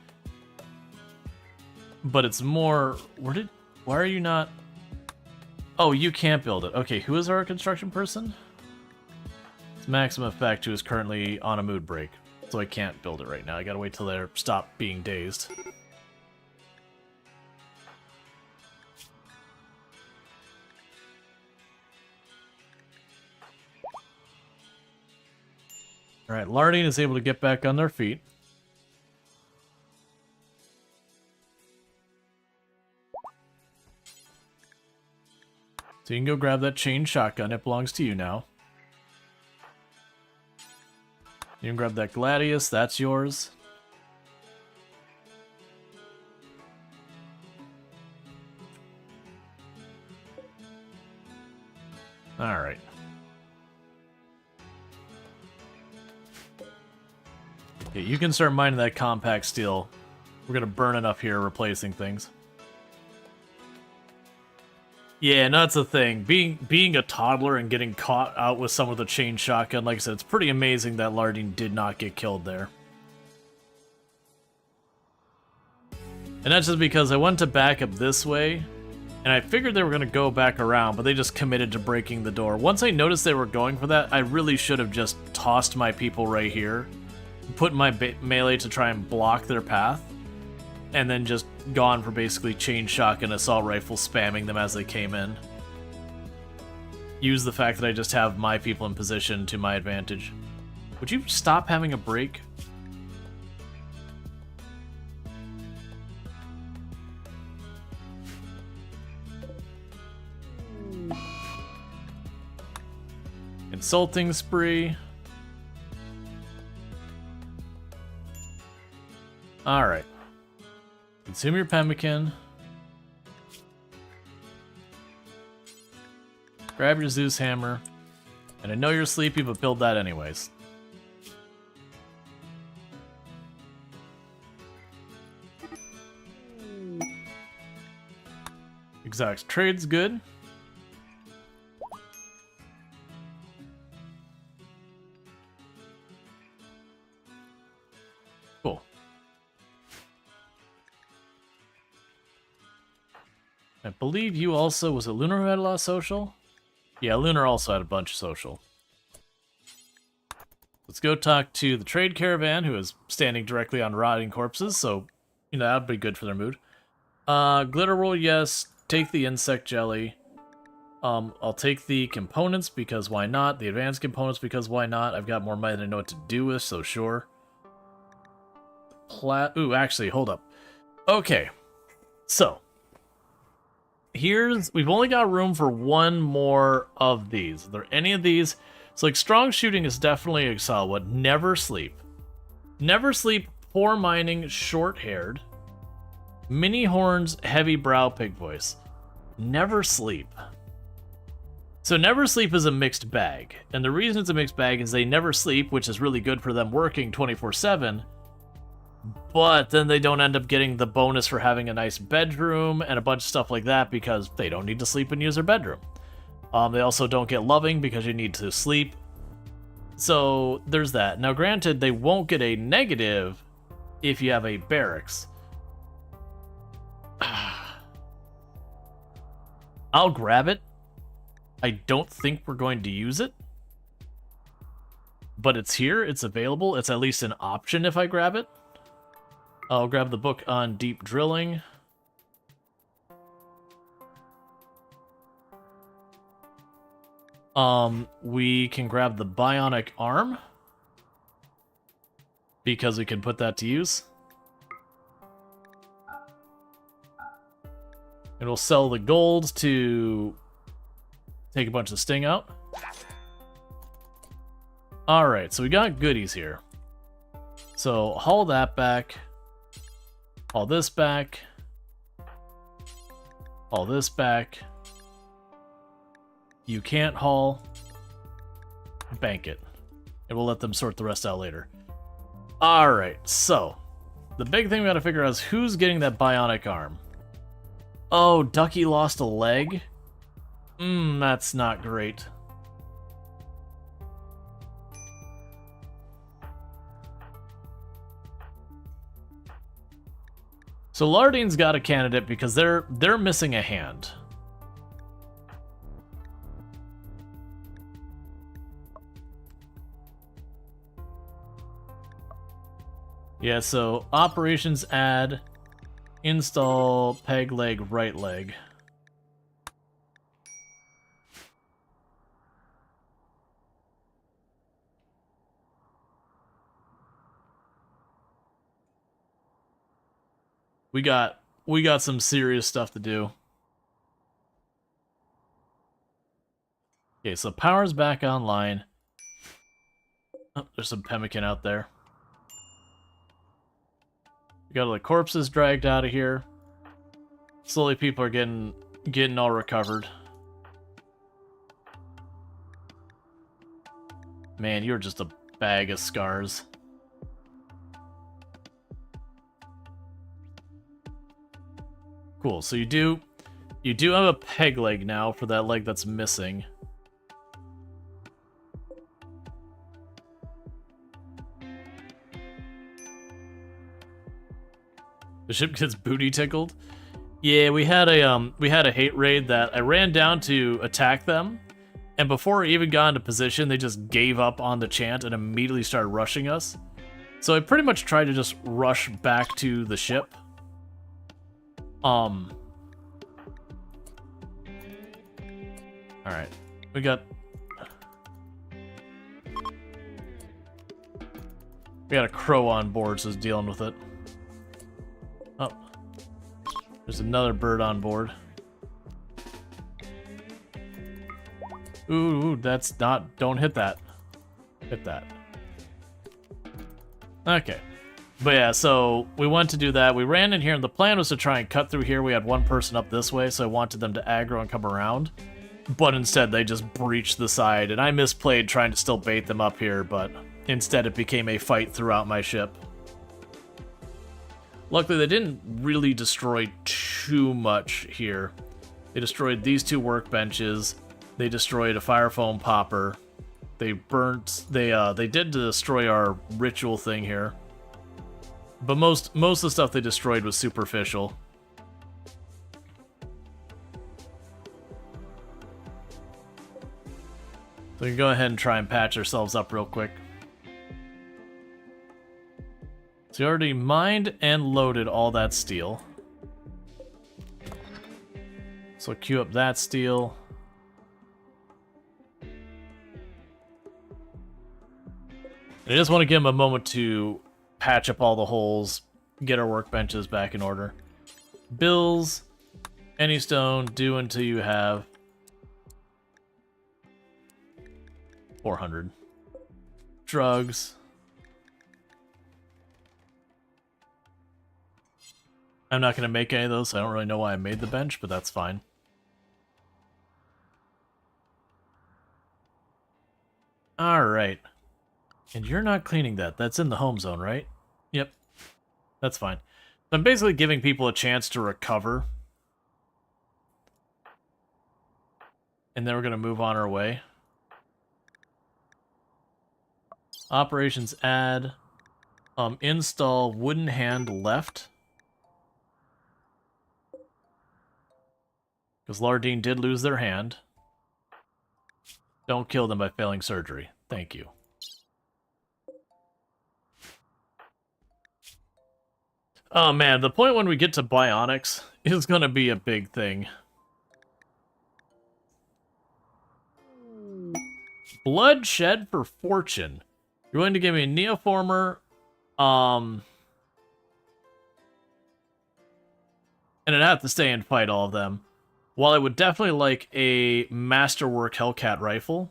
A: But it's more... Why are you not... Oh, you can't build it. Okay, who is our construction person? It's Maximum Effect, who is currently on a mood break. So I can't build it right now. I gotta wait till they stop being dazed. Alright, Lardine is able to get back on their feet. So you can go grab that chain shotgun. It belongs to you now. You can grab that Gladius. That's yours. Alright. Okay, you can start mining that compact steel. We're gonna burn enough here replacing things. Yeah, no, that's the thing. Being a toddler and getting caught out with some of the chain shotgun, like I said, it's pretty amazing that Lardine did not get killed there. And that's just because I went to back up this way, and I figured they were going to go back around, but they just committed to breaking the door. Once I noticed they were going for that, I really should have just tossed my people right here, put my melee to try and block their path, and then just gone for basically chain shotgun assault rifle spamming them as they came in. Use the fact that I just have my people in position to my advantage. Would you stop having a break? Insulting spree. Alright. Consume your pemmican. Grab your Zeus hammer. And I know you're sleepy, but build that anyways. Exotic trade's good. Cool. I believe you also, was it Lunar who had a lot of social? Yeah, Lunar also had a bunch of social. Let's go talk to the trade caravan, who is standing directly on rotting corpses, so, you know, that'd be good for their mood. Glitter roll, yes. Take the insect jelly. I'll take the components, because why not? The advanced components, because why not? I've got more money than I know what to do with, so sure. Ooh, actually, hold up. Okay, so we've only got room for one more of these. Are there any of these? So, like, strong shooting is definitely a solid one. Never sleep. Never sleep, poor mining, short-haired. Mini horns, heavy brow, pig voice. Never sleep. So never sleep is a mixed bag. And the reason it's a mixed bag is they never sleep, which is really good for them working 24/7. But then they don't end up getting the bonus for having a nice bedroom and a bunch of stuff like that because they don't need to sleep and use their bedroom. They also don't get loving because you need to sleep. So there's that. Now granted, they won't get a negative if you have a barracks. I'll grab it. I don't think we're going to use it. But it's here, it's available, it's at least an option if I grab it. I'll grab the book on deep drilling. We can grab the bionic arm, because we can put that to use. And we'll sell the gold to take a bunch of sting out. Alright, so we got goodies here. So, haul that back. Haul this back. Haul this back. You can't haul. Bank it. And we'll let them sort the rest out later. Alright, so. The big thing we gotta figure out is who's getting that bionic arm. Oh, Ducky lost a leg? That's not great. So Lardine's got a candidate because they're missing a hand. Yeah, so operations add, install, peg leg, right leg. We got some serious stuff to do. Okay, so power's back online. Oh, there's some pemmican out there. We got all the corpses dragged out of here. Slowly people are getting all recovered. Man, you're just a bag of scars. Cool, so you do have a peg leg now for that leg that's missing. The ship gets booty tickled. Yeah, we had a hate raid that I ran down to attack them, and before I even got into position, they just gave up on the chant and immediately started rushing us. So I pretty much tried to just rush back to the ship. Alright. We got a crow on board, so it's dealing with it. Oh. There's another bird on board. Ooh, that's not... Don't hit that. Hit that. Okay. But yeah, so we went to do that. We ran in here, and the plan was to try and cut through here. We had one person up this way, so I wanted them to aggro and come around. But instead, they just breached the side, and I misplayed trying to still bait them up here, but instead it became a fight throughout my ship. Luckily, they didn't really destroy too much here. They destroyed these two workbenches. They destroyed a fire foam popper. They burnt... They did destroy our ritual thing here. But most of the stuff they destroyed was superficial. So we can go ahead and try and patch ourselves up real quick. So we already mined and loaded all that steel. So queue up that steel. And I just want to give them a moment to patch up all the holes, get our workbenches back in order. Bills, any stone, do until you have 400. Drugs. I'm not going to make any of those, so I don't really know why I made the bench, but that's fine. Alright. And you're not cleaning that. That's in the home zone, right? Yep. That's fine. I'm basically giving people a chance to recover. And then we're going to move on our way. Operations add. Install wooden hand left. Because Lardine did lose their hand. Don't kill them by failing surgery. Thank you. Oh man, the point when we get to bionics is going to be a big thing. Bloodshed for fortune. You're going to give me a Neoformer, and I'd have to stay and fight all of them. While I would definitely like a Masterwork Hellcat rifle,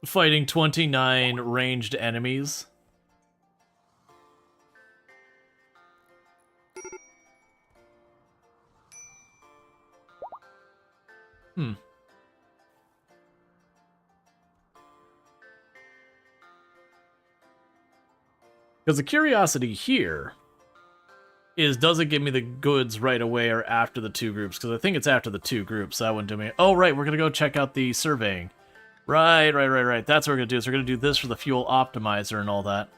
A: fighting 29 ranged enemies. Because the curiosity here is, does it give me the goods right away or after the two groups? Because I think it's after the two groups, so that wouldn't do me... Oh, right, we're going to go check out the surveying. Right. That's what we're going to do. So we're going to do this for the fuel optimizer and all that.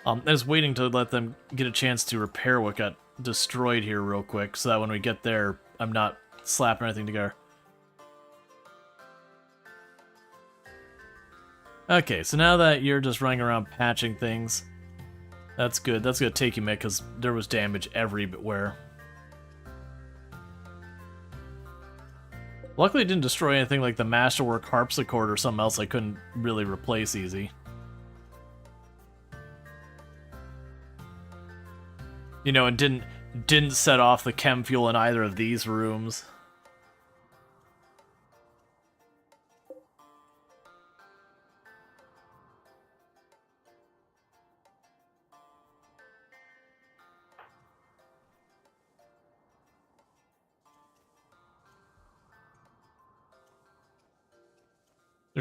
A: I was waiting to let them get a chance to repair what got destroyed here real quick, so that when we get there, I'm not slapping anything together. Okay, so now that you're just running around patching things, that's good. That's going to take you, Mick, because there was damage everywhere. Luckily, it didn't destroy anything like the Masterwork Harpsichord or something else I couldn't really replace easy. You know, and didn't set off the chem fuel in either of these rooms.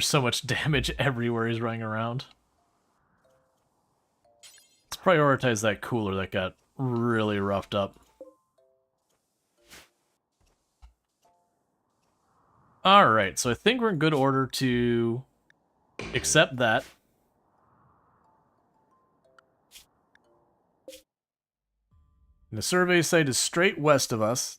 A: There's so much damage everywhere he's running around. Let's prioritize that cooler that got really roughed up. Alright, so I think we're in good order to accept that. And the survey site is straight west of us.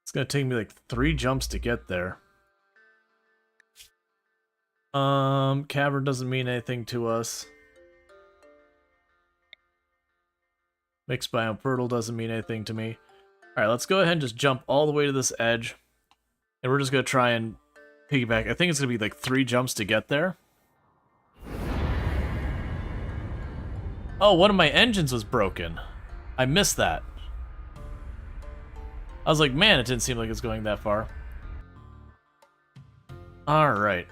A: It's gonna take me like 3 jumps to get there. Cavern doesn't mean anything to us. Mixed biome fertile doesn't mean anything to me. Alright, let's go ahead and just jump all the way to this edge. And we're just gonna try and piggyback. I think it's gonna be like 3 jumps to get there. Oh, one of my engines was broken. I missed that. I was like, man, it didn't seem like it's going that far. Alright.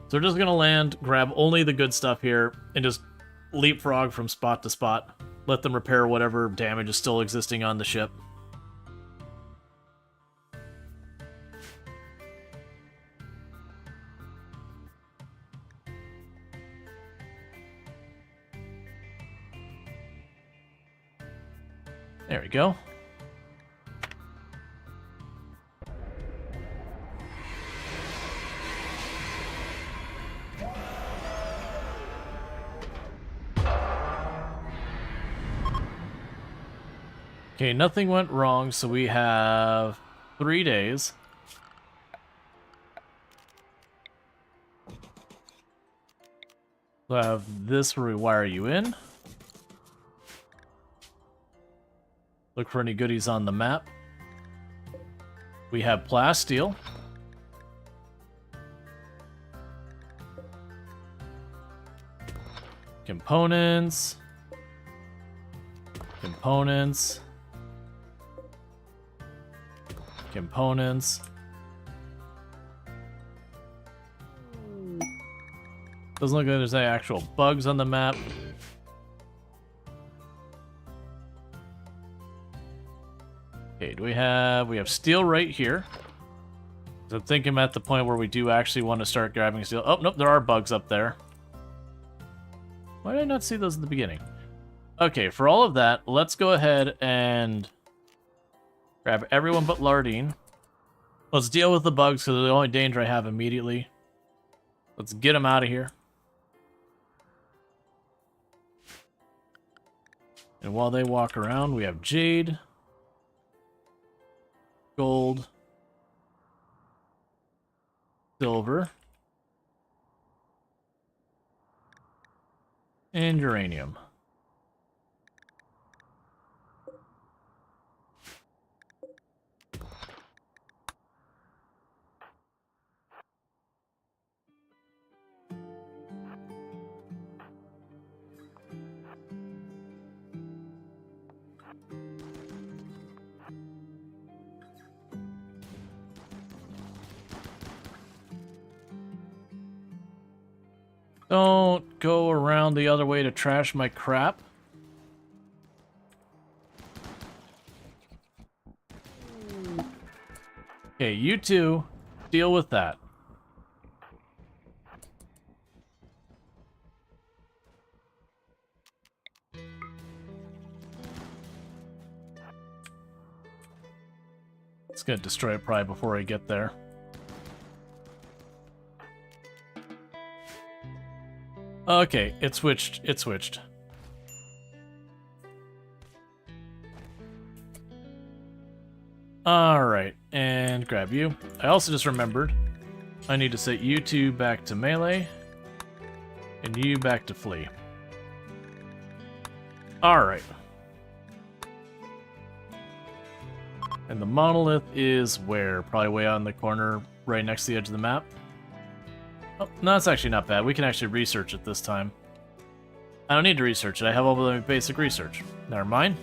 A: So we're just gonna land, grab only the good stuff here, and just leapfrog from spot to spot. Let them repair whatever damage is still existing on the ship. There we go. Okay, nothing went wrong, so we have 3 days. So I have this where we wire you in. Look for any goodies on the map. We have plasteel. Components. Components. Components. Doesn't look like there's any actual bugs on the map. Okay, we have steel right here. So I'm thinking at the point where we do actually want to start grabbing steel. Oh, nope, there are bugs up there. Why did I not see those in the beginning? Okay, for all of that, let's go ahead and grab everyone but Lardine. Let's deal with the bugs because they're the only danger I have immediately. Let's get them out of here. And while they walk around, we have Jade. Gold. Silver. And uranium. Don't go around the other way to trash my crap. Okay, you two, deal with that. It's gonna destroy it probably before I get there. Okay, it switched. It switched. Alright, and grab you. I also just remembered I need to set you two back to melee and you back to flee. Alright. And the monolith is where? Probably way out in the corner, right next to the edge of the map. Oh, no, that's actually not bad. We can actually research it this time. I don't need to research it. I have all the basic research. Never mind.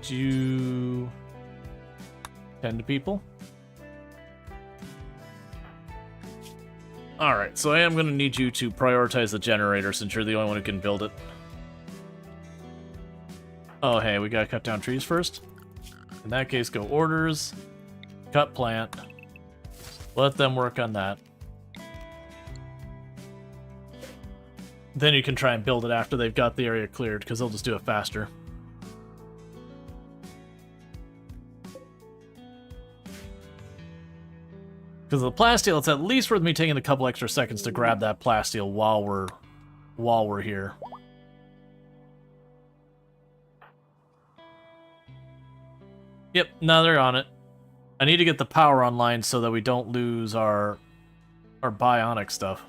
A: need you... tend to people. Alright, so I am going to need you to prioritize the generator since you're the only one who can build it. Oh, hey, we gotta cut down trees first. In that case, go orders, cut plant, let them work on that. Then you can try and build it after they've got the area cleared, because they'll just do it faster. Because of the plasteel, it's at least worth me taking a couple extra seconds to grab that plasteel while we're here. Yep, now they're on it. I need to get the power online so that we don't lose our bionic stuff.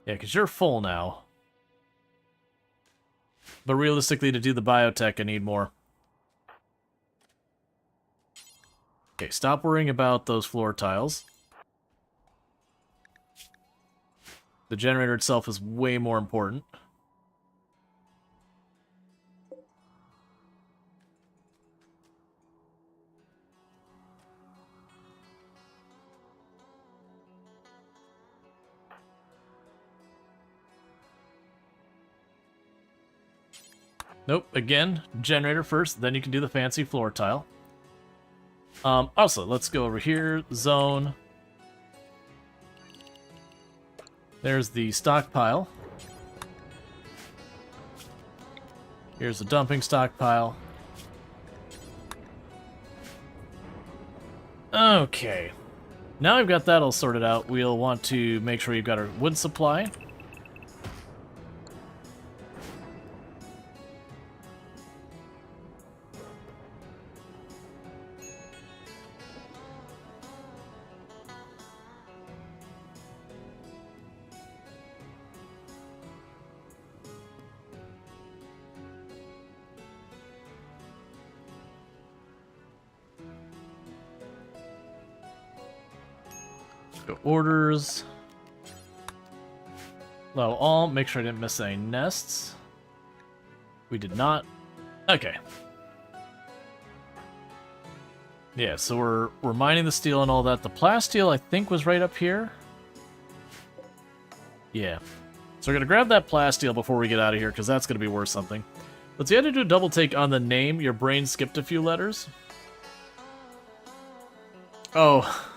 A: Yeah, because you're full now. But realistically, to do the biotech, I need more. Okay, stop worrying about those floor tiles. The generator itself is way more important. Nope, again, generator first, then you can do the fancy floor tile. Also, let's go over here, zone. There's the stockpile. Here's the dumping stockpile. Okay. Now I've got that all sorted out, we'll want to make sure we've got our wood supply. Go orders. Allow all. Make sure I didn't miss any nests. We did not. Okay. Yeah, so we're mining the steel and all that. The plasteel, I think, was right up here. Yeah. So we're gonna grab that plasteel before we get out of here, because that's gonna be worth something. But you had to do a double take on the name. Your brain skipped a few letters. Oh.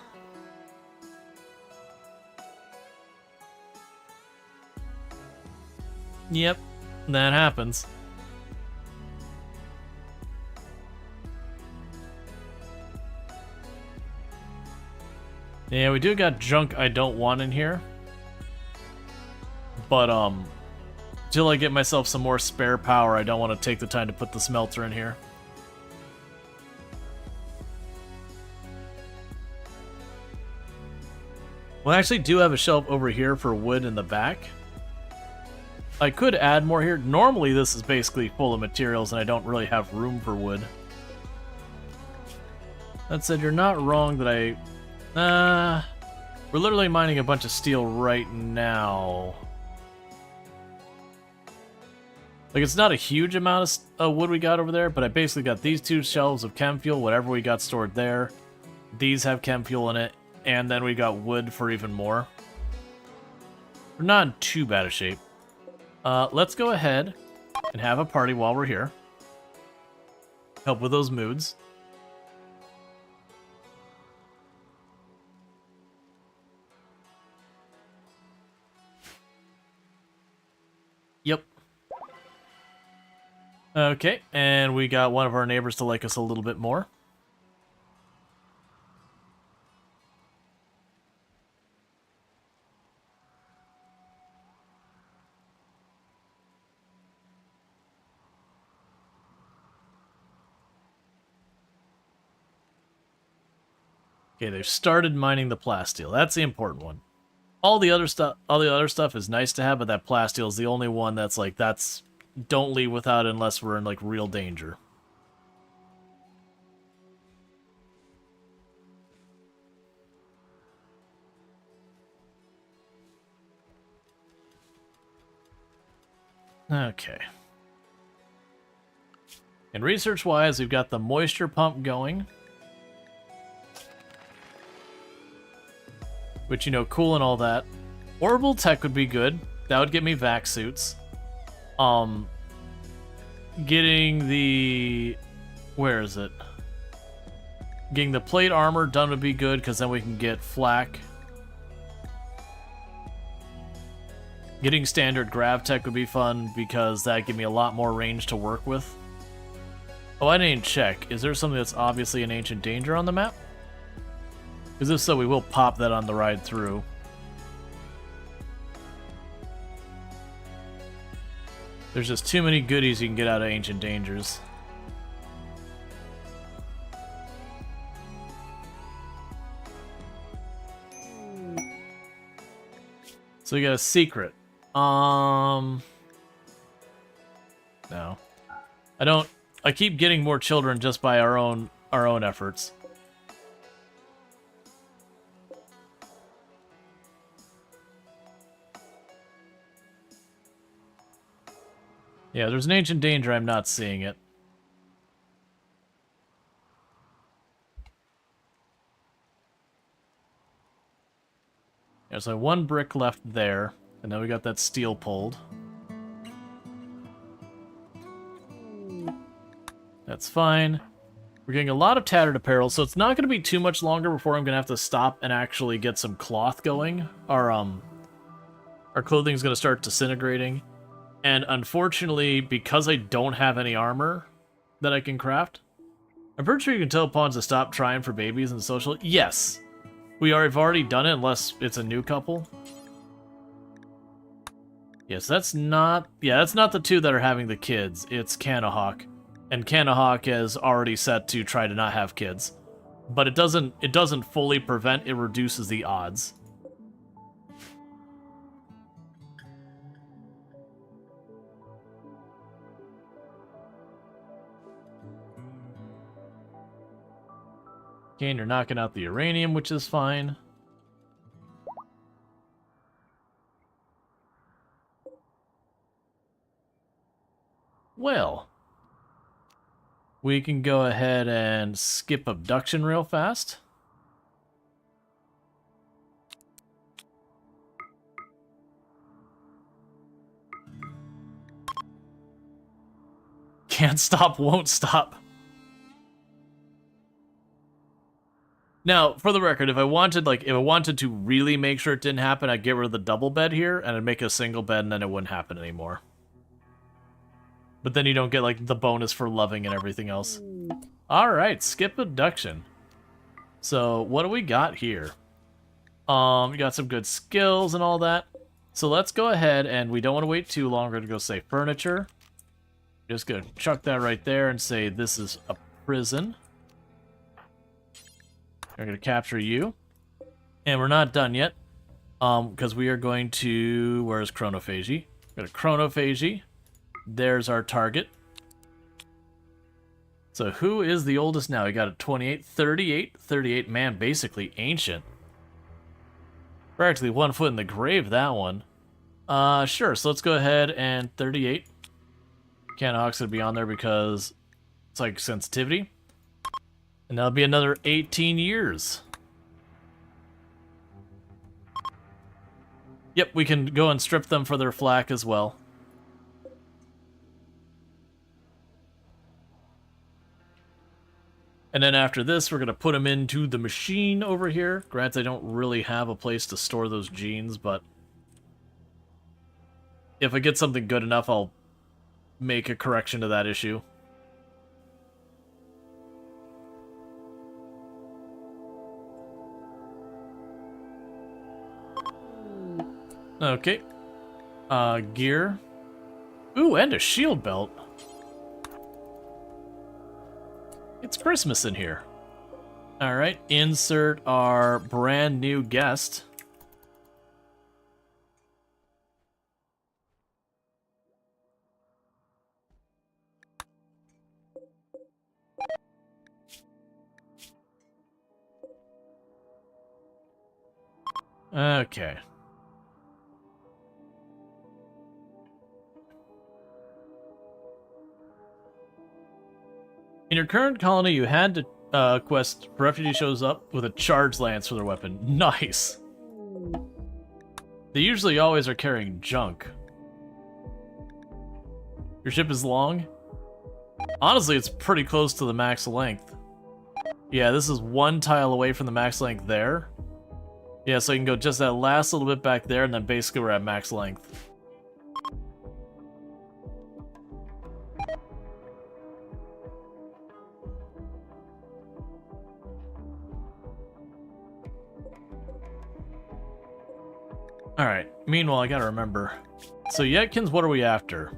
A: Yep, that happens. Yeah, we do got junk I don't want in here. But, till I get myself some more spare power, I don't want to take the time to put the smelter in here. Well, I actually do have a shelf over here for wood in the back. I could add more here. Normally this is basically full of materials and I don't really have room for wood. That said, you're not wrong that we're literally mining a bunch of steel right now. Like, it's not a huge amount of wood we got over there, but I basically got these two shelves of chem fuel, whatever we got stored there. These have chem fuel in it, and then we got wood for even more. We're not in too bad a shape. Let's go ahead and have a party while we're here. Help with those moods. Yep. Okay, and we got one of our neighbors to like us a little bit more. Okay, they've started mining the plasteel. That's the important one. All the other stuff is nice to have, but that plasteel is the only one that's like, don't leave without it unless we're in like real danger. Okay. And research-wise, we've got the moisture pump going. Which, you know, cool and all that. Orbital tech would be good. That would get me vac suits. Getting the... Where is it? Getting the plate armor done would be good, because then we can get flak. Getting standard grav tech would be fun, because that'd give me a lot more range to work with. Oh, I didn't check. Is there something that's obviously an ancient danger on the map? Because if so, we will pop that on the ride through. There's just too many goodies you can get out of ancient dangers. So we got a secret. No. I keep getting more children just by our own efforts. Yeah, there's an ancient danger, I'm not seeing it. There's like one brick left there, and then we got that steel pulled. That's fine. We're getting a lot of tattered apparel, so it's not going to be too much longer before I'm going to have to stop and actually get some cloth going. Our clothing's going to start disintegrating. And unfortunately, because I don't have any armor that I can craft, I'm pretty sure you can tell pawns to stop trying for babies in social. Yes! We've already done it, unless it's a new couple. Yes, that's not... Yeah, that's not the two that are having the kids. It's Canahawk. And Canahawk is already set to try to not have kids. But it doesn't fully prevent, it reduces the odds. Okay, and you're knocking out the uranium, which is fine. Well, we can go ahead and skip abduction real fast. Can't stop, won't stop. Now, for the record, if I wanted to really make sure it didn't happen, I'd get rid of the double bed here, and I'd make a single bed, and then it wouldn't happen anymore. But then you don't get, like, the bonus for loving and everything else. Alright, skip abduction. So, what do we got here? We got some good skills and all that. So let's go ahead, and we don't want to wait too long to go say furniture. Just gonna chuck that right there and say this is a prison. We're going to capture you. And we're not done yet. Because we are going to... Where's chronophagy? We're going to chronophagy. There's our target. So who is the oldest now? We got a 28, 38. 38, man, basically ancient. Practically 1 foot in the grave, that one. Sure, so let's go ahead and 38. Canahawk's going to be on there because it's like sensitivity. And that'll be another 18 years. Yep, we can go and strip them for their flak as well. And then after this, we're going to put them into the machine over here. Granted, I don't really have a place to store those genes, but if I get something good enough, I'll make a correction to that issue. Okay. Gear. Ooh, and a shield belt. It's Christmas in here. Alright, insert our brand new guest. Okay. In your current colony, you had to quest refugee shows up with a charged lance for their weapon. Nice. They usually always are carrying junk. Your ship is long? Honestly, it's pretty close to the max length. Yeah, this is one tile away from the max length there. Yeah, so you can go just that last little bit back there, and then basically we're at max length. Alright, meanwhile, I gotta remember. So Yetkins, what are we after?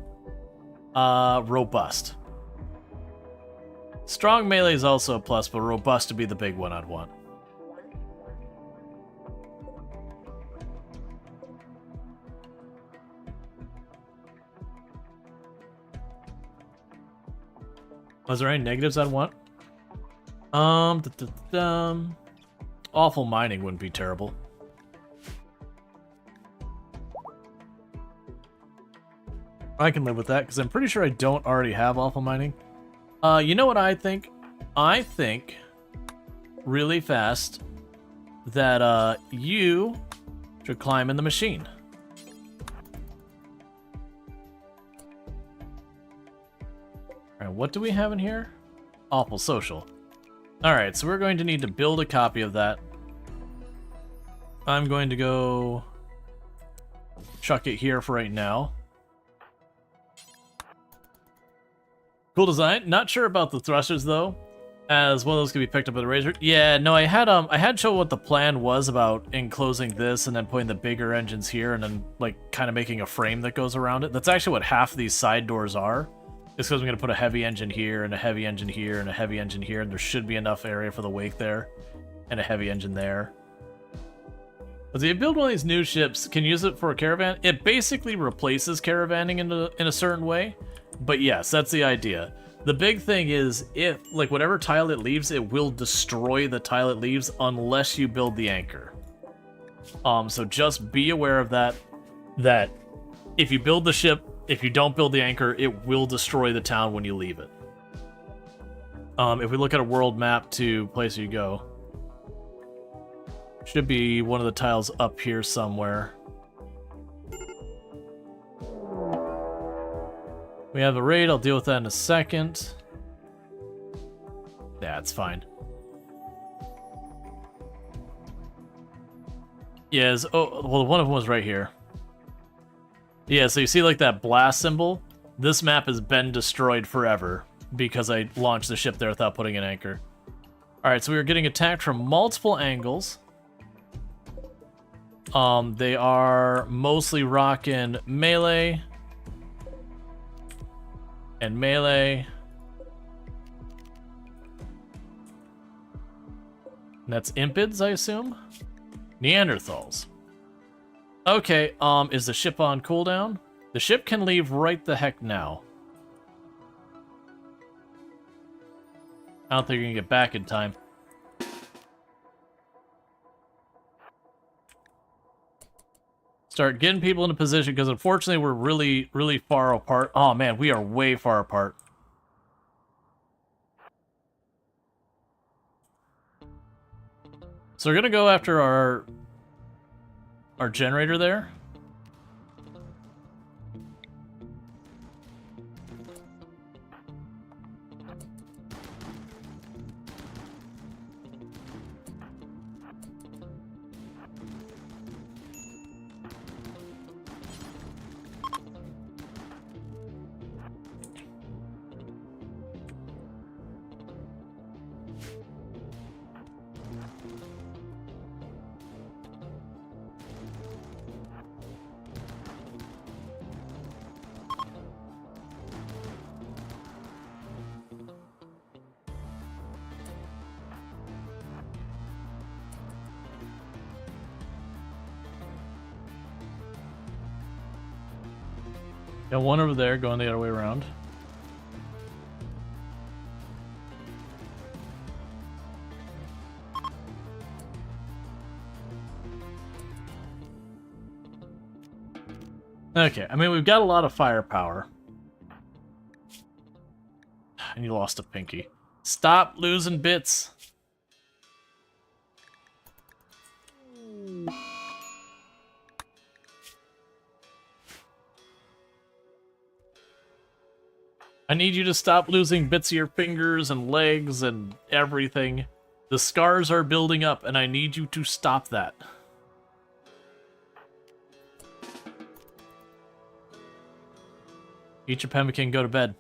A: Robust. Strong melee is also a plus, but robust to be the big one I'd want. Was there any negatives I'd want? Awful mining wouldn't be terrible. I can live with that, because I'm pretty sure I don't already have awful mining. You know what I think? I think, really fast, that you should climb in the machine. Alright, what do we have in here? Awful social. Alright, so we're going to need to build a copy of that. I'm going to go chuck it here for right now. Cool design. Not sure about the thrusters though, as one of those could be picked up with a razor. Yeah, no, I had shown what the plan was about enclosing this and then putting the bigger engines here and then like kind of making a frame that goes around it. That's actually what half of these side doors are. It's because I'm going to put a heavy engine here and a heavy engine here and a heavy engine here, and there should be enough area for the wake there and a heavy engine there. But if you build one of these new ships, can you use it for a caravan? It basically replaces caravaning in a certain way. But yes, that's the idea. The big thing is, if, like, whatever tile it leaves, it will destroy the tile it leaves unless you build the anchor. So just be aware of that, that if you build the ship, if you don't build the anchor, it will destroy the town when you leave it. If we look at a world map to place you go, should be one of the tiles up here somewhere. We have a raid, I'll deal with that in a second. Yeah, it's fine. Yes, oh, well, one of them was right here. Yeah, so you see like that blast symbol? This map has been destroyed forever because I launched the ship there without putting an anchor. Alright, so we are getting attacked from multiple angles. They are mostly rocking melee. And melee. And that's impids, I assume? Neanderthals. Okay, is the ship on cooldown? The ship can leave right the heck now. I don't think you're gonna get back in time. Start getting people into position, because unfortunately we're really, really far apart. Oh man, we are way far apart. So we're gonna go after our generator there. Got one over there going the other way around. Okay, I mean, we've got a lot of firepower. And you lost a pinky. Stop losing bits. I need you to stop losing bits of your fingers and legs and everything. The scars are building up, and I need you to stop that. Eat your pemmican, go to bed.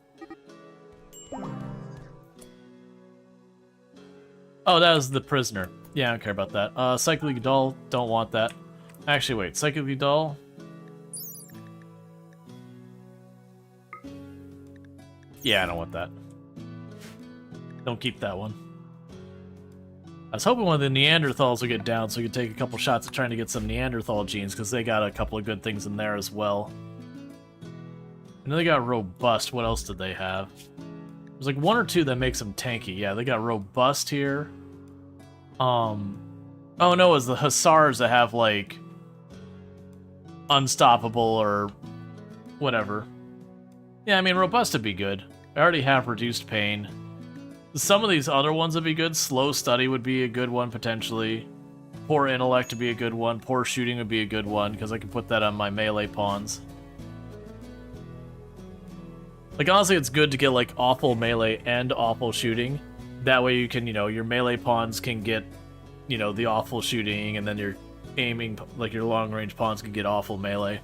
A: Oh, that was the prisoner. Yeah, I don't care about that. Psychically dull, don't want that. Actually, wait, psychically dull? Yeah, I don't want that. Don't keep that one. I was hoping one of the Neanderthals would get down so we could take a couple shots at trying to get some Neanderthal genes, because they got a couple of good things in there as well. I know they got robust. What else did they have? There's like one or two that makes them tanky. Yeah, they got robust here. Oh no, it was the Hussars that have like unstoppable or whatever. Yeah, I mean, robust would be good. I already have reduced pain. Some of these other ones would be good. Slow study would be a good one, potentially. Poor intellect would be a good one. Poor shooting would be a good one, because I can put that on my melee pawns. Like, honestly, it's good to get, like, awful melee and awful shooting. That way you can, you know, your melee pawns can get, you know, the awful shooting, and then your aiming, like, your long-range pawns can get awful melee.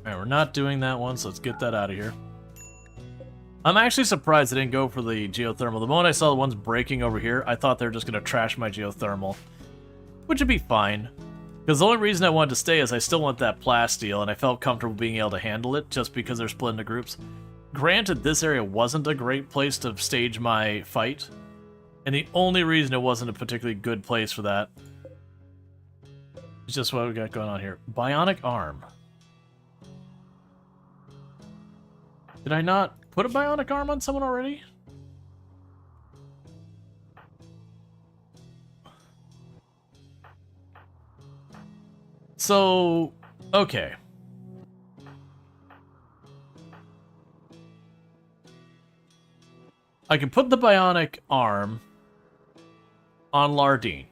A: Alright, we're not doing that one, so let's get that out of here. I'm actually surprised I didn't go for the geothermal. The moment I saw the ones breaking over here, I thought they were just going to trash my geothermal. Which would be fine. Because the only reason I wanted to stay is I still want that plasteel, and I felt comfortable being able to handle it, just because they're split into groups. Granted, this area wasn't a great place to stage my fight, and the only reason it wasn't a particularly good place for that is just what we got going on here. Bionic arm. Did I not put a bionic arm on someone already? So, okay. I can put the bionic arm on Lardine.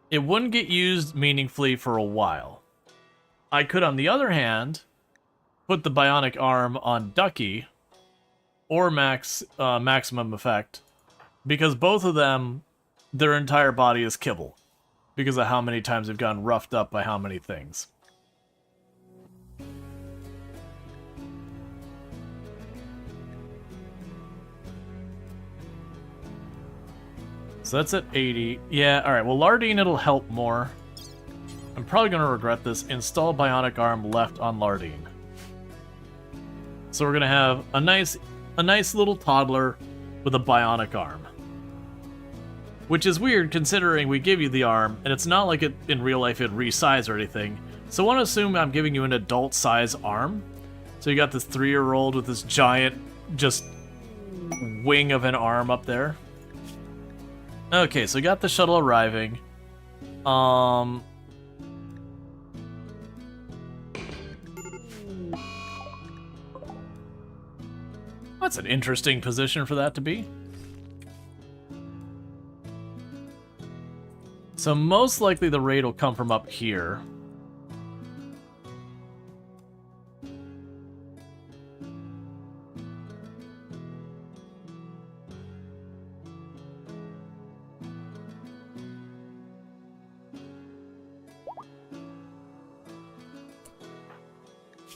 A: It wouldn't get used meaningfully for a while. I could, on the other hand, put the bionic arm on Ducky or maximum effect, because both of them, their entire body is kibble because of how many times they've gotten roughed up by how many things. So that's at 80. Yeah, alright, well, Lardine, it'll help more. I'm probably going to regret this. Install bionic arm left on Lardine. So we're going to have a nice little toddler with a bionic arm. Which is weird considering we give you the arm, and it's not like it in real life it'd resize or anything. So I want to assume I'm giving you an adult size arm. So you got this 3-year-old with this giant, just wing of an arm up there. Okay, so we got the shuttle arriving. That's an interesting position for that to be. So most likely the raid will come from up here.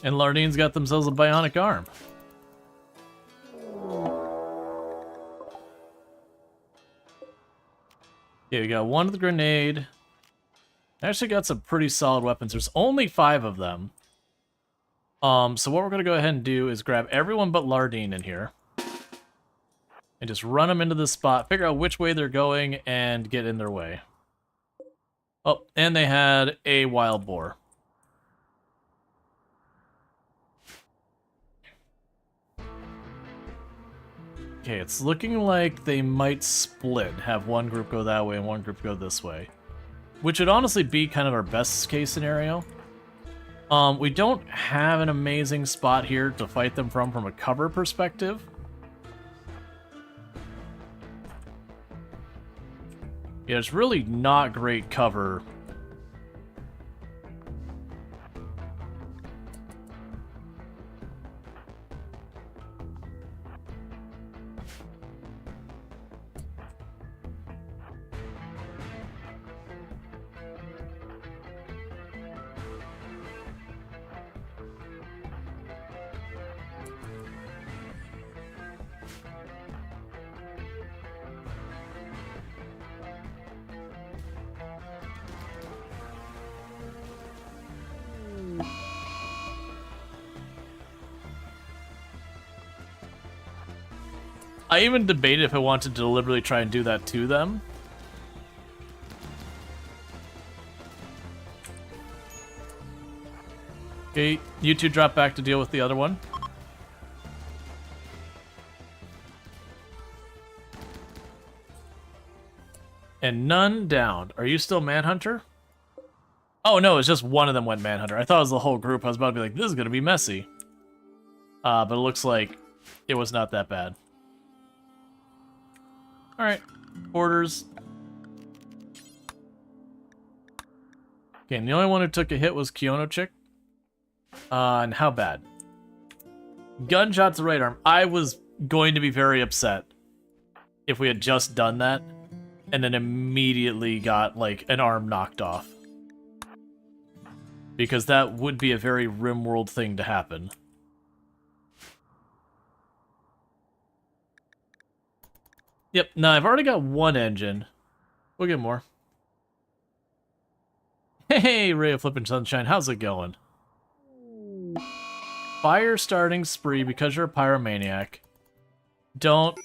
A: And Lardine's got themselves a bionic arm. Okay, we got one with the grenade. Actually got some pretty solid weapons. There's only 5 of them. So what we're going to go ahead and do is grab everyone but Lardine in here. And just run them into this spot, figure out which way they're going, and get in their way. Oh, and they had a wild boar. Okay, it's looking like they might split. Have one group go that way and one group go this way. which would honestly be kind of our best case scenario. We don't have an amazing spot here to fight them from a cover perspective. Yeah, it's really not great cover. I even debated if I wanted to deliberately try and do that to them. Okay, you two drop back to deal with the other one. And none downed. Are you still Manhunter? Oh no, it's just one of them went Manhunter. I thought it was the whole group. I was about to be like, this is gonna be messy. But it looks like it was not that bad. Alright, orders. Okay, and the only one who took a hit was Kiono Chick. And how bad? Gunshot to right arm. I was going to be very upset if we had just done that and then immediately got, like, an arm knocked off. Because that would be a very RimWorld thing to happen. Yep, no, I've already got one engine. We'll get more. Hey, Ray of Flippin' Sunshine, how's it going? Fire starting spree because you're a pyromaniac. Don't.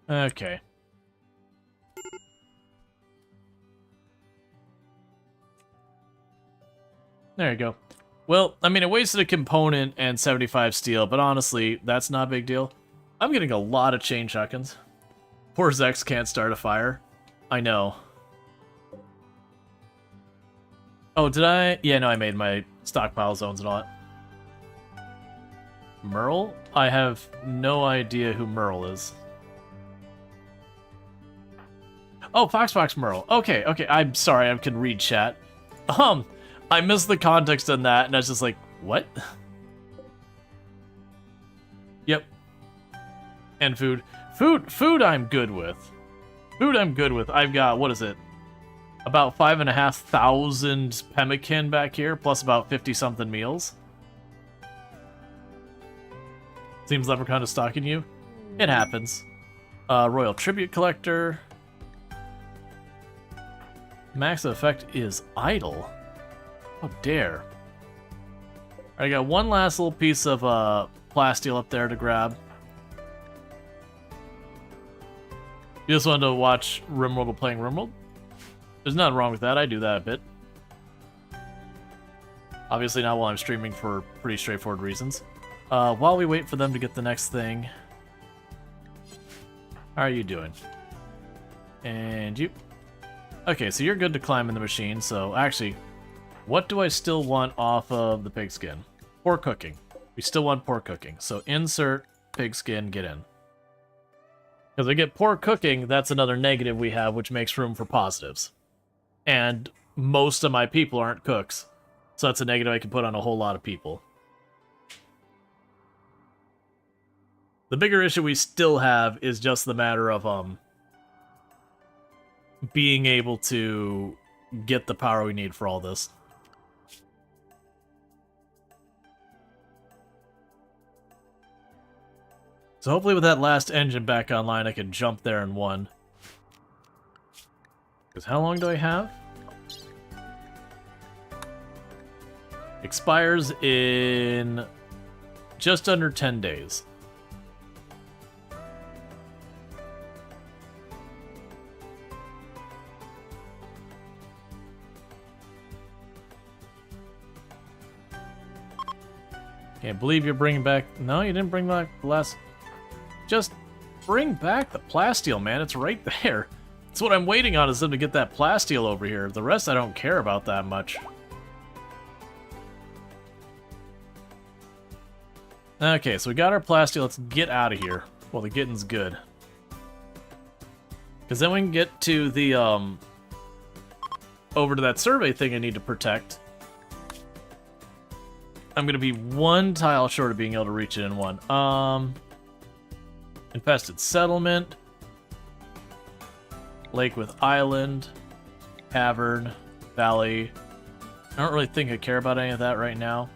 A: Okay. There you go. Well, I mean, it wasted a component and 75 steel, but honestly, that's not a big deal. I'm getting a lot of chain shotguns. Poor Zex can't start a fire. I know. Oh, did I? Yeah, no, I made my stockpile zones and all that. Merle? I have no idea who Merle is. Oh, Fox Merle. Okay, okay, I'm sorry, I can read chat. I missed the context on that, and I was just like, what? Yep. And food. Food I'm good with. Food I'm good with. I've got, what is it? About 5,500 pemmican back here, plus about 50-something meals. Seems Leprechaun is stalking you. It happens. Royal Tribute Collector. Max effect is idle. Oh, dare. I got one last little piece of plasteel up there to grab. You just wanted to watch RimWorld while playing RimWorld? There's nothing wrong with that. I do that a bit. Obviously not while I'm streaming for pretty straightforward reasons. While we wait for them to get the next thing. How are you doing? And you. Okay, so you're good to climb in the machine, so actually, what do I still want off of the pigskin? Pork cooking. We still want pork cooking, so insert pigskin, get in. Because we get pork cooking, that's another negative we have, which makes room for positives. And most of my people aren't cooks, so that's a negative I can put on a whole lot of people. The bigger issue we still have is just the matter of being able to get the power we need for all this. So hopefully with that last engine back online, I can jump there in one. Because how long do I have? Expires in just under 10 days. Can't believe you're bringing back... No, you didn't bring back the last... Just bring back the plasteel, man. It's right there. That's what I'm waiting on, is them to get that plasteel over here. The rest I don't care about that much. Okay, so we got our plasteel. Let's get out of here. Well, the getting's good. Because then we can get to the, over to that survey thing I need to protect. I'm gonna be one tile short of being able to reach it in one. Infested settlement. Lake with island. Cavern. Valley. I don't really think I care about any of that right now.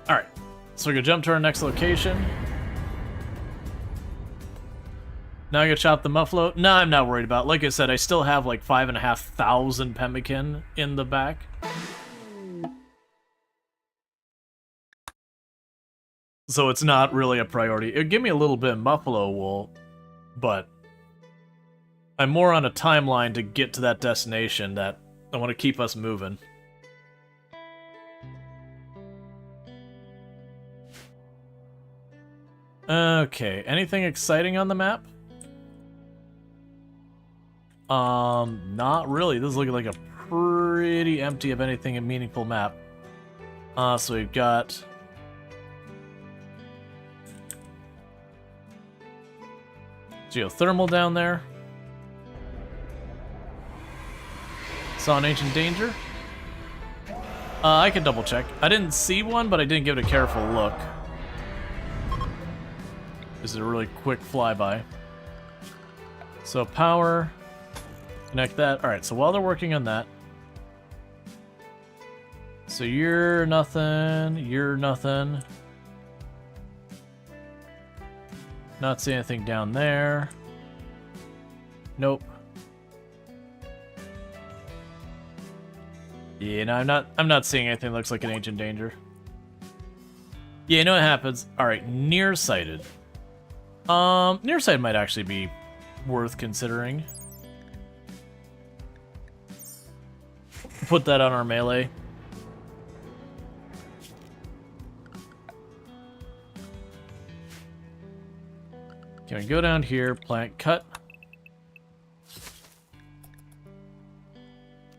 A: Alright, so we're gonna jump to our next location. Now I gotta chop the muffalo. Nah, I'm not worried about it. Like I said, I still have like 5,500 pemmican in the back. So it's not really a priority. It'd give me a little bit of muffalo wool, but I'm more on a timeline to get to that destination that I want to keep us moving. Okay, anything exciting on the map? Not really. This is looking like a pretty empty of anything a meaningful map. So we've got geothermal down there. Saw an ancient danger. I can double check. I didn't see one, but I didn't give it a careful look. This is a really quick flyby. So power, connect that. All right, so while they're working on that, so you're nothing, you're nothing. Not seeing anything down there. Nope. Yeah, no, I'm not seeing anything that looks like an ancient danger. Yeah, you know what happens? All right, nearsighted. Nearsighted might actually be worth considering. Put that on our melee. Can we go down here, plant cut?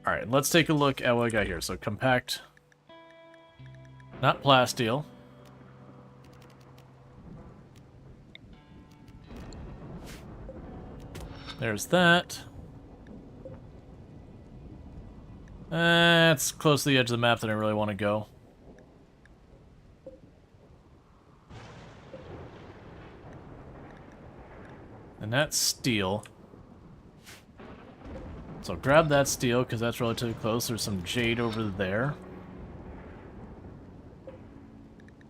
A: Alright, let's take a look at what I got here. So compact, not plasteel. There's that. It's close to the edge of the map that I really want to go. And that's steel. So grab that steel because that's relatively close. There's some jade over there.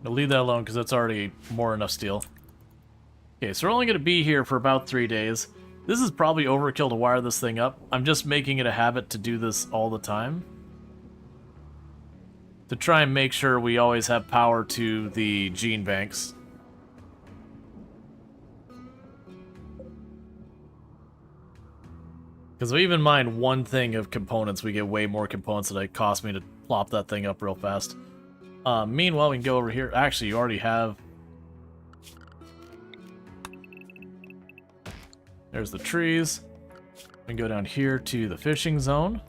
A: I'll leave that alone because that's already more than enough steel. Okay, so we're only going to be here for about 3 days. This is probably overkill to wire this thing up. I'm just making it a habit to do this all the time. To try and make sure we always have power to the gene banks. Because if we even mine one thing of components, we get way more components that it cost me to plop that thing up real fast. Meanwhile, we can go over here. Actually, you already have... There's the trees. We can go down here to the fishing zone.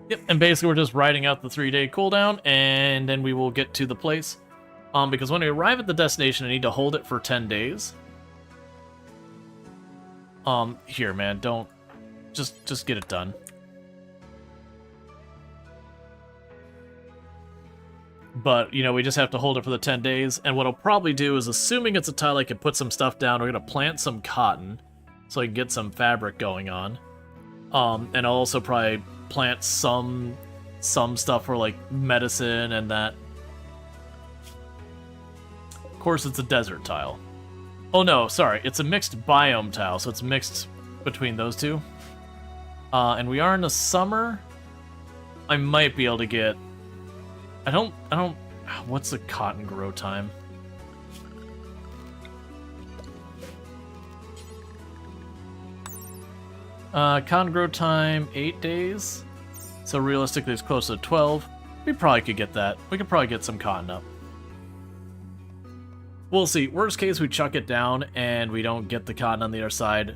A: Yep, and basically we're just riding out the 3-day cooldown, and then we will get to the place. Because when we arrive at the destination, I need to hold it for 10 days. Here, man, don't... Just get it done. But, you know, we just have to hold it for the 10 days, and what I'll probably do is, assuming it's a tile I can put some stuff down, we're gonna plant some cotton, so I can get some fabric going on. And I'll also probably plant some stuff for, like, medicine and that. Of course, it's a desert tile. Oh no, sorry, it's a mixed biome tile, so it's mixed between those two. And we are in the summer. I might be able to get... I don't... What's the cotton grow time? Cotton grow time, 8 days. So realistically, it's close to 12. We probably could get that. We could probably get some cotton up. We'll see. Worst case, we chuck it down and we don't get the cotton on the other side.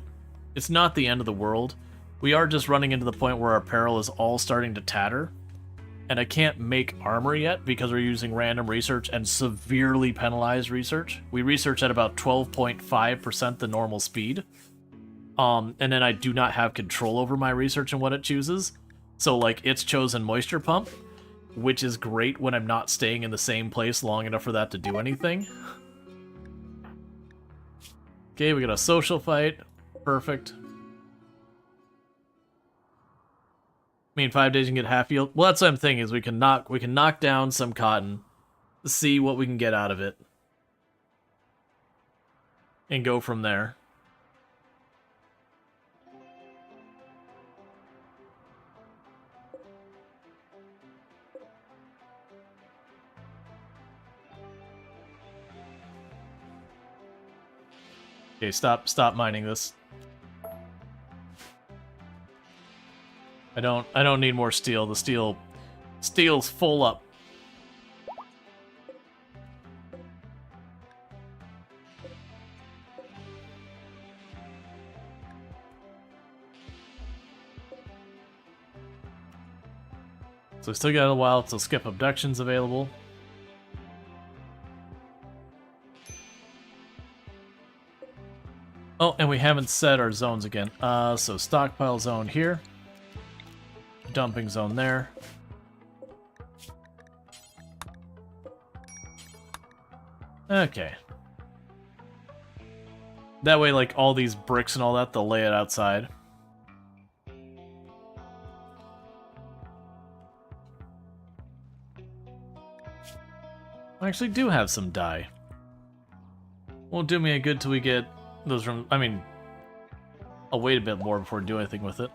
A: It's not the end of the world. We are just running into the point where our apparel is all starting to tatter. And I can't make armor yet because we're using random research and severely penalized research. We research at about 12.5% the normal speed. And then I do not have control over my research and what it chooses. So, like, it's chosen moisture pump, which is great when I'm not staying in the same place long enough for that to do anything. Okay, we got a social fight. Perfect. I mean, 5 days you can get half yield. Well, that's what I'm thinking, is we can knock down some cotton, see what we can get out of it, and go from there. Okay, stop mining this. I don't need more steel. The steel's full up. So we still got a while till skip abductions available. Oh, and we haven't set our zones again. So stockpile zone here. Dumping zone there. Okay. That way, like, all these bricks and all that, they'll lay it outside. I actually do have some dye. Won't do me a good till we get those from... I mean, I'll wait a bit more before I do anything with it.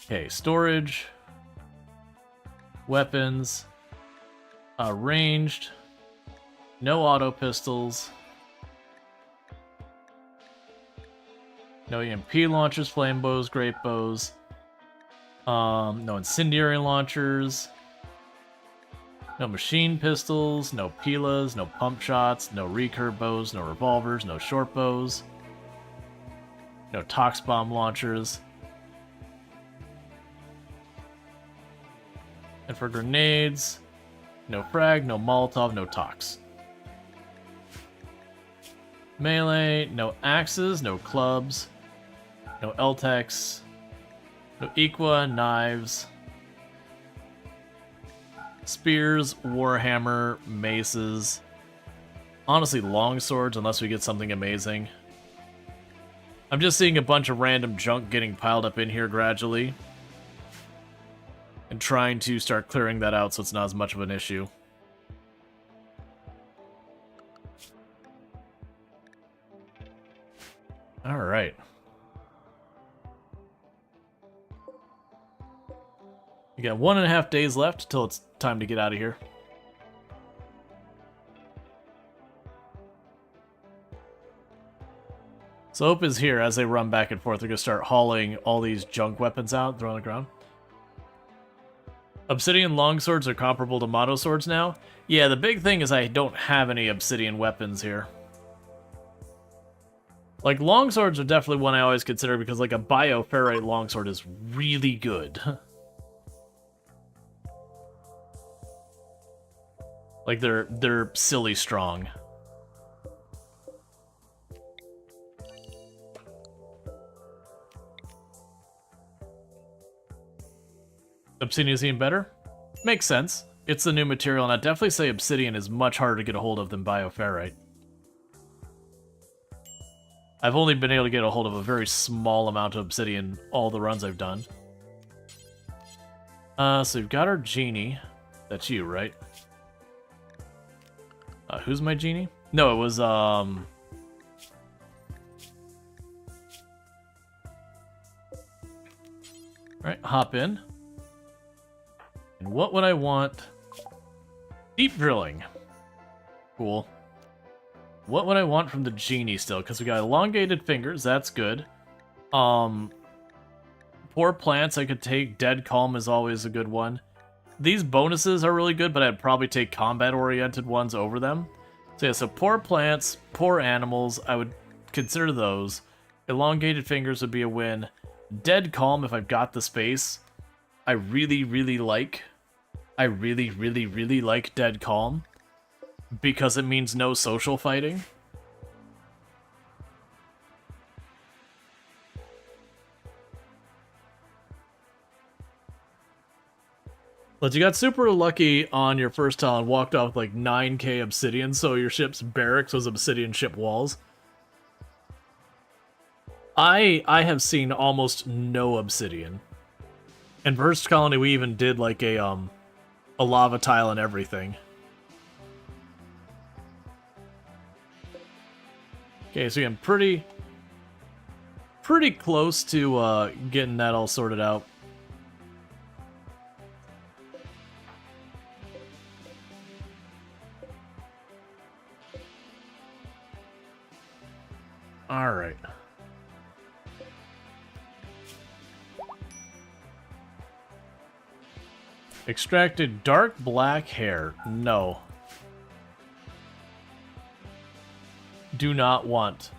A: Okay, storage, weapons, ranged, no auto pistols, no EMP launchers, flame bows, grape bows, no incendiary launchers, no machine pistols, no pilas, no pump shots, no recurve bows, no revolvers, no short bows, no tox bomb launchers. And for grenades, no frag, no Molotov, no tox. Melee, no axes, no clubs, no LTEX, no Equa, knives, spears, warhammer, maces. Honestly, long swords, unless we get something amazing. I'm just seeing a bunch of random junk getting piled up in here gradually. And trying to start clearing that out so it's not as much of an issue. Alright. We got 1.5 days left till it's time to get out of here. So Hope is here as they run back and forth. They're going to start hauling all these junk weapons out, throw on the ground. Obsidian longswords are comparable to Motto swords now? Yeah, the big thing is I don't have any obsidian weapons here. Like, longswords are definitely one I always consider because, like, a bioferrite longsword is really good. Like, they're silly strong. Obsidian is even better? Makes sense. It's the new material, and I'd definitely say obsidian is much harder to get a hold of than bioferrite. I've only been able to get a hold of a very small amount of obsidian all the runs I've done. So we've got our genie. That's you, right? Who's my genie? No, it was, Alright, hop in. And what would I want? Deep drilling. Cool. What would I want from the genie still? Because we got elongated fingers, that's good. Poor plants I could take. Dead calm is always a good one. These bonuses are really good, but I'd probably take combat-oriented ones over them. So yeah, so poor plants, poor animals, I would consider those. Elongated fingers would be a win. Dead calm if I've got the space. I really, really like. I really, really, really like dead calm. Because it means no social fighting. But you got super lucky on your first tile and walked off with like 9k obsidian, so your ship's barracks was obsidian ship walls. I have seen almost no obsidian. In first colony we even did like a lava tile and everything. Okay, so again, pretty close to getting that all sorted out. All right. Extracted dark black hair. No. Do not want.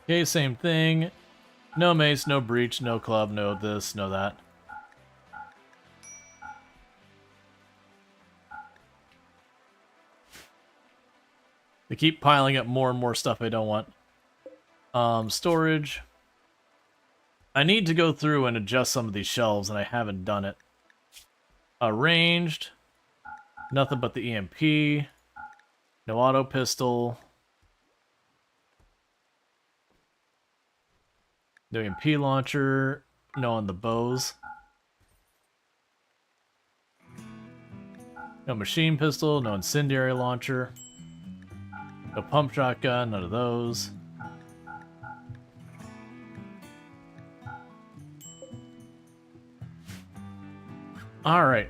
A: Okay, same thing. No mace, no breach, no club, no this, no that. They keep piling up more and more stuff I don't want. Storage. I need to go through and adjust some of these shelves, and I haven't done it. Arranged. Nothing but the EMP. No auto pistol. No EMP launcher. No on the bows. No machine pistol. No incendiary launcher. No pump shotgun. None of those. Alright.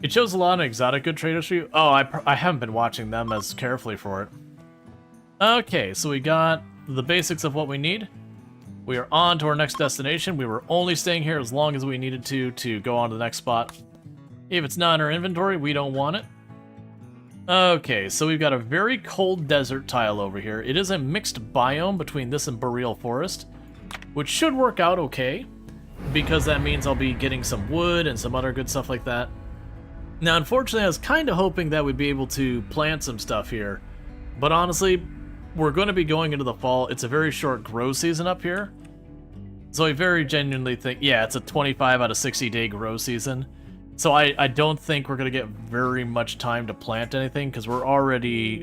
A: It shows a lot of exotic good traders for you. Oh, I haven't been watching them as carefully for it. Okay, so we got the basics of what we need. We are on to our next destination. We were only staying here as long as we needed to go on to the next spot. If it's not in our inventory, we don't want it. Okay, so we've got a very cold desert tile over here. It is a mixed biome between this and boreal forest, which should work out okay, because that means I'll be getting some wood and some other good stuff like that. Now, unfortunately, I was kind of hoping that we'd be able to plant some stuff here, but honestly, we're going to be going into the fall. It's a very short grow season up here, so I very genuinely think, yeah, it's a 25 out of 60 day grow season. So I don't think we're going to get very much time to plant anything, because we're already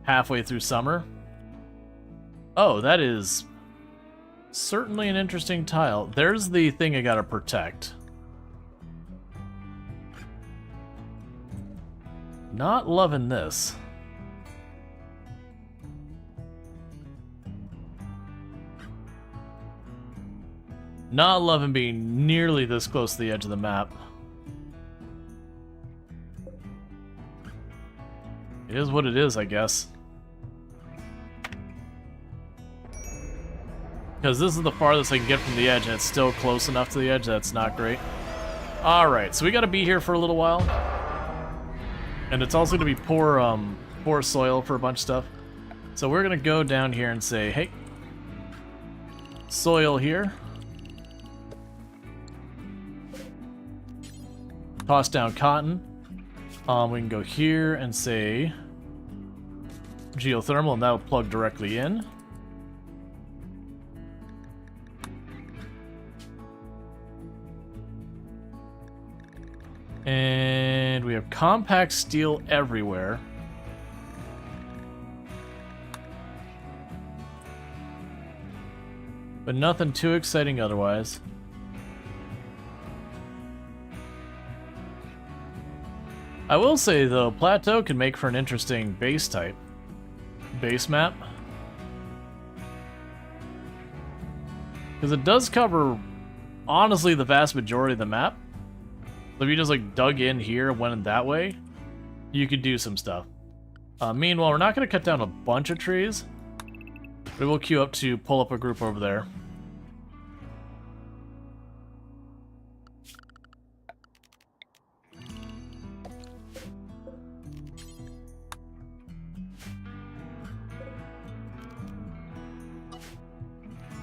A: halfway through summer. Oh, that is certainly an interesting tile. There's the thing I gotta protect. Not loving this. Not loving being nearly this close to the edge of the map. It is what it is, I guess. Because this is the farthest I can get from the edge, and it's still close enough to the edge that's not great. Alright, so we gotta be here for a little while. And it's also gonna be poor soil for a bunch of stuff. So we're gonna go down here and say, hey, soil here. Toss down cotton. We can go here and say geothermal, and that'll plug directly in. And we have compact steel everywhere. But nothing too exciting otherwise. I will say, though, Plateau can make for an interesting base type. Base map. Because it does cover honestly the vast majority of the map. So if you just like dug in here and went in that way, you could do some stuff. Meanwhile, we're not going to cut down a bunch of trees. We will queue up to pull up a group over there.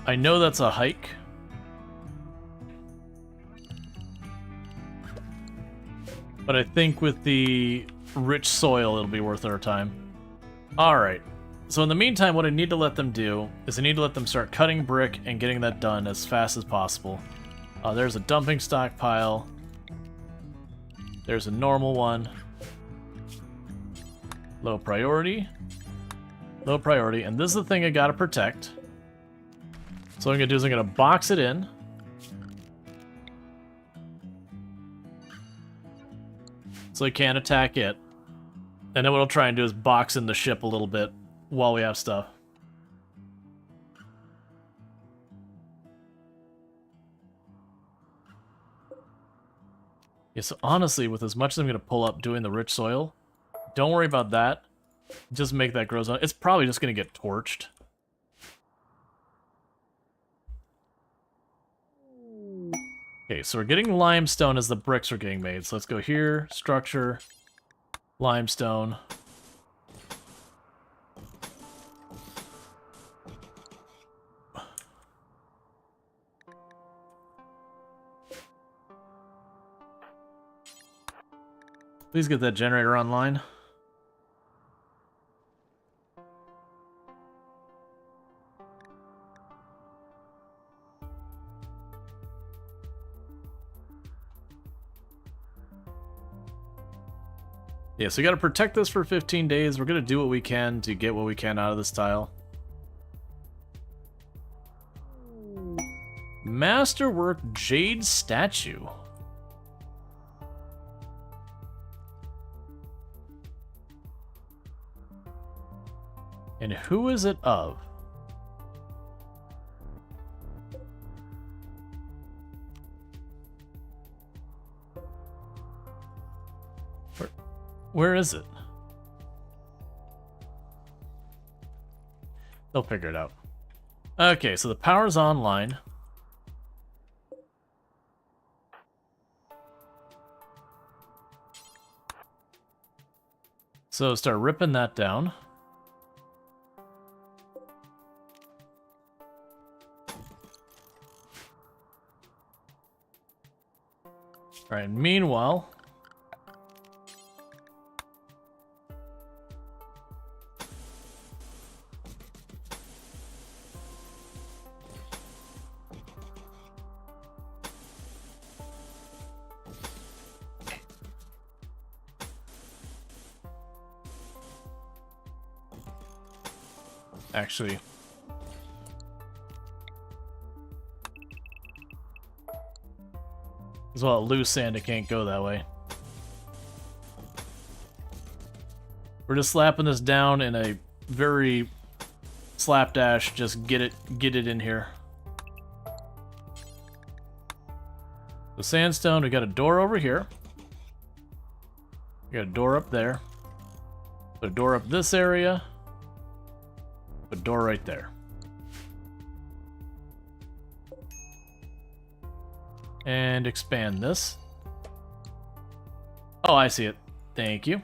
A: I know that's a hike. But I think with the rich soil, it'll be worth our time. Alright. So in the meantime, what I need to let them do is I need to let them start cutting brick and getting that done as fast as possible. There's a dumping stockpile. There's a normal one. Low priority. Low priority. And this is the thing I gotta protect. So what I'm gonna do is I'm gonna box it in. So he can't attack it. And then what I'll try and do is box in the ship a little bit while we have stuff. Yeah, so honestly, with as much as I'm going to pull up doing the rich soil, don't worry about that. Just make that grow zone. It's probably just going to get torched. Okay, so we're getting limestone as the bricks are getting made. So let's go here, structure, limestone. Please get that generator online. Yeah, so we gotta protect this for 15 days. We're gonna do what we can to get what we can out of this tile. Masterwork Jade Statue. And who is it of? Where is it? They'll figure it out. Okay, so the power's online. So start ripping that down. Alright, meanwhile... Actually... As well, loose sand, it can't go that way. We're just slapping this down in a very slapdash, just get it in here. The sandstone, we got a door over here. We got a door up there. Put a door up this area. Put a door right there. And expand this. Oh, I see it. Thank you.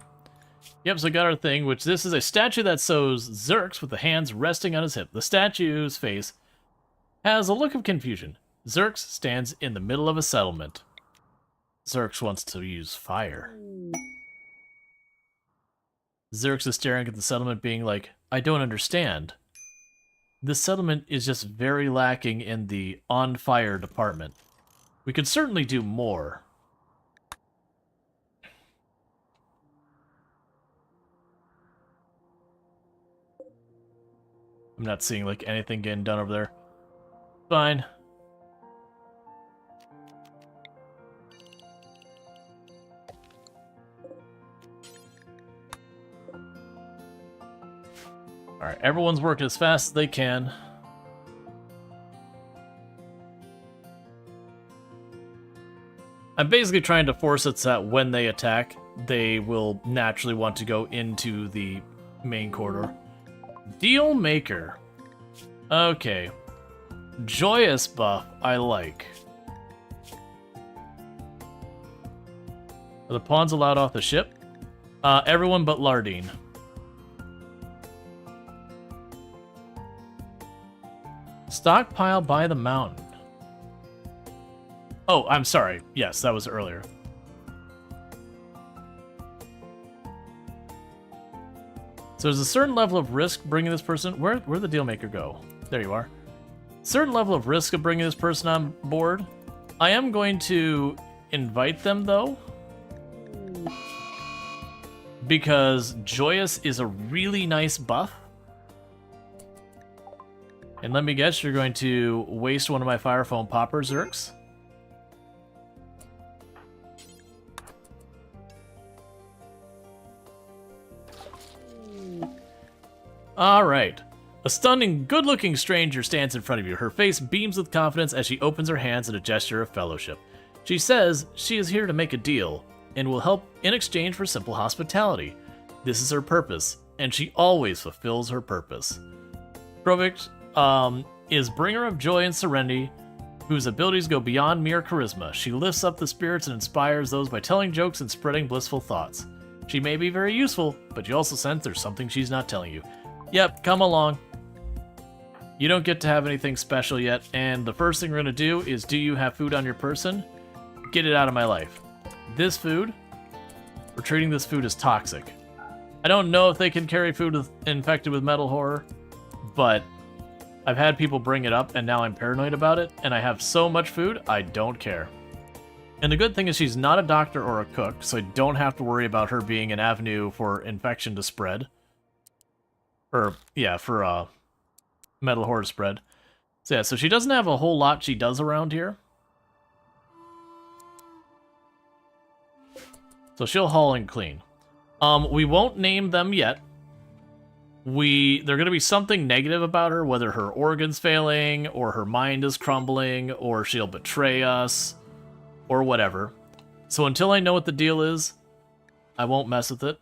A: Yep, so we got our thing, which this is a statue that shows Zerx with the hands resting on his hip. The statue's face has a look of confusion. Zerx stands in the middle of a settlement. Zerx wants to use fire. Zerx is staring at the settlement being like, I don't understand. This settlement is just very lacking in the on fire department. We could certainly do more. I'm not seeing like anything getting done over there. Fine. Alright, everyone's working as fast as they can. I'm basically trying to force it so that when they attack, they will naturally want to go into the main corridor. Deal maker. Okay. Joyous buff, I like. Are the pawns allowed off the ship? Everyone but Lardine. Stockpile by the mountain. Oh, I'm sorry. Yes, that was earlier. So there's a certain level of risk bringing this person... Where'd the dealmaker go? There you are. Certain level of risk of bringing this person on board. I am going to invite them, though. Because Joyous is a really nice buff. And let me guess, you're going to waste one of my Fire Foam Popper Zerks. Alright. A stunning, good-looking stranger stands in front of you. Her face beams with confidence as she opens her hands in a gesture of fellowship. She says she is here to make a deal, and will help in exchange for simple hospitality. This is her purpose, and she always fulfills her purpose. Krovik is bringer of joy and serenity, whose abilities go beyond mere charisma. She lifts up the spirits and inspires those by telling jokes and spreading blissful thoughts. She may be very useful, but you also sense there's something she's not telling you. Yep, come along. You don't get to have anything special yet, and the first thing we're going to do is, do you have food on your person? Get it out of my life. This food, we're treating this food as toxic. I don't know if they can carry food infected with metal horror, but I've had people bring it up, and now I'm paranoid about it, and I have so much food, I don't care. And the good thing is she's not a doctor or a cook, so I don't have to worry about her being an avenue for infection to spread. Or, yeah, for metal horror spread. So yeah, so she doesn't have a whole lot she does around here. So she'll haul and clean. We won't name them yet. They're going to be something negative about her, whether her organ's failing, or her mind is crumbling, or she'll betray us, or whatever. So until I know what the deal is, I won't mess with it.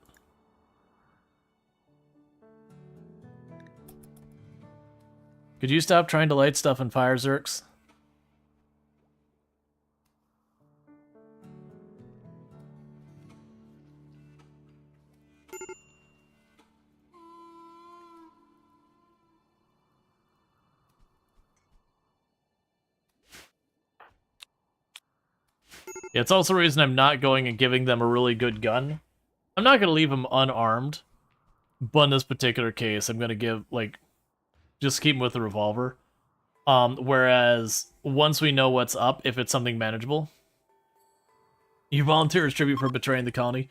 A: Could you stop trying to light stuff on fire, Zerks? Yeah, it's also a reason I'm not going and giving them a really good gun. I'm not going to leave them unarmed, but in this particular case, I'm going to give, like, just keep them with the revolver. Whereas, once we know what's up, if it's something manageable... You volunteer as tribute for betraying the colony.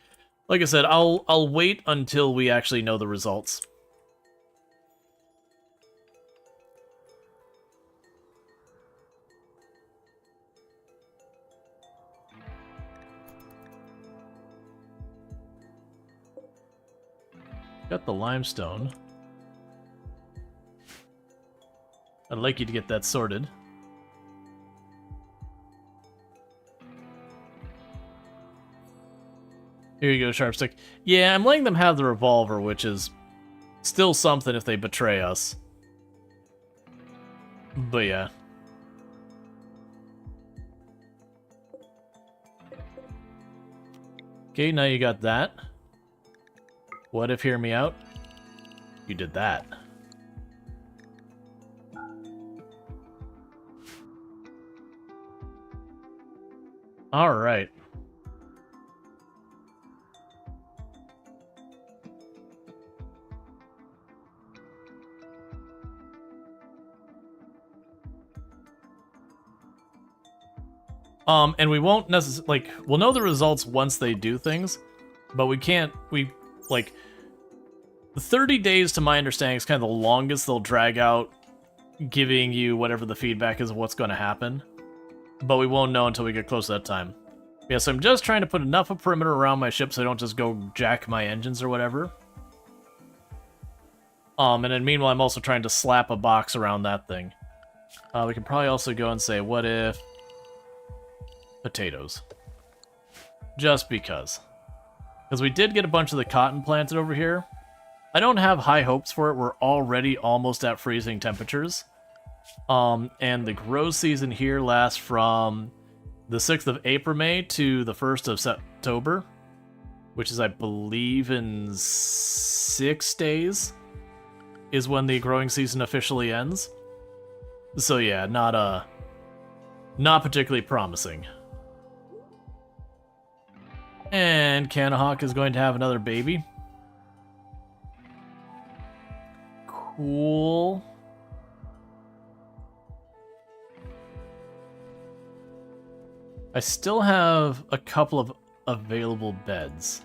A: Like I said, I'll wait until we actually know the results. Got the limestone. I'd like you to get that sorted. Here you go, Sharpstick. Yeah, I'm letting them have the revolver, which is still something if they betray us. But yeah. Okay, now you got that. What if, hear me out? You did that. Alright. And we won't necessarily, like, we'll know the results once they do things, but like, the 30 days, to my understanding, is kind of the longest they'll drag out, giving you whatever the feedback is of what's going to happen. But we won't know until we get close to that time. Yeah, so I'm just trying to put enough of a perimeter around my ship so I don't just go jack my engines or whatever. And then meanwhile, I'm also trying to slap a box around that thing. We can probably also go and say, what if... potatoes. Just because. Because we did get a bunch of the cotton planted over here. I don't have high hopes for it. We're already almost at freezing temperatures. And the grow season here lasts from the 6th of April, May to the 1st of September, which is, I believe, in 6 days is when the growing season officially ends. So yeah, not particularly promising. And Canahawk is going to have another baby. Cool. I still have a couple of available beds.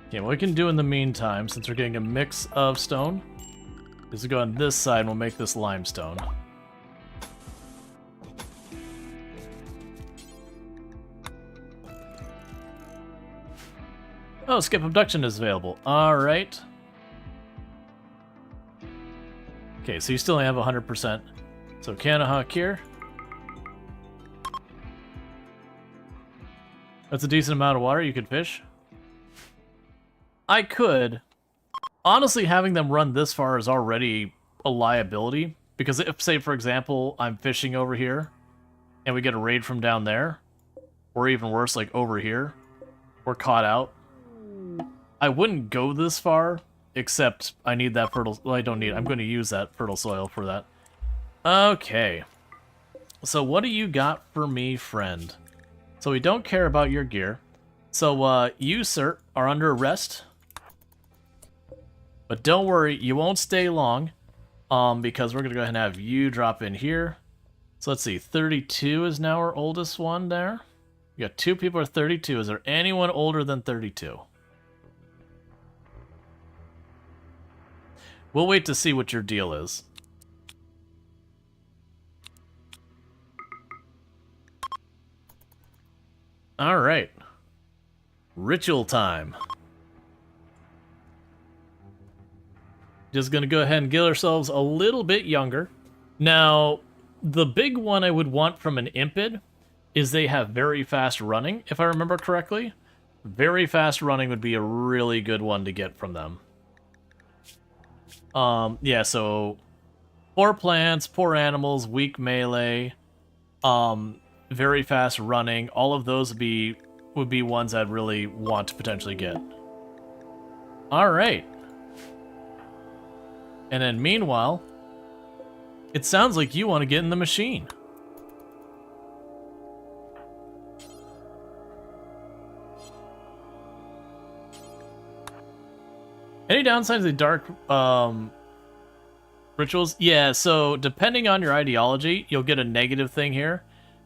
A: Okay, what we can do in the meantime, since we're getting a mix of stone, is to go on this side and we'll make this limestone. Oh, skip abduction is available. Alright. Okay, so you still only have 100%. So Canahawk here. That's a decent amount of water you could fish. I could. Honestly, having them run this far is already a liability. Because if, say, for example, I'm fishing over here, and we get a raid from down there, or even worse, like over here, we're caught out, I wouldn't go this far, except I need that fertile... Well, I don't need it. I'm going to use that fertile soil for that. Okay. So what do you got for me, friend? So we don't care about your gear. So, you, sir, are under arrest. But don't worry, you won't stay long, because we're going to go ahead and have you drop in here. So let's see, 32 is now our oldest one there. We got 2 people are 32. Is there anyone older than 32? We'll wait to see what your deal is. All right. Ritual time. Just gonna go ahead and get ourselves a little bit younger. Now, the big one I would want from an Impid is they have very fast running, if I remember correctly. Very fast running would be a really good one to get from them. Yeah, so poor plants, poor animals, weak melee, very fast running, all of those would be ones I'd really want to potentially get. Alright. And then meanwhile, it sounds like you want to get in the machine. Any downsides of the dark rituals? Yeah, so depending on your ideology, you'll get a negative thing here.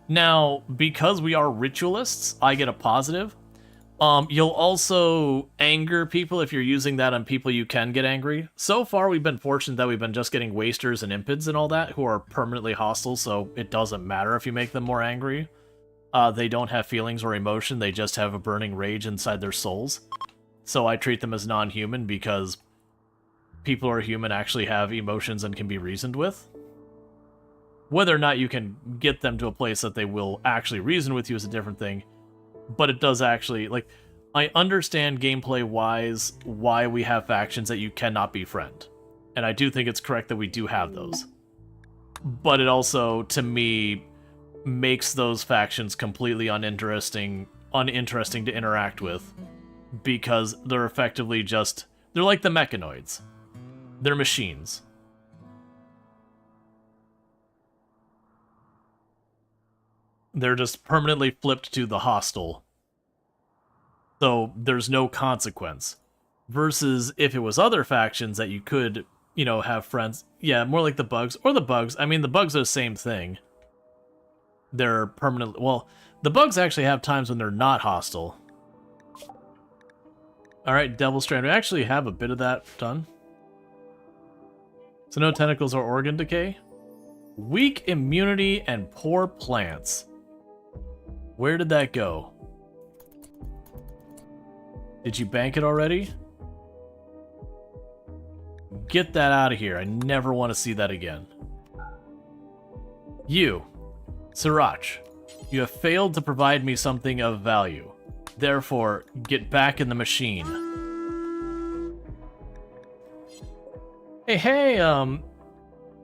A: Now, because we are ritualists, I get a positive. You'll also anger people if you're using that on people you can get angry. So far, we've been fortunate that we've been just getting wasters and impids and all that, who are permanently hostile, so it doesn't matter if you make them more angry. They don't have feelings or emotion, they just have a burning rage inside their souls. So I treat them as non-human because people who are human actually have emotions and can be reasoned with. Whether or not you can get them to a place that they will actually reason with you is a different thing. But it does actually, like, I understand gameplay-wise why we have factions that you cannot befriend. And I do think it's correct that we do have those. But it also, to me, makes those factions completely uninteresting to interact with. Because they're effectively just... They're like the mechanoids. They're machines. They're just permanently flipped to the hostile. So there's no consequence. Versus if it was other factions that you could, you know, have friends. Yeah, more like the bugs. Or the bugs. I mean, the bugs are the same thing. They're permanently... Well, the bugs actually have times when they're not hostile. Alright, Devil Strand. We actually have a bit of that done. So no tentacles or organ decay. Weak immunity and poor plants. Where did that go? Did you bank it already? Get that out of here. I never want to see that again. You, Sriracha, you have failed to provide me something of value. Therefore, get back in the machine. Hey,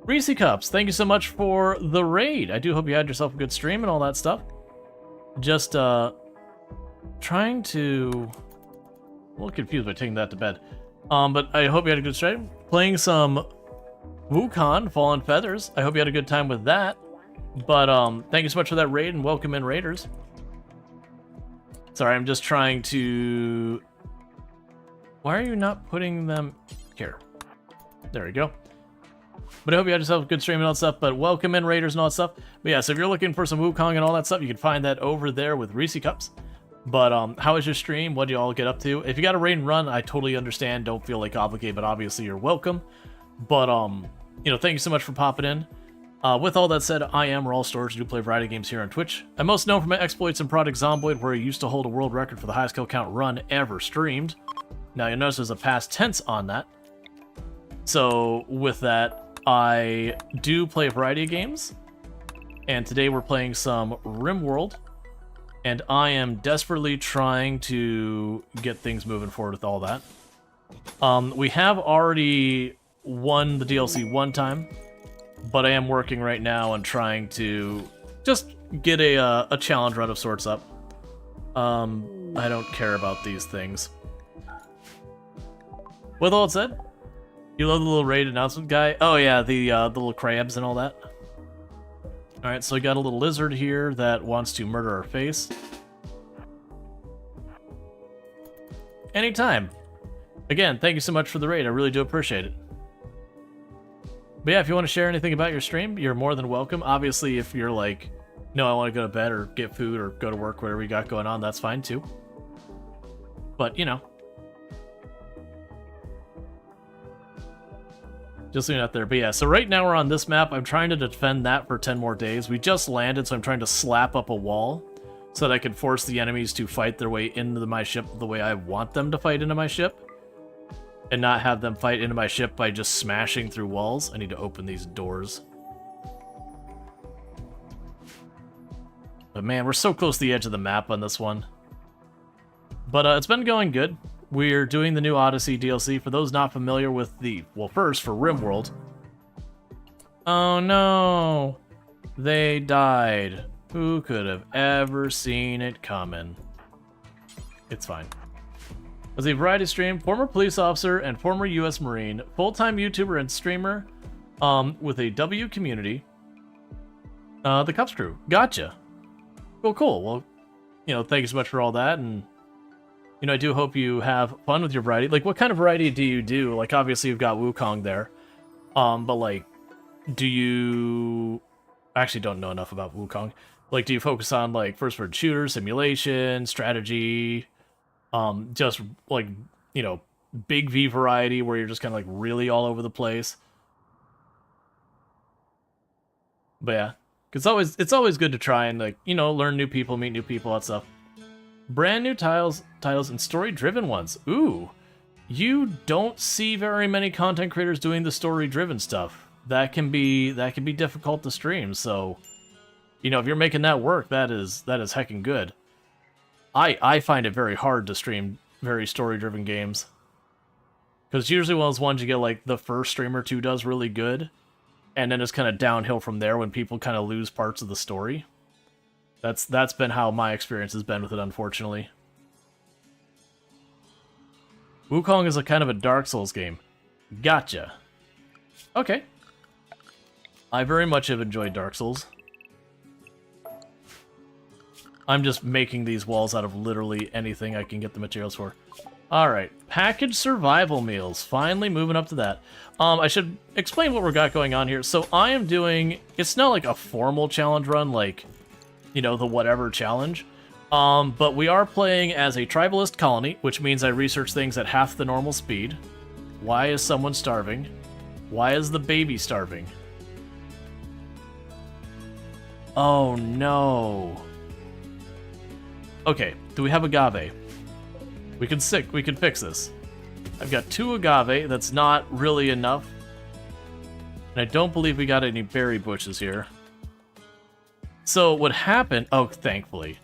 A: Reese Cups, thank you so much for the raid. I do hope you had yourself a good stream and all that stuff. Just, trying to... I'm a little confused by taking that to bed. But I hope you had a good stream. Playing some Wukong, Fallen Feathers. I hope you had a good time with that. But, thank you so much for that raid and welcome in raiders. Sorry, I'm just trying to... Why are you not putting them here? There we go. But I hope you had yourself a good stream and all that stuff. But welcome in raiders and all that stuff. But yeah, so if you're looking for some Wukong and all that stuff, you can find that over there with Reese Cups. But how was your stream? What did you all get up to? If you got a raid and run, I totally understand. Don't feel like obligated, but obviously you're welcome. But you know, thank you so much for popping in. With all that said, I am Rual Storge. I do play variety games here on Twitch. I'm most known for my exploits in Project Zomboid, where I used to hold a world record for the highest kill count run ever streamed. Now you'll notice there's a past tense on that. So with that, I do play a variety of games. And today we're playing some RimWorld. And I am desperately trying to get things moving forward with all that. We have already won the DLC one time, but I am working right now on trying to just get a challenge run of sorts up. I don't care about these things. With all that said, you love the little raid announcement guy? Oh yeah, the little crabs and all that. Alright, so we got a little lizard here that wants to murder our face. Anytime. Again, thank you so much for the raid. I really do appreciate it. But yeah, if you want to share anything about your stream, you're more than welcome. Obviously, if you're like, no, I want to go to bed or get food or go to work, whatever you got going on, that's fine too. But, you know. Just leaving it out there. But yeah, so right now we're on this map. I'm trying to defend that for 10 more days. We just landed, so I'm trying to slap up a wall so that I can force the enemies to fight their way into my ship the way I want them to fight into my ship. And not have them fight into my ship by just smashing through walls. I need to open these doors. But man, we're so close to the edge of the map on this one. But it's been going good. We're doing the new Odyssey DLC. For those not familiar with the... Well, first, for RimWorld. Oh no! They died. Who could have ever seen it coming? It's fine. As a variety stream, former police officer and former U.S. Marine, full-time YouTuber and streamer, with a W community. The Cups crew. Gotcha. Cool. Well, you know, thank you so much for all that, and you know, I do hope you have fun with your variety. Like, what kind of variety do you do? Like, obviously you've got Wukong there, but like, do you... I actually don't know enough about Wukong. Like, do you focus on like first-person shooter, simulation, strategy? Just like, you know, big V variety where you're just kind of like really all over the place. But yeah, it's always good to try and like, you know, learn new people, meet new people, that stuff. Brand new titles and story-driven ones. Ooh, you don't see very many content creators doing the story-driven stuff. That can be difficult to stream. So, you know, if you're making that work, that is heckin' good. I find it very hard to stream very story-driven games. Because usually one of those ones you get, like, the first stream or two does really good, and then it's kind of downhill from there when people kind of lose parts of the story. That's been how my experience has been with it, unfortunately. Wukong is a kind of a Dark Souls game. Gotcha. Okay. I very much have enjoyed Dark Souls. I'm just making these walls out of literally anything I can get the materials for. Alright, packaged survival meals. Finally moving up to that. I should explain what we got going on here. So I am doing... It's not like a formal challenge run, like, you know, the whatever challenge. But we are playing as a tribalist colony, which means I research things at half the normal speed. Why is someone starving? Why is the baby starving? Oh no. Okay, do we have agave? We can fix this. I've got 2 agave, that's not really enough. And I don't believe we got any berry bushes here. So what happened, oh, thankfully.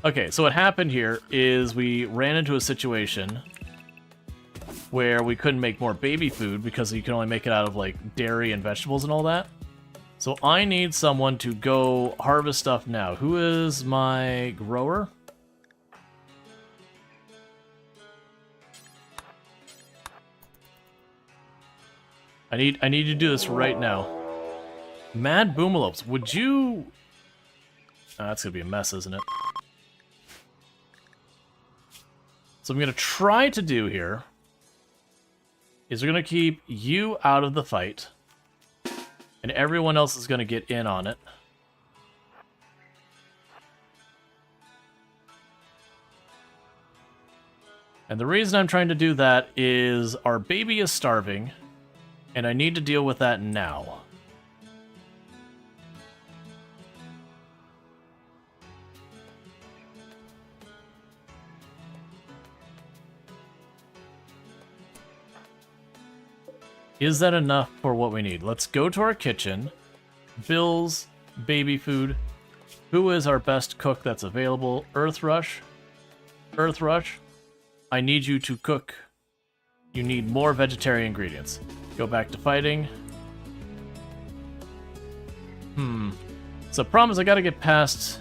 A: Okay, so what happened here is we ran into a situation where we couldn't make more baby food because you can only make it out of like dairy and vegetables and all that. So I need someone to go harvest stuff now. Who is my grower? I need you to do this right now. Mad Boomalopes, would you... Oh, that's gonna be a mess, isn't it? So I'm gonna try to do here is we're gonna keep you out of the fight, and everyone else is gonna get in on it. And the reason I'm trying to do that is our baby is starving, and I need to deal with that now. Is that enough for what we need? Let's go to our kitchen. Bills, baby food. Who is our best cook that's available? Earth Rush. Earth Rush. I need you to cook. You need more vegetarian ingredients. Go back to fighting. So problem is I gotta get past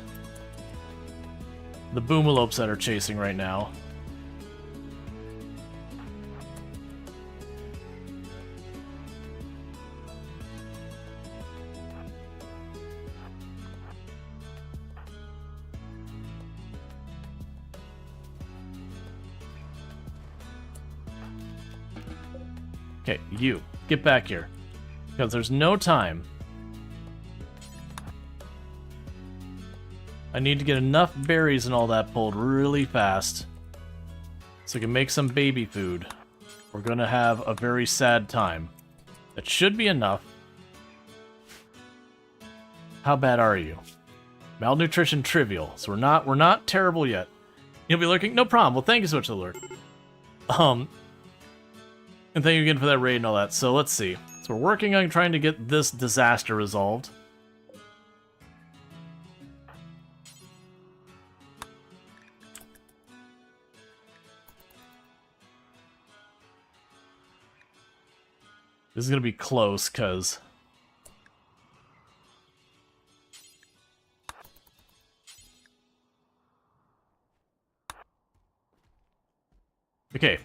A: the boomalopes that are chasing right now. Okay, you, get back here. Because there's no time. I need to get enough berries and all that pulled really fast so I can make some baby food. We're gonna have a very sad time. That should be enough. How bad are you? Malnutrition trivial. So we're not terrible yet. You'll be lurking? No problem. Well, thank you so much for the lurk. And thank you again for that raid and all that. So let's see. So we're working on trying to get this disaster resolved. This is going to be close, because... Okay,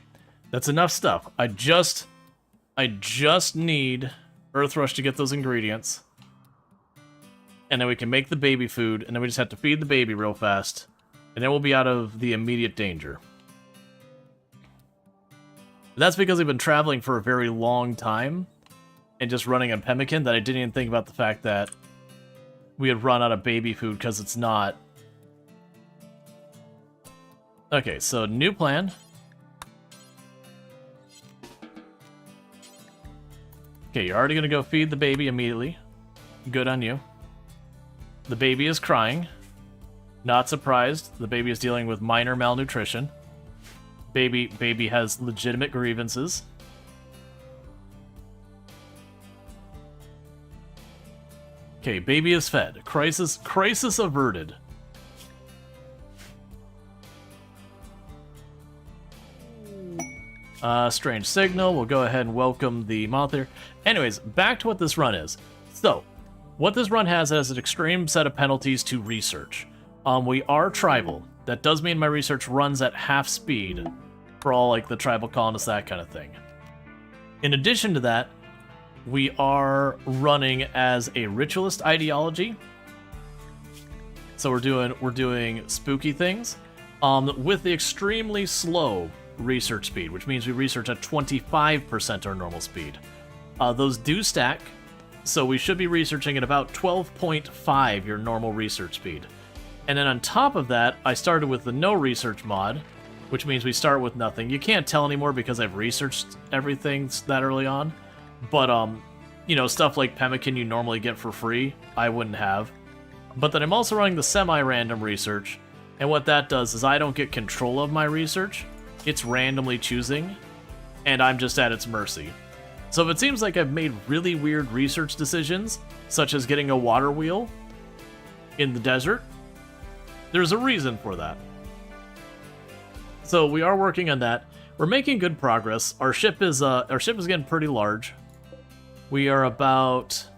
A: that's enough stuff. I just need Earth Rush to get those ingredients. And then we can make the baby food, and then we just have to feed the baby real fast. And then we'll be out of the immediate danger. That's because we've been traveling for a very long time and just running on pemmican that I didn't even think about the fact that we had run out of baby food because it's not. Okay, so new plan. Okay, you're already going to go feed the baby immediately. Good on you. The baby is crying. Not surprised. The baby is dealing with minor malnutrition. Baby has legitimate grievances. Okay, baby is fed. Crisis averted. Strange signal. We'll go ahead and welcome the moth here. Anyways, back to what this run is. So, what this run has an extreme set of penalties to research. We are tribal. That does mean my research runs at half speed for all like the tribal colonists, that kind of thing. In addition to that, we are running as a ritualist ideology. So we're doing spooky things with the extremely slow research speed, which means we research at 25% our normal speed. Those do stack, so we should be researching at about 12.5 your normal research speed. And then on top of that, I started with the no research mod, which means we start with nothing. You can't tell anymore because I've researched everything that early on, But, you know, stuff like pemmican you normally get for free, I wouldn't have. But then I'm also running the semi-random research, and what that does is I don't get control of my research. It's randomly choosing, and I'm just at its mercy. So if it seems like I've made really weird research decisions, such as getting a water wheel in the desert, there's a reason for that. So we are working on that. We're making good progress. Our ship is getting pretty large. We are about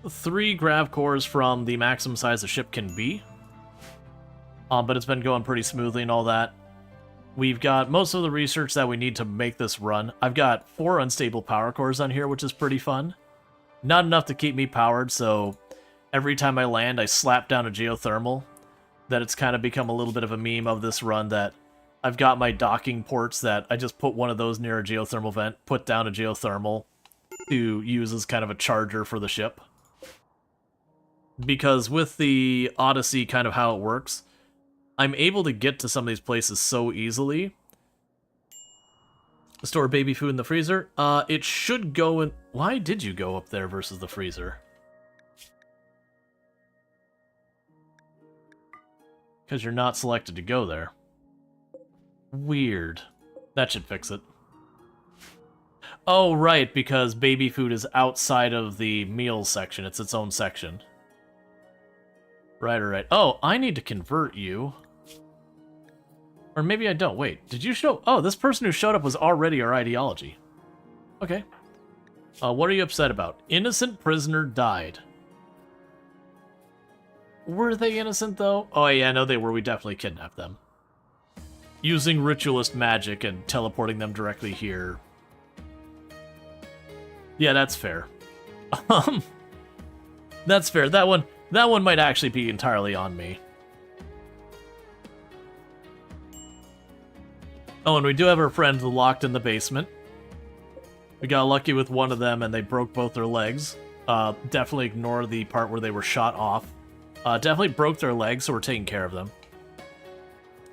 A: 3 grav cores from the maximum size the ship can be. But it's been going pretty smoothly and all that. We've got most of the research that we need to make this run. I've got 4 unstable power cores on here, which is pretty fun. Not enough to keep me powered, so every time I land, I slap down a geothermal. That it's kind of become a little bit of a meme of this run that I've got my docking ports that I just put one of those near a geothermal vent, put down a geothermal to use as kind of a charger for the ship. Because with the Odyssey kind of how it works, I'm able to get to some of these places so easily. Store baby food in the freezer. It should go in... Why did you go up there versus the freezer? Because you're not selected to go there. Weird. That should fix it. Oh, right, because baby food is outside of the meals section. It's its own section. Right. Oh, I need to convert you. Or maybe I don't. Wait, did you show... Oh, this person who showed up was already our ideology. Okay. What are you upset about? Innocent prisoner died. Were they innocent, though? Oh, yeah, no, they were. We definitely kidnapped them. Using ritualist magic and teleporting them directly here. Yeah, that's fair. That's fair. That one might actually be entirely on me. Oh, and we do have our friends locked in the basement. We got lucky with one of them, and they broke both their legs. Definitely ignore the part where they were shot off. Definitely broke their legs, so we're taking care of them.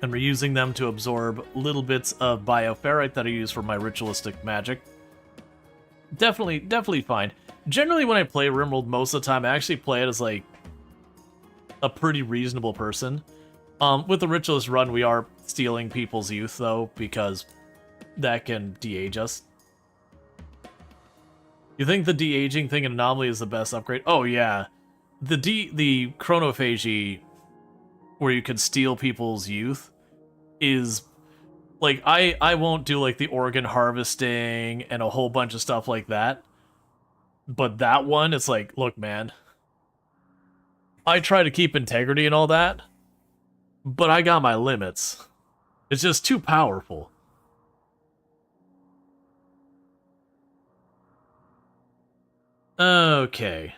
A: And we're using them to absorb little bits of bioferrite that I use for my ritualistic magic. Definitely fine. Generally, when I play RimWorld, most of the time, I actually play it as, like, a pretty reasonable person. With the Ritualist run, we are stealing people's youth, though, because that can de-age us. You think the de-aging thing in Anomaly is the best upgrade? Oh, yeah. The chronophagy, where you can steal people's youth, is... Like, I won't do, like, the organ harvesting and a whole bunch of stuff like that. But that one, it's like, look, man. I try to keep integrity and all that, but I got my limits. It's just too powerful. Okay.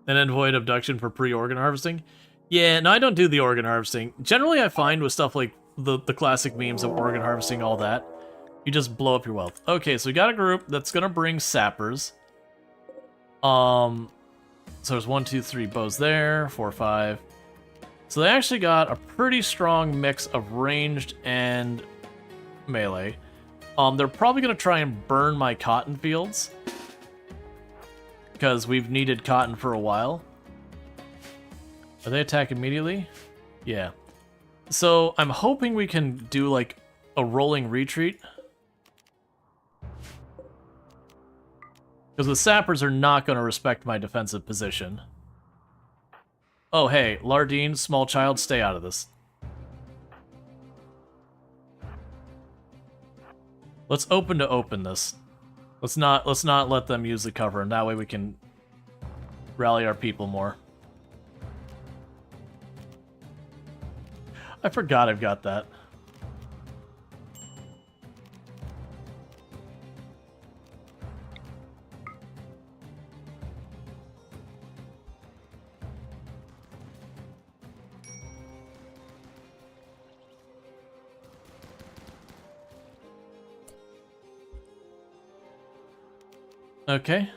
A: An envoy abduction for pre-organ harvesting? Yeah, no, I don't do the organ harvesting. Generally, I find with stuff like the classic memes of organ harvesting, all that, you just blow up your wealth. Okay, so we got a group that's gonna bring sappers. So there's 1, 2, 3 bows there, 4, 5. So they actually got a pretty strong mix of ranged and melee. They're probably gonna try and burn my cotton fields, because we've needed cotton for a while. Are they attack immediately? Yeah. So I'm hoping we can do like a rolling retreat. Because the sappers are not going to respect my defensive position. Oh, hey, Lardine, small child, stay out of this. Let's open this. Let's not let them use the cover, and that way we can rally our people more. I forgot I've got that. Okay.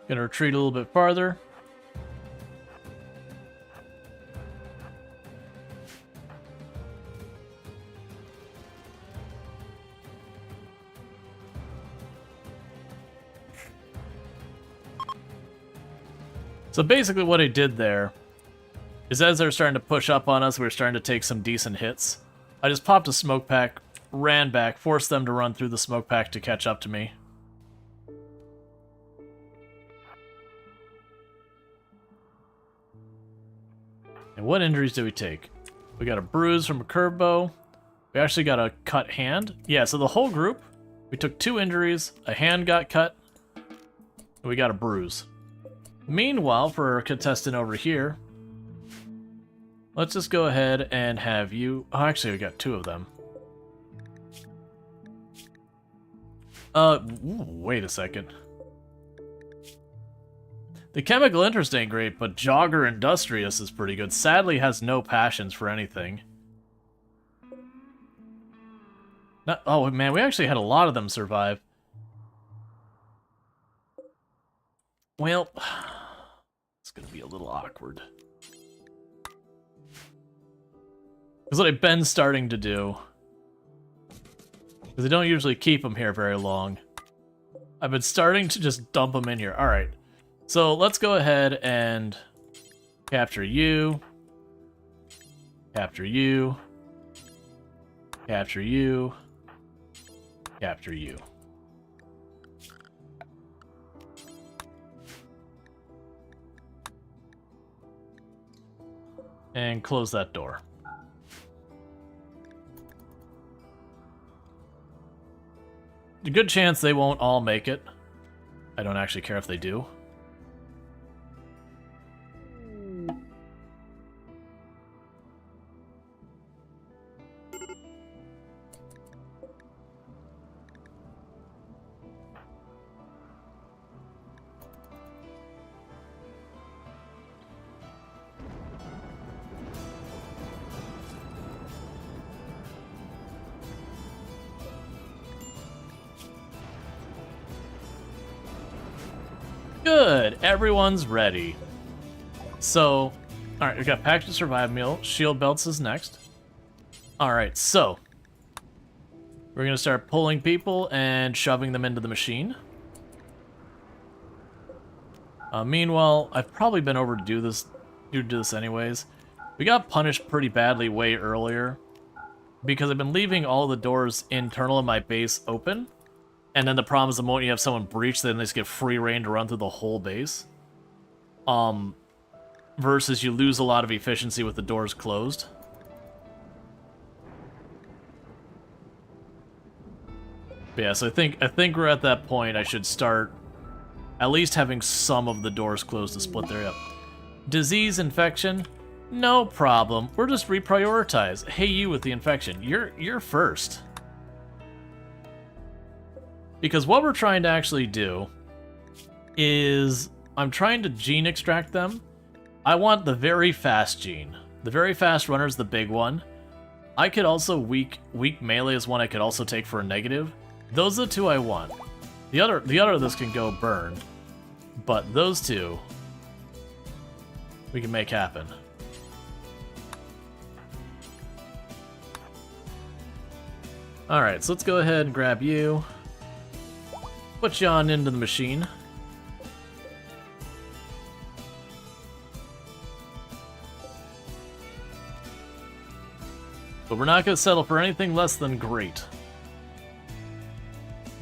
A: Gonna retreat a little bit farther. So basically what I did there is as they're starting to push up on us, we were starting to take some decent hits. I just popped a smoke pack, ran back, forced them to run through the smoke pack to catch up to me. And what injuries do we take? We got a bruise from a curve bow. We actually got a cut hand. Yeah, so the whole group, we took 2 injuries, a hand got cut, and we got a bruise. Meanwhile, for our contestant over here, let's just go ahead and have you... Oh, actually, we got 2 of them. Wait a second. The chemical interest ain't great, but Jogger Industrious is pretty good. Sadly, has no passions for anything. Oh, man, we actually had a lot of them survive. Well, it's gonna be a little awkward. Because what I've been starting to do, because I don't usually keep them here very long, I've been starting to just dump them in here. Alright, so let's go ahead and capture you, capture you, capture you, capture you. And close that door. A good chance they won't all make it. I don't actually care if they do. Good, everyone's ready. So, alright, we got Packed to Survive meal, Shield Belts is next. Alright, so, we're gonna start pulling people and shoving them into the machine. Meanwhile, I've probably been over to do this anyways. We got punished pretty badly way earlier, because I've been leaving all the doors internal in my base open. And then the problem is the moment you have someone breach, then they just get free reign to run through the whole base. Versus you lose a lot of efficiency with the doors closed. But yeah, so I think we're at that point. I should start at least having some of the doors closed to split there up. Disease infection, no problem. We're just reprioritize. Hey, you with the infection, you're first. Because what we're trying to actually do is I'm trying to gene extract them. I want the very fast gene. The very fast runner is the big one. I could also weak melee is one I could also take for a negative. Those are the 2 I want. The other of this can go burn, but those 2 we can make happen. All right, so let's go ahead and grab you. Put you on into the machine. But we're not going to settle for anything less than great.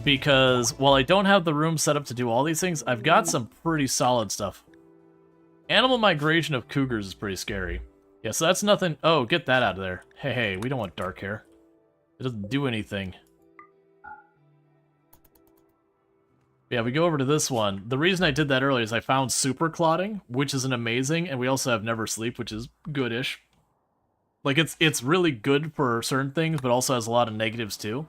A: Because while I don't have the room set up to do all these things, I've got some pretty solid stuff. Animal migration of cougars is pretty scary. Yeah, so that's nothing... Oh, get that out of there. Hey, we don't want dark hair. It doesn't do anything. Yeah, we go over to this one. The reason I did that earlier is I found super clotting, which is an amazing, and we also have never sleep, which is good-ish. Like, it's really good for certain things, but also has a lot of negatives too.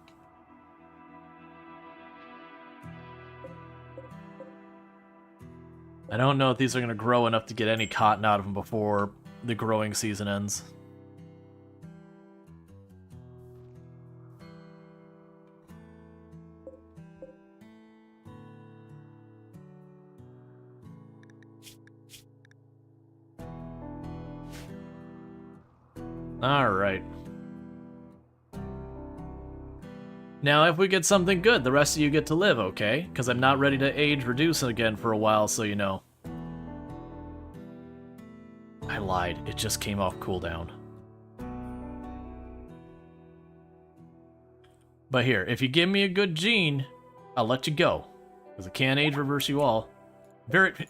A: I don't know if these are going to grow enough to get any cotton out of them before the growing season ends. Alright. Now, if we get something good, the rest of you get to live, okay? Because I'm not ready to age reduce again for a while, so you know. lied. It just came off cooldown. But here, if you give me a good gene, I'll let you go. Because I can't age reverse you all.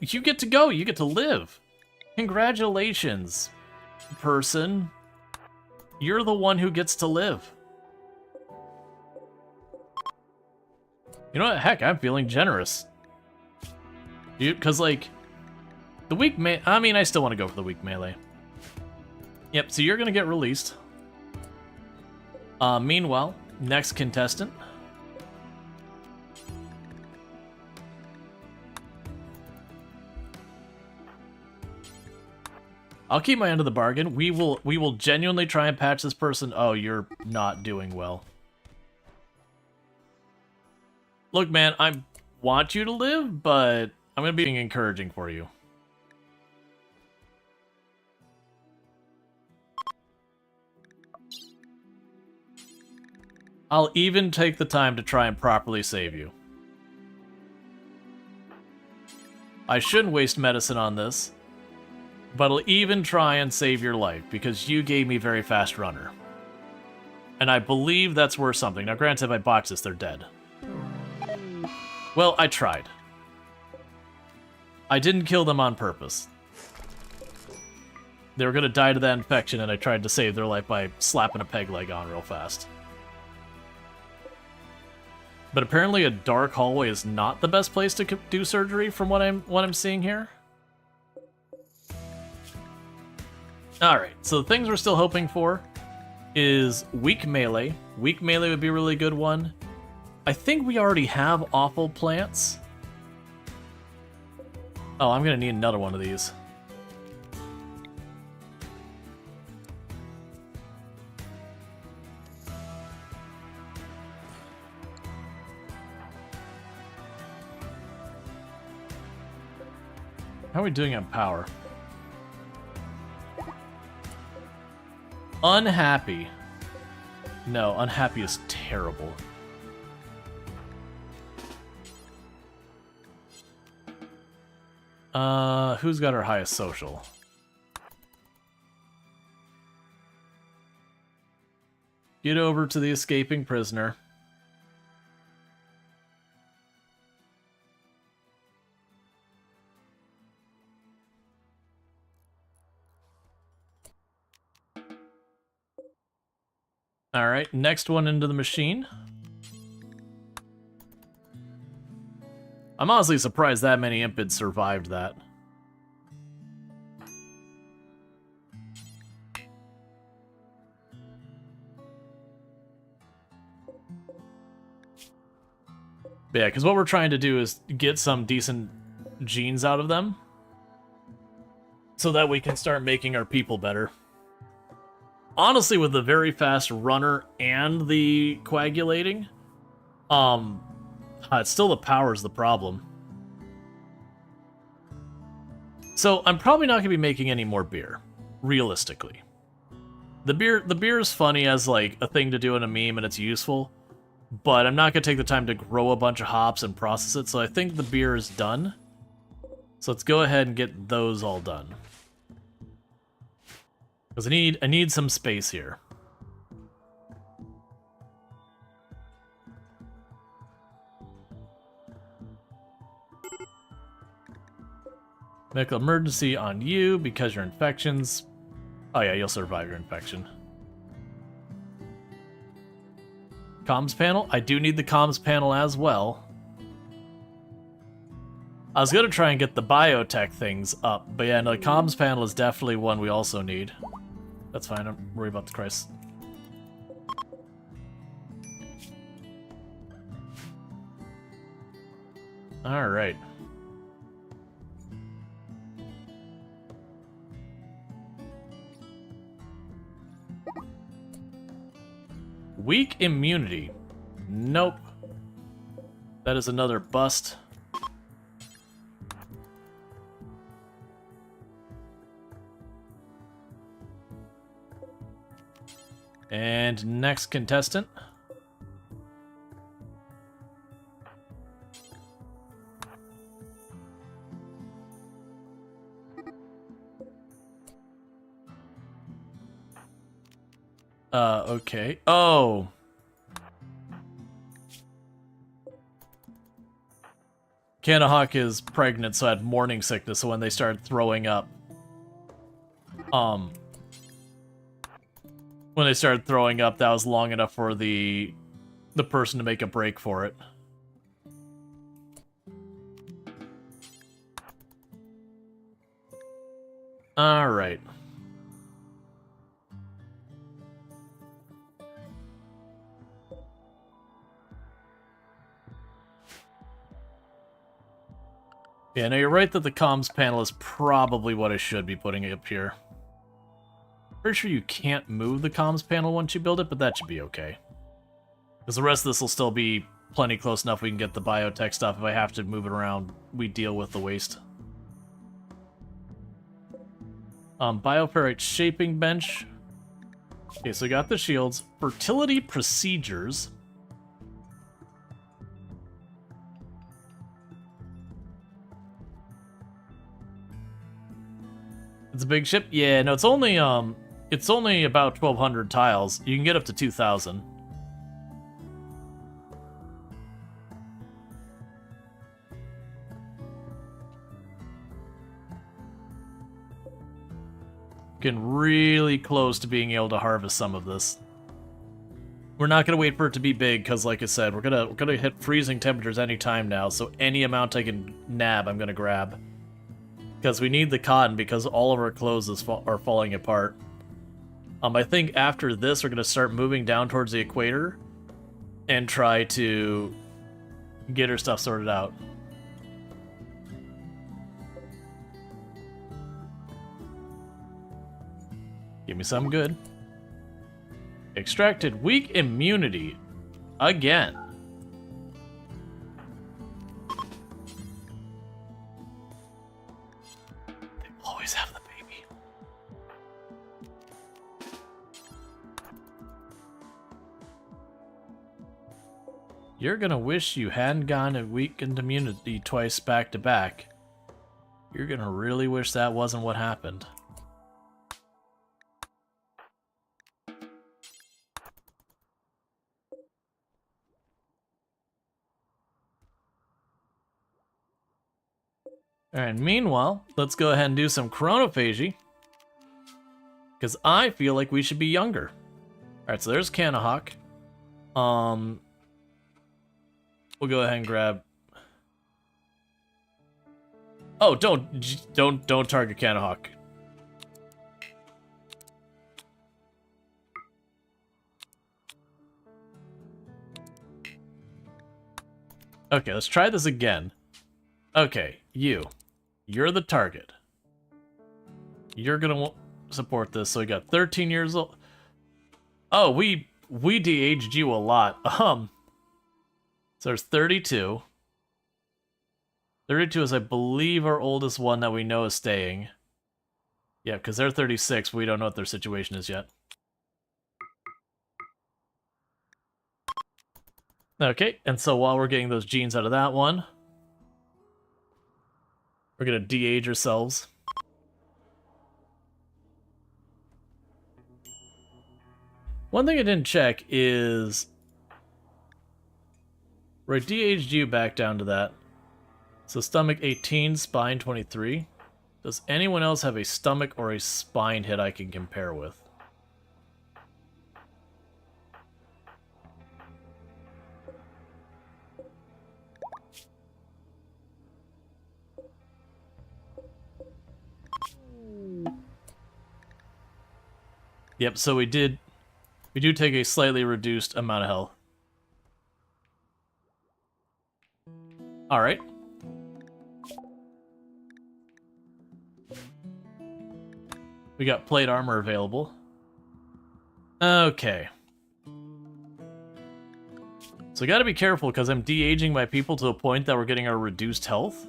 A: You get to go. You get to live. Congratulations, person. You're the one who gets to live. You know what? Heck, I'm feeling generous. Because, like, the weak melee... I mean, I still want to go for the weak melee. Yep, so you're going to get released. Meanwhile, next contestant. I'll keep my end of the bargain. We will genuinely try and patch this person. Oh, you're not doing well. Look, man, I want you to live, but I'm going to be encouraging for you. I'll even take the time to try and properly save you. I shouldn't waste medicine on this, but I'll even try and save your life, because you gave me very fast runner. And I believe that's worth something. Now, granted, if I botch this, they're dead. Well, I tried. I didn't kill them on purpose. They were going to die to that infection, and I tried to save their life by slapping a peg leg on real fast. But apparently a dark hallway is not the best place to do surgery from what I'm seeing here. Alright, so the things we're still hoping for is weak melee. Weak melee would be a really good one. I think we already have awful plants. Oh, I'm gonna need another one of these. How are we doing on power? Unhappy. No, unhappy is terrible. Who's got our highest social? Get over to the escaping prisoner. Alright, next one into the machine. I'm honestly surprised that many impids survived that. But yeah, because what we're trying to do is get some decent genes out of them, so that we can start making our people better. Honestly, with the very fast runner and the coagulating, it's still the power's the problem. So I'm probably not going to be making any more beer, realistically. The beer is funny as like a thing to do in a meme and it's useful, but I'm not going to take the time to grow a bunch of hops and process it, so I think the beer is done. So let's go ahead and get those all done. Because I need some space here. Medical emergency on you because your infections. Oh yeah, you'll survive your infection. Comms panel? I do need the comms panel as well. I was gonna try and get the biotech things up, but yeah, no, the comms panel is definitely one we also need. That's fine, don't worry about the price. Alright. Weak immunity. Nope. That is another bust. And next contestant. Okay. Oh! Kanahawk is pregnant, so had morning sickness, so when they started throwing up... When they started throwing up, that was long enough for the person to make a break for it. Alright. Yeah, no, you're right that the comms panel is probably what I should be putting up here. Pretty sure you can't move the comms panel once you build it, but that should be okay. Because the rest of this will still be plenty close enough we can get the biotech stuff. If I have to move it around, we deal with the waste. Bioferrite shaping bench. Okay, so we got the shields. Fertility procedures. It's a big ship? Yeah, no, it's only about 1,200 tiles. You can get up to 2,000. Getting really close to being able to harvest some of this. We're not gonna wait for it to be big, because like I said, we're gonna hit freezing temperatures anytime now, so any amount I can nab, I'm gonna grab. Because we need the cotton, because all of our clothes are falling apart. I think after this, we're gonna start moving down towards the equator and try to get our stuff sorted out. Give me something good. Extracted weak immunity. Again. They always have the baby. You're gonna wish you hadn't gotten a weakened immunity twice back to back. You're gonna really wish that wasn't what happened. Alright, meanwhile, let's go ahead and do some chronophagy. Because I feel like we should be younger. Alright, so there's Kanahawk. We'll go ahead and grab... Oh, don't target Kanahawk. Okay, let's try this again. Okay, you're the target. You're gonna support this. So we got 13 years old. Oh, we de-aged you a lot. So there's 32. 32 is, I believe, our oldest one that we know is staying. Yeah, because they're 36. We don't know what their situation is yet. Okay, and so while we're getting those genes out of that one, we're gonna de-age ourselves. One thing I didn't check is... Right, de-aged you back down to that. So stomach 18, spine 23. Does anyone else have a stomach or a spine hit I can compare with? Yep, so we do take a slightly reduced amount of health. Alright. We got plate armor available. Okay. So I gotta be careful because I'm de-aging my people to a point that we're getting our reduced health.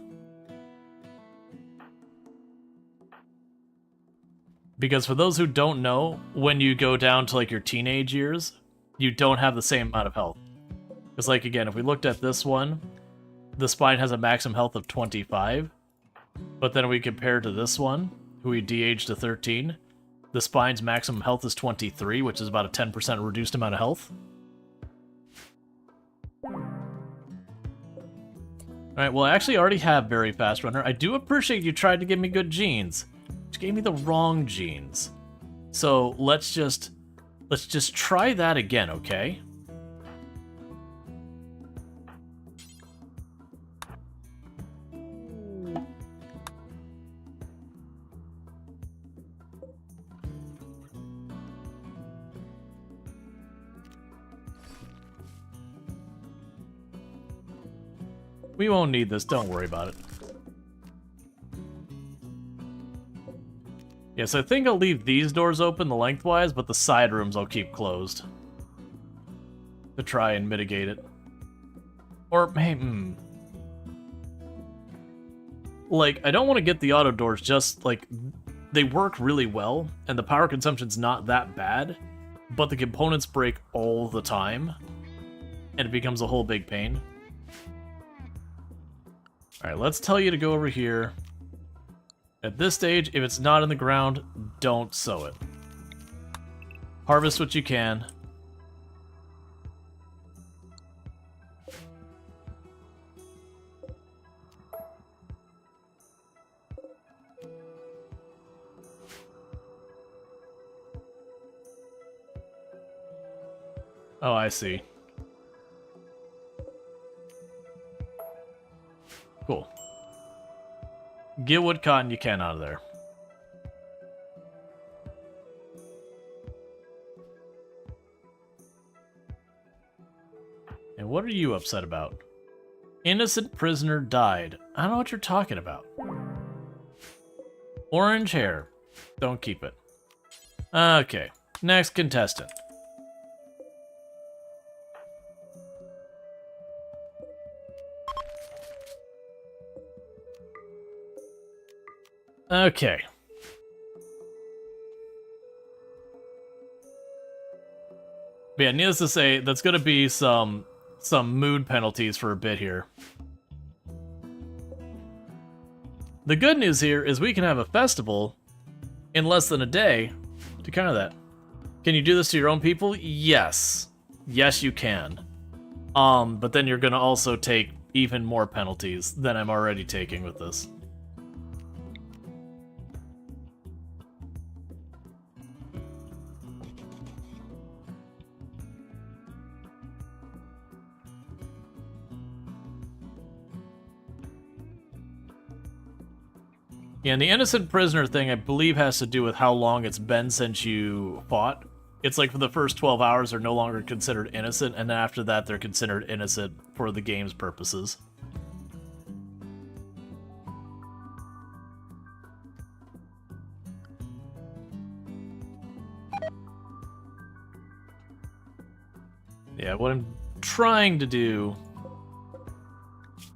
A: Because for those who don't know, when you go down to like your teenage years, you don't have the same amount of health. Because like again, if we looked at this one, the spine has a maximum health of 25. But then we compare to this one, who we de-aged to 13, The spine's maximum health is 23, which is about a 10% reduced amount of health. Alright, well I actually already have very fast runner. I do appreciate you tried to give me good genes. You gave me the wrong genes. So let's just try that again, okay? We won't need this, don't worry about it. Yes, I think I'll leave these doors open the lengthwise, but the side rooms I'll keep closed. To try and mitigate it. Or, hey, like, I don't want to get the auto doors just, like, they work really well, and the power consumption's not that bad, but the components break all the time, and it becomes a whole big pain. Alright, let's tell you to go over here. At this stage, if it's not in the ground, don't sow it. Harvest what you can. Oh, I see. Cool. Get what cotton you can out of there. And what are you upset about? Innocent prisoner died. I don't know what you're talking about. Orange hair. Don't keep it. Okay. Next contestant. Okay. But yeah, needless to say, that's gonna be some mood penalties for a bit here. The good news here is we can have a festival in less than a day to counter that. Can you do this to your own people? Yes. Yes, you can. But then you're gonna also take even more penalties than I'm already taking with this. Yeah, and the innocent prisoner thing, I believe, has to do with how long it's been since you fought. It's like for the first 12 hours, they're no longer considered innocent, and then after that, they're considered innocent for the game's purposes. Yeah, what I'm trying to do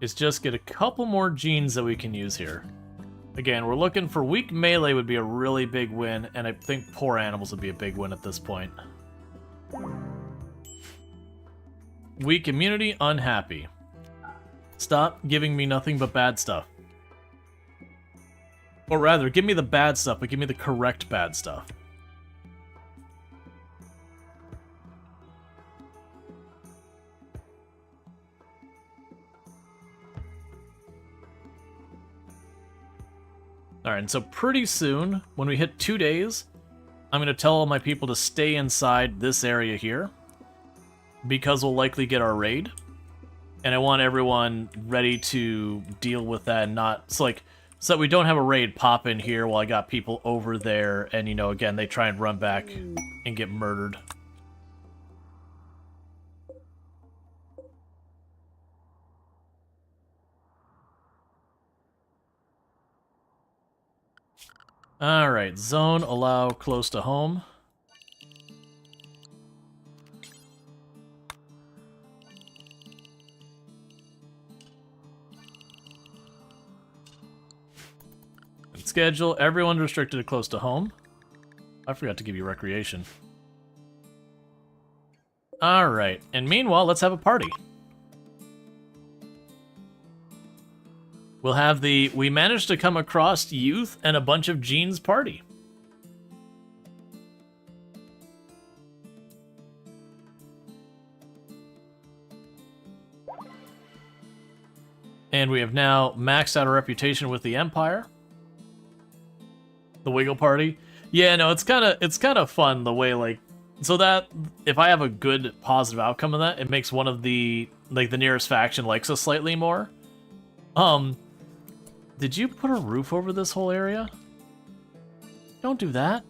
A: is just get a couple more genes that we can use here. Again, we're looking for weak melee would be a really big win, and I think poor animals would be a big win at this point. Weak immunity, unhappy. Stop giving me nothing but bad stuff. Or rather, give me the bad stuff, but give me the correct bad stuff. Alright, and so pretty soon, when we hit 2 days, I'm going to tell all my people to stay inside this area here, because we'll likely get our raid. And I want everyone ready to deal with that and not... So, like, so that we don't have a raid pop in here while I got people over there, and, you know, again, they try and run back and get murdered. Alright, zone, allow close to home. And schedule, everyone restricted to close to home. I forgot to give you recreation. Alright, and meanwhile, let's have a party. We'll have the We Managed to Come Across Youth and a Bunch of Genes party. And we have now maxed out our reputation with the Empire. The Wiggle Party. Yeah, no, it's kind of fun the way, like, so that if I have a good positive outcome of that, it makes one of the, like, the nearest faction likes us slightly more. Did you put a roof over this whole area? Don't do that.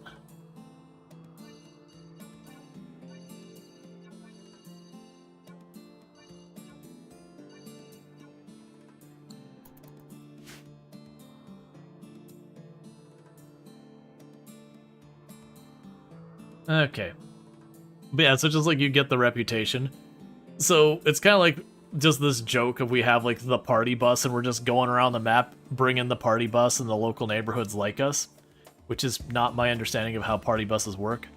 A: Okay. But yeah, so just like you get the reputation. So it's kind of like just this joke of we have like the party bus and we're just going around the map bringing the party bus and the local neighborhoods like us, which is not my understanding of how party buses work.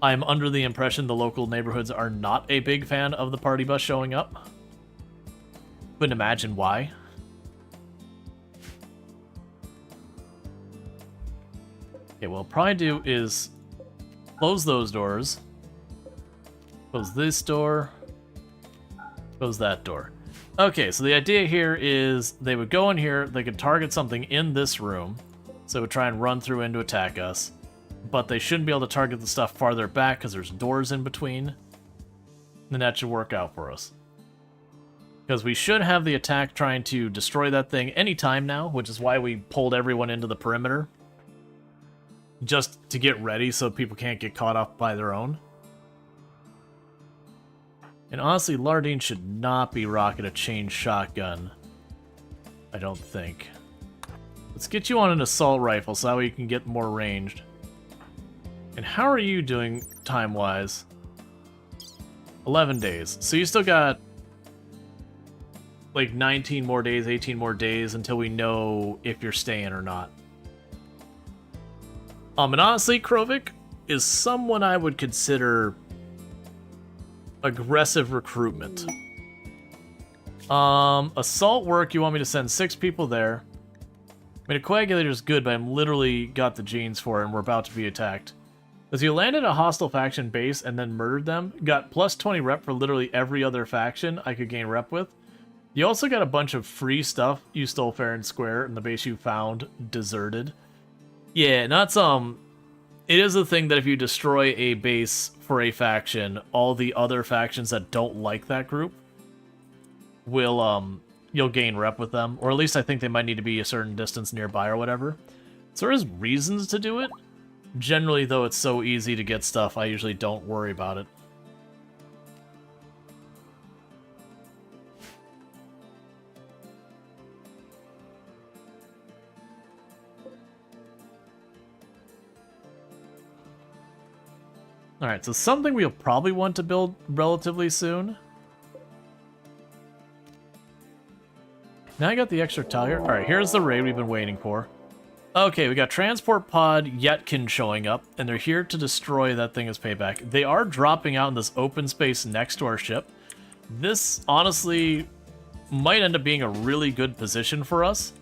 A: I'm under the impression the local neighborhoods are not a big fan of the party bus showing up. Couldn't imagine why. Okay, what I'll probably do is close those doors. Close this door. Close that door. Okay, so the idea here is they would go in here, they could target something in this room, so they would try and run through in to attack us, but they shouldn't be able to target the stuff farther back because there's doors in between. Then that should work out for us. Because we should have the attack trying to destroy that thing anytime now, which is why we pulled everyone into the perimeter. Just to get ready so people can't get caught up by their own. And honestly, Lardine should not be rocking a chain shotgun. I don't think. Let's get you on an assault rifle so that way you can get more ranged. And how are you doing time-wise? 11 days. So you still got like 19 more days, 18 more days until we know if you're staying or not. And honestly, Krovik is someone I would consider aggressive recruitment. Assault work, you want me to send 6 people there. I mean, a coagulator is good, but I'm literally got the genes for it and we're about to be attacked. Because you landed a hostile faction base and then murdered them, got plus 20 rep for literally every other faction I could gain rep with. You also got a bunch of free stuff you stole fair and square in the base you found deserted. Yeah, and that's, it is a thing that if you destroy a base for a faction, all the other factions that don't like that group will, you'll gain rep with them. Or at least I think they might need to be a certain distance nearby or whatever. So there is reasons to do it. Generally, though, it's so easy to get stuff, I usually don't worry about it. Alright, so something we'll probably want to build relatively soon. Now I got the extra tile here. Alright, here's the raid we've been waiting for. Okay, we got Transport Pod Yetkin showing up, and they're here to destroy that thing as payback. They are dropping out in this open space next to our ship. This, honestly, might end up being a really good position for us,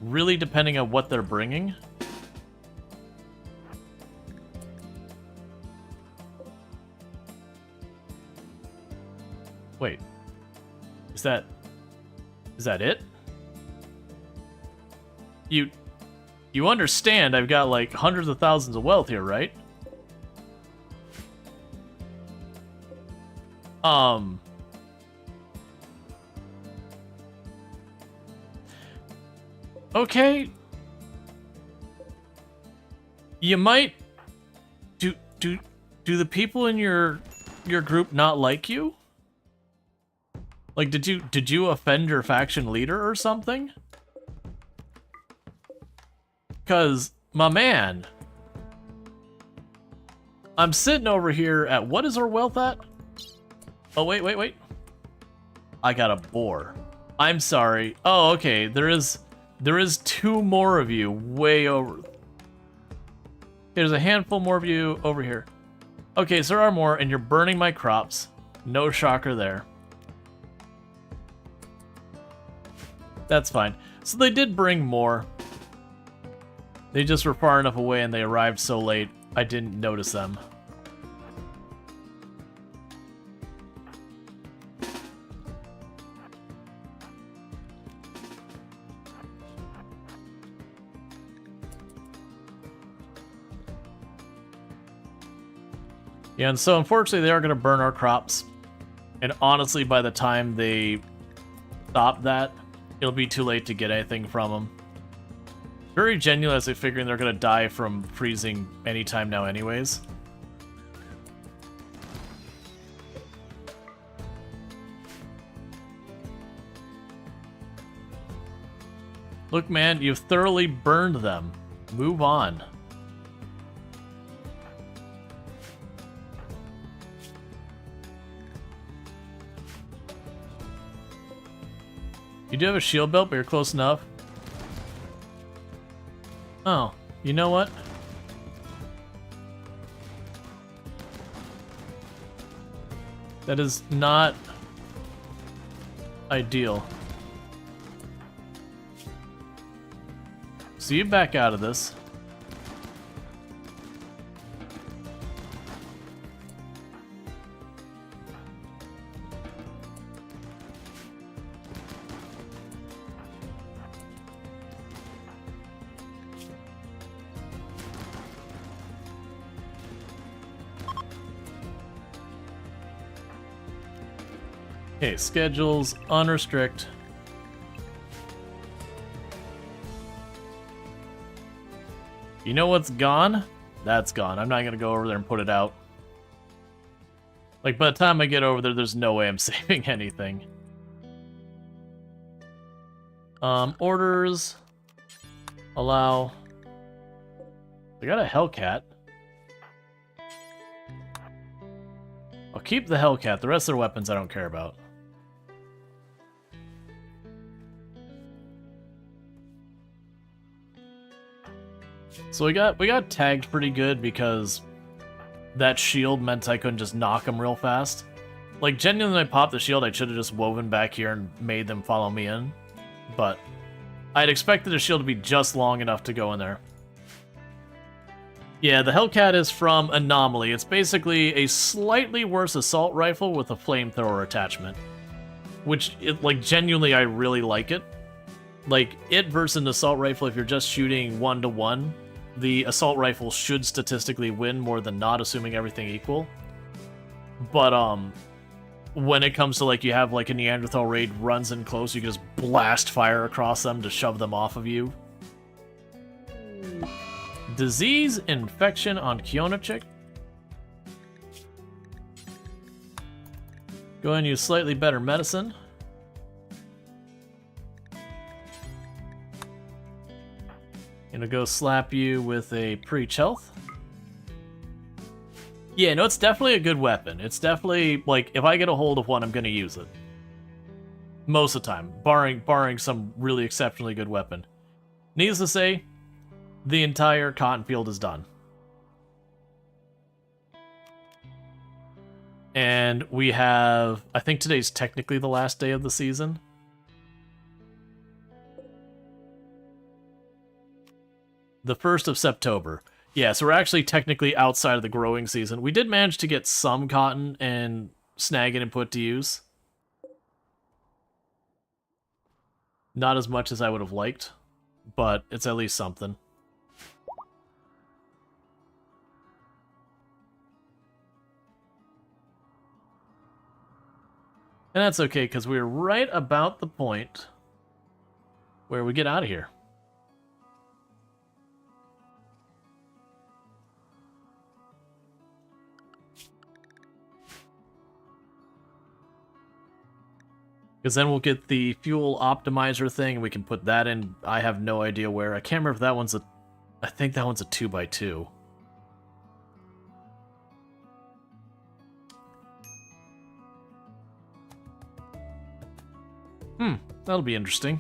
A: really depending on what they're bringing. Wait, is that it? You understand I've got like hundreds of thousands of wealth here, right? Okay. You might do the people in your group not like you? Like, did you offend your faction leader or something? Cause, my man, I'm sitting over here at, what is our wealth at? Oh, wait. I got a boar. I'm sorry. Oh, okay, there is 2 more of you way over. There's a handful more of you over here. Okay, so there are more, and you're burning my crops. No shocker there. That's fine. So they did bring more. They just were far enough away and they arrived so late, I didn't notice them. Yeah, and so unfortunately they are going to burn our crops. And honestly, by the time they stop that, it'll be too late to get anything from them. Very genuine as they figuring they're going to die from freezing anytime now anyways. Look, man, you've thoroughly burned them. Move on. You do have a shield belt, but you're close enough. Oh, you know what? That is not ideal. So you back out of this. Okay, schedules, unrestrict. You know what's gone? That's gone. I'm not gonna go over there and put it out. Like, by the time I get over there, there's no way I'm saving anything. Orders. Allow. I got a Hellcat. I'll keep the Hellcat. The rest of their weapons I don't care about. So we got tagged pretty good because that shield meant I couldn't just knock them real fast. Like, genuinely, when I popped the shield, I should have just woven back here and made them follow me in. But I'd expected the shield to be just long enough to go in there. Yeah, the Hellcat is from Anomaly. It's basically a slightly worse assault rifle with a flamethrower attachment. Which, like, genuinely, I really like it. Like, it versus an assault rifle, if you're just shooting 1-to-1, the assault rifle should statistically win more than not, assuming everything equal. But, when it comes to, like, you have, like, a Neanderthal raid runs in close, you can just blast fire across them to shove them off of you. Disease infection on Kionachik. Go ahead and use slightly better medicine. Gonna go slap you with a Preach Health. Yeah, no, it's definitely a good weapon. It's definitely, like, if I get a hold of one, I'm gonna use it. Most of the time, barring some really exceptionally good weapon. Needless to say, the entire cotton field is done. And we have, I think today's technically the last day of the season. The 1st of September. Yeah, so we're actually technically outside of the growing season. We did manage to get some cotton and snag it and put to use. Not as much as I would have liked, but it's at least something. And that's okay, because we're right about the point where we get out of here. Because then we'll get the fuel optimizer thing, and we can put that in. I have no idea where. I can't remember if that one's a... I think that one's a 2x2. That'll be interesting.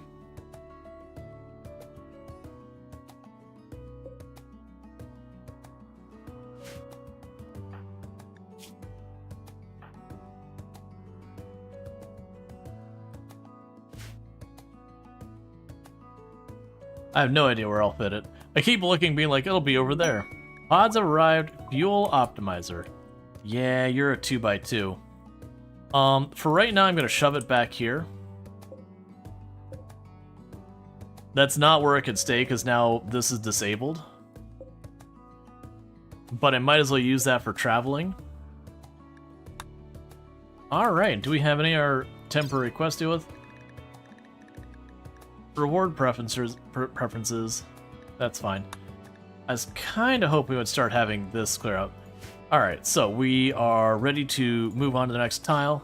A: I have no idea where I'll fit it. I keep looking, being like, it'll be over there. Pods have arrived. Fuel optimizer. Yeah, you're a 2x2. For right now, I'm going to shove it back here. That's not where it could stay, because now this is disabled. But I might as well use that for traveling. Alright, do we have any of our temporary quests to deal with? Reward preferences. That's fine. I was kind of hoping we would start having this clear out. Alright, so we are ready to move on to the next tile.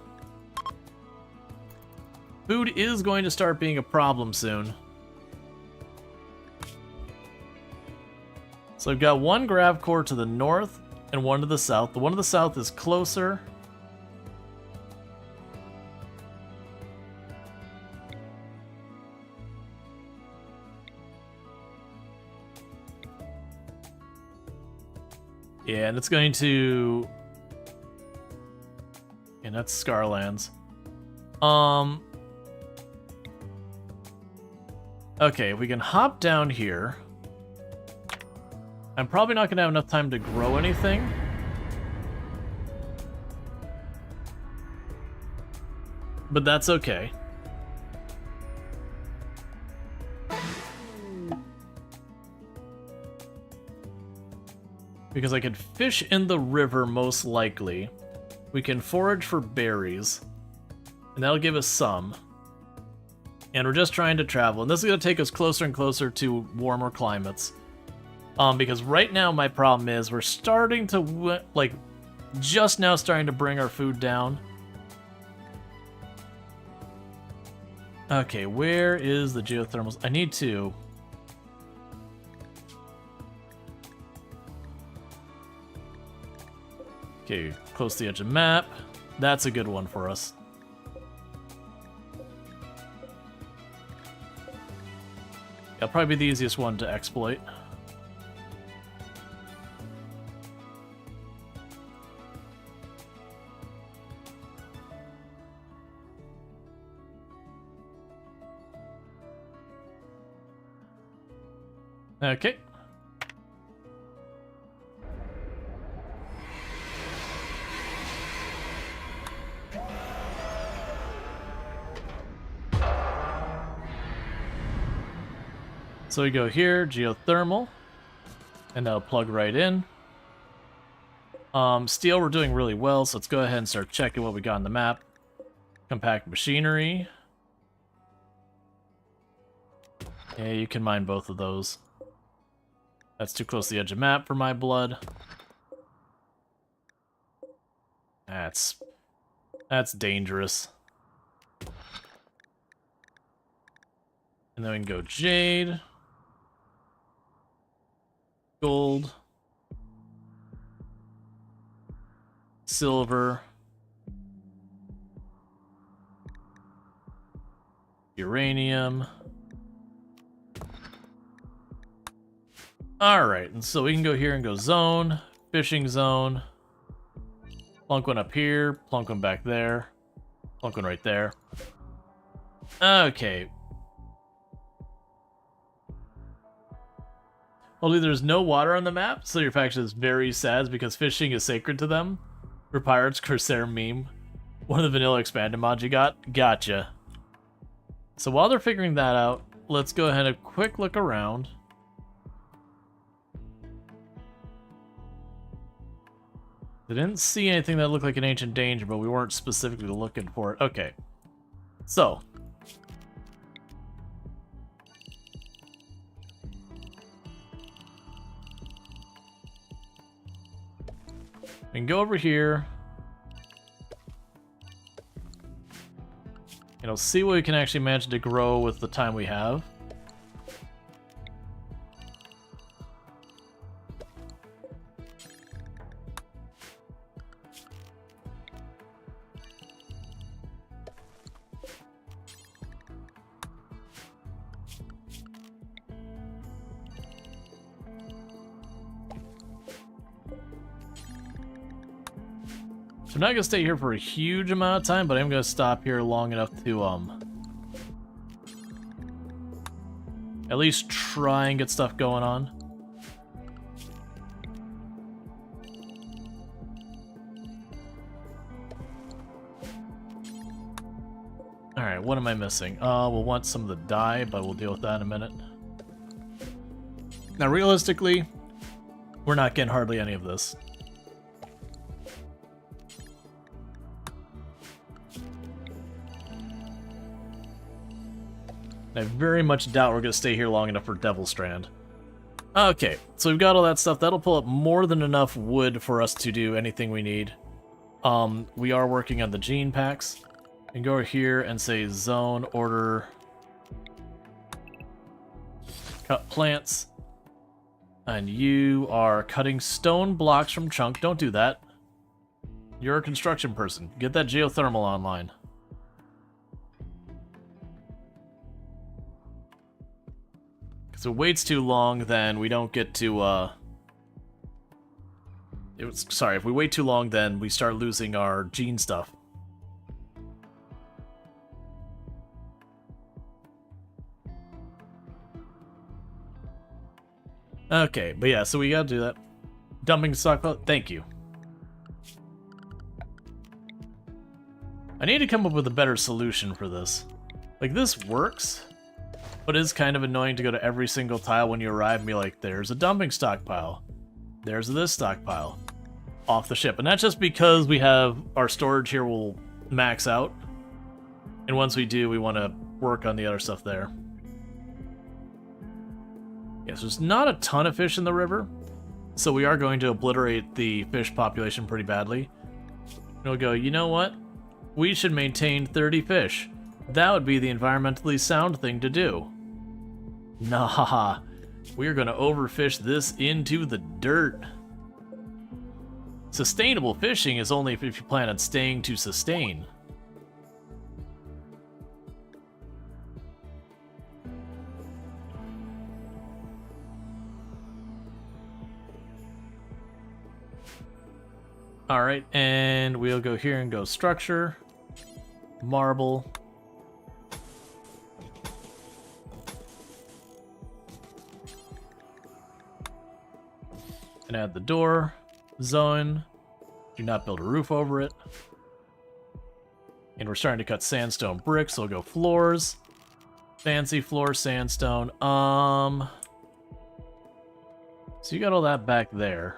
A: Food is going to start being a problem soon. So I've got one grav core to the north and one to the south. The one to the south is closer. Yeah, and it's going to... And that's Scarlands. Okay, we can hop down here. I'm probably not going to have enough time to grow anything. But that's okay. Because I could fish in the river, most likely. We can forage for berries. And that'll give us some. And we're just trying to travel. And this is going to take us closer and closer to warmer climates. Because right now my problem is we're starting to, like, just now starting to bring our food down. Okay, where is the geothermals? I need to... Okay, close to the edge of the map. That's a good one for us. That'll probably be the easiest one to exploit. Okay. So we go here, geothermal, and that'll plug right in. Steel, we're doing really well, so let's go ahead and start checking what we got on the map. Compact machinery. Yeah, you can mine both of those. That's too close to the edge of the map for my blood. That's dangerous. And then we can go jade. Gold. Silver. Uranium. Alright, and so we can go here and go zone, fishing zone. Plunk one up here, plunk one back there, plunk one right there. Okay. Only there's no water on the map, so your faction is very sad because fishing is sacred to them. For Pirates, Corsair meme. One of the vanilla expanded mods you got? Gotcha. So while they're figuring that out, let's go ahead and have a quick look around. I didn't see anything that looked like an ancient danger, but we weren't specifically looking for it. Okay. So. We can go over here. You know, see what we can actually manage to grow with the time we have. So I'm not gonna stay here for a huge amount of time, but I'm gonna stop here long enough to at least try and get stuff going on. Alright, what am I missing? We'll want some of the dye, but we'll deal with that in a minute. Now realistically, we're not getting hardly any of this. I very much doubt we're going to stay here long enough for Devil Strand. Okay, so we've got all that stuff. That'll pull up more than enough wood for us to do anything we need. We are working on the gene packs. We can go over here and say zone order cut plants. And you are cutting stone blocks from chunk. Don't do that. You're a construction person. Get that geothermal online. Because if it waits too long, then we don't get to, sorry, if we wait too long, then we start losing our gene stuff. Okay, but yeah, so we gotta do that. Dumping stockpile, thank you. I need to come up with a better solution for this. Like, this works, but it's kind of annoying to go to every single tile when you arrive and be like, there's a dumping stockpile. There's this stockpile. Off the ship. And that's just because we have our storage here will max out. And once we do, we want to work on the other stuff there. Yes, there's not a ton of fish in the river, so we are going to obliterate the fish population pretty badly. And we'll go, you know what? We should maintain 30 fish. That would be the environmentally sound thing to do. Nah, we're going to overfish this into the dirt. Sustainable fishing is only if you plan on staying to sustain. Alright, and we'll go here and go structure, marble, and add the door, zone, do not build a roof over it. And we're starting to cut sandstone bricks, so we'll go floors, fancy floor sandstone, so you got all that back there.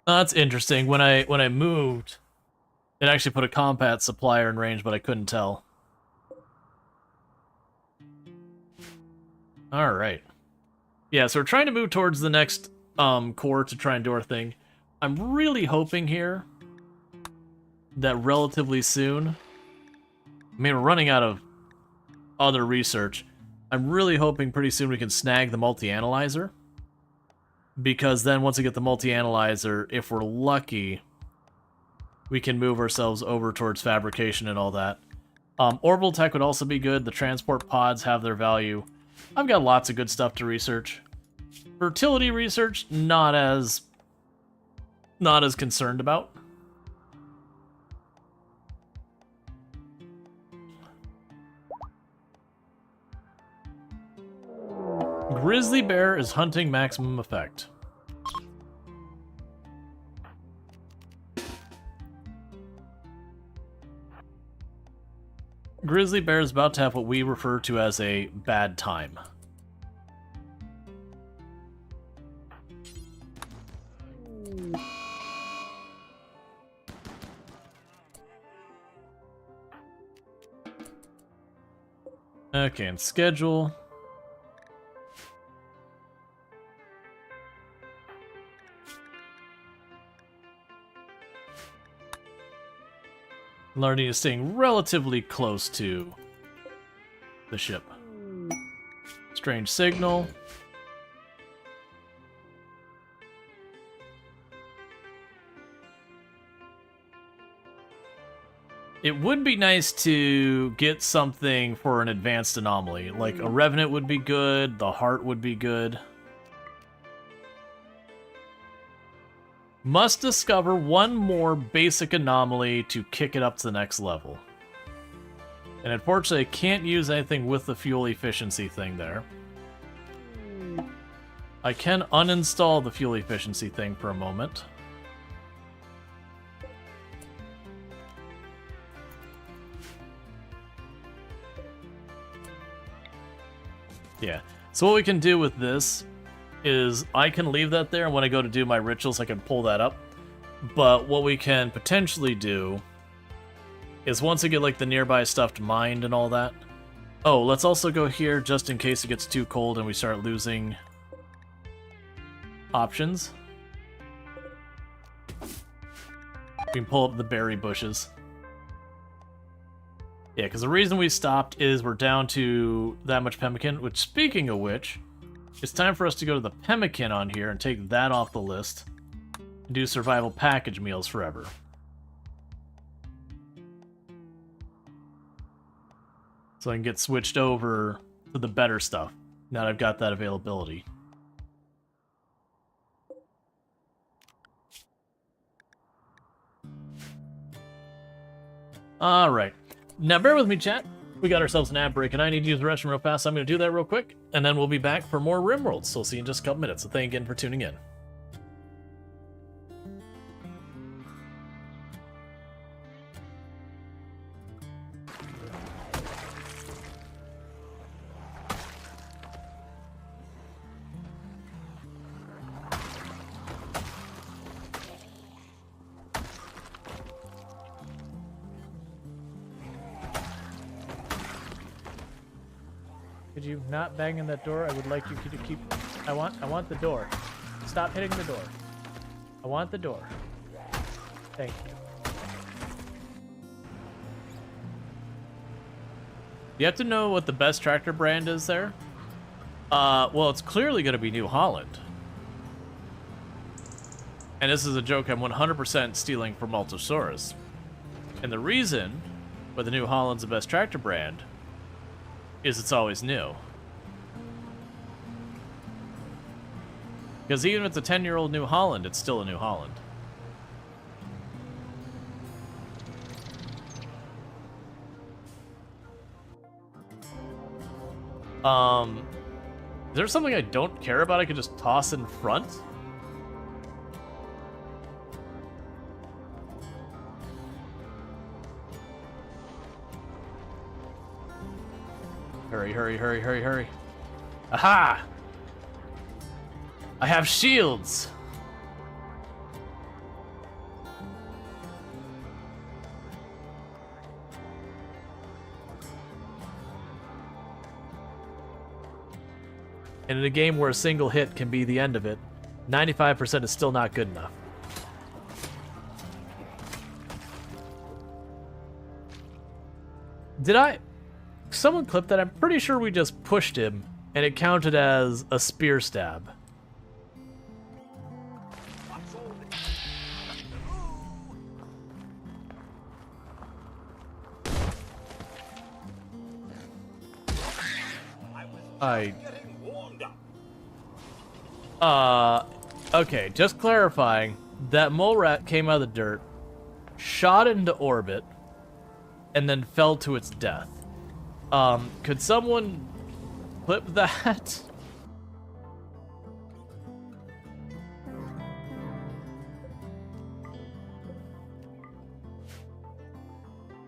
A: That's interesting. When I moved, it actually put a compat supplier in range, but I couldn't tell. Alright. Yeah, so we're trying to move towards the next core to try and do our thing. I'm really hoping here that relatively soon... I mean, we're running out of other research. I'm really hoping pretty soon we can snag the multi-analyzer. Because then once we get the multi-analyzer, if we're lucky, we can move ourselves over towards fabrication and all that. Orbital tech would also be good. The transport pods have their value. I've got lots of good stuff to research. Fertility research, not as concerned about. Grizzly bear is hunting maximum effect. Grizzly bear is about to have what we refer to as a bad time. Okay, and schedule. Lardy is staying relatively close to the ship. Strange signal. It would be nice to get something for an advanced anomaly. Like a Revenant would be good, the Heart would be good. Must discover one more basic anomaly to kick it up to the next level. And unfortunately, I can't use anything with the fuel efficiency thing there. I can uninstall the fuel efficiency thing for a moment. Yeah, so what we can do with this is I can leave that there, and when I go to do my rituals, I can pull that up. But what we can potentially do is once I get like the nearby stuff to mined and all that. Oh, let's also go here just in case it gets too cold and we start losing options. We can pull up the berry bushes. Yeah, because the reason we stopped is we're down to that much pemmican, which, speaking of which, it's time for us to go to the pemmican on here and take that off the list and do survival package meals forever. So I can get switched over to the better stuff now that I've got that availability. Alright. Now bear with me, chat. We got ourselves an ad break, and I need to use the restroom real fast, so I'm going to do that real quick, and then we'll be back for more RimWorld, so I'll see you in just a couple minutes. So thank you again for tuning in. Could you not bang in that door? I would like you to keep... I want the door. Stop hitting the door. I want the door. Thank you. You have to know what the best tractor brand is there. Well, it's clearly going to be New Holland. And this is a joke I'm 100% stealing from Altosaurus. And the reason why the New Holland's the best tractor brand is it's always new. Because even if it's a 10-year-old New Holland, it's still a New Holland. Is there something I don't care about I could just toss in front? Hurry, hurry, hurry, hurry, hurry. Aha! I have shields! And in a game where a single hit can be the end of it, 95% is still not good enough. Did I... Someone clipped that. I'm pretty sure we just pushed him, and it counted as a spear stab. Okay, just clarifying, that mole rat came out of the dirt, shot into orbit, and then fell to its death. Could someone clip that?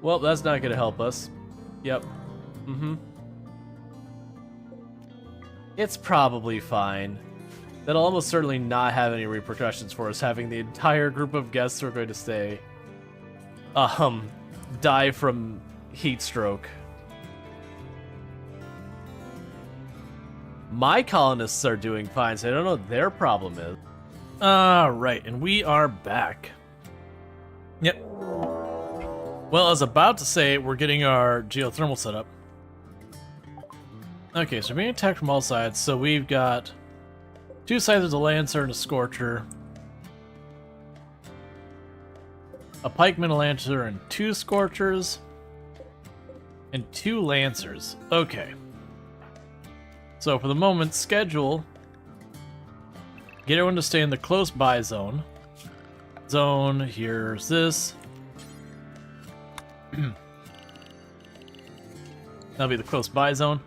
A: Well, that's not gonna help us. Yep. It's probably fine. That'll almost certainly not have any repercussions for us, having the entire group of guests who are going to stay, die from heat stroke. My colonists are doing fine, so I don't know what their problem is. Alright, and we are back. Yep. Well, I was about to say we're getting our geothermal set up. Okay, so we're being attacked from all sides, so we've got two sides of the Lancer and a Scorcher. A Pikeman, a Lancer, and two Scorchers. And two Lancers. Okay. So for the moment, schedule. Get everyone to stay in the close by zone. Here's this. That'll be the close by zone.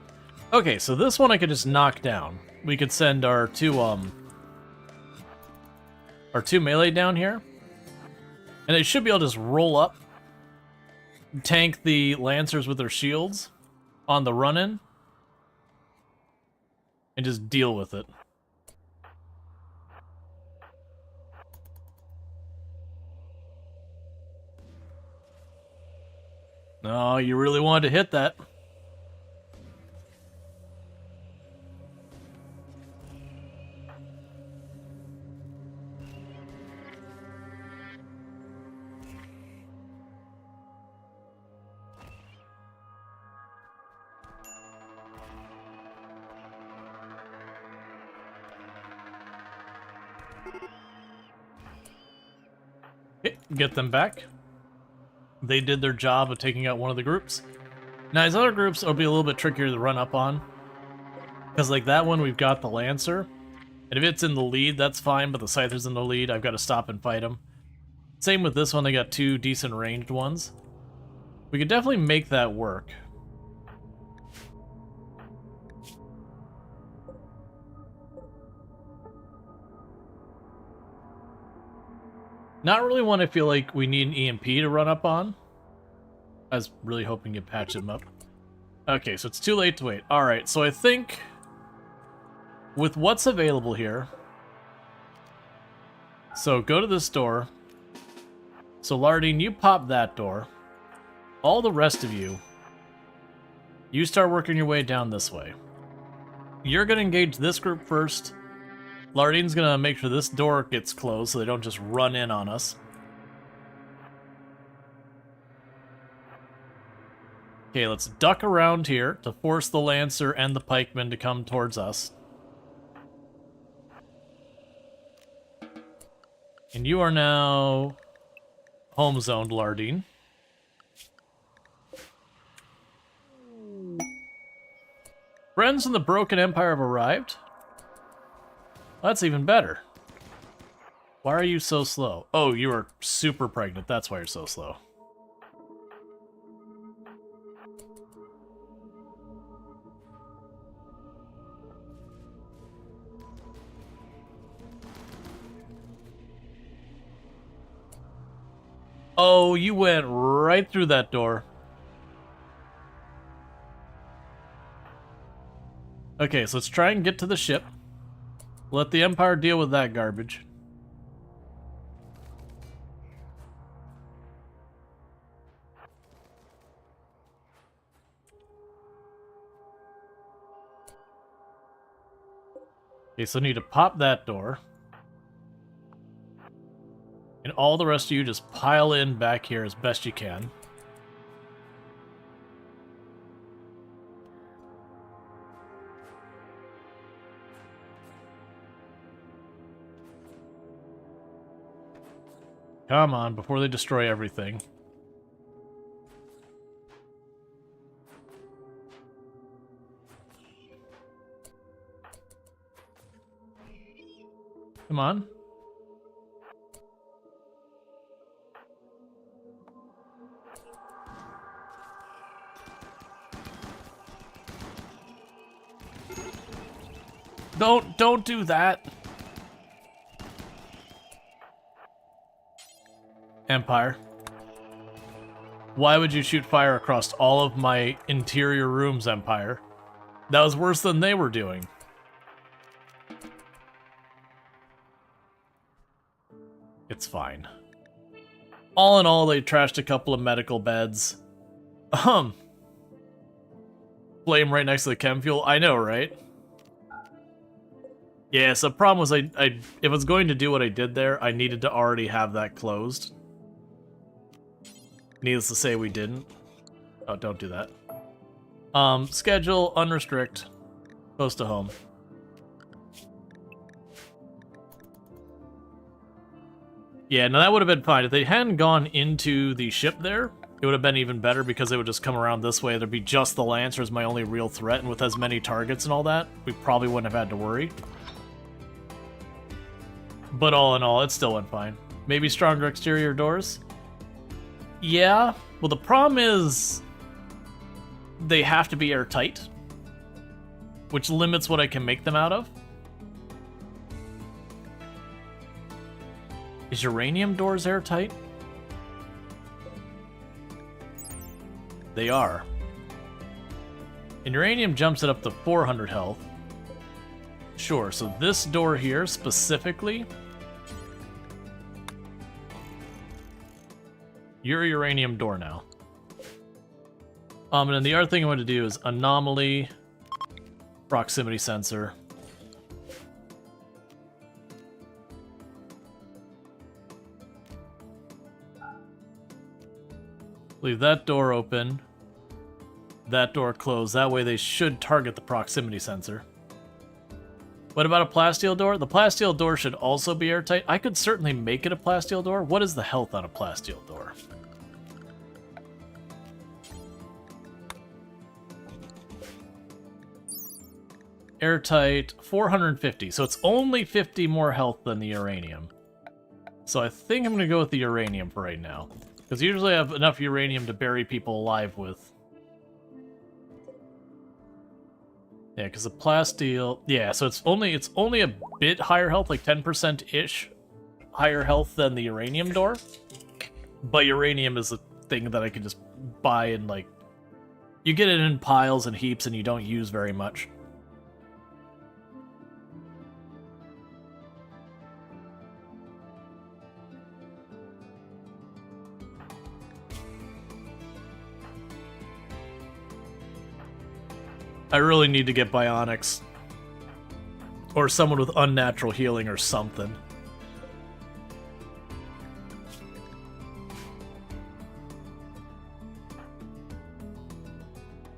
A: Okay, so this one I could just knock down. We could send our two melee down here. And they should be able to just roll up. Tank the Lancers with their shields on the run-in. And just deal with it. Oh, you really wanted to hit that. Okay, get them back. They did their job of taking out one of the groups. Now, these other groups will be a little bit trickier to run up on. Because, like, that one, we've got the Lancer. And if it's in the lead, that's fine, but the Scyther's in the lead. I've got to stop and fight him. Same with this one, they got 2 decent ranged ones. We could definitely make that work. Not really one I feel like we need an EMP to run up on. I was really hoping you'd patch him up. Okay, so it's too late to wait. Alright, so I think with what's available here... So go to this door. So Lardine, you pop that door. All the rest of you, you start working your way down this way. You're going to engage this group first. Lardine's going to make sure this door gets closed so they don't just run in on us. Okay, let's duck around here to force the Lancer and the Pikemen to come towards us. And you are now home zoned, Lardine. Friends from the Broken Empire have arrived. That's even better. Why are you so slow? Oh, you are super pregnant. That's why you're so slow. Oh, you went right through that door. Okay, so let's try and get to the ship. Let the Empire deal with that garbage. Okay, so I need to pop that door. And all the rest of you just pile in back here as best you can. Come on, before they destroy everything. Come on. Don't do that. Empire. Why would you shoot fire across all of my interior rooms, Empire? That was worse than they were doing. It's fine. All in all, they trashed a couple of medical beds. Flame right next to the chem fuel. I know, right? Yeah, so the problem was if I was going to do what I did there, I needed to already have that closed. Needless to say, we didn't. Oh, don't do that. Schedule, unrestrict, close to home. Yeah, no, that would have been fine. If they hadn't gone into the ship there, it would have been even better because they would just come around this way. There'd be just the Lancer as my only real threat, and with as many targets and all that, we probably wouldn't have had to worry. But all in all, it still went fine. Maybe stronger exterior doors? Yeah, well the problem is they have to be airtight, which limits what I can make them out of. Is uranium doors airtight? They are. And uranium jumps it up to 400 health. Sure, so this door here specifically, you're a uranium door now. And then the other thing I want to do is anomaly, proximity sensor. Leave that door open. That door closed. That way they should target the proximity sensor. What about a plasteel door? The plasteel door should also be airtight. I could certainly make it a plasteel door. What is the health on a plasteel door? Airtight, 450. So it's only 50 more health than the uranium. So I think I'm going to go with the uranium for right now. Because usually I have enough uranium to bury people alive with. Yeah, because the plasteel... Yeah, so it's only a bit higher health, like 10%-ish higher health than the uranium door. But uranium is a thing that I can just buy and, like... You get it in piles and heaps and you don't use very much. I really need to get bionics. Or someone with unnatural healing or something.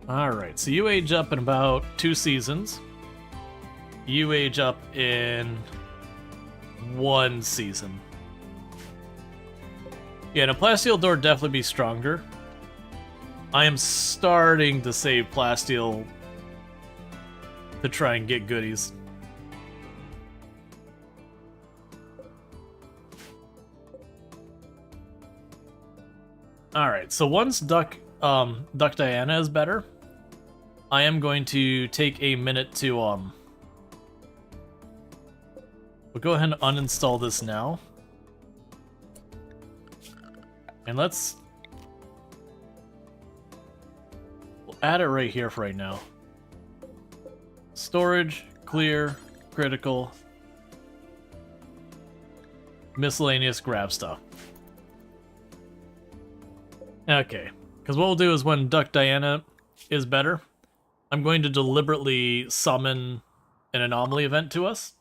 A: Alright, so you age up in about 2 seasons. You age up in 1 season. Yeah, and a plasteel door would definitely be stronger. I am starting to save plasteel to try and get goodies. Alright, so once Duck Diana is better, I am going to take a minute to we'll go ahead and uninstall this now. And we'll add it right here for right now. Storage, clear, critical, miscellaneous, grab stuff. Okay, because what we'll do is when Duck Diana is better, I'm going to deliberately summon an anomaly event to us.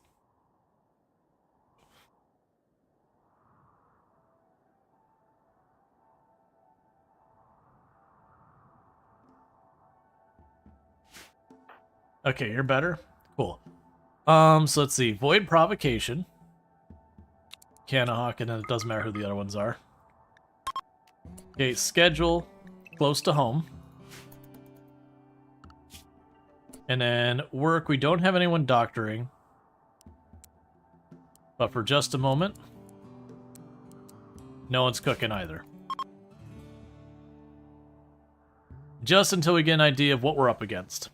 A: Okay, you're better? Cool. So let's see. Void Provocation. Canahawk, and then it doesn't matter who the other ones are. Okay, schedule close to home. And then work, we don't have anyone doctoring. But for just a moment, no one's cooking either. Just until we get an idea of what we're up against.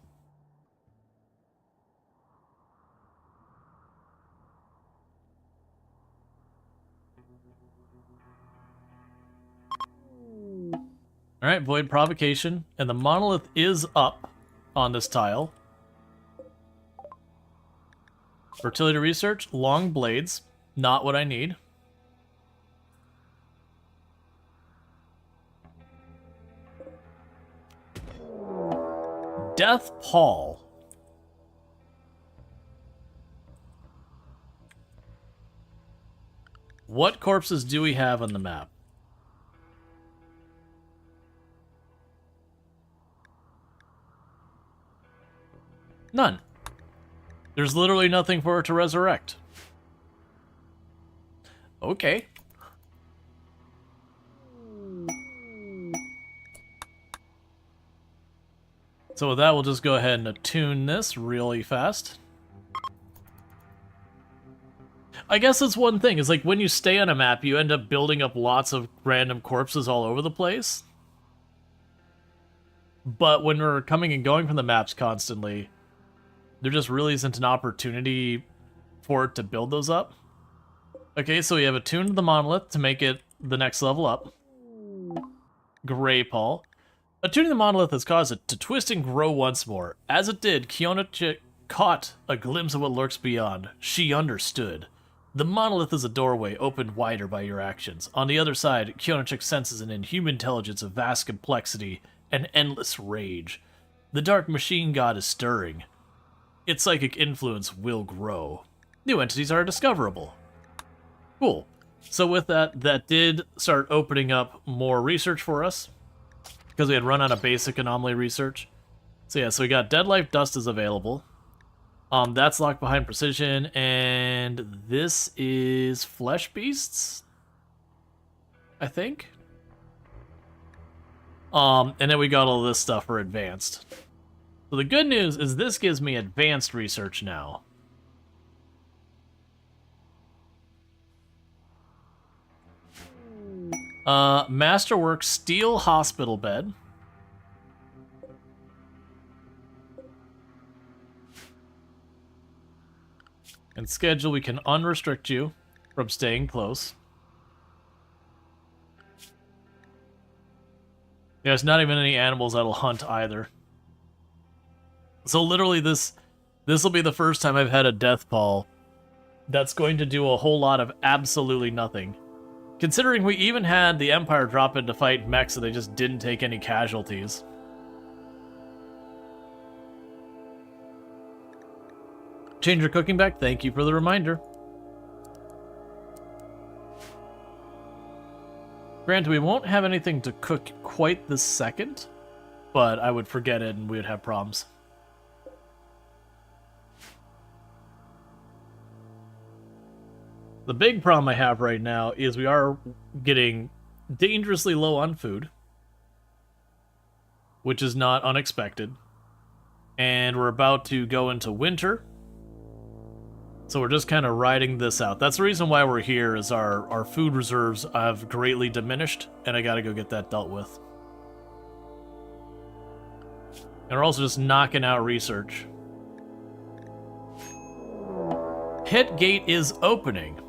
A: Alright, Void Provocation. And the monolith is up on this tile. Fertility Research, long blades. Not what I need. Death Pall. What corpses do we have on the map? None. There's literally nothing for it to resurrect. Okay. So with that, we'll just go ahead and attune this really fast. I guess that's one thing, is like when you stay on a map, you end up building up lots of random corpses all over the place. But when we're coming and going from the maps constantly, there just really isn't an opportunity for it to build those up. Okay, so we have attuned the monolith to make it the next level up. Gray Paul. Attuning the monolith has caused it to twist and grow once more. As it did, Kiona caught a glimpse of what lurks beyond. She understood. The monolith is a doorway opened wider by your actions. On the other side, Kiona senses an inhuman intelligence of vast complexity an endless rage. The dark machine god is stirring. Its psychic influence will grow. New entities are discoverable. Cool. So with that, that did start opening up more research for us, because we had run out of basic anomaly research. So yeah, so we got Dead Life Dust is available. That's locked behind precision, and this is Flesh Beasts, I think. And then we got all this stuff for advanced. So the good news is this gives me advanced research now. Masterwork Steel Hospital Bed. And schedule, we can unrestrict you from staying close. There's not even any animals that'll hunt either. So literally this will be the first time I've had a death pall that's going to do a whole lot of absolutely nothing. Considering we even had the Empire drop in to fight mechs and they just didn't take any casualties. Change your cooking back, thank you for the reminder. Granted, we won't have anything to cook quite this second, but I would forget it and we would have problems. The big problem I have right now is we are getting dangerously low on food, which is not unexpected. And we're about to go into winter. So we're just kind of riding this out. That's the reason why we're here, is our food reserves have greatly diminished, and I gotta go get that dealt with. And we're also just knocking out research. Pit gate is opening.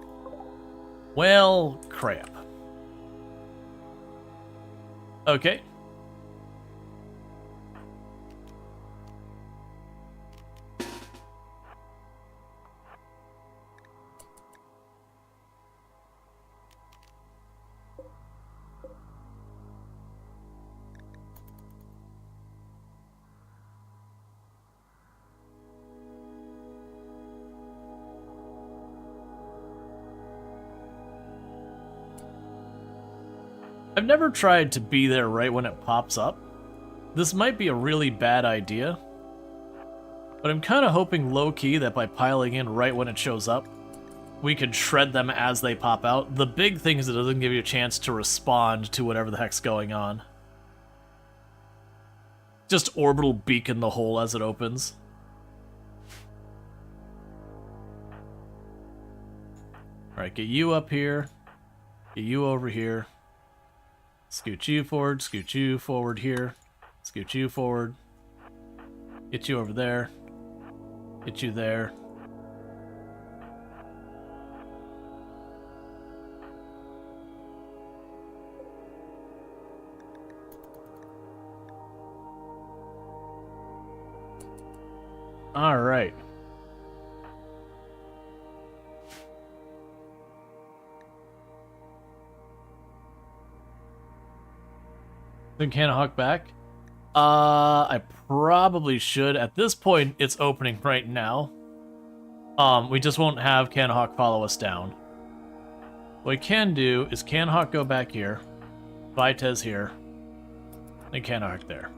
A: Well, crap. Okay. I've never tried to be there right when it pops up. This might be a really bad idea, but I'm kind of hoping low-key that by piling in right when it shows up, we could shred them as they pop out. The big thing is it doesn't give you a chance to respond to whatever the heck's going on. Just orbital beacon the hole as it opens. Alright, get you up here. Get you over here. Scoot you forward here. Scoot you forward. Get you over there. Get you there. All right. Then can I hawk back? I probably should. At this point, it's opening right now. We just won't have Canhawk follow us down. What I can do is Canhawk go back here, Vitez here, and Canhawk there.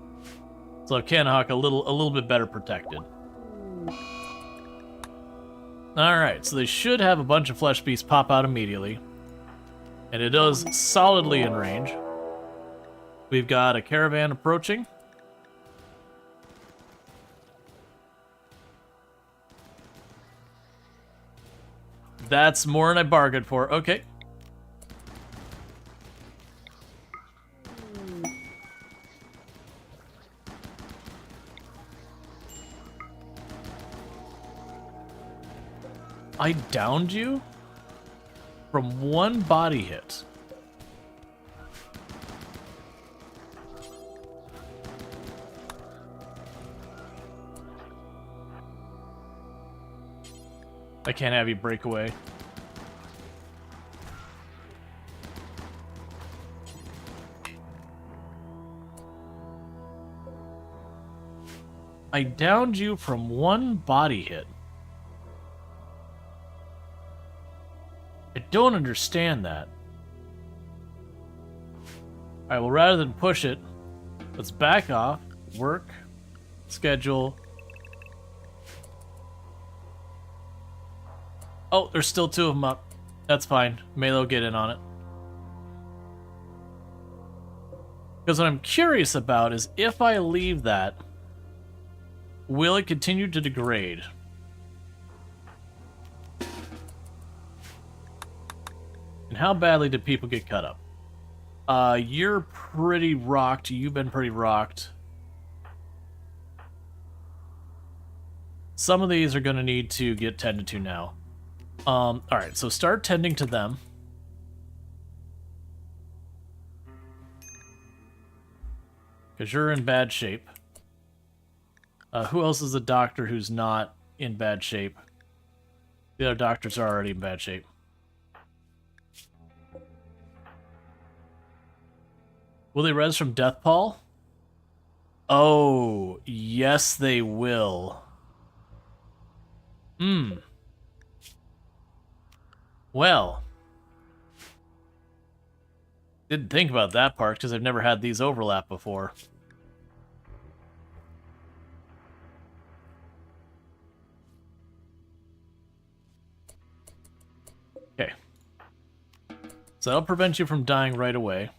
A: So Canhawk a little bit better protected. Alright, so they should have a bunch of flesh beasts pop out immediately. And it is solidly in range. We've got a caravan approaching. That's more than I bargained for. Okay. I downed you from one body hit. I can't have you break away. I downed you from one body hit. I don't understand that. Alright, well, rather than push it, let's back off, work, schedule. Oh, there's still 2 of them up. That's fine. Melo, get in on it. Because what I'm curious about is if I leave that, will it continue to degrade? And how badly did people get cut up? You're pretty rocked. You've been pretty rocked. Some of these are going to need to get tended to now. Alright, so start tending to them. Because you're in bad shape. Who else is a doctor who's not in bad shape? The other doctors are already in bad shape. Will they res from Death Pall? Oh, yes they will. Well. Didn't think about that part because I've never had these overlap before. Okay. So that'll prevent you from dying right away.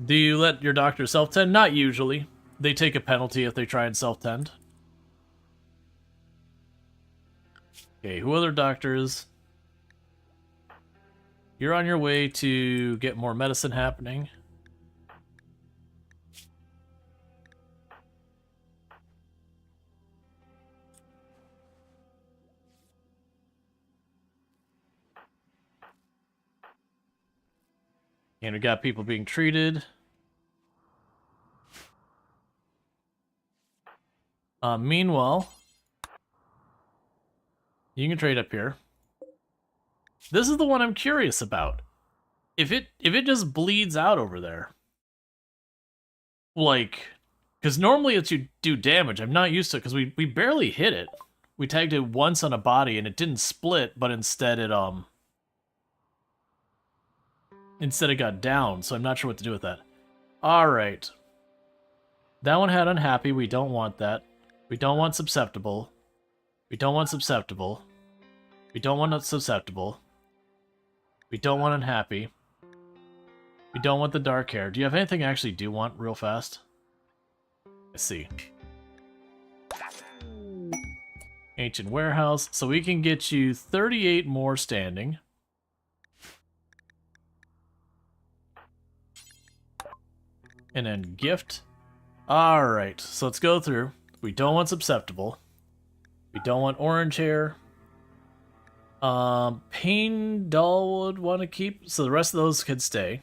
A: Do you let your doctor self-tend? Not usually. They take a penalty if they try and self-tend. Okay, who other doctors? You're on your way to get more medicine happening. And we got people being treated. Meanwhile, you can trade up here. This is the one I'm curious about. If it just bleeds out over there, like, because normally it's you do damage. I'm not used to it because we barely hit it. We tagged it once on a body and it didn't split, but instead it got down. So I'm not sure what to do with that. All right, that one had unhappy. We don't want that. We don't want susceptible. We don't want susceptible. We don't want susceptible. We don't want unhappy. We don't want the dark hair. Do you have anything I actually do want real fast? Let's see. Ancient warehouse. So we can get you 38 more standing. And then gift. Alright, so let's go through. We don't want susceptible. We don't want orange hair. Pain doll would want to keep, so the rest of those could stay.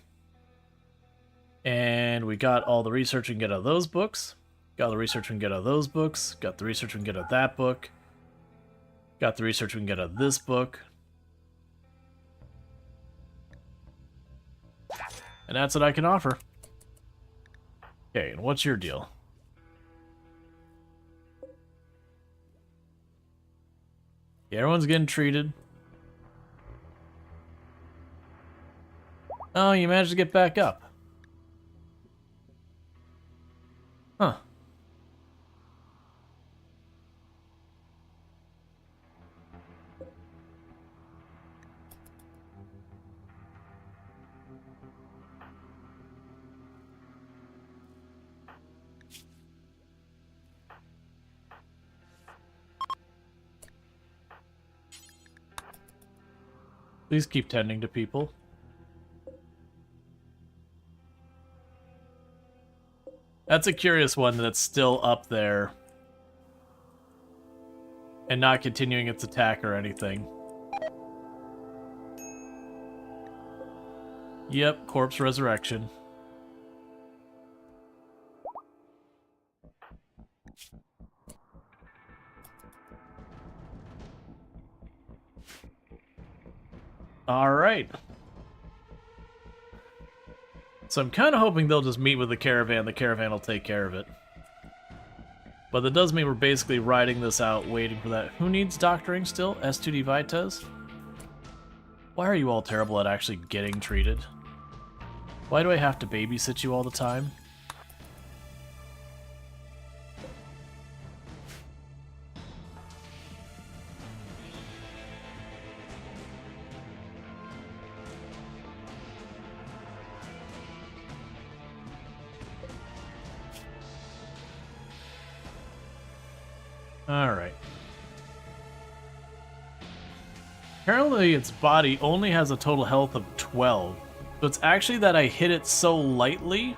A: And we got all the research we can get out of those books. Got the research we can get out of those books. Got the research we can get out of that book. Got the research we can get out of this book. And that's what I can offer. Okay, and what's your deal? Yeah, everyone's getting treated. Oh, you managed to get back up. Huh. Please keep tending to people. That's a curious one that's still up there. And not continuing its attack or anything. Yep, corpse resurrection. Alright. So I'm kind of hoping they'll just meet with the caravan will take care of it. But that does mean we're basically riding this out, waiting for that. Who needs doctoring still? S2D Vitez? Why are you all terrible at actually getting treated? Why do I have to babysit you all the time? Alright. Apparently its body only has a total health of 12. So it's actually that I hit it so lightly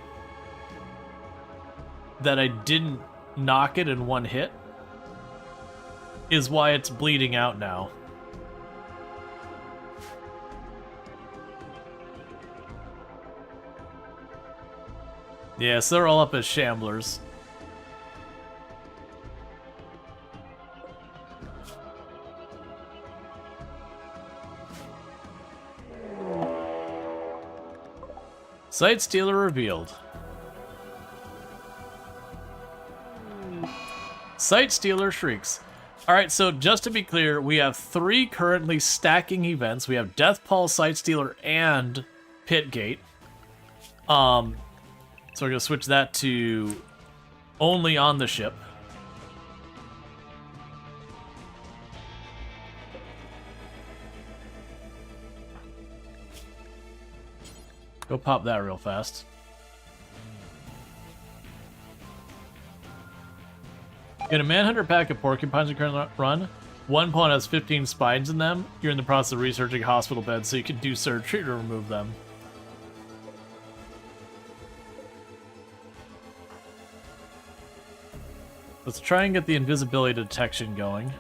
A: that I didn't knock it in one hit is why it's bleeding out now. Yes, they're all up as shamblers. Sight Stealer revealed. Sight Stealer shrieks. Alright, so just to be clear, we have 3 currently stacking events. We have Death Paul, Sight Stealer, and Pit Gate. So we're gonna switch that to only on the ship. Go pop that real fast. In a Manhunter pack of porcupines you currently run, one pawn has 15 spines in them. You're in the process of researching hospital beds so you can do surgery to remove them. Let's try and get the invisibility detection going.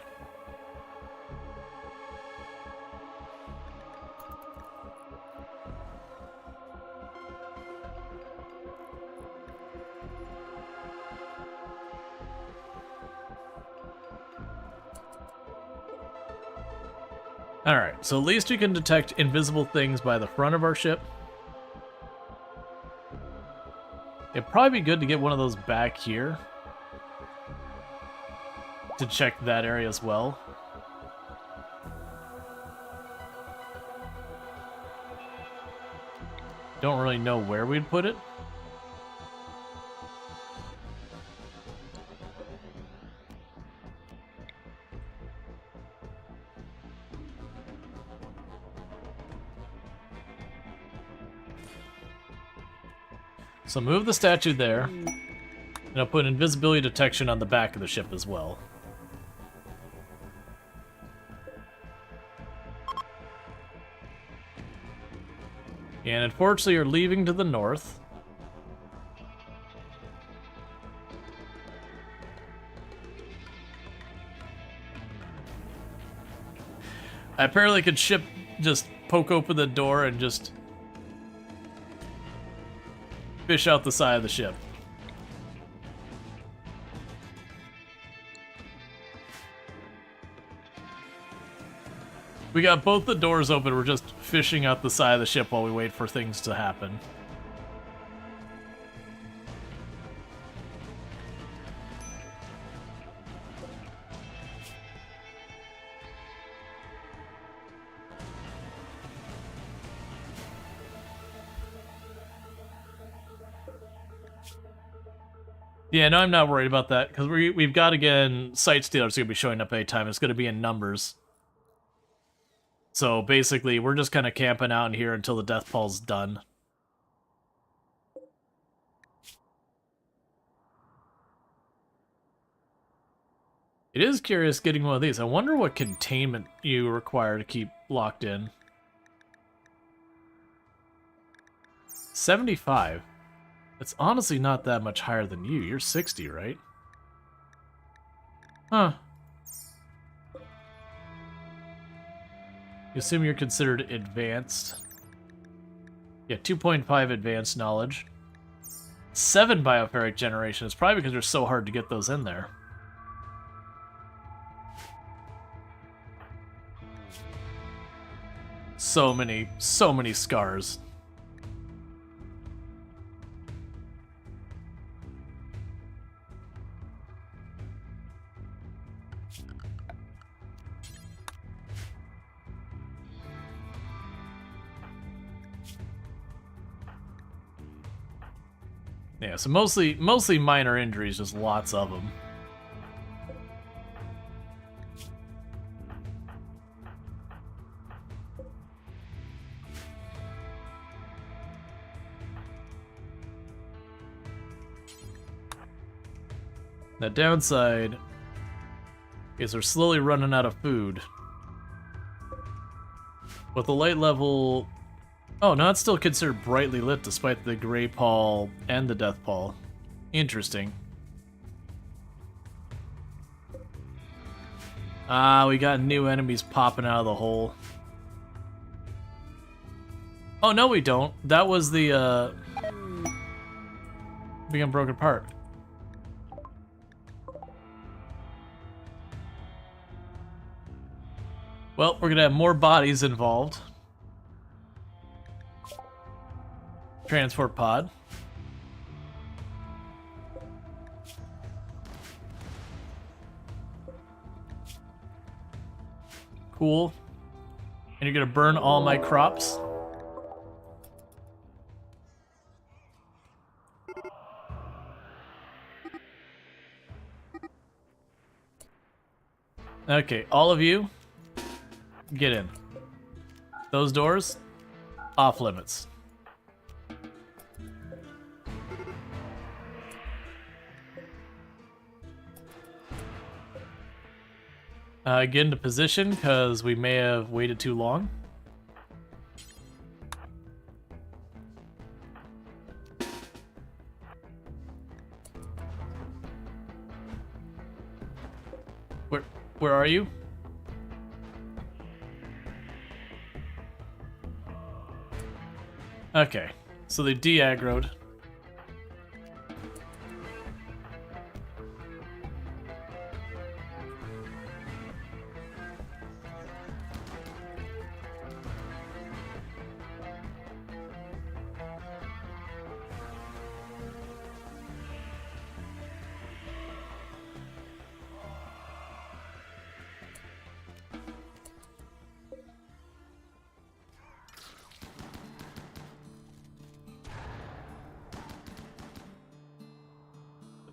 A: Alright, so at least we can detect invisible things by the front of our ship. It'd probably be good to get one of those back here to check that area as well. Don't really know where we'd put it. So move the statue there, and I'll put invisibility detection on the back of the ship as well. And unfortunately, you're leaving to the north. I apparently could just poke open the door and just fish out the side of the ship. We got both the doors open, we're just fishing out the side of the ship while we wait for things to happen. Yeah, no, I'm not worried about that, because we've got, again, Sight Stealers going to be showing up anytime. It's going to be in numbers. So, basically, we're just kind of camping out in here until the Death Pall's done. It is curious getting one of these. I wonder what containment you require to keep locked in. 75. It's honestly not that much higher than you. You're 60, right? Huh. You assume you're considered advanced. Yeah, 2.5 advanced knowledge. 7 biopheric generation. It's probably because they're so hard to get those in there. So many scars. Yeah, so mostly minor injuries, just lots of them. The downside is they're slowly running out of food. With the light level... Oh, no, it's still considered brightly lit despite the Gray Pall and the Death Pall. Interesting. Ah, we got new enemies popping out of the hole. Oh, no we don't. That was the, being broken apart. Well, we're gonna have more bodies involved. Transport pod. Cool. And you're gonna burn all my crops. Okay, all of you, get in. Those doors, off limits. Get into position, because we may have waited too long. Where are you? Okay, so they de-aggroed.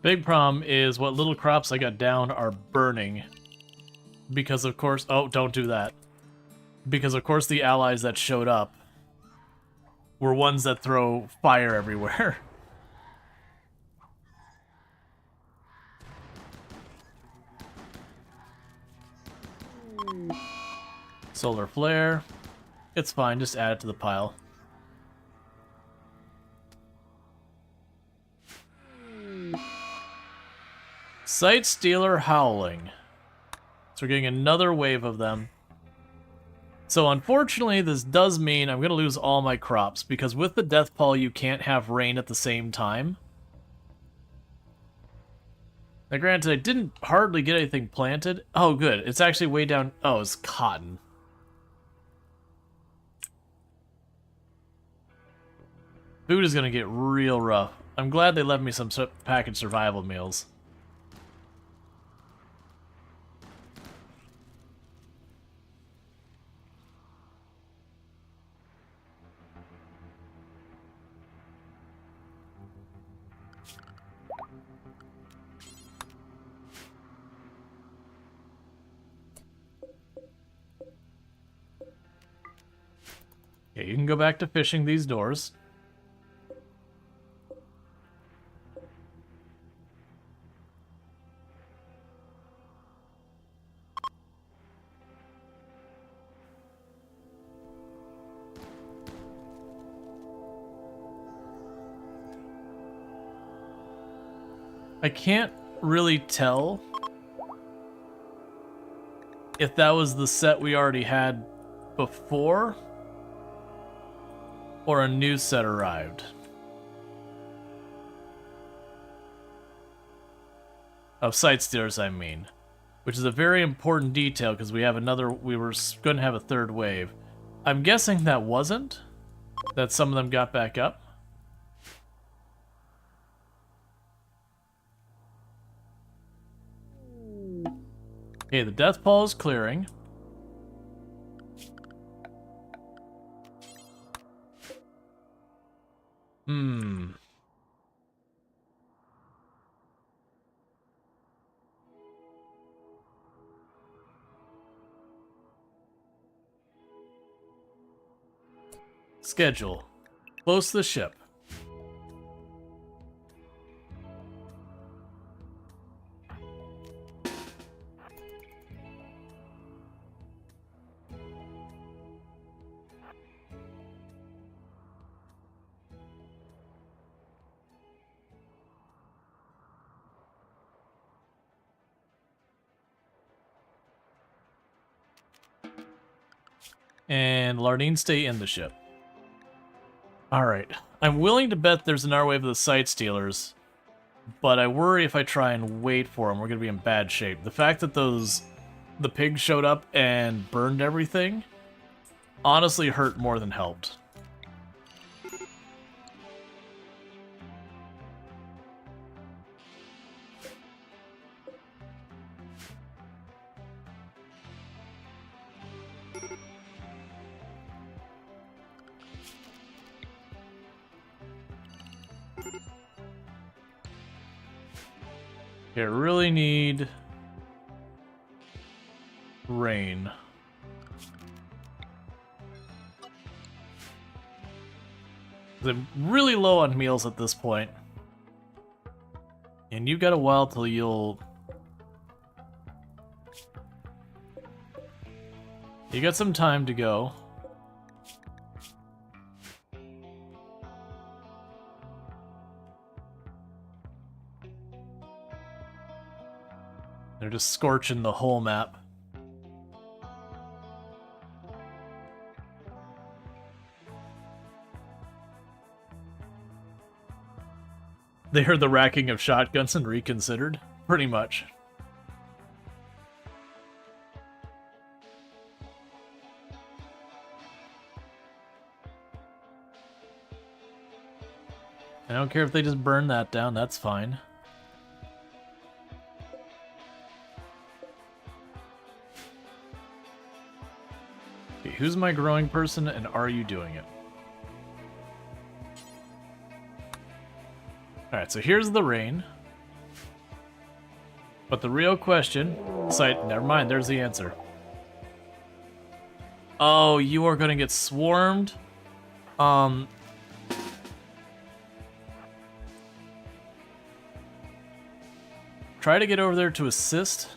A: Big problem is what little crops I got down are burning. Because of course... Oh, don't do that. Because of course the allies that showed up were ones that throw fire everywhere. Solar flare. It's fine, just add it to the pile. Sight Stealer howling. So we're getting another wave of them. So unfortunately, this does mean I'm going to lose all my crops, because with the Death Pall, you can't have rain at the same time. Now granted, I didn't hardly get anything planted. Oh, good. It's actually way down... Oh, it's cotton. Food is going to get real rough. I'm glad they left me some packaged survival meals. Okay, you can go back to fishing these doors. I can't really tell if that was the set we already had before or a new set arrived. Of Sight Stealers, I mean. Which is a very important detail because we were going to have a third wave. I'm guessing that wasn't. That some of them got back up. Okay, the death pall is clearing. Schedule. Close the ship. And Lardine, stay in the ship. Alright. I'm willing to bet there's another wave of the Sight Stealers, but I worry if I try and wait for them, we're going to be in bad shape. The fact that the pigs showed up and burned everything honestly hurt more than helped. Okay, I really need rain. I'm really low on meals at this point. And you've got a while till you'll... You got some time to go. They're just scorching the whole map. They heard the racking of shotguns and reconsidered? Pretty much. I don't care if they just burn that down, that's fine. Okay, who's my growing person and are you doing it? Alright, so here's the rain. But the real question... never mind, there's the answer. Oh, you are gonna get swarmed? Try to get over there to assist.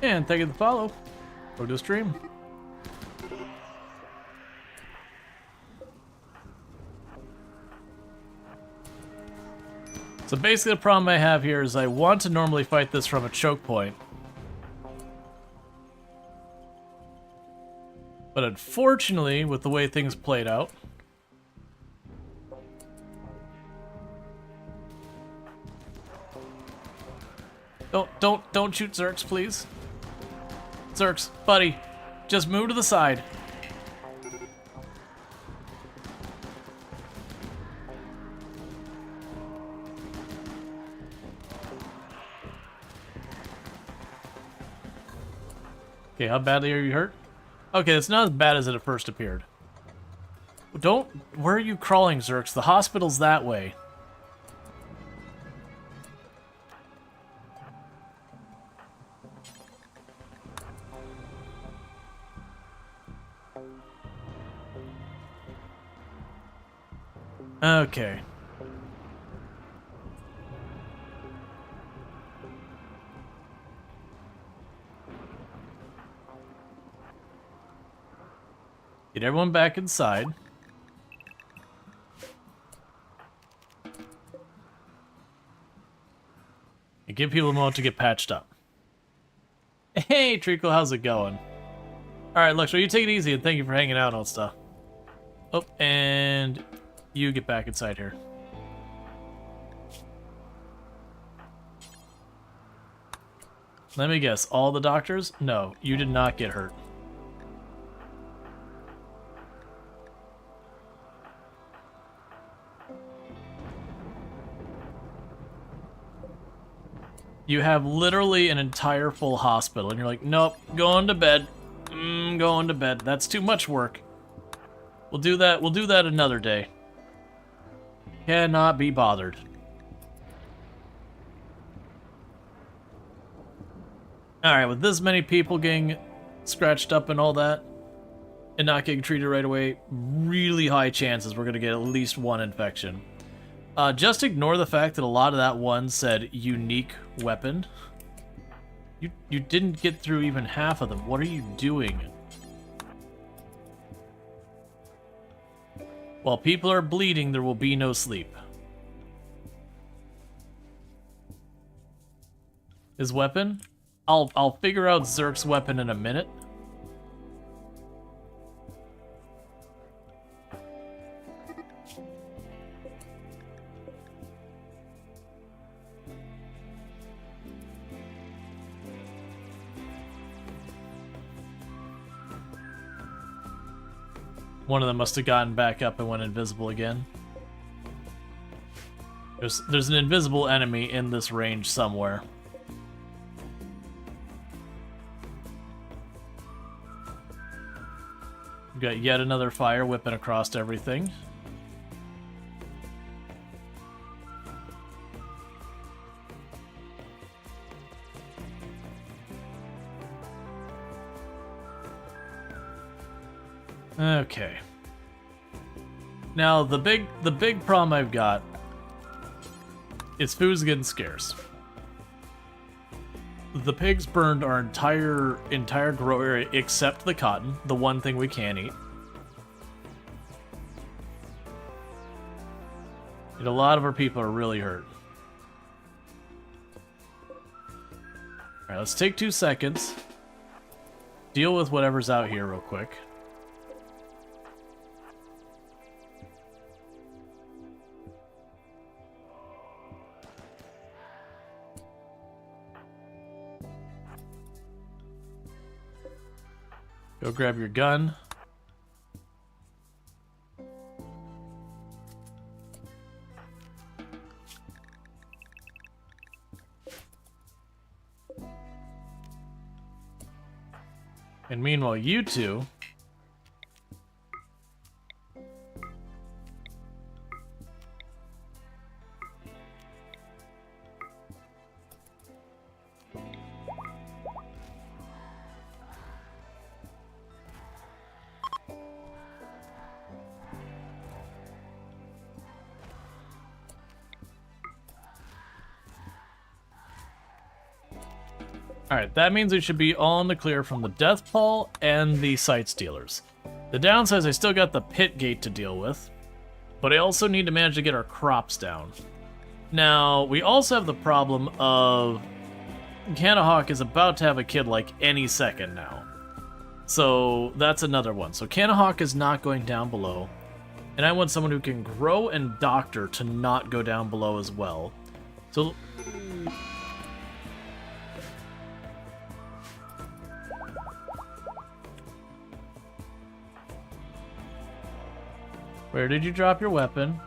A: And thank you for the follow. Go to stream. So basically the problem I have here is I want to normally fight this from a choke point. But unfortunately, with the way things played out... Don't shoot Zerx, please. Zerx, buddy, just move to the side. Okay, how badly are you hurt? Okay, it's not as bad as it at first appeared. Where are you crawling, Zerx? The hospital's that way. Okay. Get everyone back inside. And give people a moment to get patched up. Hey, Treacle, how's it going? Alright, look, so you take it easy and thank you for hanging out and stuff. Oh, and you get back inside here. Let me guess, all the doctors? No, you did not get hurt. You have literally an entire full hospital, and you're like, nope, going to bed. Going to bed. That's too much work. We'll do that another day. Cannot be bothered. Alright, with this many people getting scratched up and all that, and not getting treated right away, really high chances we're going to get at least one infection. Just ignore the fact that a lot of that one said unique weapon. You didn't get through even half of them. What are you doing? While people are bleeding, there will be no sleep. His weapon? I'll figure out Zerk's weapon in a minute. One of them must have gotten back up and went invisible again. There's an invisible enemy in this range somewhere. We've got yet another fire whipping across everything. Okay. Now the big problem I've got is food's getting scarce. The pigs burned our entire grow area except the cotton, the one thing we can eat. And a lot of our people are really hurt. Alright, let's take 2 seconds. Deal with whatever's out here real quick. Go grab your gun. And meanwhile, you two Alright, that means we should be all in the clear from the Death Pall and the Sight Stealers. The downside is I still got the Pit Gate to deal with, but I also need to manage to get our crops down. Now, we also have the problem of Canahawk is about to have a kid like any second now. So that's another one. So Canahawk is not going down below, and I want someone who can grow and doctor to not go down below as well. So where did you drop your weapon?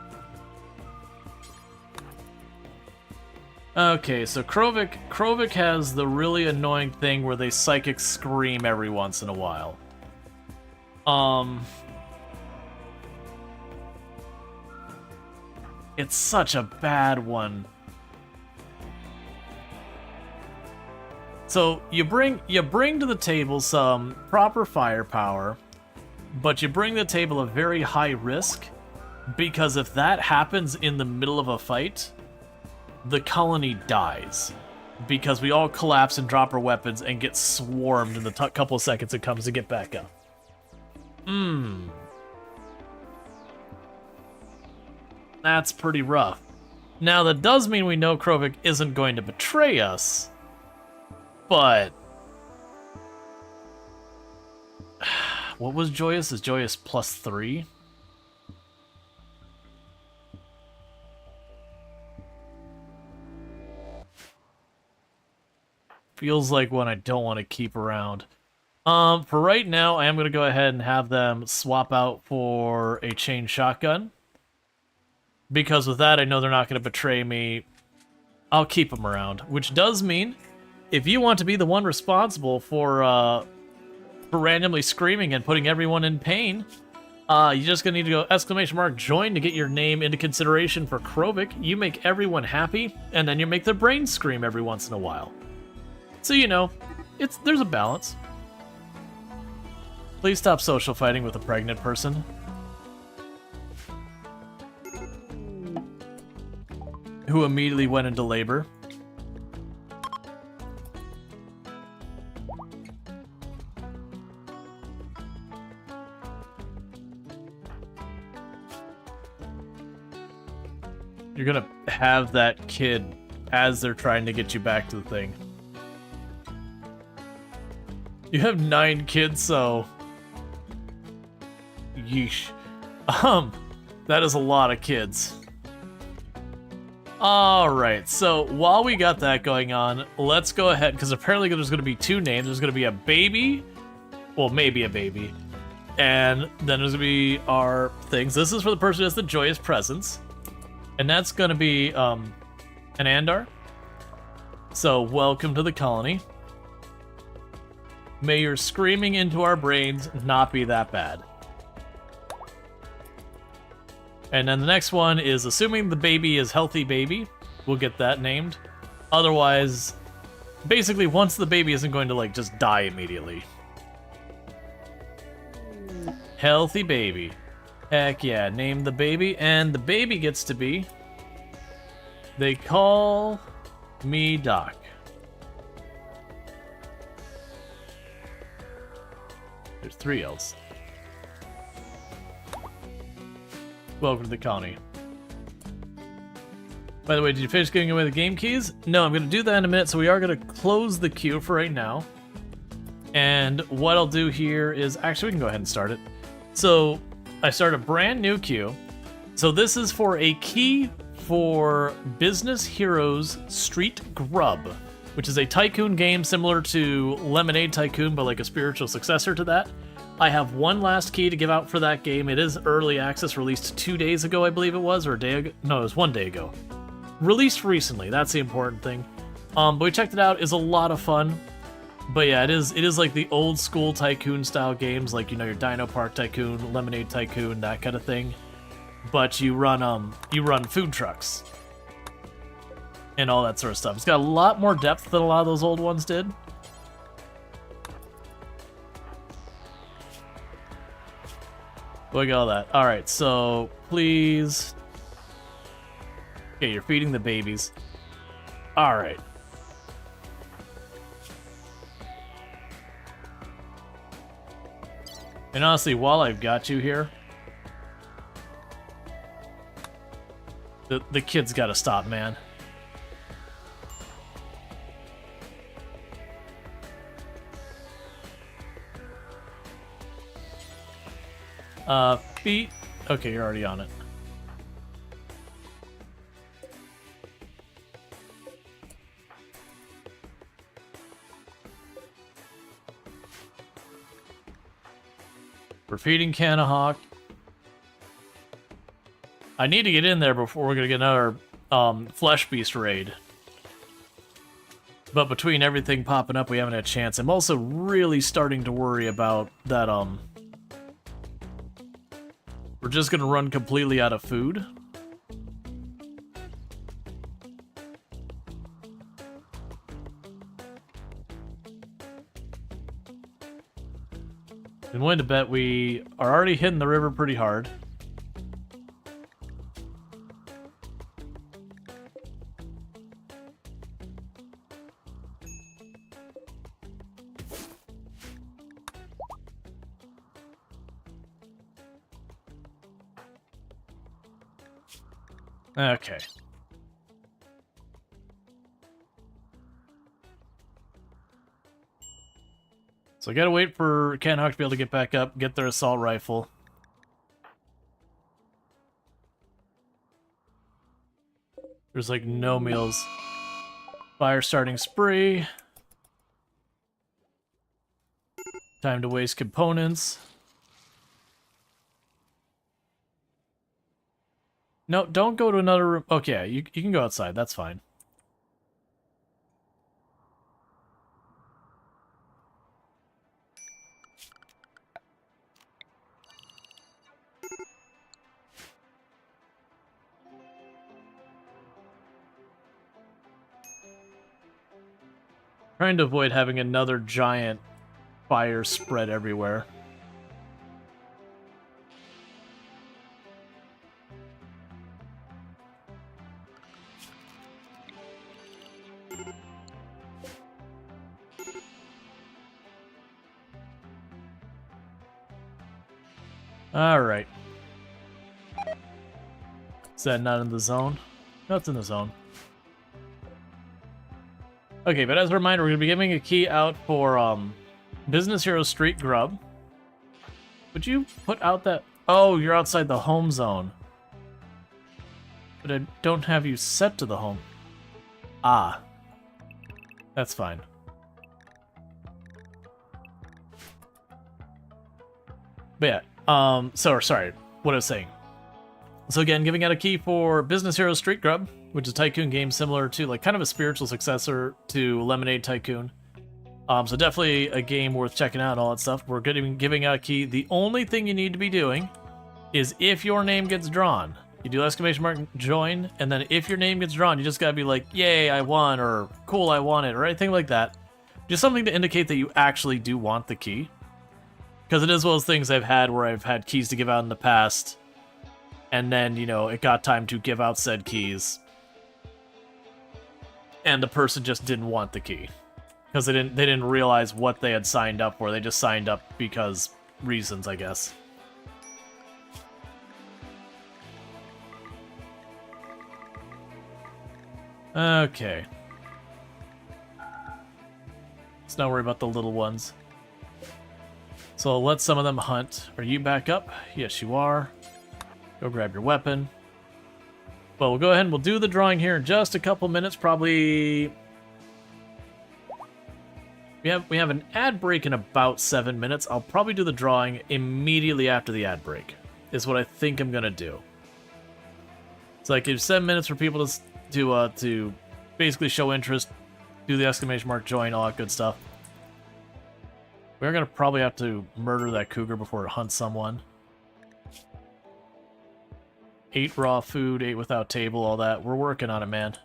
A: Okay, so Krovic has the really annoying thing where they psychic scream every once in a while. It's such a bad one. So you bring to the table some proper firepower, but you bring to the table a very high risk, because if that happens in the middle of a fight, the colony dies. Because we all collapse and drop our weapons and get swarmed in the couple of seconds it comes to get back up. That's pretty rough. Now that does mean we know Krovic isn't going to betray us, but what was Joyous? Is Joyous +3? feels like one I don't want to keep around. For right now, I am going to go ahead and have them swap out for a chain shotgun. Because with that, I know they're not going to betray me. I'll keep them around. Which does mean, if you want to be the one responsible for randomly screaming and putting everyone in pain, you're just going to need to go !join to get your name into consideration for Krovik. You make everyone happy, and then you make their brains scream every once in a while. So, you know, there's a balance. Please stop social fighting with a pregnant person. Who immediately went into labor. You're gonna have that kid as they're trying to get you back to the thing. You have 9 kids, so... Yeesh. That is a lot of kids. Alright, so while we got that going on, let's go ahead, because apparently there's going to be 2 names. There's going to be a baby, well, maybe a baby, and then there's going to be our things. This is for the person who has the joyous presence, and that's going to be, an Andar. So, welcome to the colony. May your screaming into our brains not be that bad. And then the next one is, assuming the baby is healthy baby, we'll get that named. Otherwise, basically once the baby isn't going to like just die immediately. Healthy baby. Heck yeah, name the baby, and the baby gets to be, they call me Doc. There's 3 L's. Welcome to the colony. By the way, did you finish giving away the game keys? No, I'm going to do that in a minute, so we are going to close the queue for right now. And what I'll do here is, actually we can go ahead and start it. So, I start a brand new queue. So this is for a key for Business Heroes Street Grub, which is a tycoon game similar to Lemonade Tycoon, but like a spiritual successor to that. I have one last key to give out for that game. It is early access, released 2 days ago, I believe it was, or a day ago. No, it was 1 day ago. Released recently, that's the important thing. But we checked it out, it's a lot of fun. But yeah, it is like the old school tycoon style games, like, you know, your Dino Park Tycoon, Lemonade Tycoon, that kind of thing. But you run food trucks. And all that sort of stuff. It's got a lot more depth than a lot of those old ones did. Look at all that. Alright, so please. Okay, you're feeding the babies. Alright. And honestly, while I've got you here, the kid's gotta stop, man. Feet. Okay, you're already on it. We're feeding Canahawk. I need to get in there before we're gonna get another Flesh Beast raid. But between everything popping up, we haven't had a chance. I'm also really starting to worry about that, we're just gonna run completely out of food. I'm willing to bet we are already hitting the river pretty hard. Okay. So I gotta wait for Canhawk to be able to get back up, get their assault rifle. There's like no meals. Fire starting spree. Time to waste components. No, don't go to another room. Okay, you can go outside. That's fine. Trying to avoid having another giant fire spread everywhere. Alright. Is that not in the zone? No, it's in the zone. Okay, but as a reminder, we're going to be giving a key out for Business Hero Street Grub. Would you put out that... Oh, you're outside the home zone. But I don't have you set to the home. Ah. That's fine. But yeah, sorry, what I was saying. So again, giving out a key for Business Hero Street Grub, which is a Tycoon game similar to, like, kind of a spiritual successor to Lemonade Tycoon. So definitely a game worth checking out and all that stuff. We're giving out a key. The only thing you need to be doing is if your name gets drawn, you do exclamation mark join, and then if your name gets drawn, you just gotta be like, yay, I won, or cool, I want it, or anything like that. Just something to indicate that you actually do want the key. Because it is one of those things I've had where I've had keys to give out in the past, and then, you know, it got time to give out said keys, and the person just didn't want the key. Because they didn't realize what they had signed up for. They just signed up because reasons, I guess. Okay. Let's not worry about the little ones. So I'll let some of them hunt. Are you back up? Yes, you are. Go grab your weapon. Well, we'll go ahead and we'll do the drawing here in just a couple minutes. Probably... We have an ad break in about 7 minutes. I'll probably do the drawing immediately after the ad break, is what I think I'm gonna do. So I give 7 minutes for people to basically show interest, do the exclamation mark, join, all that good stuff. We're gonna probably have to murder that cougar before it hunts someone. 8 raw food, 8 without table, all that. We're working on it, man.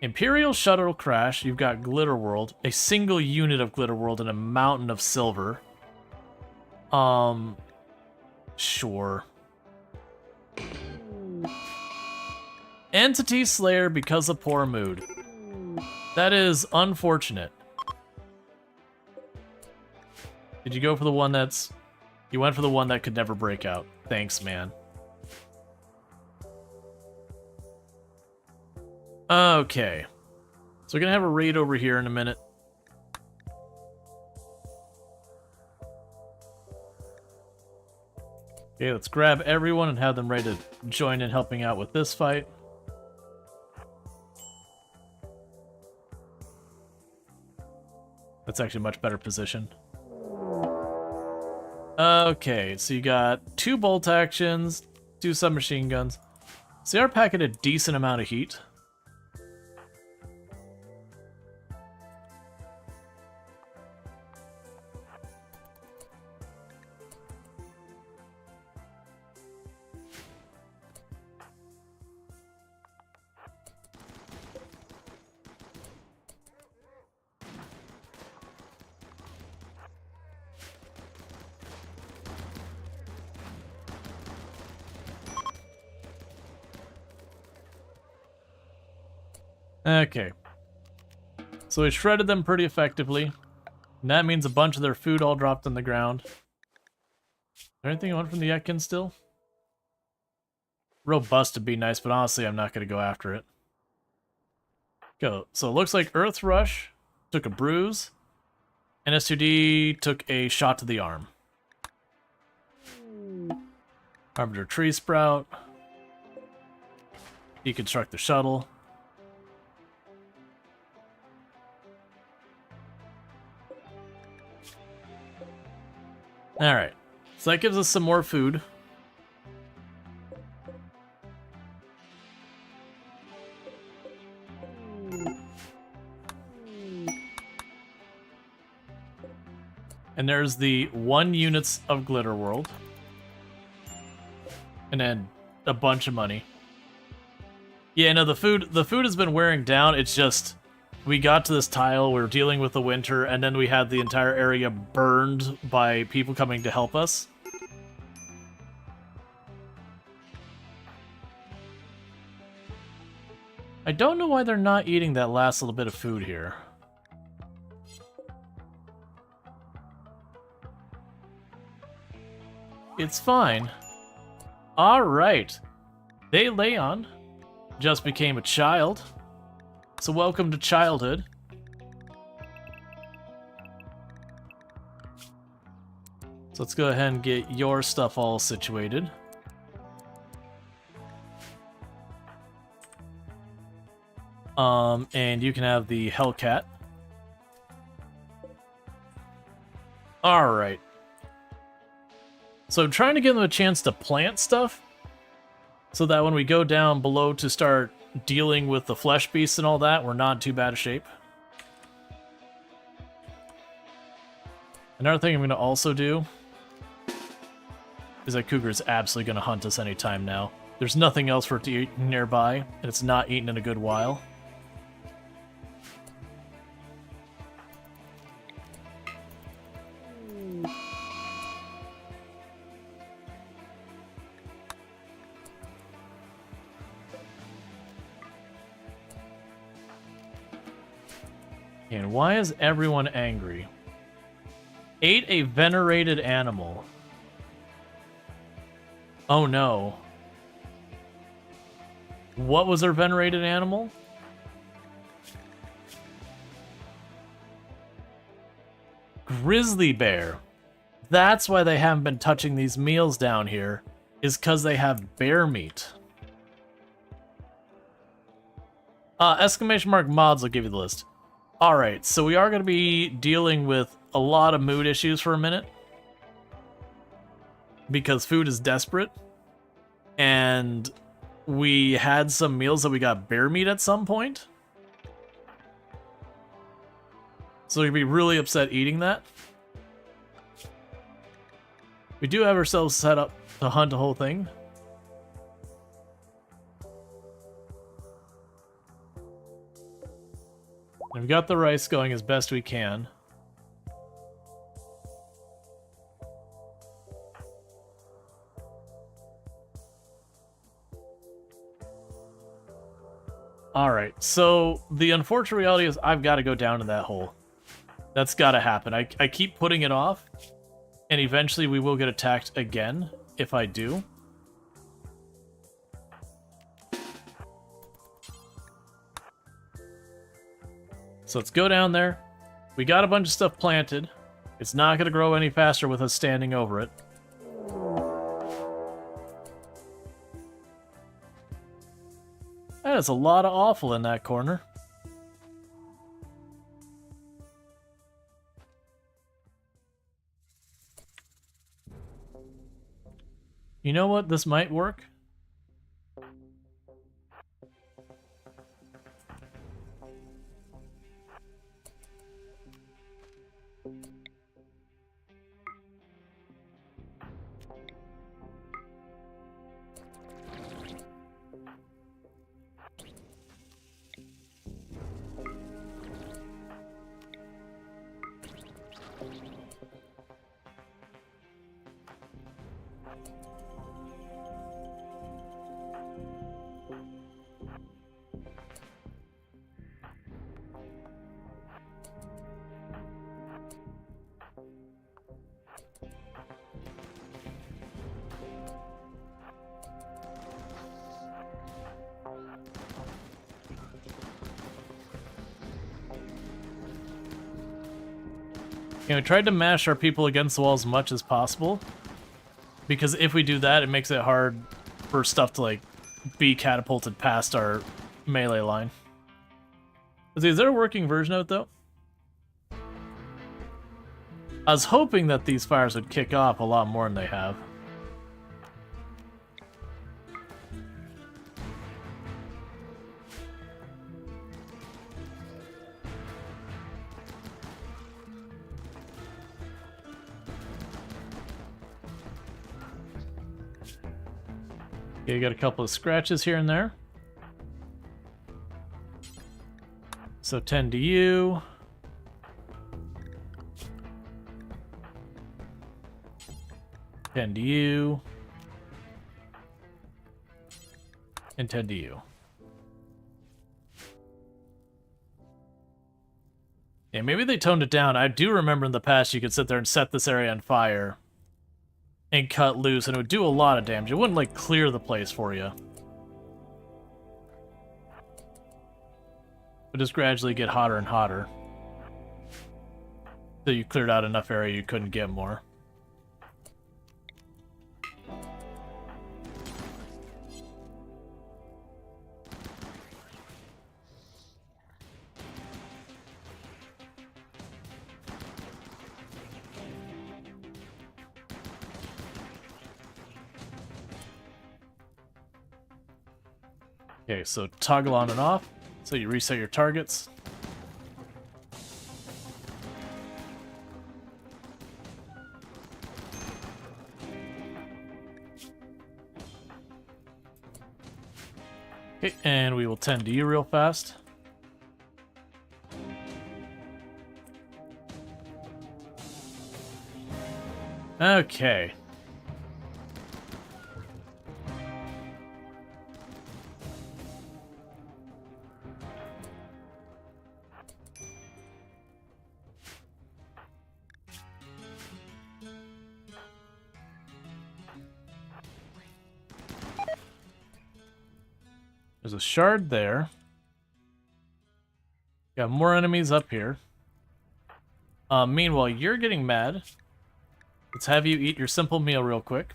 A: Imperial Shuttle Crash, you've got Glitter World, a single unit of Glitter World and a mountain of silver. Sure. Entity Slayer because of poor mood. That is unfortunate. Did you go for the one that's... You went for the one that could never break out. Thanks, man. Okay. So we're gonna have a raid over here in a minute. Okay, let's grab everyone and have them ready to join in helping out with this fight. That's actually a much better position. Okay, so you got 2 bolt actions, 2 submachine guns. So they are packing a decent amount of heat. Okay. So we shredded them pretty effectively. And that means a bunch of their food all dropped on the ground. Is there anything you want from the Yetkin still? Robust would be nice, but honestly I'm not going to go after it. Go. So it looks like Earth Rush took a bruise, and S2D took a shot to the arm. Harbinger Tree Sprout. Deconstruct the shuttle. Alright, so that gives us some more food. And there's the 1 units of Glitter World. And then a bunch of money. Yeah, no, the food has been wearing down. It's just we got to this tile, we were dealing with the winter, and then we had the entire area burned by people coming to help us. I don't know why they're not eating that last little bit of food here. It's fine. Alright. They Leon just became a child. So welcome to childhood. So let's go ahead and get your stuff all situated. And you can have the Hellcat. Alright. So I'm trying to give them a chance to plant stuff, so that when we go down below to start dealing with the flesh beasts and all that, we're not in too bad a shape. Another thing I'm going to also do is that Cougar's absolutely going to hunt us anytime now. There's nothing else for it to eat nearby, and it's not eaten in a good while. And why is everyone angry? Ate a venerated animal. Oh no. What was their venerated animal? Grizzly bear. That's why they haven't been touching these meals down here, is because they have bear meat. Exclamation mark mods will give you the list. Alright, so we are going to be dealing with a lot of mood issues for a minute. Because food is desperate. And we had some meals that we got bear meat at some point. So we're going to be really upset eating that. We do have ourselves set up to hunt the whole thing. And we've got the rice going as best we can. Alright, so the unfortunate reality is I've got to go down to that hole. That's got to happen. I keep putting it off, and eventually we will get attacked again if I do. So let's go down there. We got a bunch of stuff planted. It's not going to grow any faster with us standing over it. That is a lot of offal in that corner. You know what? This might work. You know, we tried to mash our people against the wall as much as possible, because if we do that, it makes it hard for stuff to, like, be catapulted past our melee line. Is there a working version of it, though? I was hoping that these fires would kick off a lot more than they have. Okay, you got a couple of scratches here and there. So 10 to you. Ten to you. And 10 to you. Yeah, maybe they toned it down. I do remember in the past you could sit there and set this area on fire and cut loose, and it would do a lot of damage. It wouldn't, like, clear the place for you. It would just gradually get hotter and hotter. So you cleared out enough area you couldn't get more. Okay, so toggle on and off, so you reset your targets. Okay, and we will tend to you real fast. Okay. There's a shard there. Got more enemies up here. Meanwhile, you're getting mad. Let's have you eat your simple meal real quick.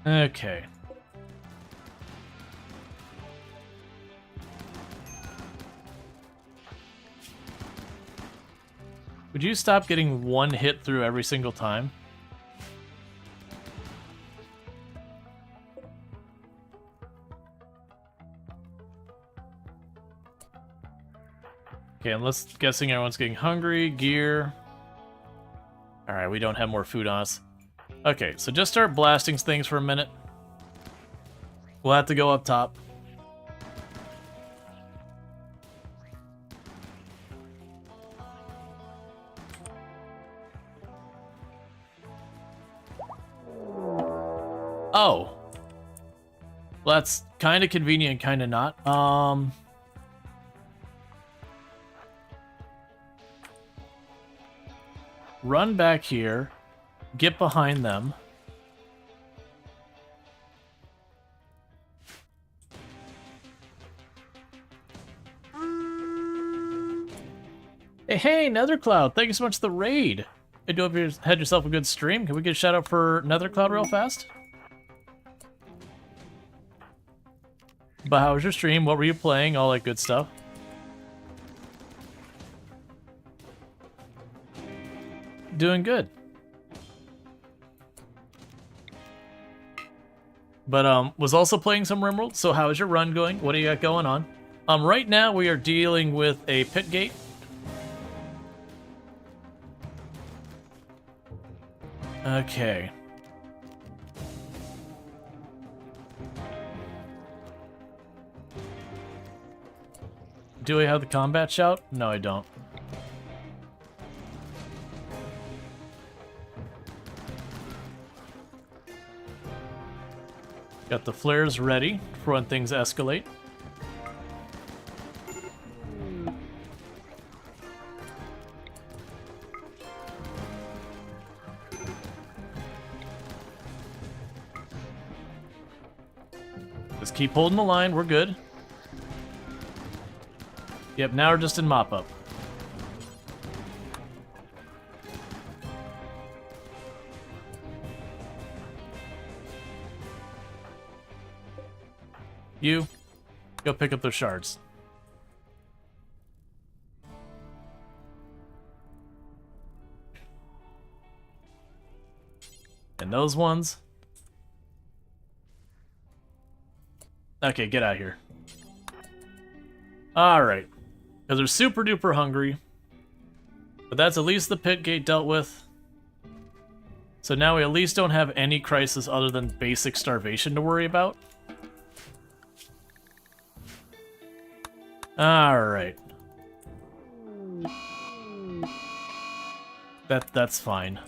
A: Okay. Would you stop getting one hit through every single time? Okay, I'm guessing everyone's getting hungry, gear. Alright, we don't have more food on us. Okay, so just start blasting things for a minute. We'll have to go up top. Oh. Well, that's kind of convenient, kind of not. Run back here. Get behind them. Hey, Nethercloud, thank you so much for the raid. I do hope you had yourself a good stream. Can we get a shout out for Nethercloud real fast? But how was your stream? What were you playing? All that good stuff. Doing good. But was also playing some RimWorld. So how is your run going? What do you got going on? Right now we are dealing with a pit gate. Okay. Do I have the combat shout? No, I don't. Got the flares ready for when things escalate. Just keep holding the line, we're good. Yep, now we're just in mop-up. You, go pick up those shards. And those ones. Okay, get out of here. Alright. Because they're super duper hungry. But that's at least the pit gate dealt with. So now we at least don't have any crisis other than basic starvation to worry about. Alright. That's fine.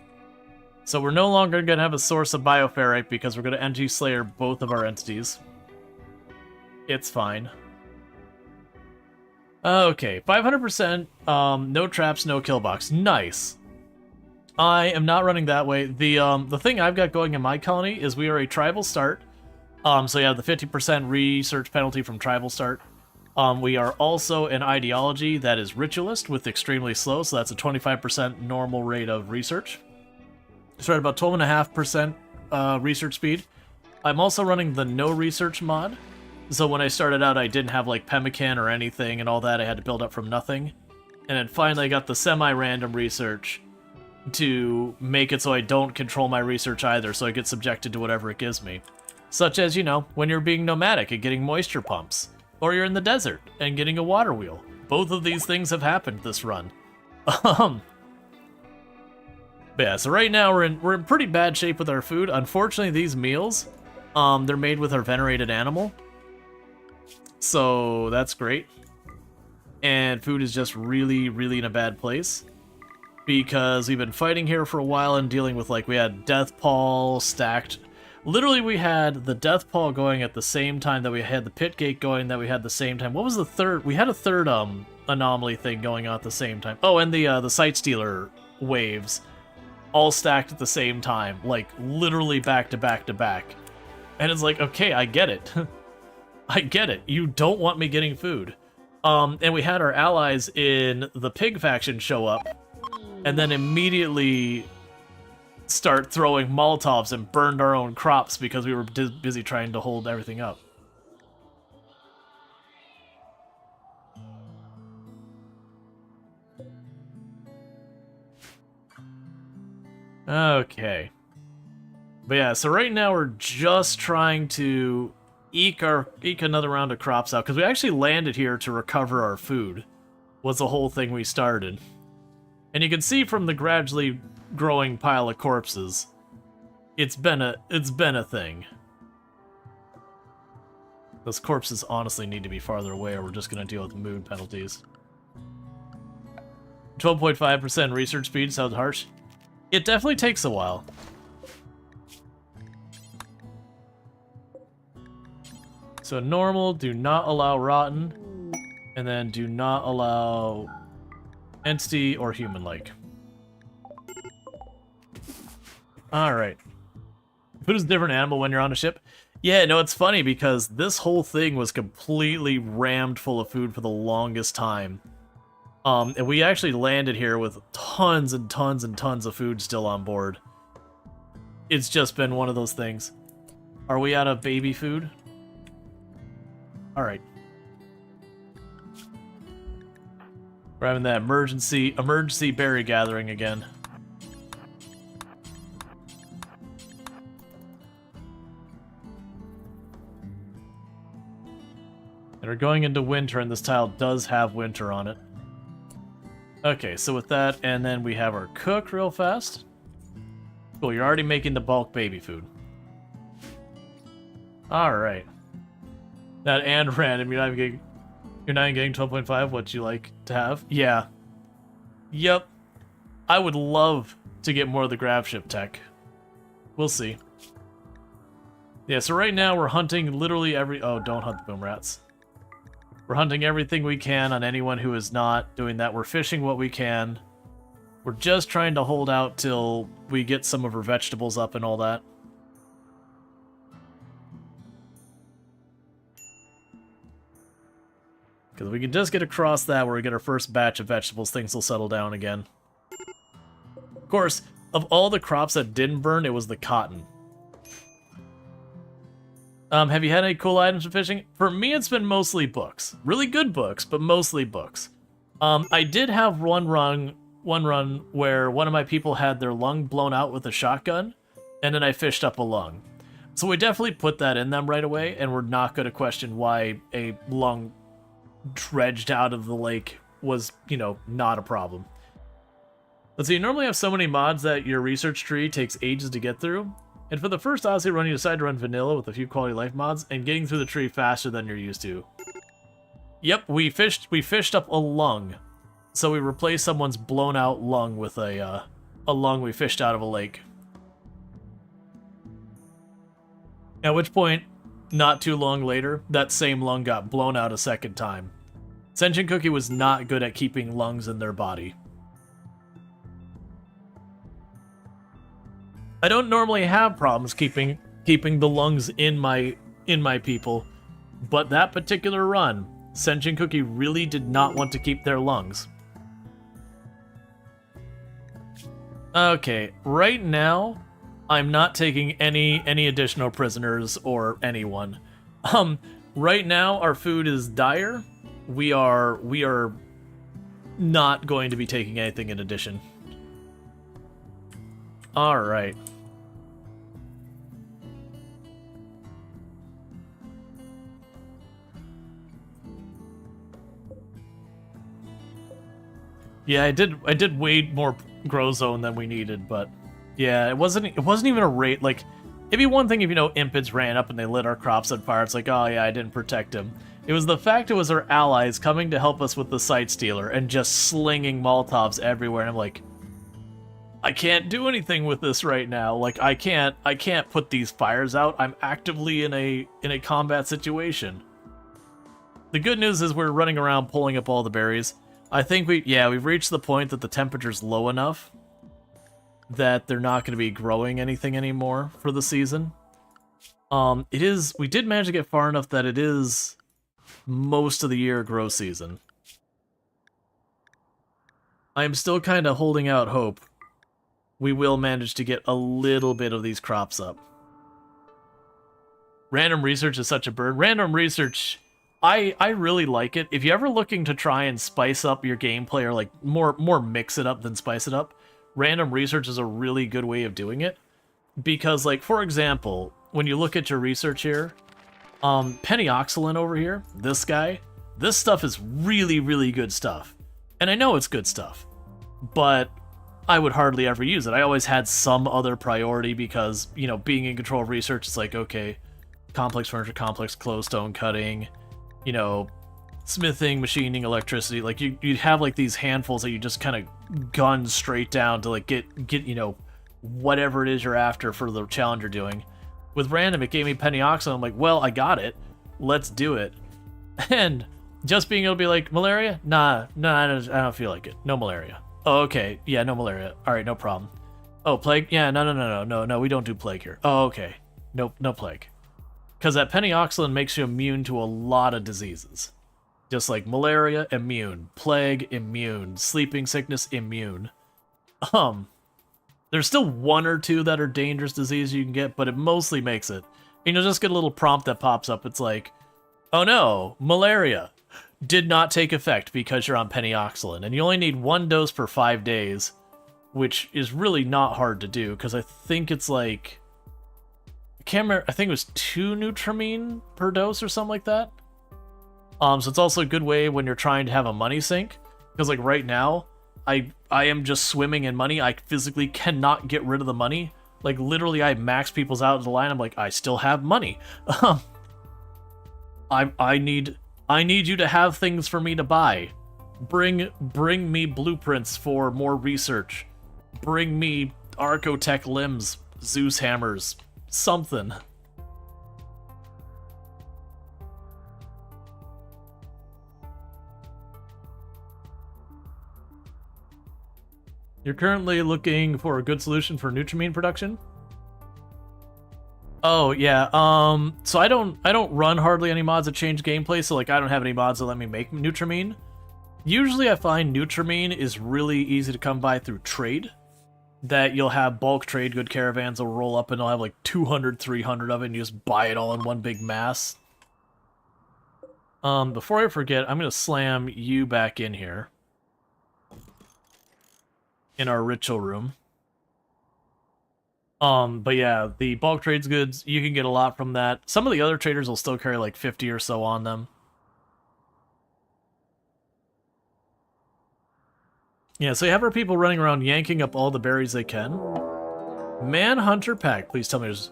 A: So we're no longer going to have a source of bioferrite because we're going to entity slayer both of our entities. It's fine. Okay, 500%, no traps, no kill box. Nice. I am not running that way. The thing I've got going in my colony is we are a tribal start. So you have the 50% research penalty from tribal start. We are also an ideology that is ritualist with extremely slow, so that's a 25% normal rate of research. So at about 12.5% research speed. I'm also running the no research mod. So when I started out, I didn't have like pemmican or anything and all that. I had to build up from nothing. And then finally I got the semi-random research to make it so I don't control my research either, so I get subjected to whatever it gives me. Such as, you know, when you're being nomadic and getting moisture pumps. Or you're in the desert and getting a water wheel. Both of these things have happened this run. But yeah, so right now we're in pretty bad shape with our food. Unfortunately, these meals, they're made with our venerated animal. So that's great. And food is just really, really in a bad place. Because we've been fighting here for a while and dealing with, like, we had Death Pall stacked. Literally, we had the Death Pall going at the same time that we had the Pit Gate going, that we had the same time. What was the third? We had a third anomaly thing going on at the same time. Oh, and the Sight Stealer waves all stacked at the same time, like literally back to back to back. And it's like, okay, I get it. I get it. You don't want me getting food. And we had our allies in the pig faction show up and then immediately start throwing Molotovs and burned our own crops because we were busy trying to hold everything up. Okay. But yeah, so right now we're just trying to eke another round of crops out, because we actually landed here to recover our food, was the whole thing we started. And you can see from the gradually growing pile of corpses, it's been a thing. Those corpses honestly need to be farther away, or we're just going to deal with mood penalties. 12.5% research speed sounds harsh. It definitely takes a while. So normal, do not allow rotten, and then do not allow entity or human-like. Alright. Food is a different animal when you're on a ship. Yeah, no, it's funny because this whole thing was completely rammed full of food for the longest time. And we actually landed here with tons and tons and tons of food still on board. It's just been one of those things. Are we out of baby food? Alright. We're having that emergency berry gathering again. And we're going into winter, and this tile does have winter on it. Okay, so with that, and then we have our cook real fast. Cool, you're already making the bulk baby food. Alright. That and random, you're not even getting 12.5, what you like to have? Yeah. Yep. I would love to get more of the grab ship tech. We'll see. Yeah, so right now we're hunting literally every... Oh, don't hunt the boom rats. We're hunting everything we can on anyone who is not doing that. We're fishing what we can. We're just trying to hold out till we get some of our vegetables up and all that. Because we can just get across that where we get our first batch of vegetables, things will settle down again. Of course, of all the crops that didn't burn, it was the cotton. Have you had any cool items for fishing? For me, it's been mostly books. Really good books, but mostly books. I did have one run where one of my people had their lung blown out with a shotgun, and then I fished up a lung. So we definitely put that in them right away, and we're not going to question why a lung dredged out of the lake was, you know, not a problem. Let's see, you normally have so many mods that your research tree takes ages to get through. And for the first Odyssey run, you decide to run vanilla with a few quality life mods and getting through the tree faster than you're used to. Yep, we fished up a lung. So we replaced someone's blown out lung with a lung we fished out of a lake. At which point, not too long later, that same lung got blown out a second time. Sentient Cookie was not good at keeping lungs in their body. I don't normally have problems keeping the lungs in my people, but that particular run, Sentient Cookie really did not want to keep their lungs. Okay, right now, I'm not taking any additional prisoners or anyone. Right now our food is dire. We are not going to be taking anything in addition. All right. Yeah, I did way more grow zone than we needed, but yeah, it wasn't even a raid. Like, it'd be one thing if, you know, impids ran up and they lit our crops on fire. It's like, oh yeah, I didn't protect him. It was the fact it was our allies coming to help us with the site stealer and just slinging Molotovs everywhere. And I'm like, I can't do anything with this right now. Like, I can't put these fires out. I'm actively in a combat situation. The good news is we're running around pulling up all the berries. I think we've reached the point that the temperature's low enough that they're not going to be growing anything anymore for the season. We did manage to get far enough that it is most of the year grow season. I am still kind of holding out hope we will manage to get a little bit of these crops up. Random research is such a bird. Random research, I really like it. If you're ever looking to try and spice up your gameplay or like more mix it up than spice it up, random research is a really good way of doing it. Because, like, for example, when you look at your research here, Pentioxylin over here, this guy, this stuff is really, really good stuff. And I know it's good stuff, but I would hardly ever use it. I always had some other priority because, you know, being in control of research, it's like, okay, complex furniture, complex closestone cutting, you know, smithing, machining, electricity. Like, you'd have, like, these handfuls that you just kind of gun straight down to, like, get you know, whatever it is you're after for the challenge you're doing. With random, it gave me Pentioxylin. I'm like, well, I got it. Let's do it. And just being able to be like, malaria? Nah, I don't feel like it. No malaria. Oh, okay. Yeah, no malaria. All right, no problem. Oh, plague? Yeah, no, we don't do plague here. Oh, okay. No plague. Because that Pentioxylin makes you immune to a lot of diseases. Just like malaria, immune. Plague, immune. Sleeping sickness, immune. There's still one or two that are dangerous diseases you can get, but it mostly makes it. And you'll just get a little prompt that pops up. It's like, oh no, malaria did not take effect because you're on Pentioxylin. And you only need 1 dose per 5 days, which is really not hard to do, because I think it's like, I can't remember, I think it was 2 Nutramine per dose or something like that. So it's also a good way when you're trying to have a money sink, because like right now, I am just swimming in money. I physically cannot get rid of the money. Like, literally, I max people's out of the line. I'm like, I still have money. I need you to have things for me to buy. Bring me blueprints for more research. Bring me Archotech limbs, Zeus hammers, something. You're currently looking for a good solution for Nutramine production? Oh yeah. So I don't run hardly any mods that change gameplay. So like I don't have any mods that let me make Nutrimine. Usually I find Nutrimine is really easy to come by through trade. That you'll have bulk trade, good caravans will roll up and they'll have like 200, 300 of it and you just buy it all in one big mass. Before I forget, I'm gonna slam you back in here. In our ritual room. But yeah, the bulk trades goods, you can get a lot from that. Some of the other traders will still carry like 50 or so on them. Yeah, so you have our people running around yanking up all the berries they can. Manhunter pack, please tell me there's...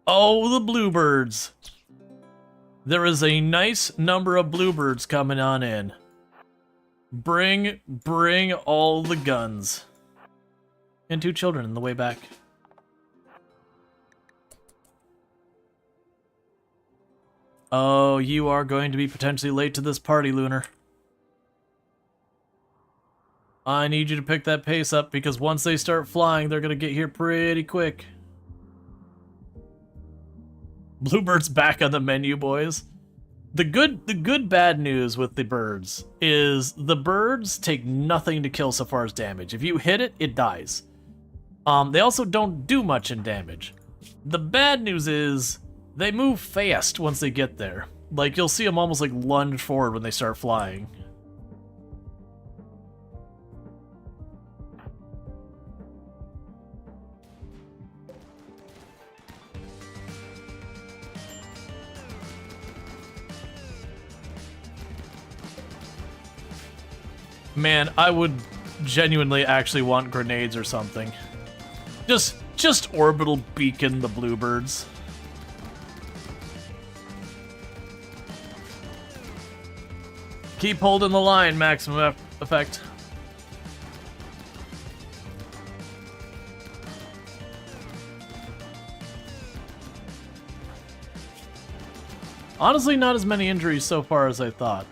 A: Oh, the bluebirds! There is a nice number of bluebirds coming on in. Bring all the guns. And 2 children on the way back. Oh, you are going to be potentially late to this party, Lunar. I need you to pick that pace up because once they start flying, they're gonna get here pretty quick. Bluebird's back on the menu, boys. The good bad news with the birds is the birds take nothing to kill so far as damage. If you hit it, it dies. They also don't do much in damage. The bad news is they move fast once they get there. Like you'll see them almost like lunge forward when they start flying. Man, I would genuinely actually want grenades or something. Just orbital beacon the bluebirds. Keep holding the line, maximum effect. Honestly, not as many injuries so far as I thought.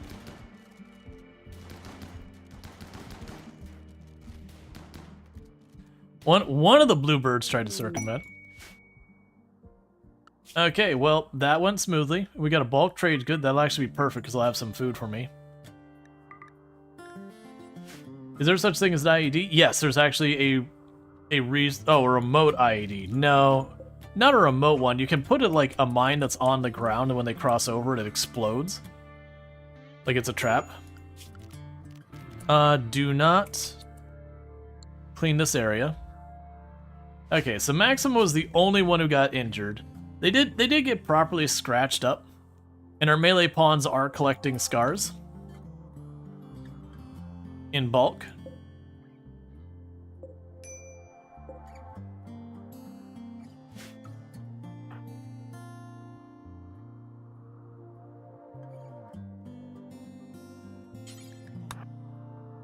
A: One of the bluebirds tried to circumvent. Okay, well, that went smoothly. We got a bulk trade good. That'll actually be perfect because I'll have some food for me. Is there such thing as an IED? Yes, there's actually a remote IED. No, not a remote one. You can put it like a mine that's on the ground, and when they cross over it explodes. Like it's a trap. Do not clean this area. Okay, so Maxim was the only one who got injured. They did get properly scratched up, and our melee pawns are collecting scars in bulk.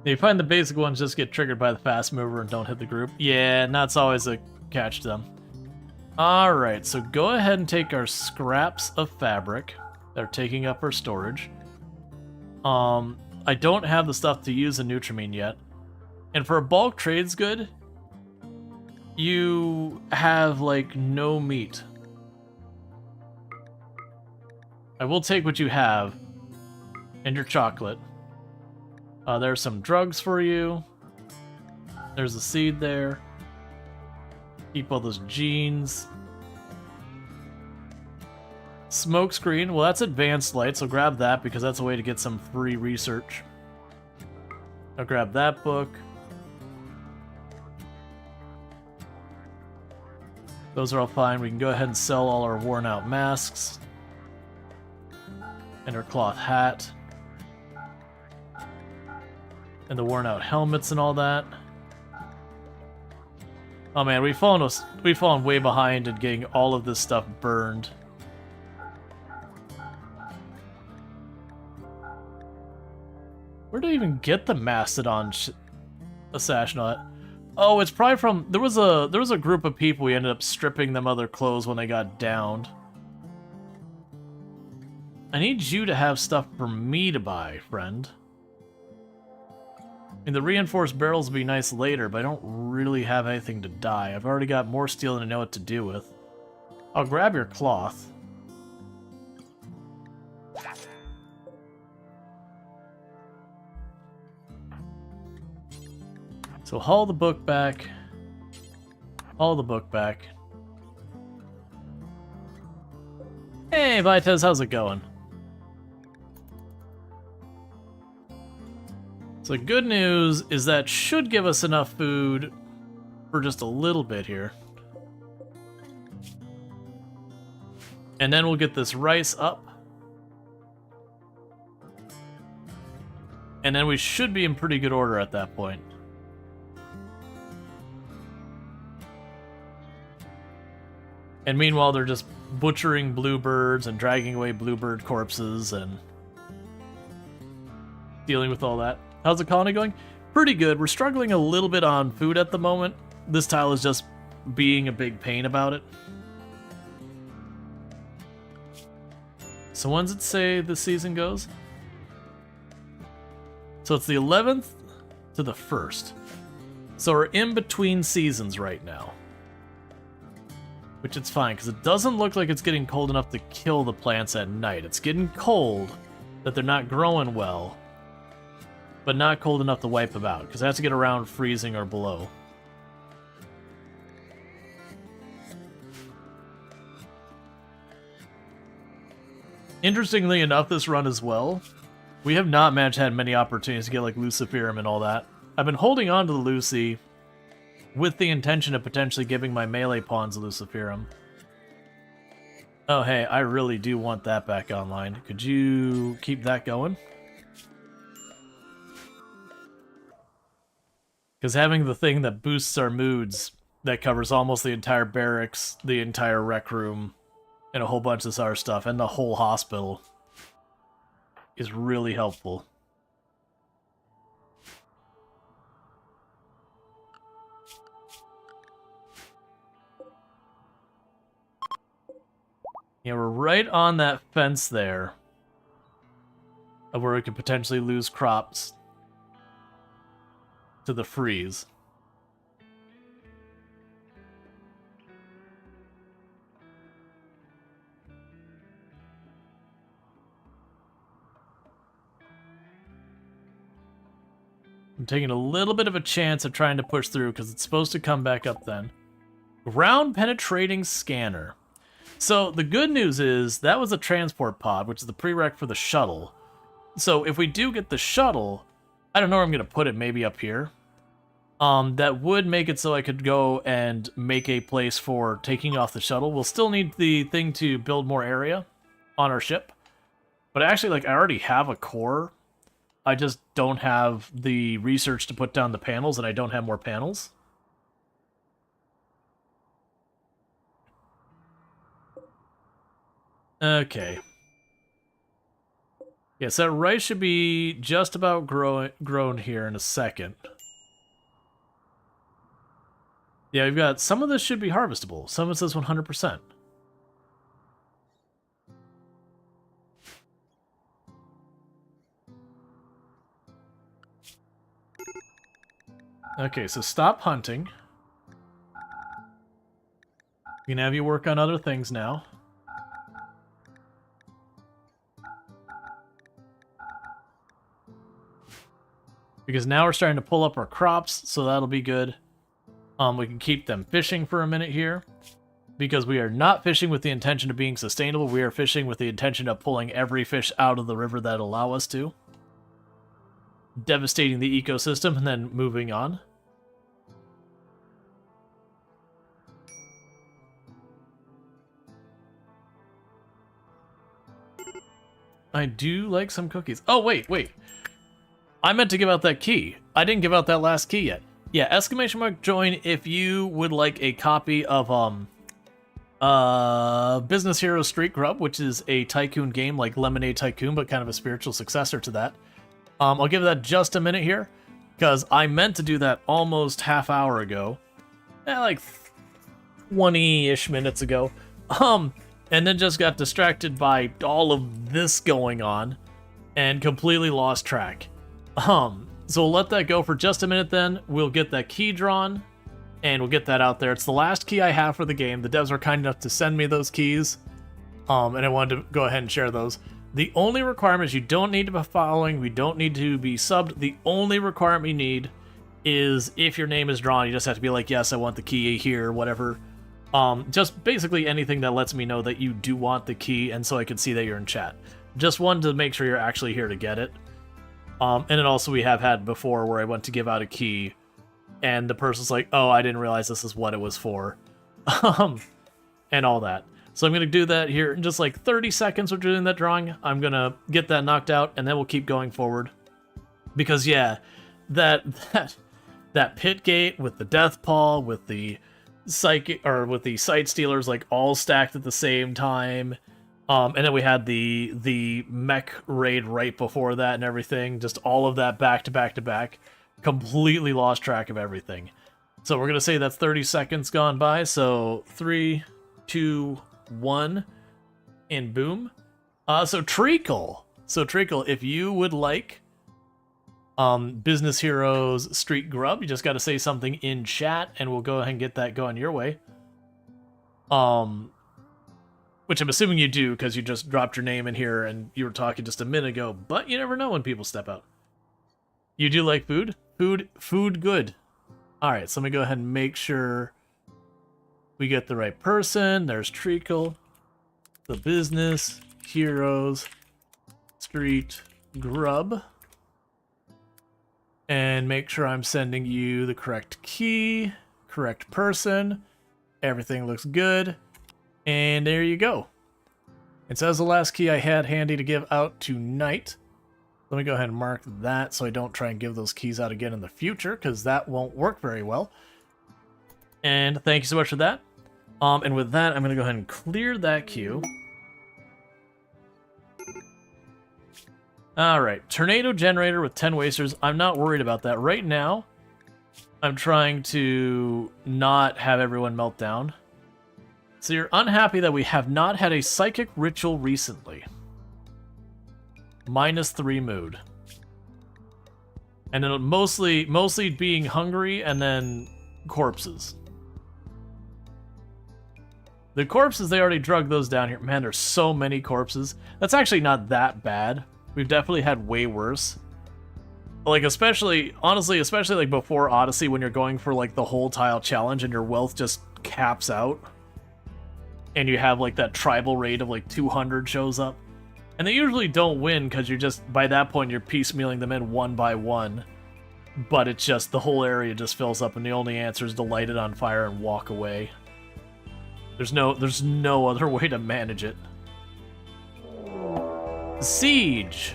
A: You find the basic ones just get triggered by the fast mover and don't hit the group. Yeah, and that's always a catch to them. Alright, so go ahead and take our scraps of fabric. They're taking up our storage. I don't have the stuff to use in Nutrimine yet. And for a bulk trades good, you have, like, no meat. I will take what you have and your chocolate. There's some drugs for you. There's a seed there. Keep all those genes. Smoke screen. Well, that's advanced light, so grab that because that's a way to get some free research. I'll grab that book. Those are all fine. We can go ahead and sell all our worn out masks. And our cloth hat. And the worn out helmets and all that. Oh man, we've fallen way behind in getting all of this stuff burned. Where did I even get the Mastodon assassin? Oh, it's probably from there was a group of people we ended up stripping them of their clothes when they got downed. I need you to have stuff for me to buy, friend. I mean, the reinforced barrels will be nice later, but I don't really have anything to dye. I've already got more steel than I know what to do with. I'll grab your cloth. So haul the book back. Haul the book back. Hey, Vitez, how's it going? So good news is that should give us enough food for just a little bit here. And then we'll get this rice up. And then we should be in pretty good order at that point. And meanwhile, they're just butchering bluebirds and dragging away bluebird corpses and dealing with all that. How's the colony going? Pretty good. We're struggling a little bit on food at the moment. This tile is just being a big pain about it. So when does it say the season goes? So it's the 11th to the 1st. So we're in between seasons right now. Which it's fine, because it doesn't look like it's getting cold enough to kill the plants at night. It's getting cold that they're not growing well, but not cold enough to wipe them out, because it has to get around freezing or below. Interestingly enough, this run as well, we have not managed to have many opportunities to get like Luciferum and all that. I've been holding on to the Lucy with the intention of potentially giving my melee pawns Luciferum. Oh hey, I really do want that back online. Could you keep that going? Because having the thing that boosts our moods, that covers almost the entire barracks, the entire rec room, and a whole bunch of this other stuff, and the whole hospital, is really helpful. Yeah, we're right on that fence there, of where we could potentially lose crops to the freeze. I'm taking a little bit of a chance of trying to push through because it's supposed to come back up then. Ground penetrating scanner. So the good news is that was a transport pod, which is the prereq for the shuttle. So if we do get the shuttle, I don't know where I'm going to put it, maybe up here. That would make it so I could go and make a place for taking off the shuttle. We'll still need the thing to build more area on our ship. But actually, like, I already have a core. I just don't have the research to put down the panels, and I don't have more panels. Okay. Yes, that rice should be just about grown here in a second. Yeah, we've got some of this should be harvestable. Some of it says 100%. Okay, so stop hunting. We can have you work on other things now. Because now we're starting to pull up our crops, so that'll be good. We can keep them fishing for a minute here. Because we are not fishing with the intention of being sustainable, we are fishing with the intention of pulling every fish out of the river that allow us to. Devastating the ecosystem and then moving on. I do like some cookies. Oh, wait. I meant to give out that key. I didn't give out that last key yet. Yeah, exclamation mark join if you would like a copy of Business Hero Street Grub, which is a tycoon game like Lemonade Tycoon, but kind of a spiritual successor to that. I'll give that just a minute here, because I meant to do that almost half hour ago. Like 20-ish minutes ago. And then just got distracted by all of this going on and completely lost track. So we'll let that go for just a minute then. We'll get that key drawn and we'll get that out there. It's the last key I have for the game. The devs were kind enough to send me those keys, and I wanted to go ahead and share those. The only requirement is you don't need to be following, we don't need to be subbed. The only requirement you need is if your name is drawn, you just have to be like, yes, I want the key here, whatever. Just basically anything that lets me know that you do want the key, and so I can see that you're in chat. Just wanted to make sure you're actually here to get it. And then also we have had before where I went to give out a key, and the person's like, oh, I didn't realize this is what it was for. And all that. So I'm going to do that here in just like 30 seconds. We're doing that drawing. I'm going to get that knocked out, and then we'll keep going forward. Because, yeah, that pit gate with the death paw, with the psychic, or with the sight stealers, like all stacked at the same time. And then we had the mech raid right before that and everything. Just all of that back to back to back. Completely lost track of everything. So we're going to say that's 30 seconds gone by. So 3, 2, 1, and boom. So Treacle, if you would like Business Heroes Street Grub, you just got to say something in chat, and we'll go ahead and get that going your way. Which I'm assuming you do, because you just dropped your name in here, and you were talking just a minute ago, but you never know when people step out. You do like food? Food good. Alright, so let me go ahead and make sure we get the right person. There's Treacle, the Business Heroes Street Grub. And make sure I'm sending you the correct key, correct person. Everything looks good. And there you go. It says the last key I had handy to give out tonight. Let me go ahead and mark that so I don't try and give those keys out again in the future, because that won't work very well. And thank you so much for that. And with that, I'm going to go ahead and clear that queue. Alright, Tornado Generator with 10 Wasters. I'm not worried about that. Right now, I'm trying to not have everyone melt down. So you're unhappy that we have not had a Psychic Ritual recently. -3 mood. And then mostly being hungry, and then corpses. The corpses, they already drug those down here. Man, there's so many corpses. That's actually not that bad. We've definitely had way worse. Like, especially like before Odyssey, when you're going for like the whole tile challenge and your wealth just caps out. And you have like that tribal raid of like 200 shows up. And they usually don't win because you're just, by that point, you're piecemealing them in one by one. But it's just, the whole area just fills up, and the only answer is to light it on fire and walk away. There's no other way to manage it. Siege!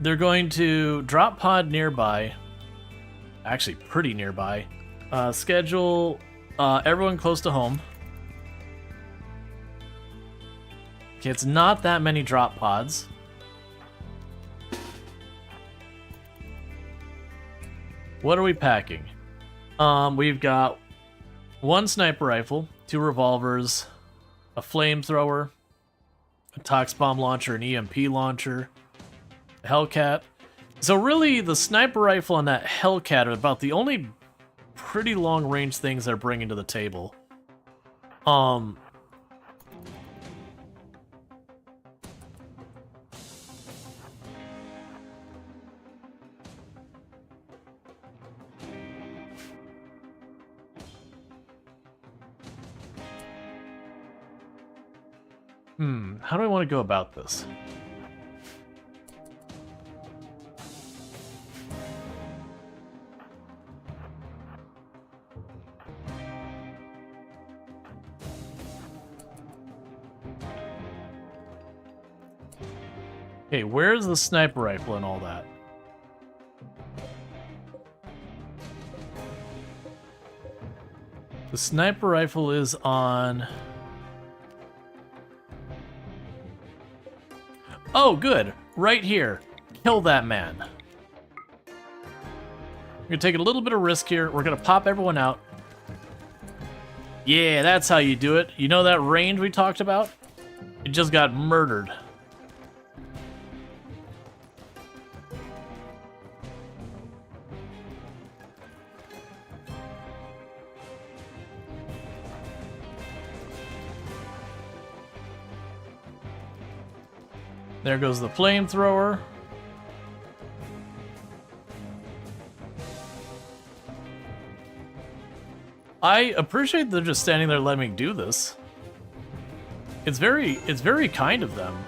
A: They're going to drop pod nearby. Actually, pretty nearby. Schedule everyone close to home. Okay, it's not that many drop pods. What are we packing? We've got 1 sniper rifle, 2 revolvers, a flamethrower, a tox bomb launcher, an EMP launcher, a Hellcat. So really, the sniper rifle and that Hellcat are about the only pretty long range things they're bringing to the table. How do I want to go about this? Okay, where's the sniper rifle and all that? The sniper rifle is on... Oh, good. Right here. Kill that man. We're gonna take a little bit of risk here. We're gonna pop everyone out. Yeah, that's how you do it. You know that range we talked about? It just got murdered. There goes the flamethrower. I appreciate they're just standing there letting me do this. It's very kind of them.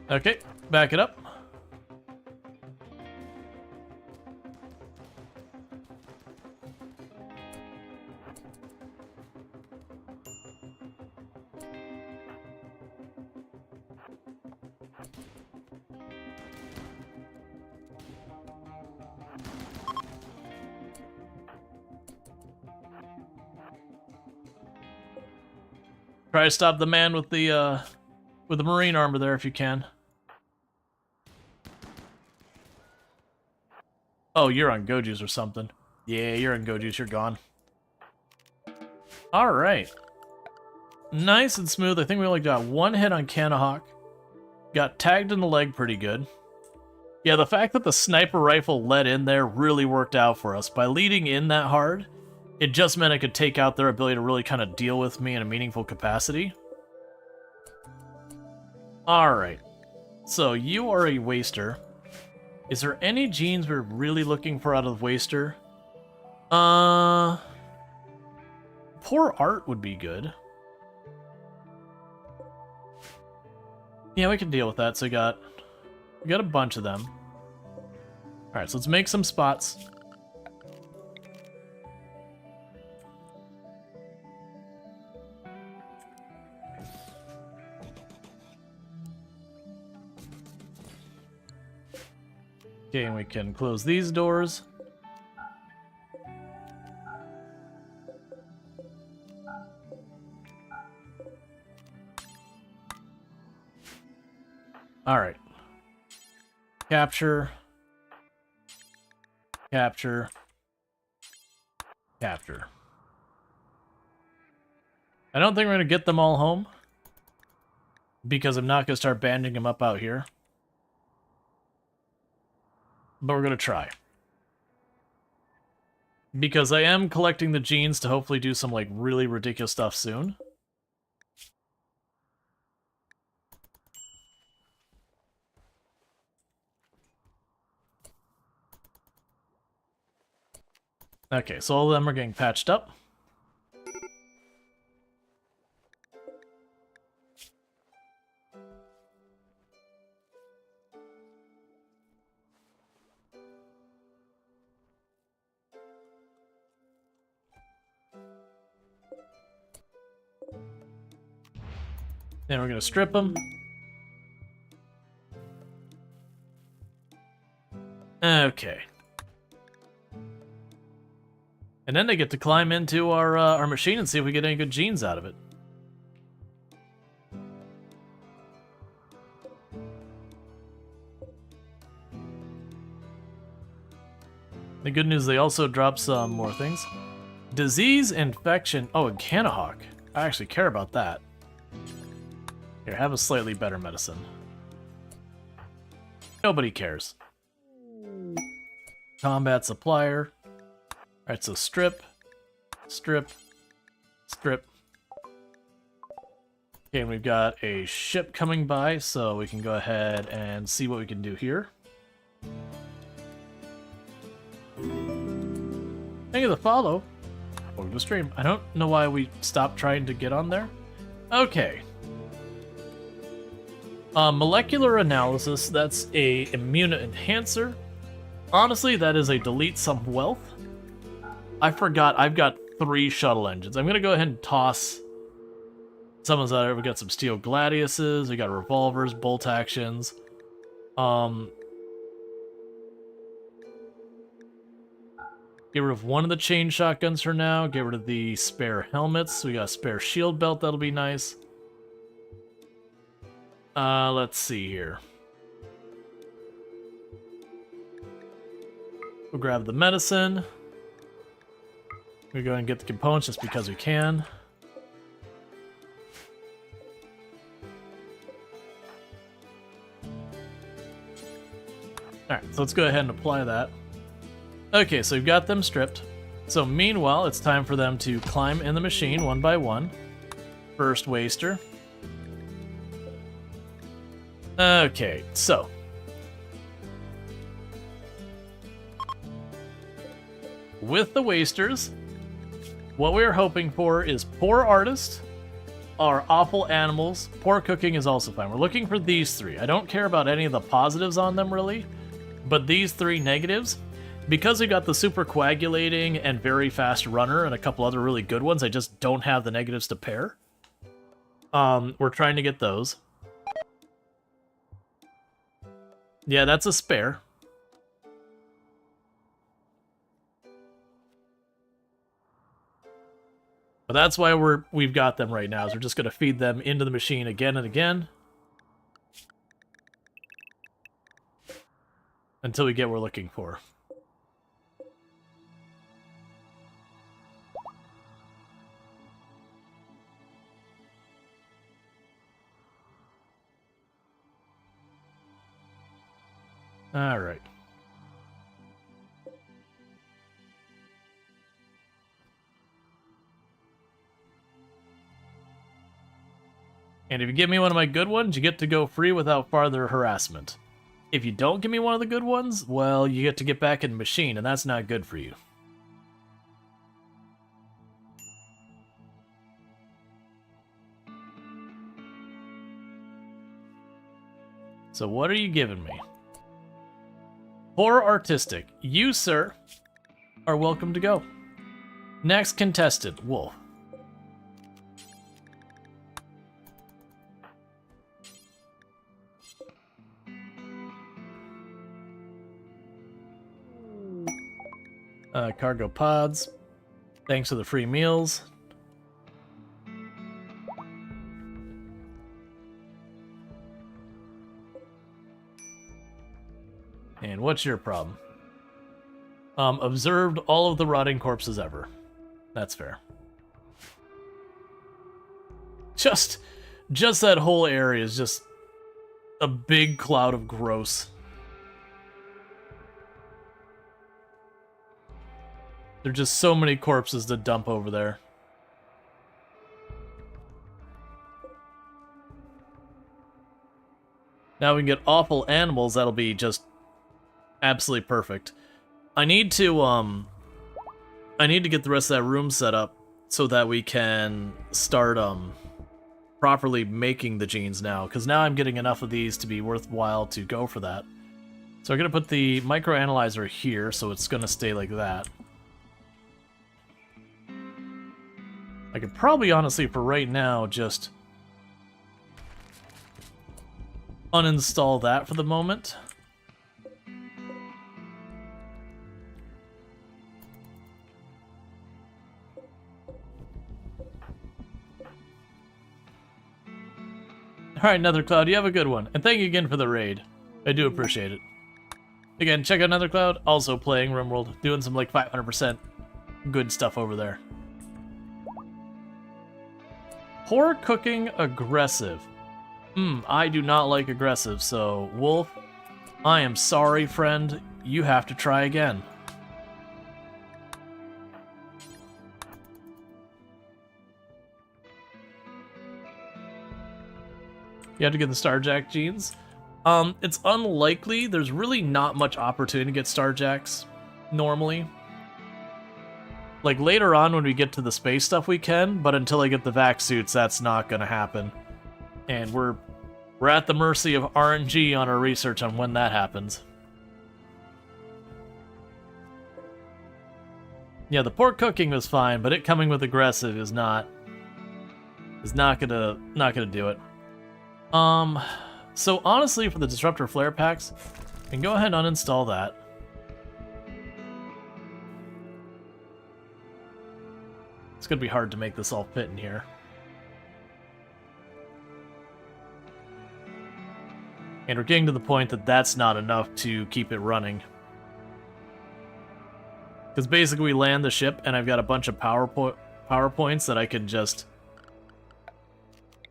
A: Okay, back it up. Try to stop the man with the marine armor there if you can. Oh, you're on Goju's or something. Yeah, you're on Goju's, you're gone. Alright. Nice and smooth. I think we only got one hit on Kanahawk. Got tagged in the leg pretty good. Yeah, the fact that the sniper rifle led in there really worked out for us. By leading in that hard, it just meant I could take out their ability to really kind of deal with me in a meaningful capacity. Alright. So, you are a waster. Is there any genes we're really looking for out of Waster? Poor Art would be good. Yeah, we can deal with that. So we got a bunch of them. Alright, so let's make some spots. Okay, and we can close these doors. All right. Capture. Capture. Capture. I don't think we're going to get them all home, because I'm not going to start banding them up out here. But we're going to try. Because I am collecting the genes to hopefully do some, like, really ridiculous stuff soon. Okay, so all of them are getting patched up. Then we're going to strip them. Okay. And then they get to climb into our machine and see if we get any good genes out of it. The good news, they also drop some more things. Disease, infection. Oh, and Kanahawk. I actually care about that. Here, have a slightly better medicine. Nobody cares. Combat supplier. Alright, so strip. Strip. Strip. Okay, and we've got a ship coming by, so we can go ahead and see what we can do here. Thank you for the follow. Welcome to the stream. I don't know why we stopped trying to get on there. Okay. Molecular analysis, that's a immune enhancer. Honestly, that is a delete some wealth. I forgot, I've got 3 shuttle engines. I'm gonna go ahead and toss some of those. We got some steel gladiuses, we got revolvers, bolt actions. Get rid of one of the chain shotguns for now. Get rid of the spare helmets. We got a spare shield belt, that'll be nice. Let's see here. We'll grab the medicine. We go and get the components just because we can. Alright, so let's go ahead and apply that. Okay, so we've got them stripped. So meanwhile, it's time for them to climb in the machine one by one. First waster. Okay, so. With the wasters, what we're hoping for is poor artist, our awful animals, poor cooking is also fine. We're looking for these three. I don't care about any of the positives on them really, but these three negatives, because we got the super coagulating and very fast runner and a couple other really good ones, I just don't have the negatives to pair. We're trying to get those. Yeah, that's a spare. But that's why we've got them right now, is we're just going to feed them into the machine again and again. Until we get what we're looking for. Alright. And if you give me one of my good ones, you get to go free without farther harassment. If you don't give me one of the good ones, well, you get to get back in the machine, and that's not good for you. So what are you giving me? Poor artistic. You, sir, are welcome to go. Next contestant, Wolf. Cargo pods. Thanks for the free meals. And what's your problem? Observed all of the rotting corpses ever. That's fair. Just that whole area is just a big cloud of gross. There's just so many corpses to dump over there. Now we can get awful animals, that'll be just absolutely perfect. I need to get the rest of that room set up so that we can start properly making the genes now, because now I'm getting enough of these to be worthwhile to go for that. So we're gonna put the microanalyzer here, so it's gonna stay like that. I could probably, honestly, for right now, just uninstall that for the moment. Alright, Nethercloud, you have a good one. And thank you again for the raid. I do appreciate it. Again, check out Nethercloud, also playing RimWorld, doing some like 500% good stuff over there. Poor cooking, aggressive. I do not like aggressive, so Wolf, I am sorry, friend. You have to try again. You have to get the Starjack genes. It's unlikely. There's really not much opportunity to get Starjacks normally. Like, later on when we get to the space stuff we can, but until I get the vac suits, that's not gonna happen. And we're at the mercy of RNG on our research on when that happens. Yeah, the pork cooking was fine, but it coming with aggressive is not gonna do it. So honestly, for the disruptor flare packs, we can go ahead and uninstall that. It's gonna be hard to make this all fit in here. And we're getting to the point that that's not enough to keep it running. Because basically we land the ship and I've got a bunch of power points that I can just...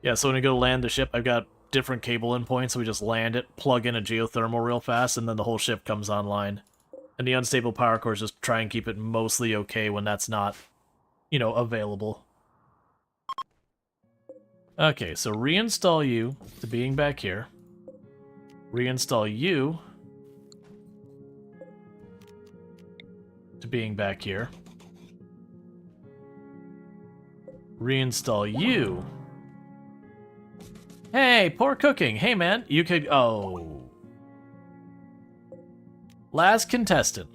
A: Yeah, so when we go to land the ship, I've got different cable endpoints, so we just land it, plug in a geothermal real fast, and then the whole ship comes online. And the unstable power cores just try and keep it mostly okay when that's not, you know, available. Okay, so reinstall you to being back here. Reinstall you to being back here. Reinstall you. Hey, poor cooking. Hey, man, you could... Oh. Last contestant.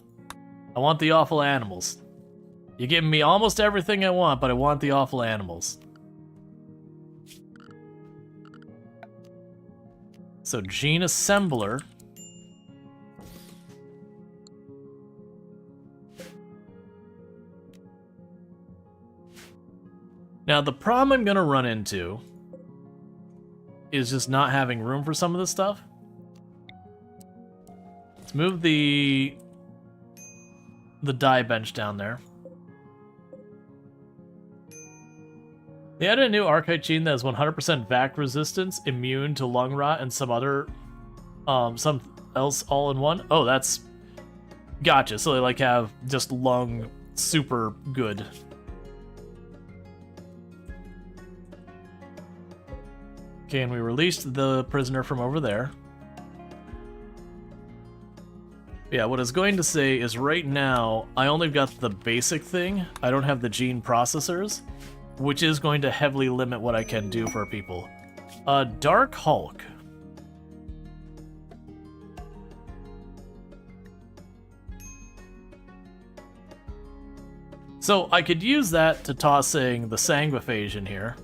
A: I want the awful animals. You're giving me almost everything I want, but I want the awful animals. So, Gene Assembler. Now, the problem I'm going to run into is just not having room for some of this stuff. Let's move the die bench down there. They added a new archetype gene that has 100% vac resistance, immune to lung rot, and some other, some else all in one. Oh, that's gotcha. So they like have just lung super good. Okay, and we released the prisoner from over there. Yeah, what I was going to say is right now I only got the basic thing. I don't have the gene processors, which is going to heavily limit what I can do for people. Dark Hulk. So I could use that to tossing the Sanguiphage in here.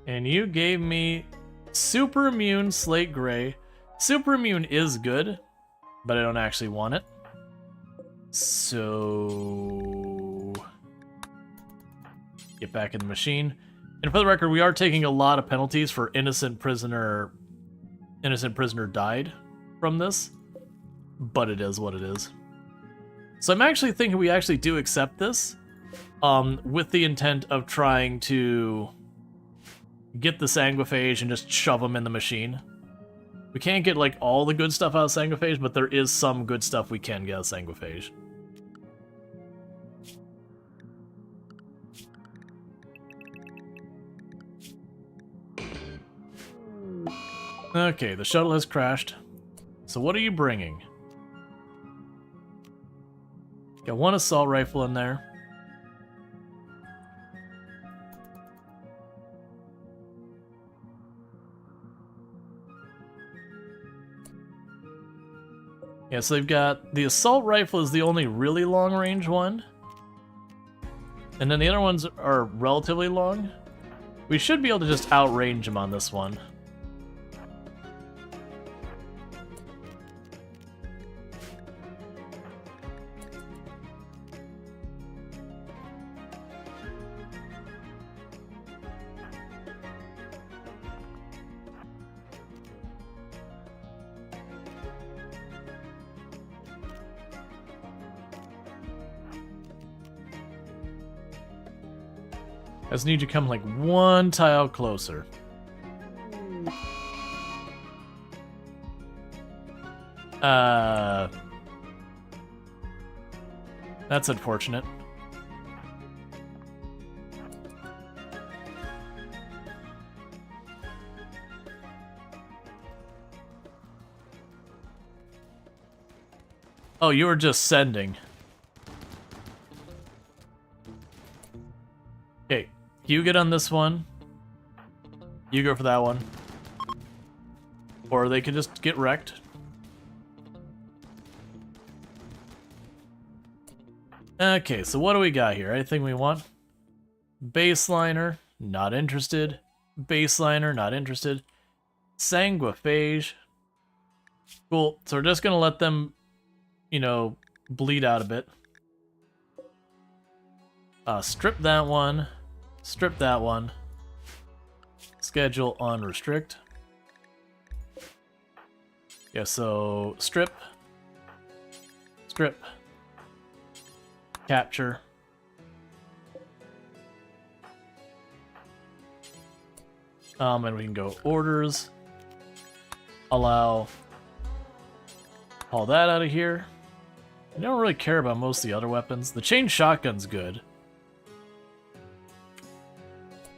A: And you gave me Super Immune Slate Gray. Super Immune is good, but I don't actually want it. So... get back in the machine. And for the record, we are taking a lot of penalties for innocent prisoner died from this, but it is what it is. So I'm actually thinking we actually do accept this, with the intent of trying to get the Sanguiphage and just shove them in the machine. We can't get, like, all the good stuff out of Sanguiphage, but there is some good stuff we can get out of Sanguiphage. Okay, the shuttle has crashed. So what are you bringing? Got one assault rifle in there. Yeah, so they've got the assault rifle is the only really long range one. And then the other ones are relatively long. We should be able to just outrange them on this one. I just need you to come like one tile closer. That's unfortunate. Oh, you were just sending. Okay, you get on this one. You go for that one. Or they could just get wrecked. Okay, so what do we got here? Anything we want? Baseliner, not interested. Baseliner, not interested. Sanguiphage. Cool, so we're just gonna let them, you know, bleed out a bit. Strip that one. Strip that one. Schedule on restrict. Yeah, so strip. Strip. Capture. And we can go orders. Allow all that out of here. I don't really care about most of the other weapons. The chain shotgun's good.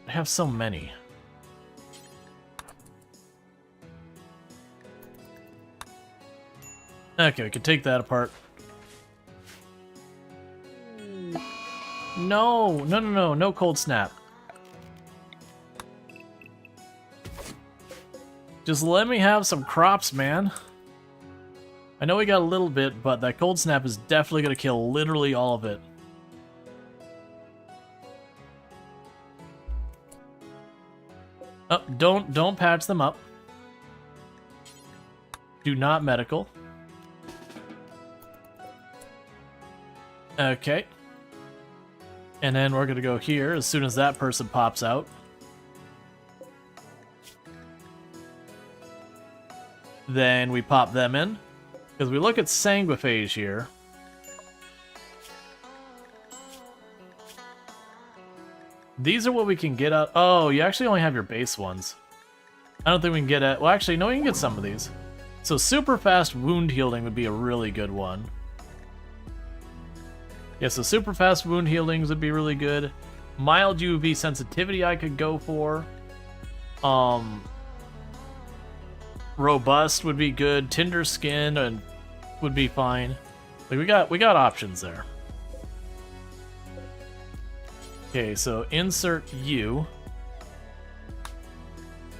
A: I have so many. Okay, we can take that apart. No cold snap. Just let me have some crops, man. I know we got a little bit, but that cold snap is definitely gonna kill literally all of it. Oh, don't patch them up. Do not medical. Okay. And then we're gonna go here as soon as that person pops out. Then we pop them in. Because we look at Sanguiphage here. These are what we can get out. Oh, you actually only have your base ones. I don't think we can get at. Well, actually, no, we can get some of these. So super fast wound healing would be a really good one. Yeah, so super fast wound healings would be really good. Mild UV sensitivity I could go for. Robust would be good. Tinder skin and would be fine. Like we got options there. Okay, so insert you.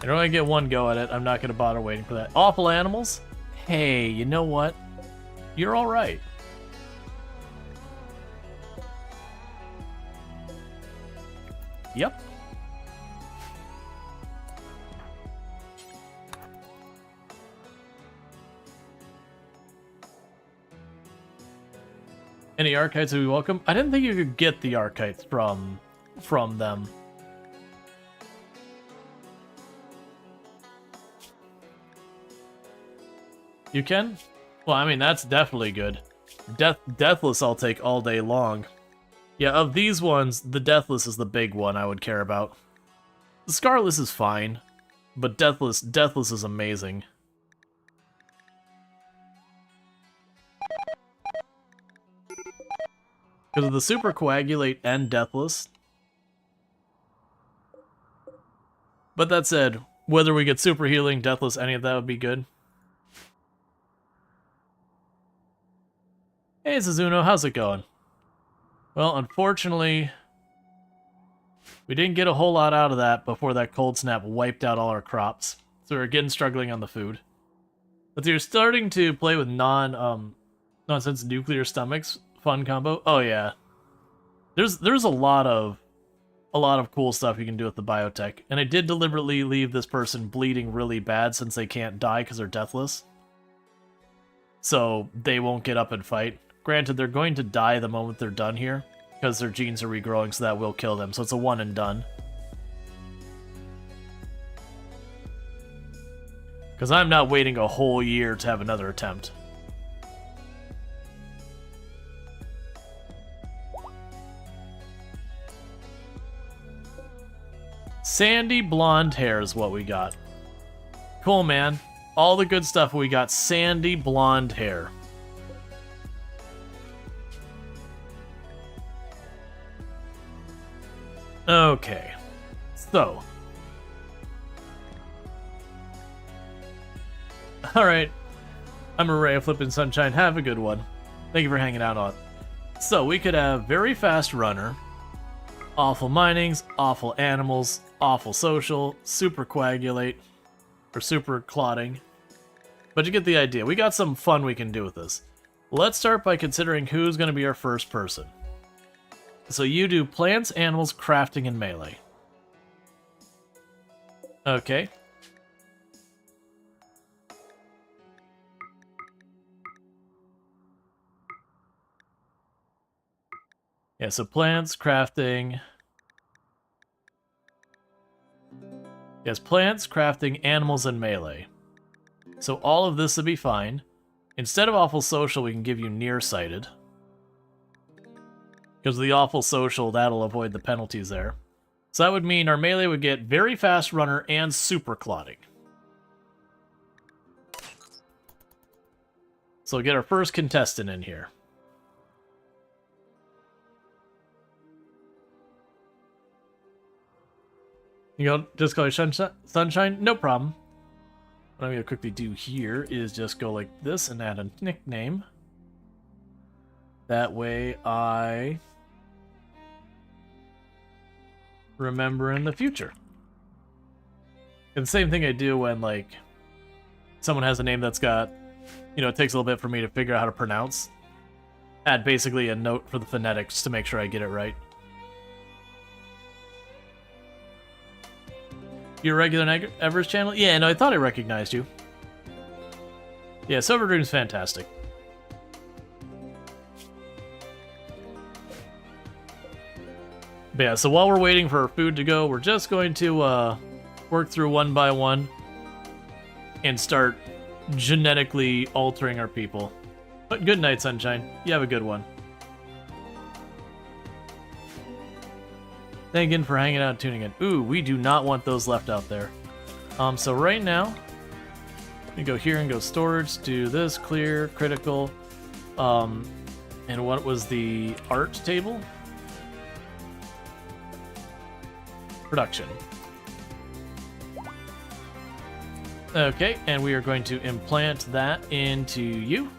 A: I don't only get one go at it. I'm not gonna bother waiting for that. Awful animals? Hey, you know what? You're alright. Yep. Any archites would be welcome. I didn't think you could get the archites from them. You can? Well, I mean, that's definitely good. Deathless I'll take all day long. Yeah, of these ones, the Deathless is the big one I would care about. The Scarless is fine, but Deathless is amazing. Because of the Super Coagulate and Deathless. But that said, whether we get Super Healing, Deathless, any of that would be good. Hey Suzuno, how's it going? Well, unfortunately, we didn't get a whole lot out of that before that cold snap wiped out all our crops. So we're again struggling on the food. But you're starting to play with nonsense nuclear stomachs. Fun combo. Oh yeah. There's a lot of cool stuff you can do with the biotech. And I did deliberately leave this person bleeding really bad since they can't die because they're deathless. So they won't get up and fight. Granted, they're going to die the moment they're done here, because their genes are regrowing, so that will kill them. So it's a one and done. Because I'm not waiting a whole year to have another attempt. Sandy blonde hair is what we got. Cool, man. All the good stuff, we got sandy blonde hair. Okay, so. Alright, I'm a ray of flippin' sunshine, have a good one. Thank you for hanging out on. So, we could have very fast runner, awful minings, awful animals, awful social, super coagulate, or super clotting. But you get the idea, we got some fun we can do with this. Let's start by considering who's going to be our first person. So you do plants, animals, crafting, and melee. Okay. Yeah, so plants, crafting. Yes, plants, crafting, animals, and melee. So all of this would be fine. Instead of awful social, we can give you nearsighted. Because of the awful social, that'll avoid the penalties there. So that would mean our melee would get very fast runner and super clotting. So we'll get our first contestant in here. You know, just go sunshine? No problem. What I'm going to quickly do here is just go like this and add a nickname. That way I remember in the future. And the same thing I do when, like, someone has a name that's got, you know, it takes a little bit for me to figure out how to pronounce. Add basically a note for the phonetics to make sure I get it right. Your regular Evers channel? Yeah, no, I thought I recognized you. Yeah, Silver Dream's fantastic. But yeah, so while we're waiting for our food to go, we're just going to work through one by one and start genetically altering our people. But good night, Sunshine. You have a good one. Thank you again for hanging out and tuning in. Ooh, we do not want those left out there. So right now, we go here and go storage, do this, clear, critical, and what was the art table? Production. Okay, and we are going to implant that into you.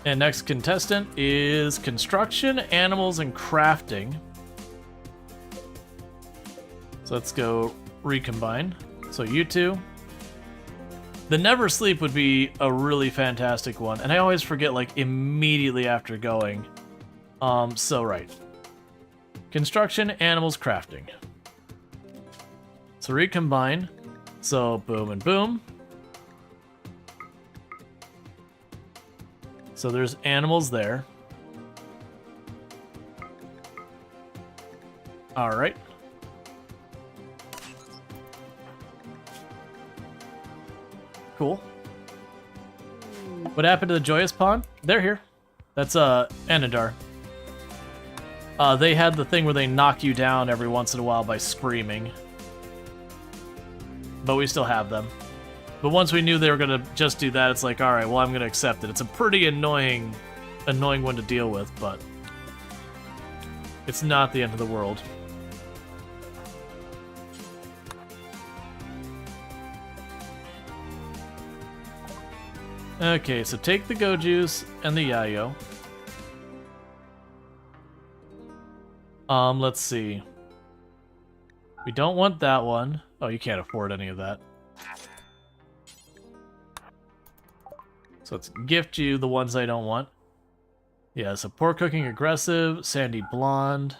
A: And next contestant is construction, animals, and crafting. So let's go recombine. So you two. The never sleep would be a really fantastic one, and I always forget like immediately after going. So right. Construction, animals, crafting. So recombine. So boom and boom. So there's animals there. All right. Cool. What happened to the Joyous Pond? They're here. That's Anadar. They had the thing where they knock you down every once in a while by screaming. But we still have them. But once we knew they were gonna just do that, it's like, all right, well, I'm gonna accept it. It's a pretty annoying one to deal with, but it's not the end of the world. Okay, so take the Go Juice and the Yayo. Let's see. We don't want that one. Oh, you can't afford any of that. So let's gift you the ones I don't want. Yeah, so Poor Cooking Aggressive, Sandy Blonde.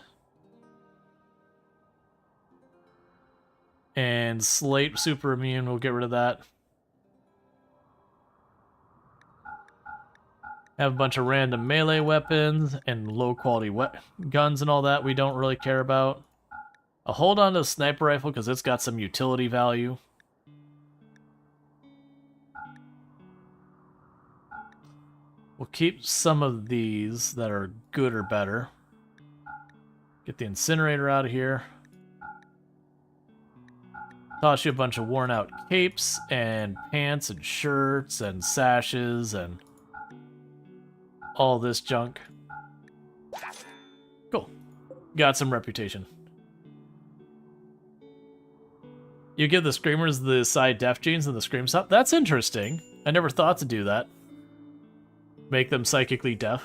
A: And Slate Super Immune, we'll get rid of that. Have a bunch of random melee weapons and low quality guns and all that we don't really care about. I'll hold on to the sniper rifle because it's got some utility value. We'll keep some of these that are good or better. Get the incinerator out of here. Toss you a bunch of worn out capes and pants and shirts and sashes and all this junk. Cool. Got some reputation. You give the screamers the side deaf genes and the scream stop? That's interesting. I never thought to do that. Make them psychically deaf.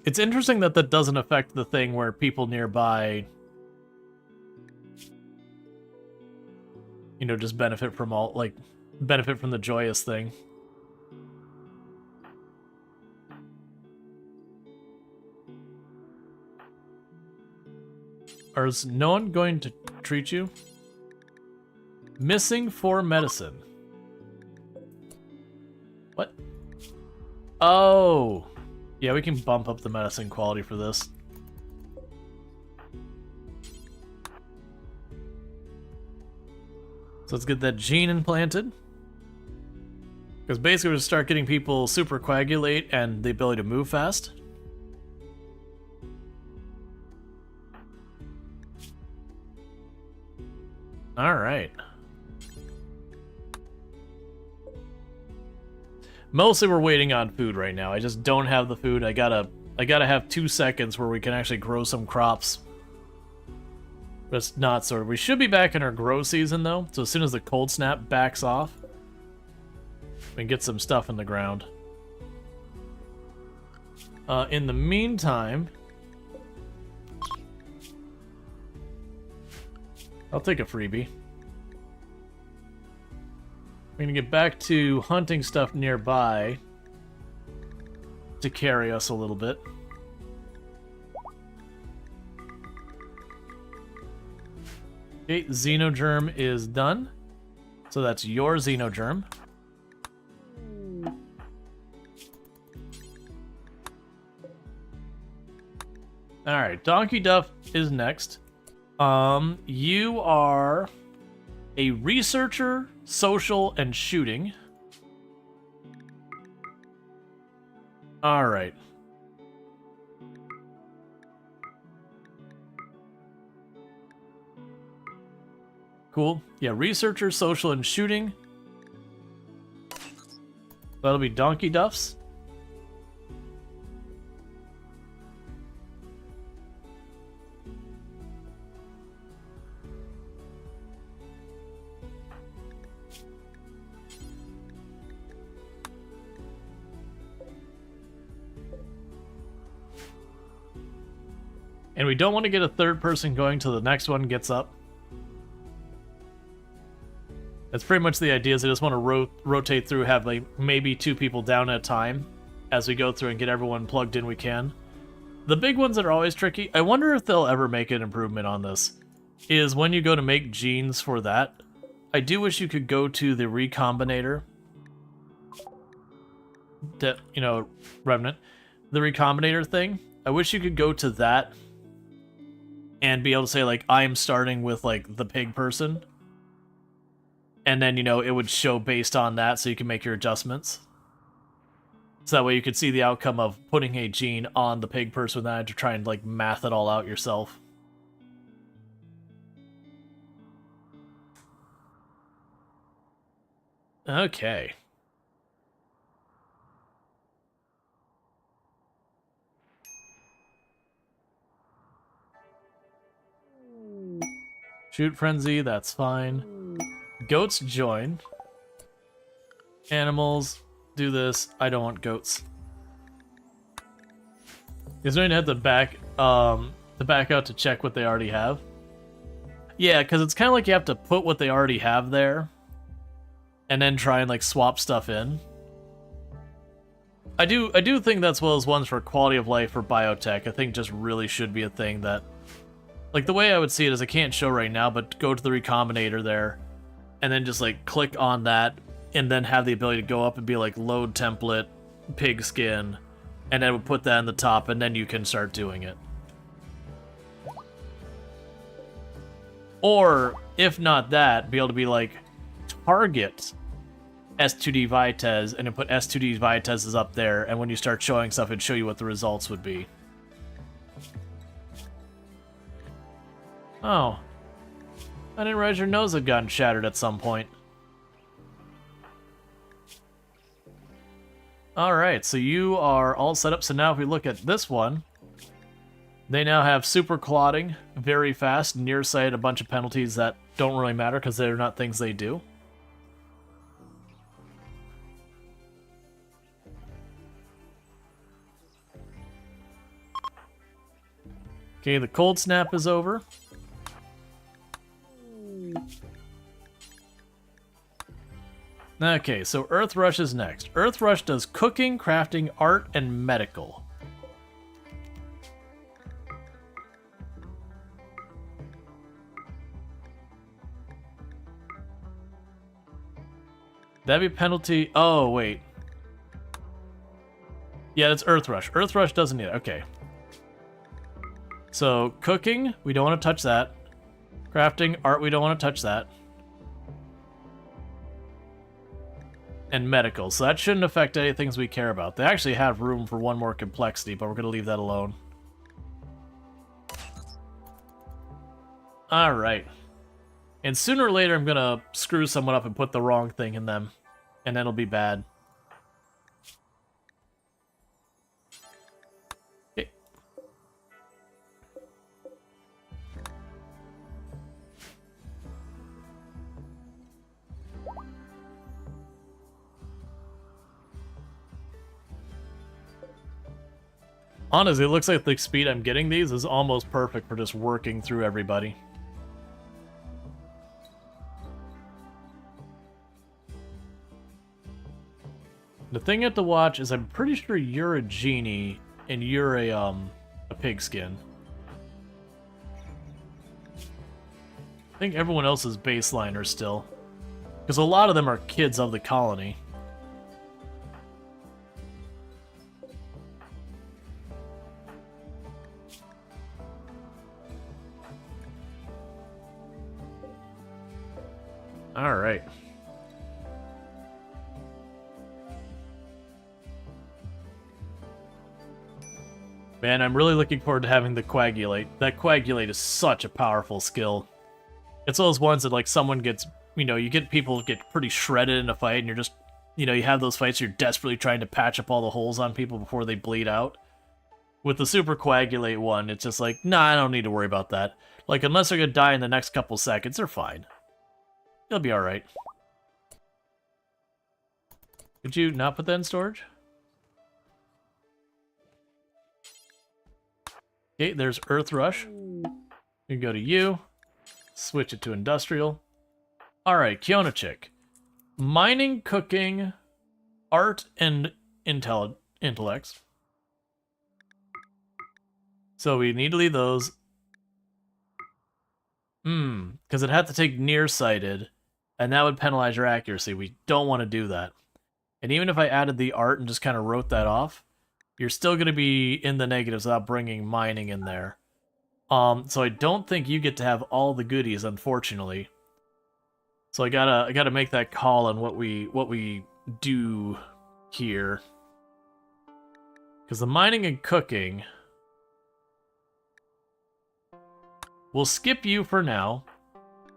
A: It's interesting that that doesn't affect the thing where people nearby, you know, just benefit from all, like, benefit from the joyous thing. Is no one going to treat you? Missing for medicine. What? Oh! Yeah, we can bump up the medicine quality for this. So let's get that gene implanted. Because basically we're gonna start getting people super coagulate and the ability to move fast. Alright. Mostly we're waiting on food right now. I just don't have the food. I gotta have 2 seconds where we can actually grow some crops. But it's not sort of. We should be back in our grow season though, so as soon as the cold snap backs off, we can get some stuff in the ground. In the meantime, I'll take a freebie. We're gonna get back to hunting stuff nearby to carry us a little bit. Okay, Xenogerm is done. So that's your Xenogerm. Alright, Donkey Duff is next. You are a researcher, social, and shooting. Alright. Cool. Yeah, researcher, social, and shooting. That'll be Donkey Duff's. And we don't want to get a third person going till the next one gets up. That's pretty much the idea, is I just want to rotate through, have like maybe 2 people down at a time as we go through and get everyone plugged in we can. The big ones that are always tricky, I wonder if they'll ever make an improvement on this, is when you go to make genes for that. I do wish you could go to the recombinator. You know, Remnant. The recombinator thing. I wish you could go to that and be able to say, like, I'm starting with, like, the pig person. And then, you know, it would show based on that so you can make your adjustments. So that way you could see the outcome of putting a gene on the pig person without having to try and, like, math it all out yourself. Okay. Shoot frenzy, that's fine. Goats join. Animals, do this. I don't want goats. Because we're gonna have to back out to check what they already have. Yeah, because it's kind of like you have to put what they already have there, and then try and like swap stuff in. I do think that's one of those ones for quality of life for biotech. I think just really should be a thing that, like, the way I would see it is I can't show right now, but go to the recombinator there, and then just like click on that, and then have the ability to go up and be like load template, pig skin, and then we'll put that in the top, and then you can start doing it. Or, if not that, be able to be like, target S2D Vitez, and then put S2D Vitez's up there, and when you start showing stuff, it'd show you what the results would be. Oh. I didn't realize your nose had gotten shattered at some point. Alright, so you are all set up. So now if we look at this one, they now have super clotting, very fast, near sight, a bunch of penalties that don't really matter because they're not things they do. Okay, the cold snap is over. Okay, so Earth Rush is next. Earth Rush does cooking, crafting, art, and medical. That'd be penalty. Oh, wait. Yeah, it's Earth Rush. Earth Rush doesn't need it. Okay. So, cooking, we don't want to touch that. Crafting, art, we don't want to touch that. And medical, so that shouldn't affect any things we care about. They actually have room for one more complexity, but we're going to leave that alone. Alright. And sooner or later, I'm going to screw someone up and put the wrong thing in them. And then it'll be bad. Okay. Honestly, it looks like the speed I'm getting these is almost perfect for just working through everybody. The thing you have to watch is I'm pretty sure you're a genie and you're a pigskin. I think everyone else is baseliners still. Because a lot of them are kids of the colony. Alright. Man, I'm really looking forward to having the Coagulate. That Coagulate is such a powerful skill. It's those ones that, like, someone gets, you know, you get people get pretty shredded in a fight, and you're just, you know, you have those fights, you're desperately trying to patch up all the holes on people before they bleed out. With the Super Coagulate one, it's just like, nah, I don't need to worry about that. Like, unless they're gonna die in the next couple seconds, they're fine. They'll be alright. Could you not put that in storage? Okay, there's Earth Rush. You can go to you. Switch it to Industrial. Alright, Kionachik. Mining, cooking, art, and intellects. So we need to leave those. Because it had to take nearsighted, and that would penalize your accuracy. We don't want to do that. And even if I added the art and just kind of wrote that off, you're still going to be in the negatives without bringing mining in there. So I don't think you get to have all the goodies, unfortunately. So I gotta make that call on what we do here. Because the mining and cooking, we'll skip you for now.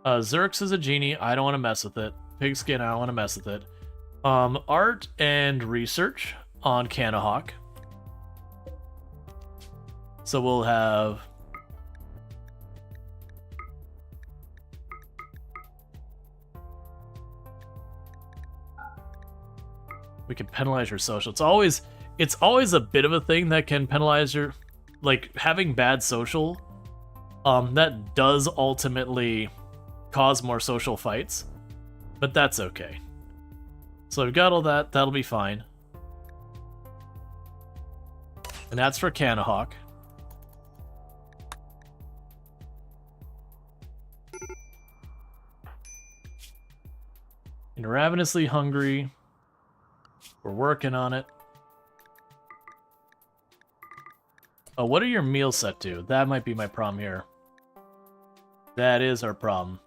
A: Zerx is a genie. I don't want to mess with it. Pigskin, I don't want to mess with it. Art and research on Canahawk. So we'll have... We can penalize your social. It's always a bit of a thing that can penalize your... Like, having bad social, that does ultimately cause more social fights. But that's okay. So we've got all that. That'll be fine. And that's for Canahawk. And ravenously hungry. We're working on it. Oh, what are your meals set to? That might be my problem here. That is our problem.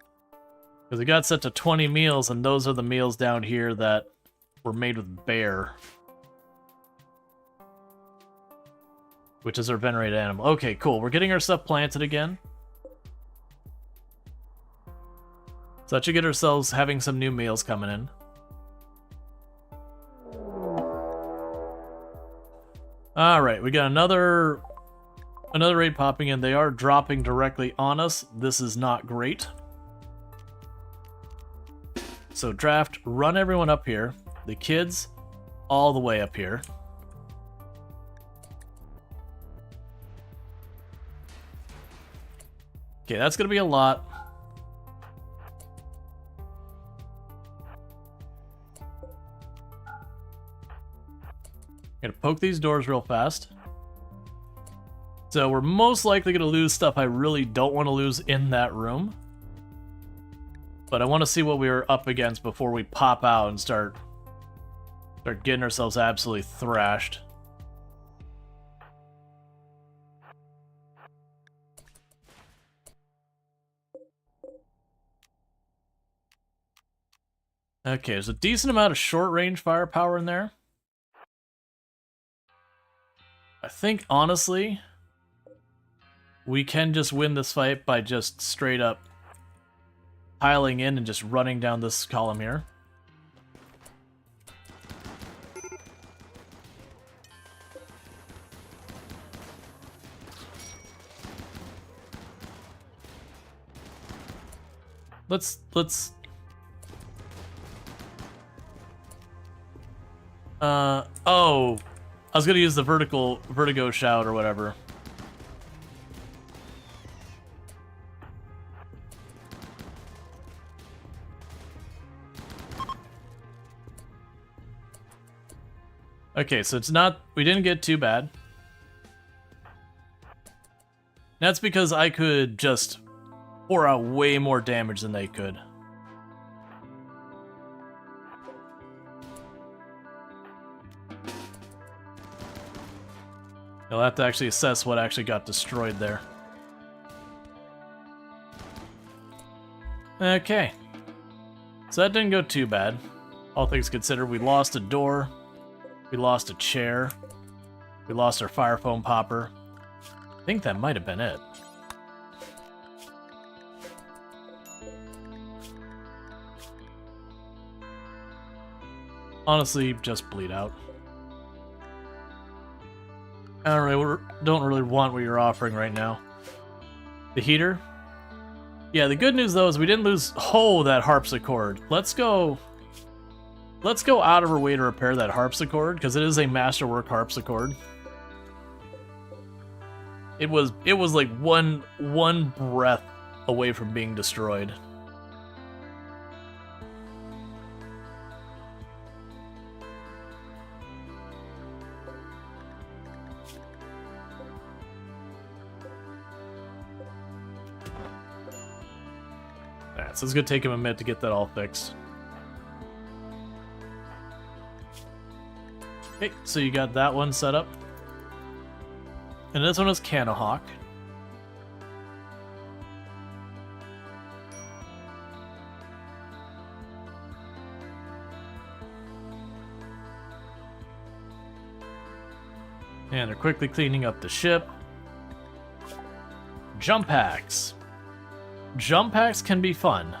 A: Because it got set to 20 meals, and those are the meals down here that were made with bear. Which is our venerated animal. Okay, cool. We're getting our stuff planted again. So that should get ourselves having some new meals coming in. Alright, we got another raid popping in. They are dropping directly on us. This is not great. So draft, run everyone up here. The kids, all the way up here. Okay, that's gonna be a lot. Gonna poke these doors real fast. So we're most likely gonna lose stuff I really don't want to lose in that room. But I want to see what we are up against before we pop out and start getting ourselves absolutely thrashed. Okay, there's a decent amount of short-range firepower in there. I think, honestly, we can just win this fight by just straight up piling in and just running down this column here. Let's oh, I was gonna use the vertigo shout or whatever. Okay, so it's not, we didn't get too bad. That's because I could just pour out way more damage than they could. You'll have to actually assess what actually got destroyed there. Okay. So that didn't go too bad. All things considered, we lost a door. We lost a chair. We lost our fire foam popper. I think that might have been it. Honestly, just bleed out. I don't really want what you're offering right now. The heater? Yeah, the good news though is we didn't lose that harpsichord. Let's go out of our way to repair that harpsichord, because it is a masterwork harpsichord. It was like one breath away from being destroyed. Alright, so it's gonna take him a minute to get that all fixed. Okay, so you got that one set up. And this one is Canahawk. And they're quickly cleaning up the ship. Jump packs. Jump packs can be fun.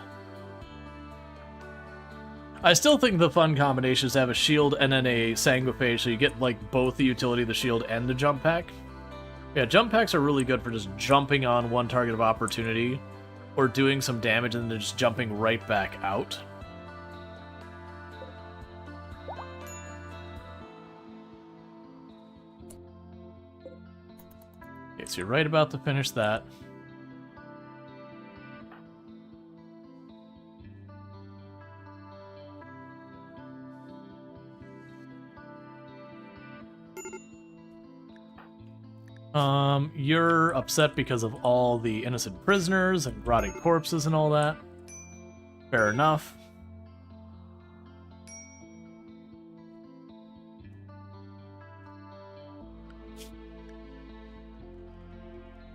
A: I still think the fun combination is to have a shield and then a sanguiphage, so you get like both the utility of the shield and the jump pack. Yeah, jump packs are really good for just jumping on one target of opportunity or doing some damage and then just jumping right back out. Okay, so you're right about to finish that. You're upset because of all the innocent prisoners and rotting corpses and all that. Fair enough.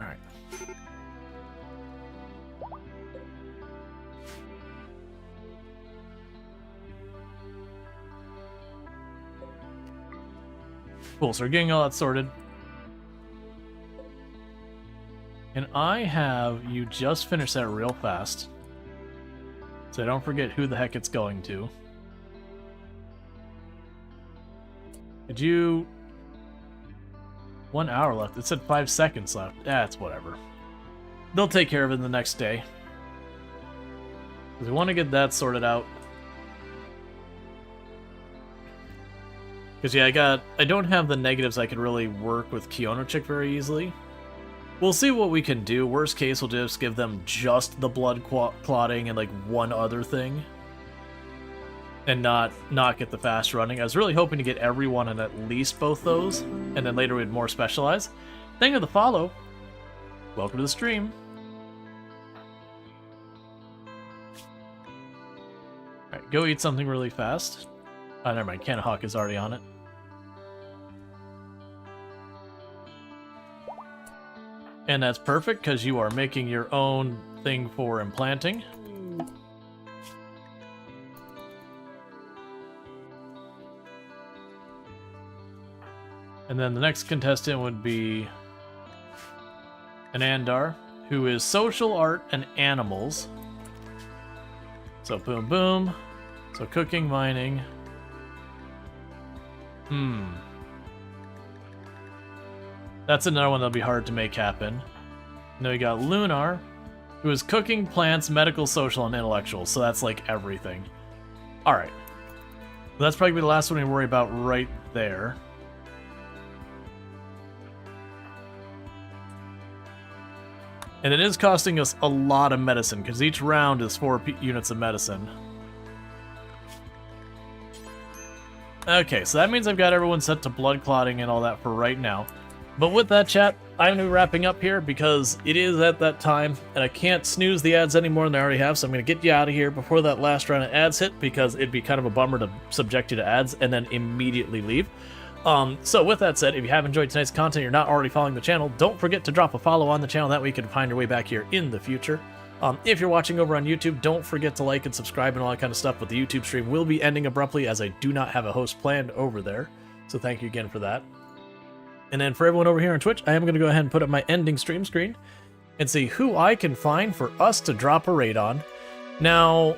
A: Alright. Cool, so we're getting all that sorted. And I have you just finish that real fast, so I don't forget who the heck it's going to. Did you... 1 hour left. It said 5 seconds left. That's whatever. They'll take care of it the next day. Because we want to get that sorted out. Because yeah, I don't have the negatives I could really work with Keonochick very easily. We'll see what we can do. Worst case, we'll just give them just the blood clotting and like one other thing. And not get the fast running. I was really hoping to get everyone in at least both those. And then later we'd more specialize. Thank you for the follow. Welcome to the stream. Alright, go eat something really fast. Oh, never mind. Canahawk is already on it. And that's perfect, because you are making your own thing for implanting. And then the next contestant would be an Andar, who is social, art, and animals. So boom, boom. So cooking, mining. That's another one that'll be hard to make happen. And then we got Lunar, who is cooking, plants, medical, social, and intellectual. So that's like everything. Alright. That's probably the last one we worry about right there. And it is costing us a lot of medicine, because each round is 4 units of medicine. Okay, so that means I've got everyone set to blood clotting and all that for right now. But with that, chat, I'm going to be wrapping up here because it is at that time, and I can't snooze the ads any more than I already have, so I'm going to get you out of here before that last round of ads hit, because it'd be kind of a bummer to subject you to ads and then immediately leave. So with that said, if you have enjoyed tonight's content, you're not already following the channel, don't forget to drop a follow on the channel, that way you can find your way back here in the future. If you're watching over on YouTube, don't forget to like and subscribe and all that kind of stuff, but the YouTube stream will be ending abruptly as I do not have a host planned over there. So thank you again for that. And then for everyone over here on Twitch, I am going to go ahead and put up my ending stream screen and see who I can find for us to drop a raid on. Now,